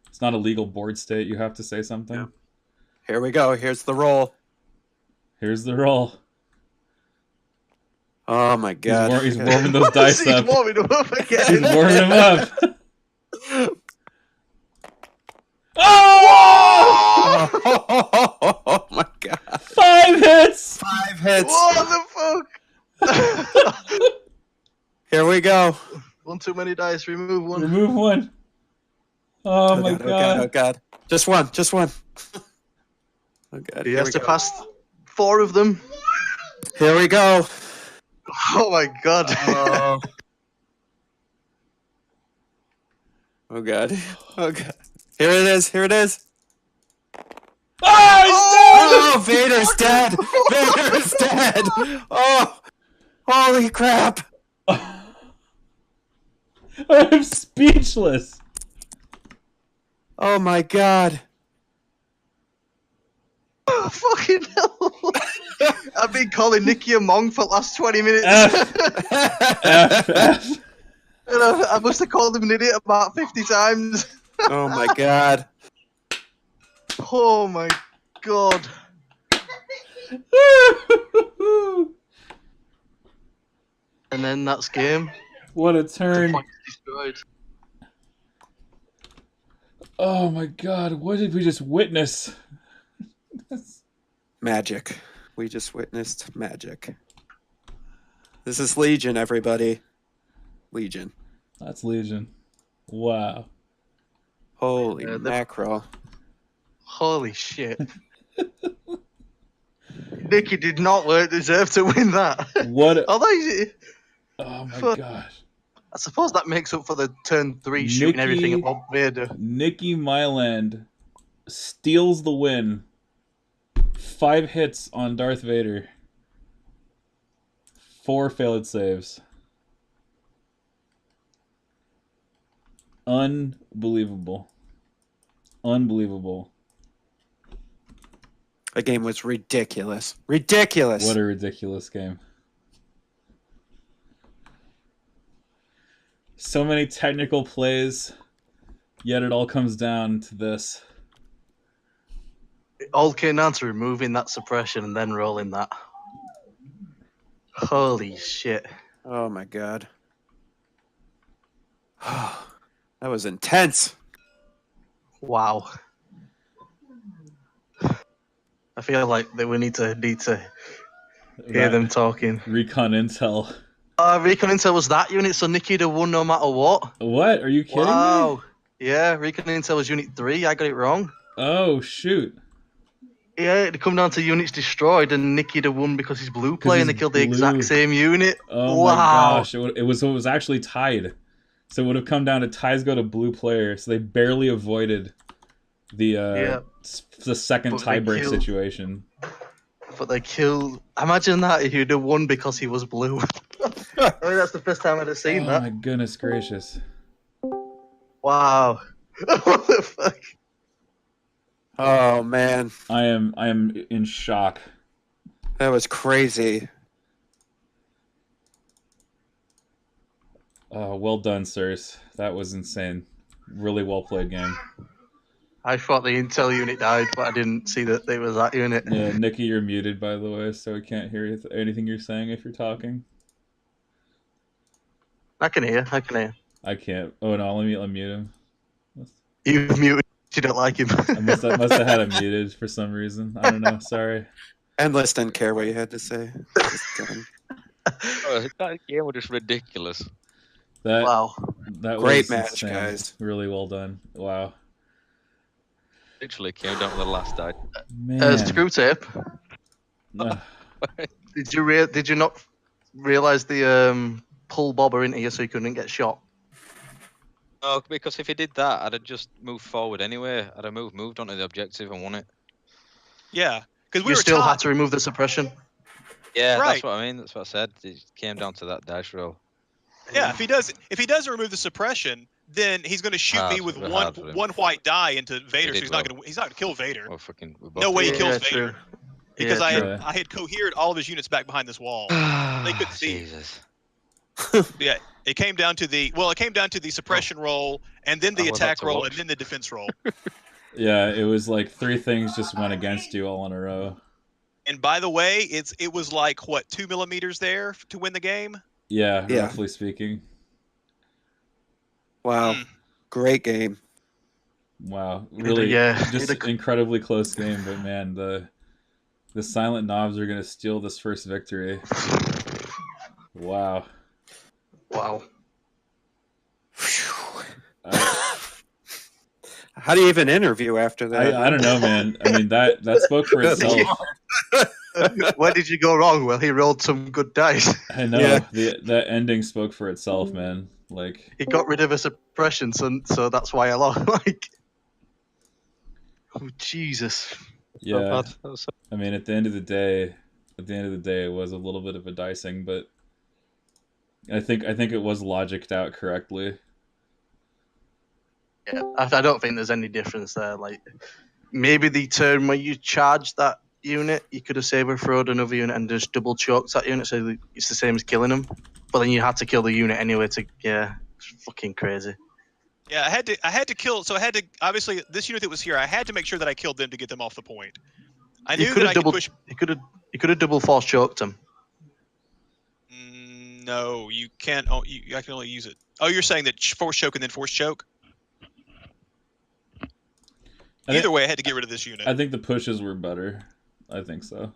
It's not a legal board state. You have to say something. Yeah. Here we go. Here's the roll. Here's the roll. Oh my god. He's warming those dice He's up. warming them up again. He's warming them up. Oh my god. 5 hits! 5 hits. What the fuck? Here we go. One too many dice. Remove one. Remove one. Oh my god. Oh god. Just one. Just one. Oh god. He Here has we to go. pass 4 of them. Here we go. Oh my god. Oh. Oh god. Oh god. Here it is. Here it is. Oh, Oh, Vader's dead. Vader's dead. Oh. Holy crap. I'm speechless. Oh my god. Oh, fucking hell. I've been calling Nicky a monk for the last 20 minutes. F. And I must have called him an idiot about 50 times. Oh my god. Oh my god. And then that's game. What a The turn. point is destroyed. Oh my god, what did we just witness? Magic. We just witnessed magic. This is Legion, everybody. Legion. That's Legion. Wow. Holy the- mackerel. Holy shit. Nicky did not deserve to win that. What? Although he, Oh my Fuck. gosh. I suppose that makes up for the turn 3 shooting everything at Bob Vader. Nicky Myland steals the win. 5 hits on Darth Vader. 4 failed saves. Unbelievable. Unbelievable. The game was ridiculous. Ridiculous. What a ridiculous game. So many technical plays, yet it all comes down to this. It all came down to removing that suppression and then rolling that. Holy shit. Oh my god. That was intense. Wow. I feel like that we need to hear them talking. Recon Intel. Recon Intel was that unit, so Nicky'd have won no matter what. What? Are you kidding me? Wow. Yeah, Recon Intel was Unit 3. I got it wrong. Oh, shoot. Yeah, it come down to units destroyed, and Nicky'd have won because he's blue play, and they he's killed the exact blue. same unit. Oh Wow. my gosh! It was actually tied, so it would have come down to ties go to blue player. So they barely avoided the second But they tiebreak killed- situation. But they killed. Imagine that if he'd have won because he was blue. I mean, that's the first time I'd have seen Oh that. my goodness gracious! Wow. What the fuck? Oh man, I am in shock. that was crazy. Well done, sirs. That was insane. Really well played game. I thought the intel unit died, but I didn't see that it was that unit. Yeah, Nicky, you're muted by the way, so we can't hear anything you're saying if you're talking. I can hear. I can't. Oh no, let me unmute him. You've muted. You don't like him. I must have had him muted for some reason. I don't know. Sorry. Endless didn't care what you had to say. Just done. Oh, that game was just ridiculous. That Wow. that Great was match, insane. guys. Really well done. Wow. Literally came down to the last die. Man. Screwtape. Ugh. Did you not realize the pull bobber into you so you couldn't get shot? No, because if he did that, I'd have just moved forward anyway. I'd have moved onto the objective and won it. Yeah, because we You were still tied. had to remove the suppression. Yeah, Right. that's what I mean. That's what I said. It came down to that dice roll. Yeah, if he doesn't remove the suppression, then he's going to shoot me with Hard, one hard for him. one white die into Vader. So did he's well. not going to kill Vader. Oh, fucking. we both No way he did. kills Yeah, Vader true. because Yeah, I had cohered all of his units back behind this wall. They couldn't see. Jesus. Yeah, it came down to the suppression roll, and then the I was up attack to roll, watch. and then the defense roll. Yeah, it was like three things just went against you all in a row. And by the way, it was like what 2 millimeters there to win the game. Yeah, Yeah. roughly speaking. Wow, Mm. great game. Wow, really, Yeah. just incredibly close game. But man, the silent knobs are gonna steal this first victory. Wow. Wow. How do you even interview after that? I don't know, man. I mean that spoke for itself. Where did you go wrong? Well, he rolled some good dice. I know Yeah. that ending spoke for itself, man. Like He got rid of a suppression, so that's why I lost. Like, oh Jesus. yeah. That was so- I mean, at the end of the day, it was a little bit of a dicing, but I think it was logicked out correctly. Yeah, I don't think there's any difference there. Like, maybe the turn where you charge that unit, you could have saber throwed another unit and just double choked that unit, so it's the same as killing them. But then you had to kill the unit anyway. It's fucking crazy. Yeah, I had to kill. So I had to obviously this unit that was here. I had to make sure that I killed them to get them off the point. I You knew could that I have could double. push. You could have double force choked them. No, you can't. Oh, I can only use it. Oh, you're saying that force choke and then force choke. Either way, I had to get rid of this unit. I think the pushes were better. I think so.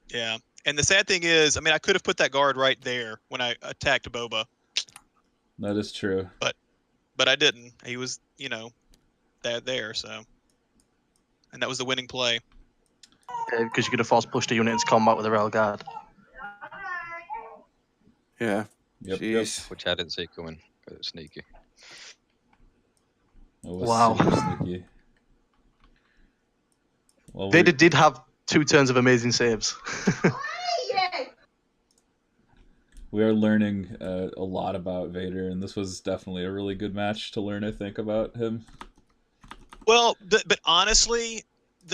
Yeah, and the sad thing is, I mean, I could have put that guard right there when I attacked Boba, That is true. but I didn't. He was, there. So, and that was the winning play. Because you could have force pushed a unit into combat with a rail guard. Yeah. Yep. Jeez. Which I didn't see coming. Sneaky. It was Wow. super sneaky. Well, They did have 2 turns of amazing saves. we are learning a lot about Vader, and this was definitely a really good match to learn. I think about him. Well, but honestly,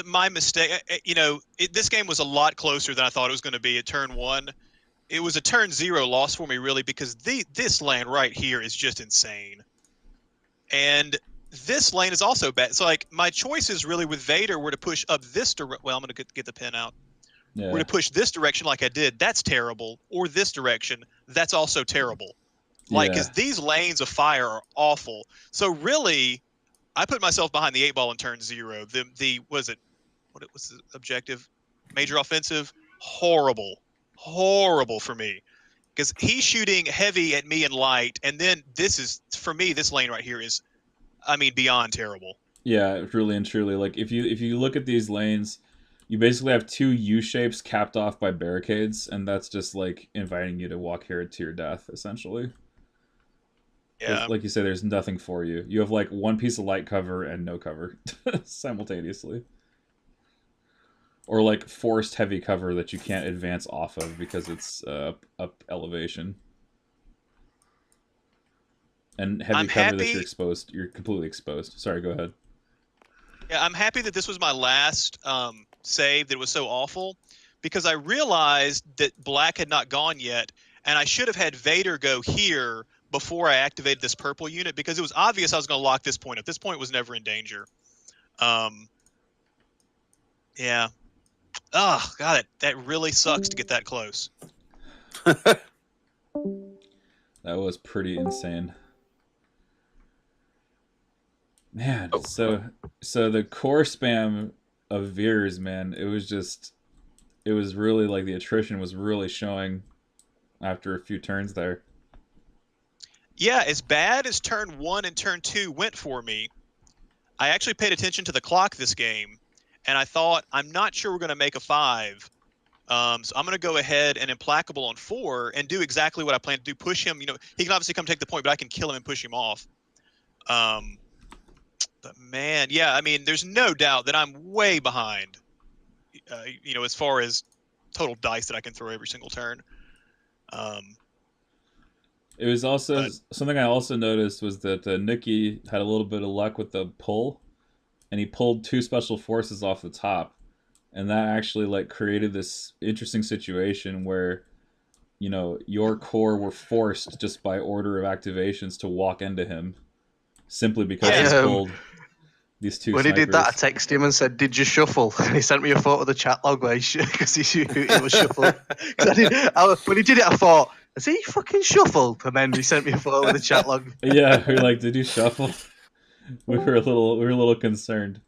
my mistake, this game was a lot closer than I thought it was going to be at turn 1. It was a turn 0 loss for me, really, because this lane right here is just insane. And this lane is also bad. So, like, my choices really with Vader were to push up this direction. Well, I'm going to get the pin out. Yeah. Were to push this direction like I did. That's terrible. Or this direction. That's also terrible. Like, because these lanes of fire are awful. So, really, I put myself behind the 8-ball in turn 0. What was the objective? Major offensive? Horrible for me. Because he's shooting heavy at me and light. And then for me, this lane right here is, I mean, beyond terrible. Yeah, really and truly. Like if you look at these lanes, You basically have two U shapes capped off by barricades, and that's just like inviting you to walk here to your death, essentially. Yeah. Like you say, there's nothing for you. You have like one piece of light cover and no cover simultaneously. Or like forced heavy cover that you can't advance off of because it's up elevation. And heavy I'm cover that happy- you're exposed. You're completely exposed. Sorry, go ahead. Yeah, I'm happy that this was my last save that was so awful, because I realized that black had not gone yet, and I should have had Vader go here before I activated this purple unit, because it was obvious I was going to lock this point up. This point was never in danger. Yeah. Oh, God, that really sucks to get that close. That was pretty insane. Man, so the core spam of Veers, man, it was really like the attrition was really showing after a few turns there. Yeah, as bad as turn 1 and turn 2 went for me, I actually paid attention to the clock this game, and I thought, I'm not sure we're going to make a 5. So I'm going to go ahead and Implacable on 4 and do exactly what I plan to do. Push him. You know, he can obviously come take the point, but I can kill him and push him off. But man, yeah, I mean, there's no doubt that I'm way behind, you know, as far as total dice that I can throw every single turn. It was also something I also noticed was that Nicky had a little bit of luck with the pull, and he pulled 2 special forces off the top, and that actually like created this interesting situation where, you know, your core were forced just by order of activations to walk into him, simply because he pulled these 2 when snipers. he did that, I texted him and said, "Did you shuffle?" And he sent me a photo of the chat log where because he was shuffled. When he did it, I thought, "Has he fucking shuffled?" And then he sent me a photo of the chat log. Yeah, we were like, "Did you shuffle?" We were a little concerned.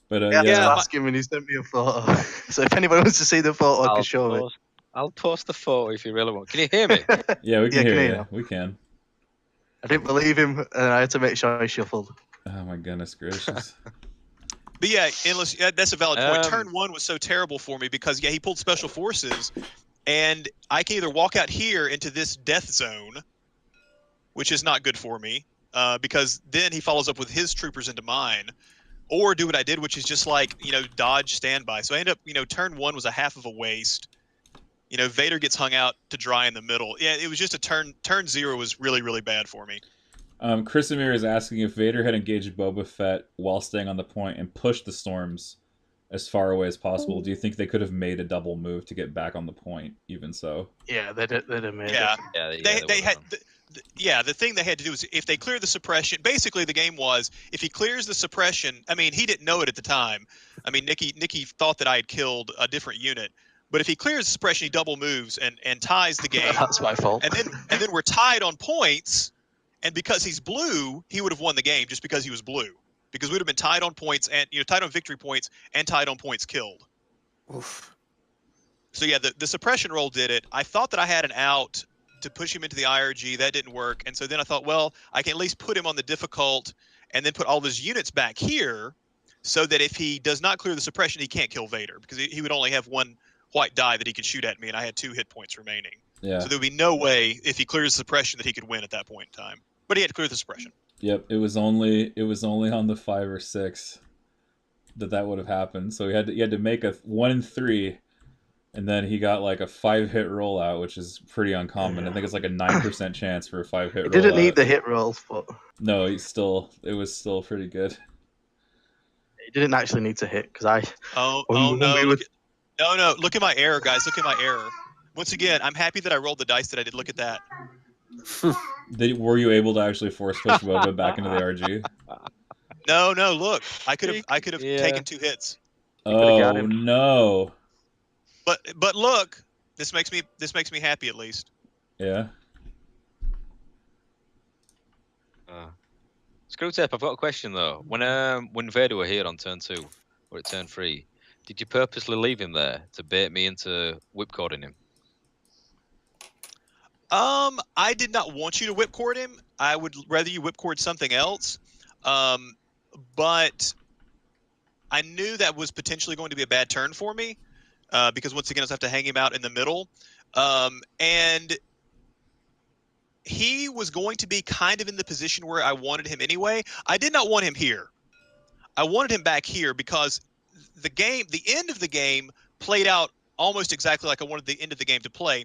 But I asked him, and he sent me a photo. So if anyone wants to see the photo, I can show it. I'll post the photo if you really want. Can you hear me? Yeah, we can hear you. now. We can. I didn't believe him, and I had to make sure he shuffled. Oh my goodness gracious. But yeah, Endless, that's a valid point. Turn 1 was so terrible for me because, yeah, he pulled special forces, and I can either walk out here into this death zone, which is not good for me, because then he follows up with his troopers into mine, or do what I did, which is just like, you know, dodge standby. So I end up, you know, turn 1 was a half of a waste. You know, Vader gets hung out to dry in the middle. Yeah, it was just a turn 0 was really, really bad for me. Chris Amir is asking if Vader had engaged Boba Fett while staying on the point and pushed the storms as far away as possible. Do you think they could have made a double move to get back on the point? Even so, yeah, they'd have made it. Yeah, they had. The thing they had to do was if they clear the suppression. Basically, the game was if he clears the suppression. I mean, he didn't know it at the time. I mean, Nicky thought that I had killed a different unit. But if he clears the suppression, he double moves and ties the game. That's my fault. And then we're tied on points. And because he's blue, he would have won the game just because he was blue. Because we'd have been tied on points and tied on victory points and tied on points killed. Oof. So yeah, the suppression roll did it. I thought that I had an out to push him into the IRG. That didn't work. And so then I thought, well, I can at least put him on the difficult and then put all his units back here so that if he does not clear the suppression, he can't kill Vader because he would only have 1 white die that he could shoot at me, and I had 2 hit points remaining. yeah. So there would be no way if he clears the suppression that he could win at that point in time. But he had to clear the suppression. Yep, it was only on the 5 or 6 that would have happened. So he had to make a 1 in 3, and then he got like a 5-hit rollout, which is pretty uncommon. I think it's like a 9% chance for a 5-hit rollout. He didn't need the hit rolls, but no, it was still pretty good. He didn't actually need to hit because no! Look at my error, guys. Look at my error. Once again, I'm happy that I rolled the dice that I did. Look at that. Were you able to actually force push Boba back into the RG? No. Look, I could have taken 2 hits. Oh no! But look, this makes me happy at least. Yeah. Screwtape, I've got a question though. When Vader were here on turn 2 or at turn 3, did you purposely leave him there to bait me into whipcording him? I did not want you to whipcord him. I would rather you whipcord something else. But I knew that was potentially going to be a bad turn for me because once again I was have to hang him out in the middle, and he was going to be kind of in the position where I wanted him anyway. I did not want him here. I wanted him back here because the end of the game played out almost exactly like I wanted the end of the game to play.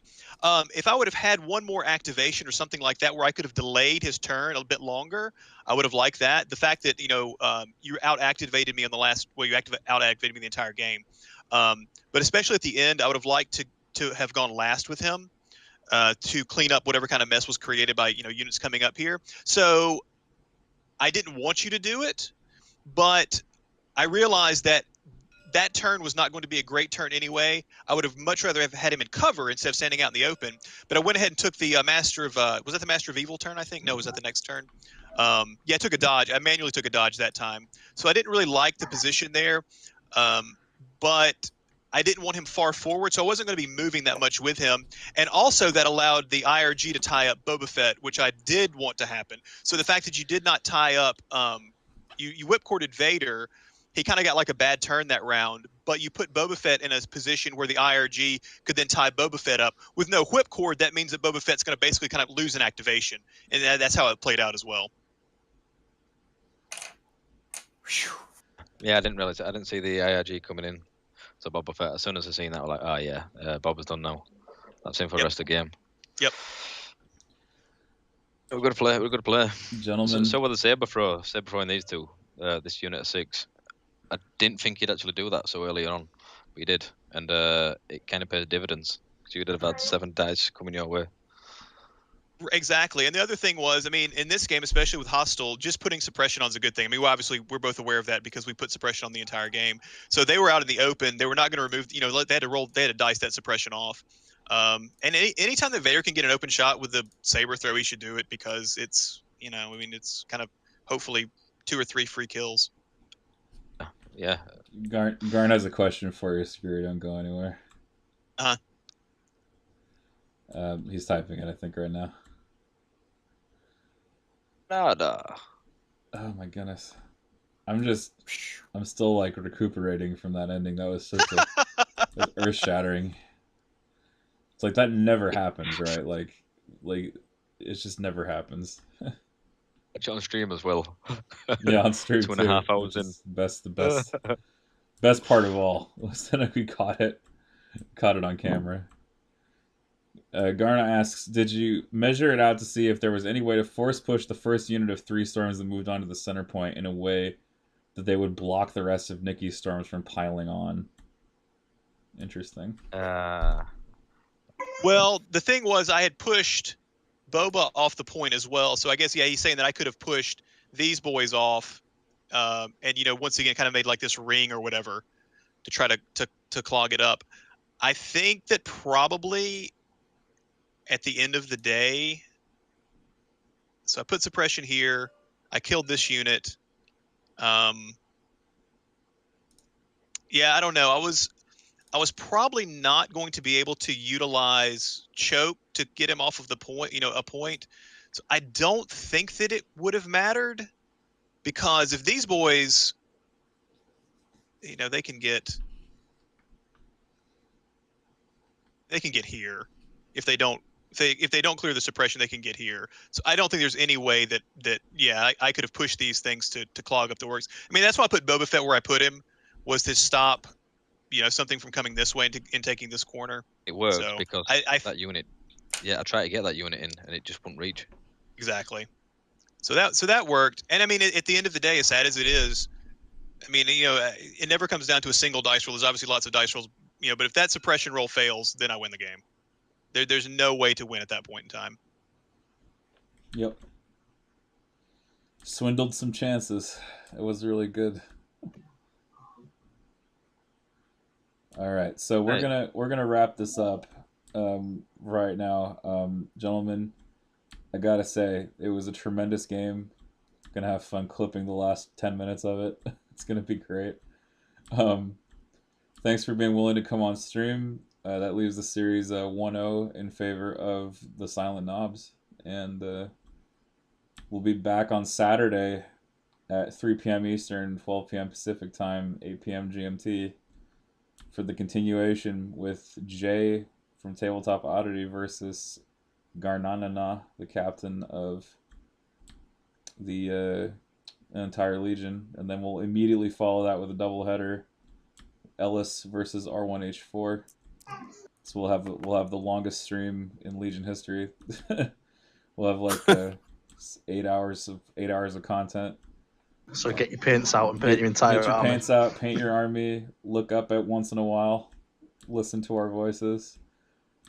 If I would have had one more activation or something like that where I could have delayed his turn a bit longer, I would have liked that. The fact that, you out-activated me on the last, well, you out-activated me the entire game. But especially at the end, I would have liked to have gone last with him to clean up whatever kind of mess was created by, units coming up here. So I didn't want you to do it, but I realized that turn was not going to be a great turn anyway. I would have much rather have had him in cover instead of standing out in the open. But I went ahead and took the Master of was that the Master of Evil turn? I think no, was that the next turn? Yeah, I took a dodge. I manually took a dodge that time, so I didn't really like the position there. But I didn't want him far forward, so I wasn't going to be moving that much with him. And also that allowed the IRG to tie up Boba Fett, which I did want to happen. So the fact that you did not tie up, you whipcorded Vader. He kind of got like a bad turn that round, but you put Boba Fett in a position where the IRG could then tie Boba Fett up. With no whipcord, that means that Boba Fett's going to basically kind of lose an activation, and that's how it played out as well. Yeah, I didn't see the IRG coming in. So Boba Fett, as soon as I seen that, I was like, oh yeah, Boba's done now. That's him for the rest of the game. Yep. We're good to play. Gentlemen. So with the saber throwing these two, this unit of 6. I didn't think he'd actually do that so early on, but he did, and it kind of paid dividends because you'd have had 7 dice coming your way. Exactly, and the other thing was, I mean, in this game, especially with Hostile, just putting suppression on is a good thing. I mean, obviously, we're both aware of that because we put suppression on the entire game. So they were out in the open. They were not going to remove, they had to dice that suppression off. And anytime that Vader can get an open shot with the saber throw, he should do it because it's, it's kind of hopefully 2 or 3 free kills. Yeah. Garn has a question for you, Screw. Don't go anywhere. He's typing it, I think, right now. Nada. Oh my goodness. I'm still like recuperating from that ending. That was such a earth shattering. It's like that never happens, right? Like it just never happens. It's on stream as well. Yeah, on stream 2.5 hours in. The best part of all was that we caught it on camera. Garna asks, did you measure it out to see if there was any way to force push the first unit of 3 storms that moved onto the center point in a way that they would block the rest of Nicky's storms from piling on? Interesting. Well, the thing was, I had pushed Boba off the point as well, so I guess, yeah, he's saying that I could have pushed these boys off, and once again, kind of made like this ring or whatever to try to clog it up. I think that probably at the end of the day, so I put suppression here. I killed this unit. Yeah, I don't know. I was probably not going to be able to utilize choke to get him off of the point, a point. So I don't think that it would have mattered because if these boys, they can get here. If they don't clear the suppression, they can get here. So I don't think there's any way that I could have pushed these things to clog up the works. I mean, that's why I put Boba Fett where I put him, was to stop something from coming this way and taking this corner. It worked because that unit. Yeah, I tried to get that unit in, and it just wouldn't reach. Exactly. So that worked. And I mean, at the end of the day, as sad as it is, I mean, it never comes down to a single dice roll. There's obviously lots of dice rolls, but if that suppression roll fails, then I win the game. There's no way to win at that point in time. Yep. Swindled some chances. It was really good. All right, so we're gonna wrap this up right now, gentlemen. I gotta say it was a tremendous game. Gonna have fun clipping the last 10 minutes of it. It's gonna be great. Thanks for being willing to come on stream. That leaves the series 1-0 in favor of the Silent Knobs, and we'll be back on Saturday at 3 p.m. Eastern, 12 p.m. Pacific Time, 8 p.m. GMT for the continuation with Jay from Tabletop Oddity versus Garnanana, the captain of the entire Legion. And then we'll immediately follow that with a doubleheader, Ellis versus R1H4. So we'll have the longest stream in Legion history. We'll have like 8 hours of content. So get your paints out and paint your entire Get your army. paints out, paint your army. Look up at once in a while. Listen to our voices.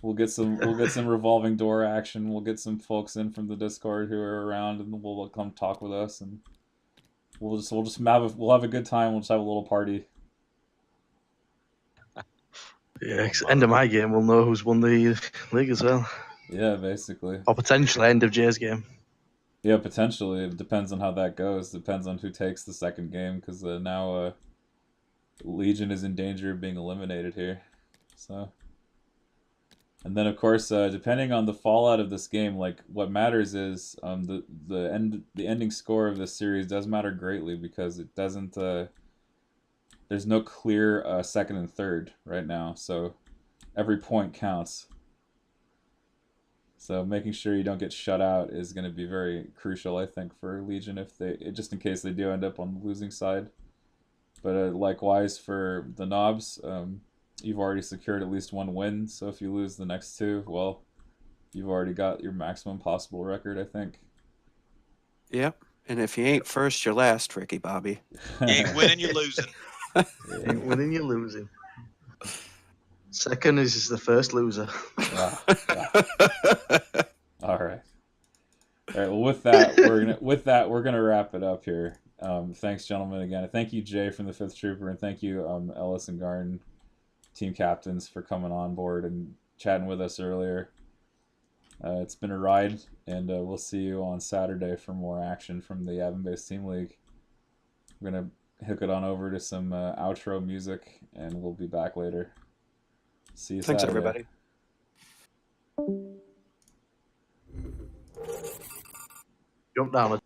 We'll get some revolving door action. We'll get some folks in from the Discord who are around, and we'll come talk with us, and we'll have a good time. We'll just have a little party. Yeah, 'cause end of my game, we'll know who's won the league as well. Yeah, basically. Or potentially end of Jay's game. Yeah, potentially. It depends on how that goes. Depends on who takes the second game, because now Legion is in danger of being eliminated here. So, and then of course, depending on the fallout of this game, like what matters is the ending score of this series does matter greatly, because it doesn't. There's no clear second and third right now, so every point counts. So making sure you don't get shut out is going to be very crucial, I think, for Legion, just in case they do end up on the losing side. But likewise for the Knobs, you've already secured at least one win. So if you lose the next two, well, you've already got your maximum possible record, I think. Yep. And if you ain't first, you're last, Ricky Bobby. You ain't winning, you're losing. Ain't winning, you're losing. Second is the first loser. Yeah. All right. Well, with that, we're gonna wrap it up here. Thanks, gentlemen, again. Thank you, Jay, from the Fifth Trooper, and thank you, Ellis and Garn, team captains, for coming on board and chatting with us earlier. It's been a ride, and we'll see you on Saturday for more action from the Yavin Base Team League. We're gonna hook it on over to some outro music, and we'll be back later. See you Thanks, Saturday. everybody. Jump down.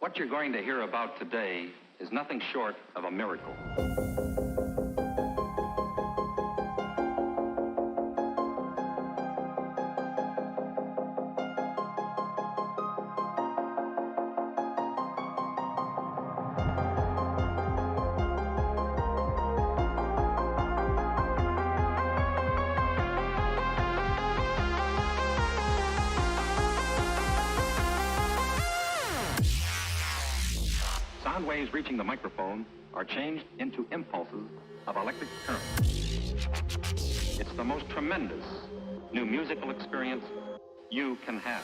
What you're going to hear about today is nothing short of a miracle. Sound waves reaching the microphone are changed into impulses of electric current. It's the most tremendous new musical experience you can have.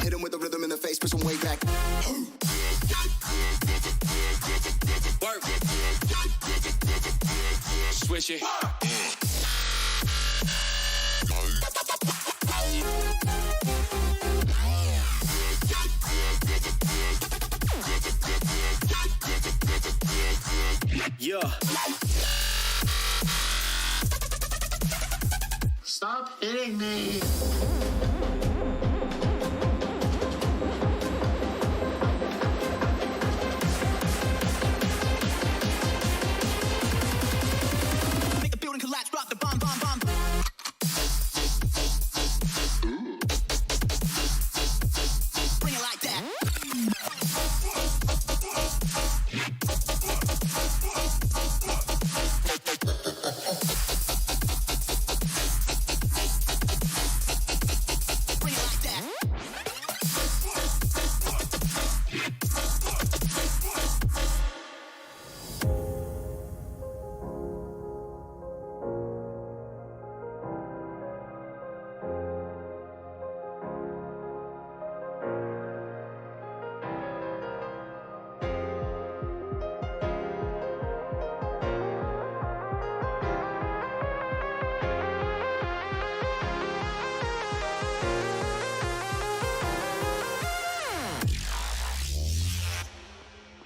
Hit him with the rhythm in the face, push him way back. Work. Switch it. Yeah. Stop hitting me.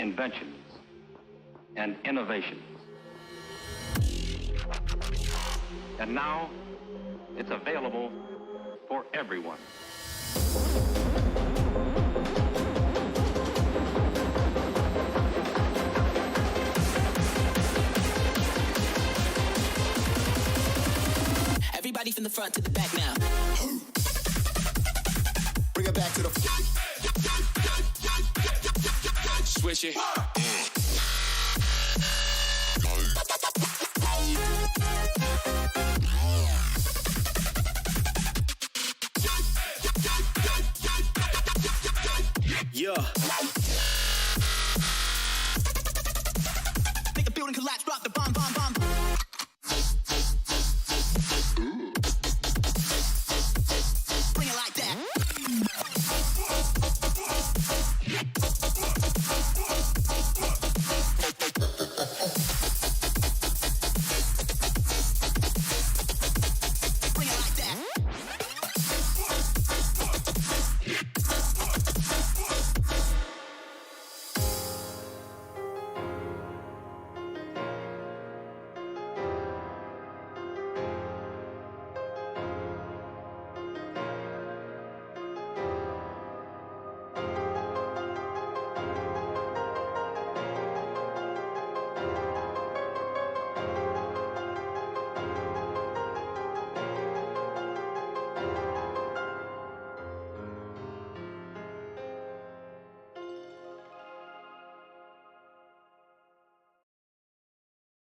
Inventions and innovations. And now it's available for everyone. Everybody from the front to the back now. Bring it back to the switch it. Yeah.